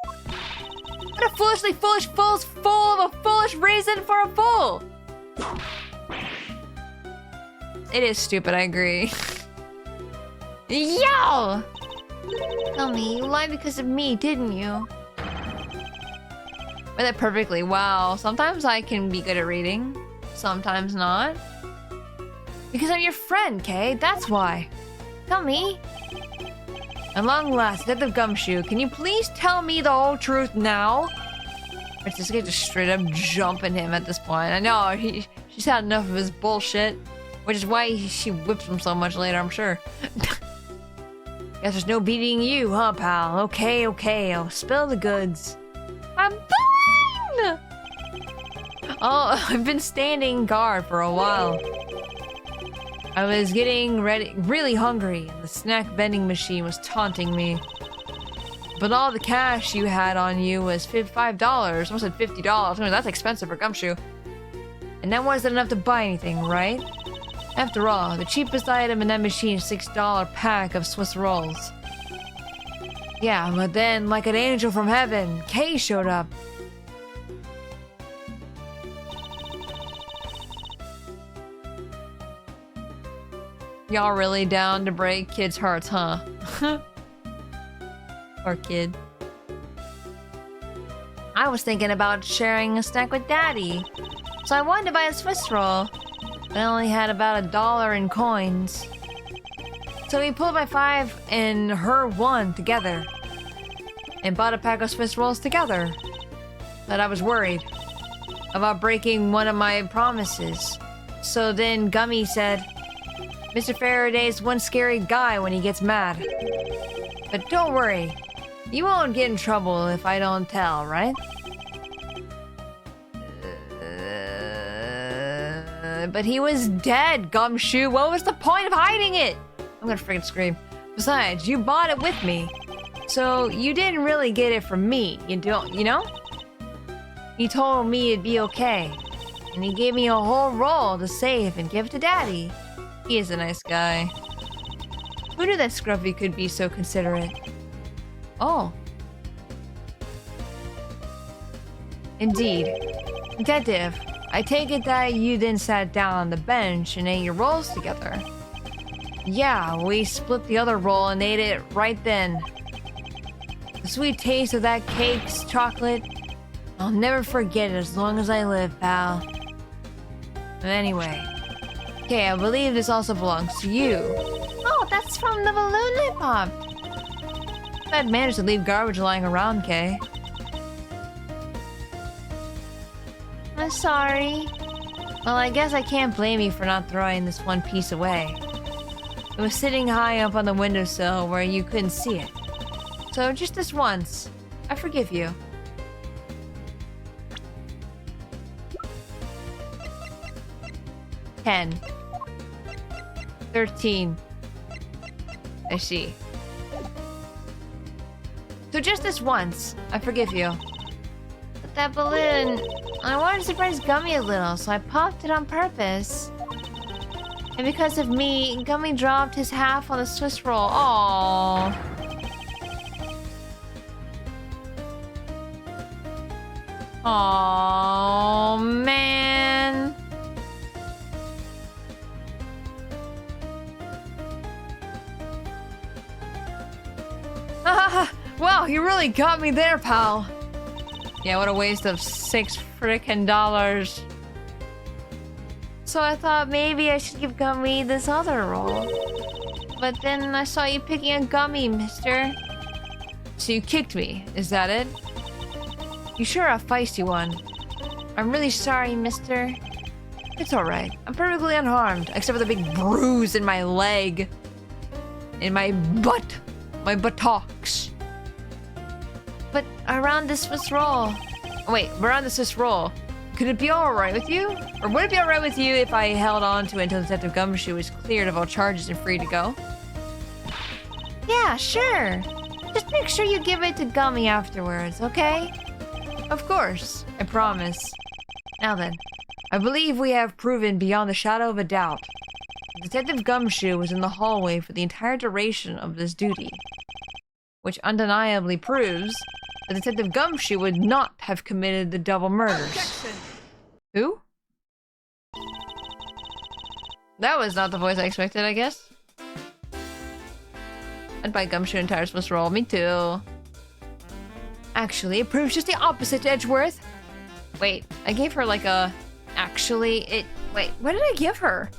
What a foolishly foolish fool's full of a foolish reason for a fool! It is stupid, I agree. Yo! Tell me, you lied because of me, didn't you? Read that perfectly. Wow. Sometimes I can be good at reading. Sometimes not. Because I'm your friend, Kay. That's why. Tell me. At long last, Detective Gumshoe, can you please tell me the whole truth now? It's just gonna just straight up jumping him at this point. I know, she's had enough of his bullshit. Which is why she whips him so much later, I'm sure. Guess there's no beating you, huh, pal? Okay, I'll spill the goods. I'm blind! Oh, I've been standing guard for a while. I was getting really hungry, and the snack vending machine was taunting me. But all the cash you had on you was $5. Almost said $50. I mean, that's expensive for Gumshoe. And that wasn't enough to buy anything, right? After all, the cheapest item in that machine is $6 pack of Swiss rolls. Yeah, but then, like an angel from heaven, Kay showed up. Y'all really down to break kids' hearts, huh? Poor kid. I was thinking about sharing a snack with Daddy, so I wanted to buy a Swiss roll. I only had about $1 in coins. So we pulled my 5 and her 1 together and bought a pack of Swiss rolls together. But I was worried about breaking one of my promises. So then Gummy said, Mr. Faraday's one scary guy when he gets mad. But don't worry, you won't get in trouble if I don't tell, right? But he was dead, Gumshoe. What was the point of hiding it? I'm gonna freaking scream. Besides, you bought it with me. So you didn't really get it from me. You know? He told me it'd be okay. And he gave me a whole roll to save and give to Daddy. He is a nice guy. Who knew that Scruffy could be so considerate? Oh. Indeed. Detective, I take it that you then sat down on the bench and ate your rolls together. Yeah, we split the other roll and ate it right then. The sweet taste of that cake's chocolate, I'll never forget it as long as I live, pal. But anyway, okay, I believe this also belongs to you. Oh, that's from the balloon I popped. I'd managed to leave garbage lying around, Kay. I'm sorry. Well, I guess I can't blame you for not throwing this one piece away. It was sitting high up on the windowsill where you couldn't see it. So just this once, I forgive you. $10. $13. I see. So just this once, I forgive you. But that balloon, I wanted to surprise Gummy a little, so I popped it on purpose. And because of me, Gummy dropped his half on the Swiss roll. Aww. Aww, man. Well, you really got me there, pal. Yeah, what a waste of $6 frickin'. So I thought maybe I should give Gummy this other roll. But then I saw you picking a Gummy, mister. So you kicked me, is that it? You sure are a feisty one. I'm really sorry, mister. It's alright. I'm perfectly unharmed, except for the big bruise in my leg. In my butt. My buttocks. But around this Swiss roll. Wait, around the Swiss roll. Could it be alright with you? Or would it be alright with you if I held on to it until Detective Gumshoe was cleared of all charges and free to go? Yeah, sure. Just make sure you give it to Gummy afterwards, okay? Of course, I promise. Now then, I believe we have proven beyond the shadow of a doubt Detective Gumshoe was in the hallway for the entire duration of this duty, which undeniably proves that Detective Gumshoe would not have committed the double murders. Objection. Who? That was not the voice I expected, I guess. I'd buy Gumshoe and Tire supposed to roll. Me too. Actually, it proves just the opposite, Edgeworth. Wait, I gave her like a... Actually, Wait, what did I give her?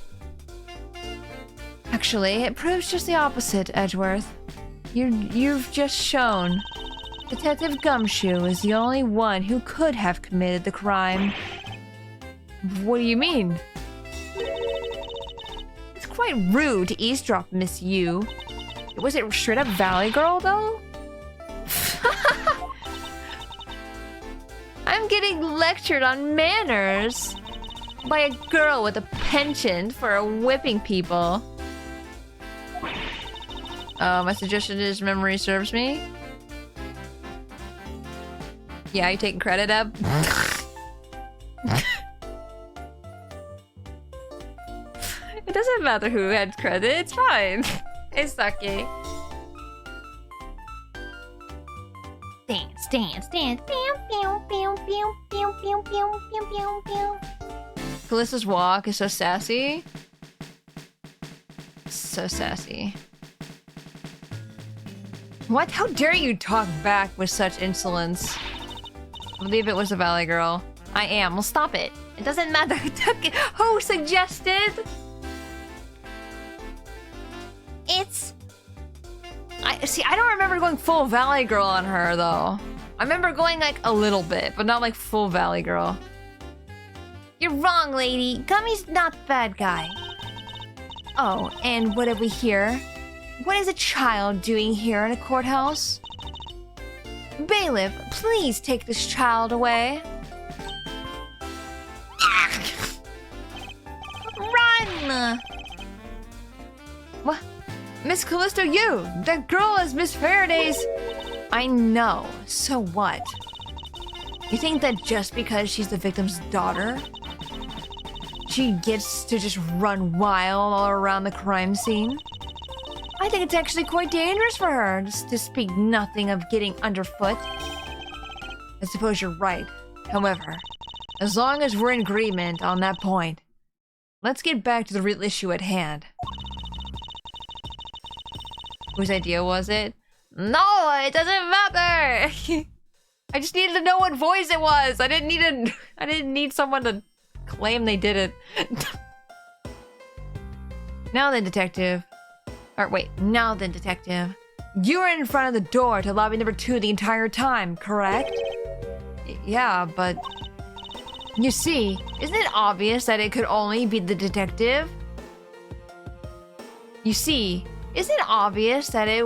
Actually, it proves just the opposite, Edgeworth. You've just shown Detective Gumshoe is the only one who could have committed the crime. What do you mean? It's quite rude to eavesdrop, Miss Yu. Was it straight up Valley Girl, though? I'm getting lectured on manners by a girl with a penchant for whipping people. My suggestion is memory serves me. Yeah, you taking credit, Eb? It doesn't matter who had credit, it's fine. It's sucky. Dance, dance, dance. Pew, pew, pew, pew, pew, pew, pew, pew, pew, pew. Callista's walk is so sassy. So sassy. What? How dare you talk back with such insolence? I believe it was a Valley Girl. I am. Well, stop it. It doesn't matter who took it. Who suggested? I don't remember going full Valley Girl on her, though. I remember going, like, a little bit, but not, like, full Valley Girl. You're wrong, lady. Gummy's not the bad guy. Oh, and what have we here? What is a child doing here in a courthouse? Bailiff, please take this child away. Run! What? Miss Callisto, you! That girl is Miss Faraday's... I know. So what? You think that just because she's the victim's daughter, she gets to just run wild all around the crime scene? I think it's actually quite dangerous for her, to speak nothing of getting underfoot. I suppose you're right. However, as long as we're in agreement on that point, let's get back to the real issue at hand. Whose idea was it? No, it doesn't matter. I just needed to know what voice it was. I didn't need someone to claim they did it. Now then, detective. Now then, detective. You were in front of the door to lobby number 2 the entire time, correct? Yeah, but... You see, isn't it obvious that it could only be the detective? You see, isn't it obvious that it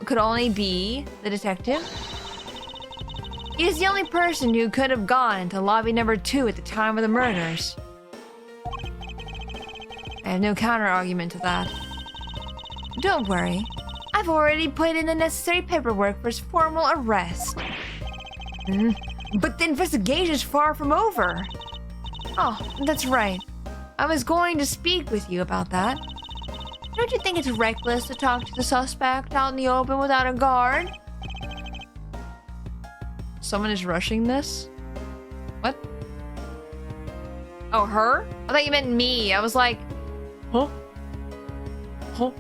could only be the detective? He is the only person who could have gone to lobby number 2 at the time of the murders. I have no counter-argument to that. Don't worry. I've already put in the necessary paperwork for his formal arrest. But the investigation is far from over. Oh, that's right. I was going to speak with you about that. Don't you think it's reckless to talk to the suspect out in the open without a guard? Someone is rushing this? What? Oh, her? I thought you meant me. I was like, huh? Huh?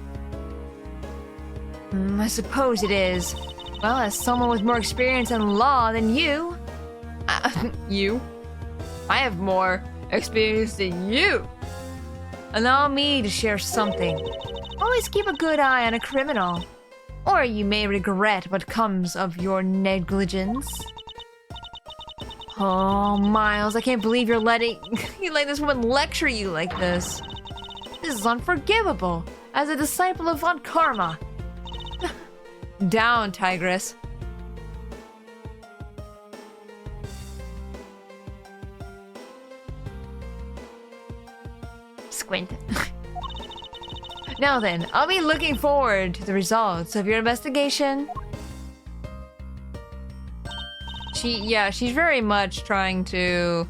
I suppose it is. Well, as someone with more experience in law than you... you? I have more experience than you. Allow me to share something. Always keep a good eye on a criminal, or you may regret what comes of your negligence. Oh, Miles, I can't believe you're letting this woman lecture you like this. This is unforgivable, as a disciple of Von Karma. Down, Tigress. Squint. Now then, I'll be looking forward to the results of your investigation. She's very much trying to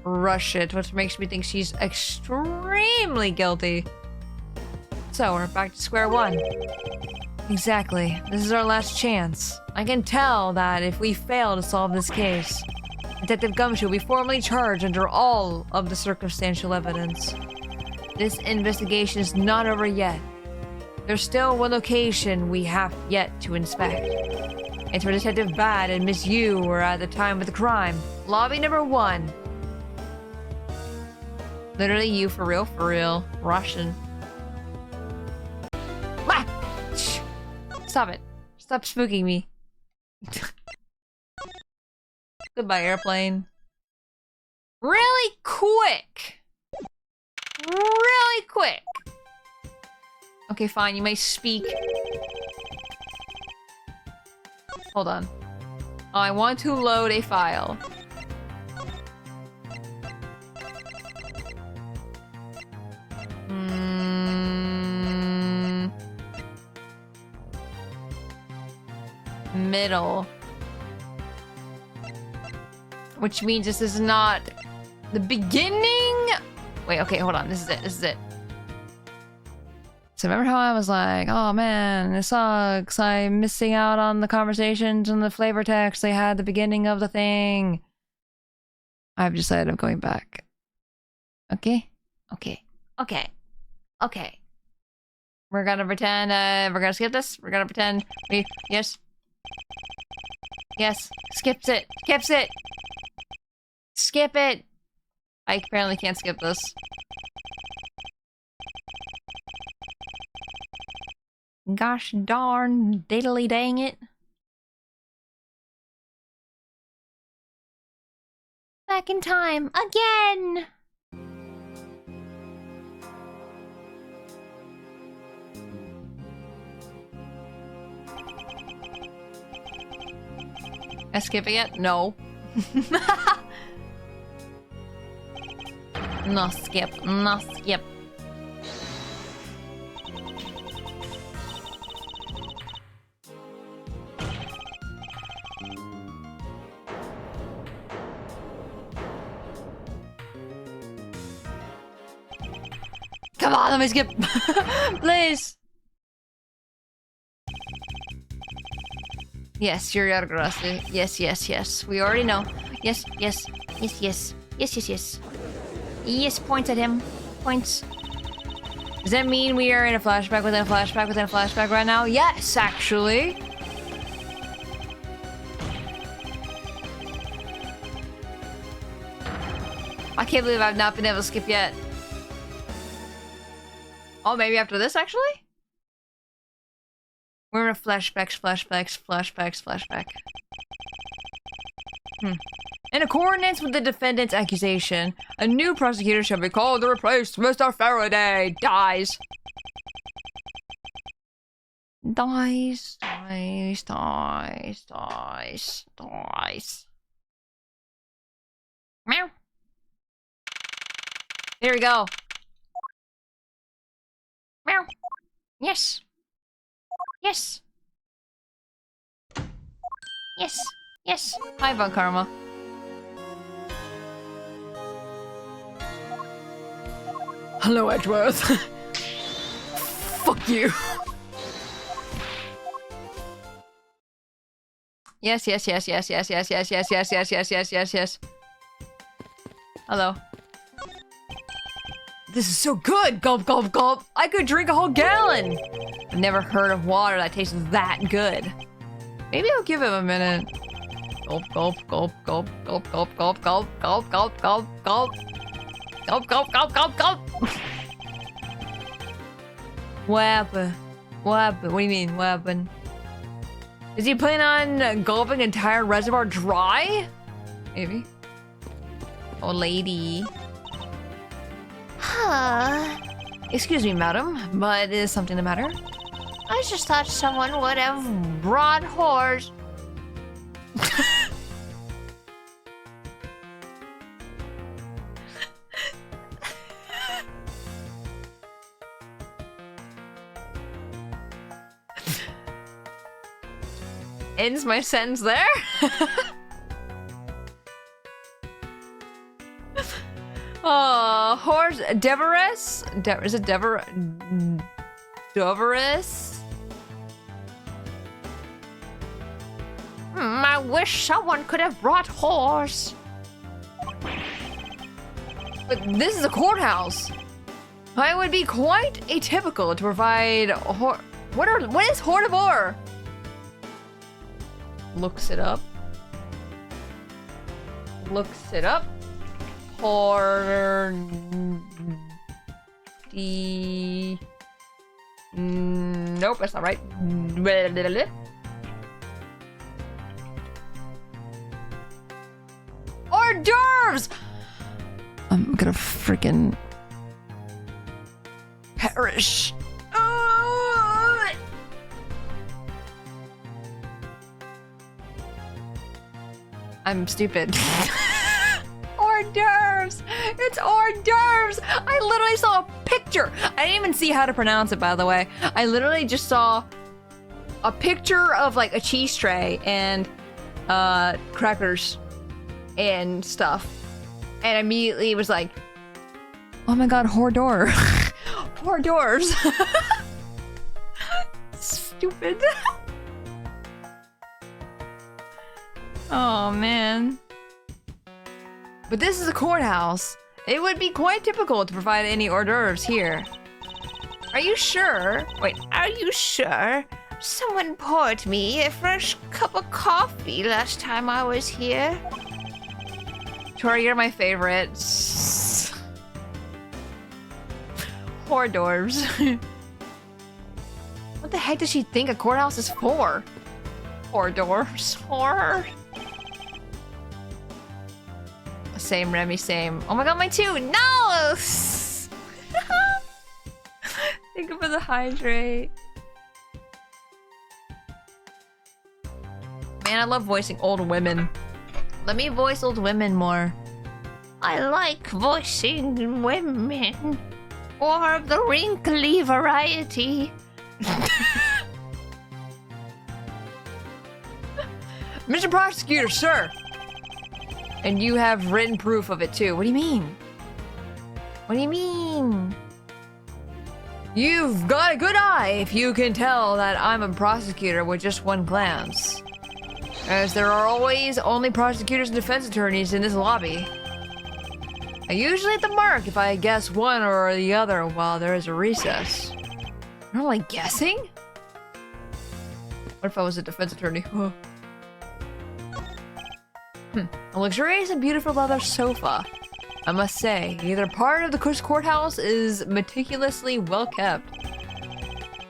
rush it, which makes me think she's extremely guilty. So, we're back to square one. Exactly. This is our last chance. I can tell that if we fail to solve this case, Detective Gumshoe will be formally charged under all of the circumstantial evidence. This investigation is not over yet. There's still one location we have yet to inspect. It's where Detective Bad and Miss Yu were at the time of the crime. Lobby number 1. Literally you, for real. Russian. Ah! Shh. Stop it. Stop spooking me. Goodbye, airplane. Really quick. Really quick. Okay, fine. You may speak. Hold on. I want to load a file. Middle. Which means this is not the beginning? Wait, okay, hold on. This is it. So remember how I was like, oh man, it sucks. I'm missing out on the conversations and the flavor text they had at the beginning of the thing. I've decided I'm going back. Okay? Okay. We're gonna pretend, we're gonna skip this. We're gonna pretend yes. Skips it. Skip it. I apparently can't skip this. Gosh darn diddly dang it. Back in time again. I skip it yet? No. No skip. Come on, let me skip. Please. Yes, you're Yargarasi. Yes. We already know. Yes. Yes, points at him. Points. Does that mean we are in a flashback within a flashback within a flashback right now? Yes, actually. I can't believe I've not been able to skip yet. Oh, maybe after this, actually? We're in a flashback. In accordance with the defendant's accusation, a new prosecutor shall be called to replace Mr. Faraday. Dies. Meow. Here we go. Meow. Yes. Hi, Von Karma. Hello, Edgeworth. Fuck you. Yes. Hello. This is so good! Gulp, gulp, gulp! I could drink a whole gallon! I've never heard of water that tastes that good. Maybe I'll give him a minute. Gulp, gulp, gulp, gulp, gulp, gulp, gulp, gulp, gulp, gulp, gulp, gulp. Gulp, gulp, gulp, gulp, gulp! What happened? What do you mean, what happened? Is he planning on gulping an entire reservoir dry? Maybe. Oh, lady. Excuse me, madam, but is something the matter? I just thought someone would have brought whores. Ends my sentence there? Oh, horse, Deveress? Is it Dever? Doverus? I wish someone could have brought horse. But this is a courthouse. It would be quite atypical to provide what is Hordivore? Looks it up. Nope, that's not right. Hors d'oeuvres! I'm gonna freaking perish. I'm stupid. Hors d'oeuvres! It's hors d'oeuvres! I literally saw a picture. I didn't even see how to pronounce it, by the way. I literally just saw a picture of like a cheese tray and crackers and stuff. And immediately was like, oh my god, hors d'oeuvre. Hors d'oeuvres. Stupid. Oh man. But this is a courthouse. It would be quite typical to provide any hors d'oeuvres here. Are you sure? Wait, are you sure? Someone poured me a fresh cup of coffee last time I was here. Tori, you're my favorite. Hors d'oeuvres. What the heck does she think a courthouse is for? Hors d'oeuvres. Horror. Same, Remy, same. Oh my god, my two! No! Thank you for the hydrate. Man, I love voicing old women. Let me voice old women more. I like voicing women. Or of the wrinkly variety. Mr. Prosecutor, sir! And you have written proof of it too. What do you mean? What do you mean? You've got a good eye if you can tell that I'm a prosecutor with just one glance. As there are always only prosecutors and defense attorneys in this lobby. I usually hit the mark if I guess one or the other while there is a recess. You're only guessing? What if I was a defense attorney? A luxurious and beautiful leather sofa. I must say, either part of the courthouse is meticulously well kept.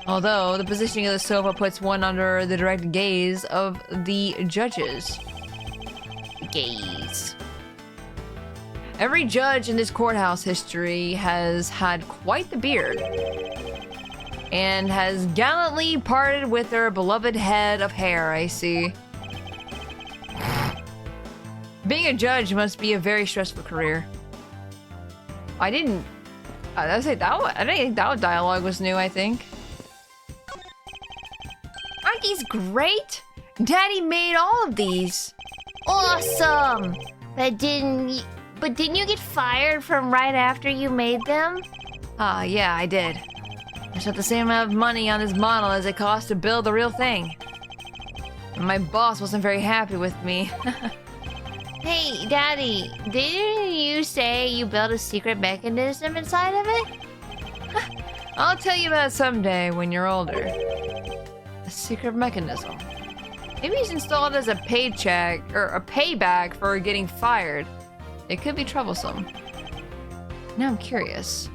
Although, the positioning of the sofa puts one under the direct gaze of the judges. Gaze. Every judge in this courthouse history has had quite the beard. And has gallantly parted with their beloved head of hair, I see. Being a judge must be a very stressful career. I didn't think that dialogue was new, I think. Aren't these great? Daddy made all of these. Awesome! But didn't you get fired from right after you made them? Yeah, I did. I spent the same amount of money on this model as it cost to build the real thing. And my boss wasn't very happy with me. Hey, Daddy, didn't you say you built a secret mechanism inside of it? I'll tell you about it someday when you're older. A secret mechanism. Maybe he's installed as a paycheck or a payback for getting fired. It could be troublesome. Now I'm curious.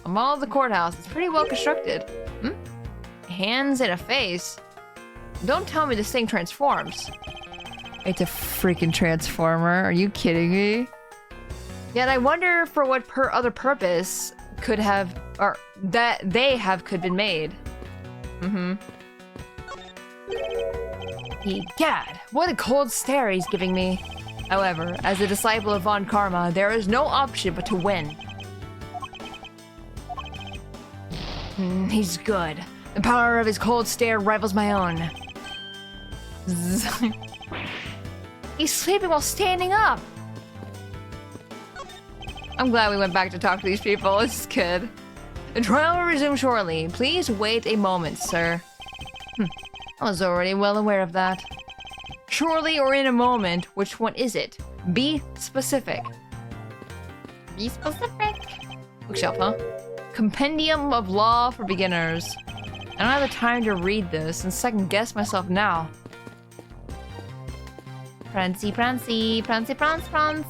A model of the courthouse is pretty well constructed. Hands and a face. Don't tell me this thing transforms. It's a freaking transformer. Are you kidding me? Yet I wonder for what other purpose could have, or that they have could been made. Egad, what a cold stare he's giving me. However, as a disciple of Von Karma, there is no option but to win. He's good. The power of his cold stare rivals my own. He's sleeping while standing up. I'm glad we went back to talk to these people. This is good. The trial will resume shortly. Please wait a moment, sir. I was already well aware of that. Shortly or in a moment, which one is it? Be specific. Be specific. Bookshelf, huh? Compendium of Law for Beginners. I don't have the time to read this and second guess myself now. Prancy, prancy, prancy, prance, prance.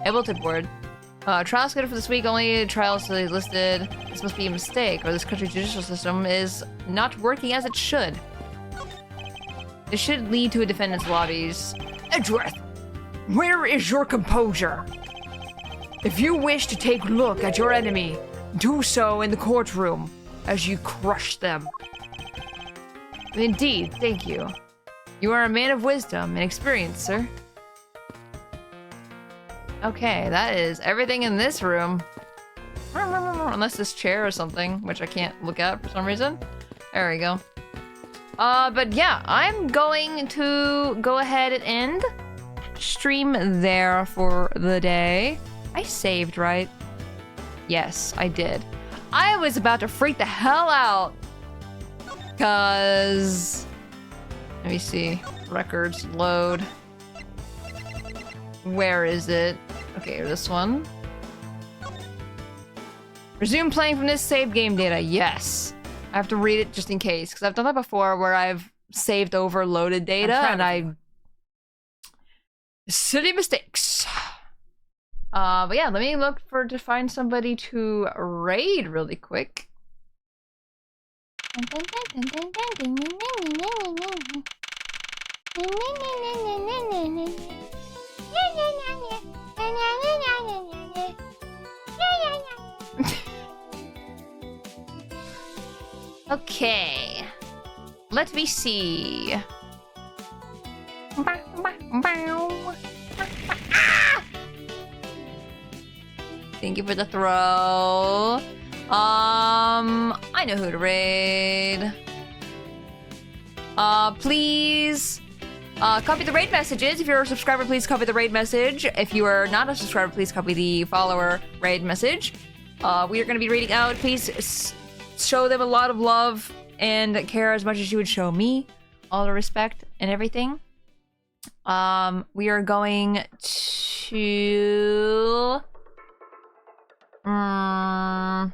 Ableton board. Trial schedule for this week, only trials listed. This must be a mistake, or this country's judicial system is not working as it should. This should lead to a defendant's lobbies. Edgeworth, where is your composure? If you wish to take a look at your enemy, do so in the courtroom as you crush them. Indeed, thank you. You are a man of wisdom and experience, sir. Okay, that is everything in this room. Unless this chair or something, which I can't look at for some reason. There we go. But yeah, I'm going to go ahead and end stream there for the day. I saved, right? Yes, I did. I was about to freak the hell out. Cause... Let me see. Records, load. Where is it? Okay, this one. Resume playing from this saved game data. Yes. I have to read it just in case, because I've done that before where I've saved over loaded data and I... Silly mistakes. But yeah, let me look to find somebody to raid really quick. Okay. Let me see. Thank you for the throw. I know who to raid. Please copy the raid messages. If you're a subscriber, please copy the raid message. If you are not a subscriber, please copy the follower raid message. We are going to be reading out. Please show them a lot of love and care as much as you would show me. All the respect and everything. We are going to... I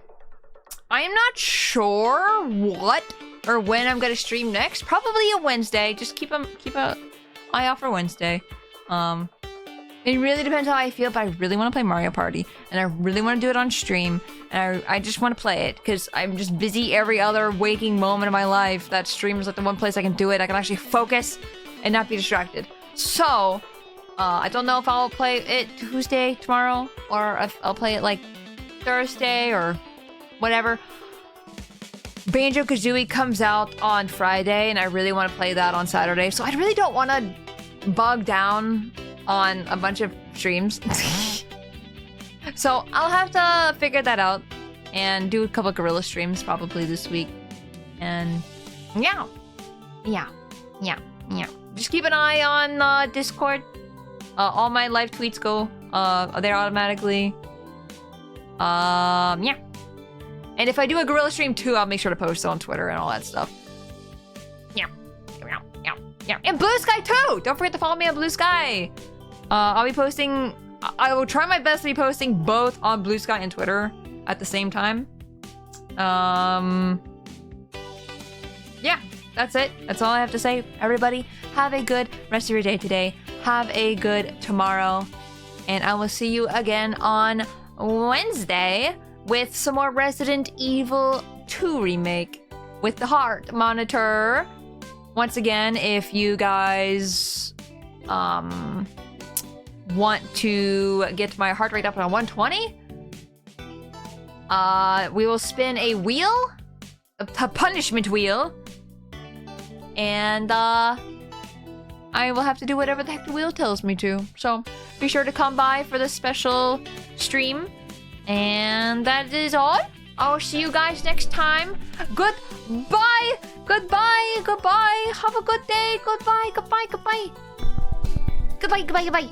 am not sure what or when I'm gonna stream next. Probably a Wednesday. Just keep an eye out for Wednesday. It really depends how I feel, but I really want to play Mario Party, and I really want to do it on stream, and I just want to play it because I'm just busy every other waking moment of my life. That stream is like the one place I can do it. I can actually focus and not be distracted. So, I don't know if I'll play it Tuesday tomorrow, or if I'll play it like Thursday or whatever. Banjo-Kazooie comes out on Friday, and I really want to play that on Saturday, so I really don't want to bog down on a bunch of streams. So I'll have to figure that out and do a couple of Gorilla streams probably this week. And yeah. Just keep an eye on Discord. All my live tweets go there automatically. Yeah. And if I do a Gorilla stream too, I'll make sure to post it on Twitter and all that stuff. Yeah. And Blue Sky too! Don't forget to follow me on Blue Sky. I'll be posting... I will try my best to be posting both on Blue Sky and Twitter at the same time. Yeah, that's it. That's all I have to say. Everybody, have a good rest of your day today. Have a good tomorrow. And I will see you again on Wednesday with some more Resident Evil 2 remake with the heart monitor. Once again, if you guys want to get my heart rate up on 120, we will spin a wheel, a punishment wheel, and I will have to do whatever the heck the wheel tells me to. So be sure to come by for this special stream. And that is all. I'll see you guys next time. Goodbye. Have a good day. Goodbye.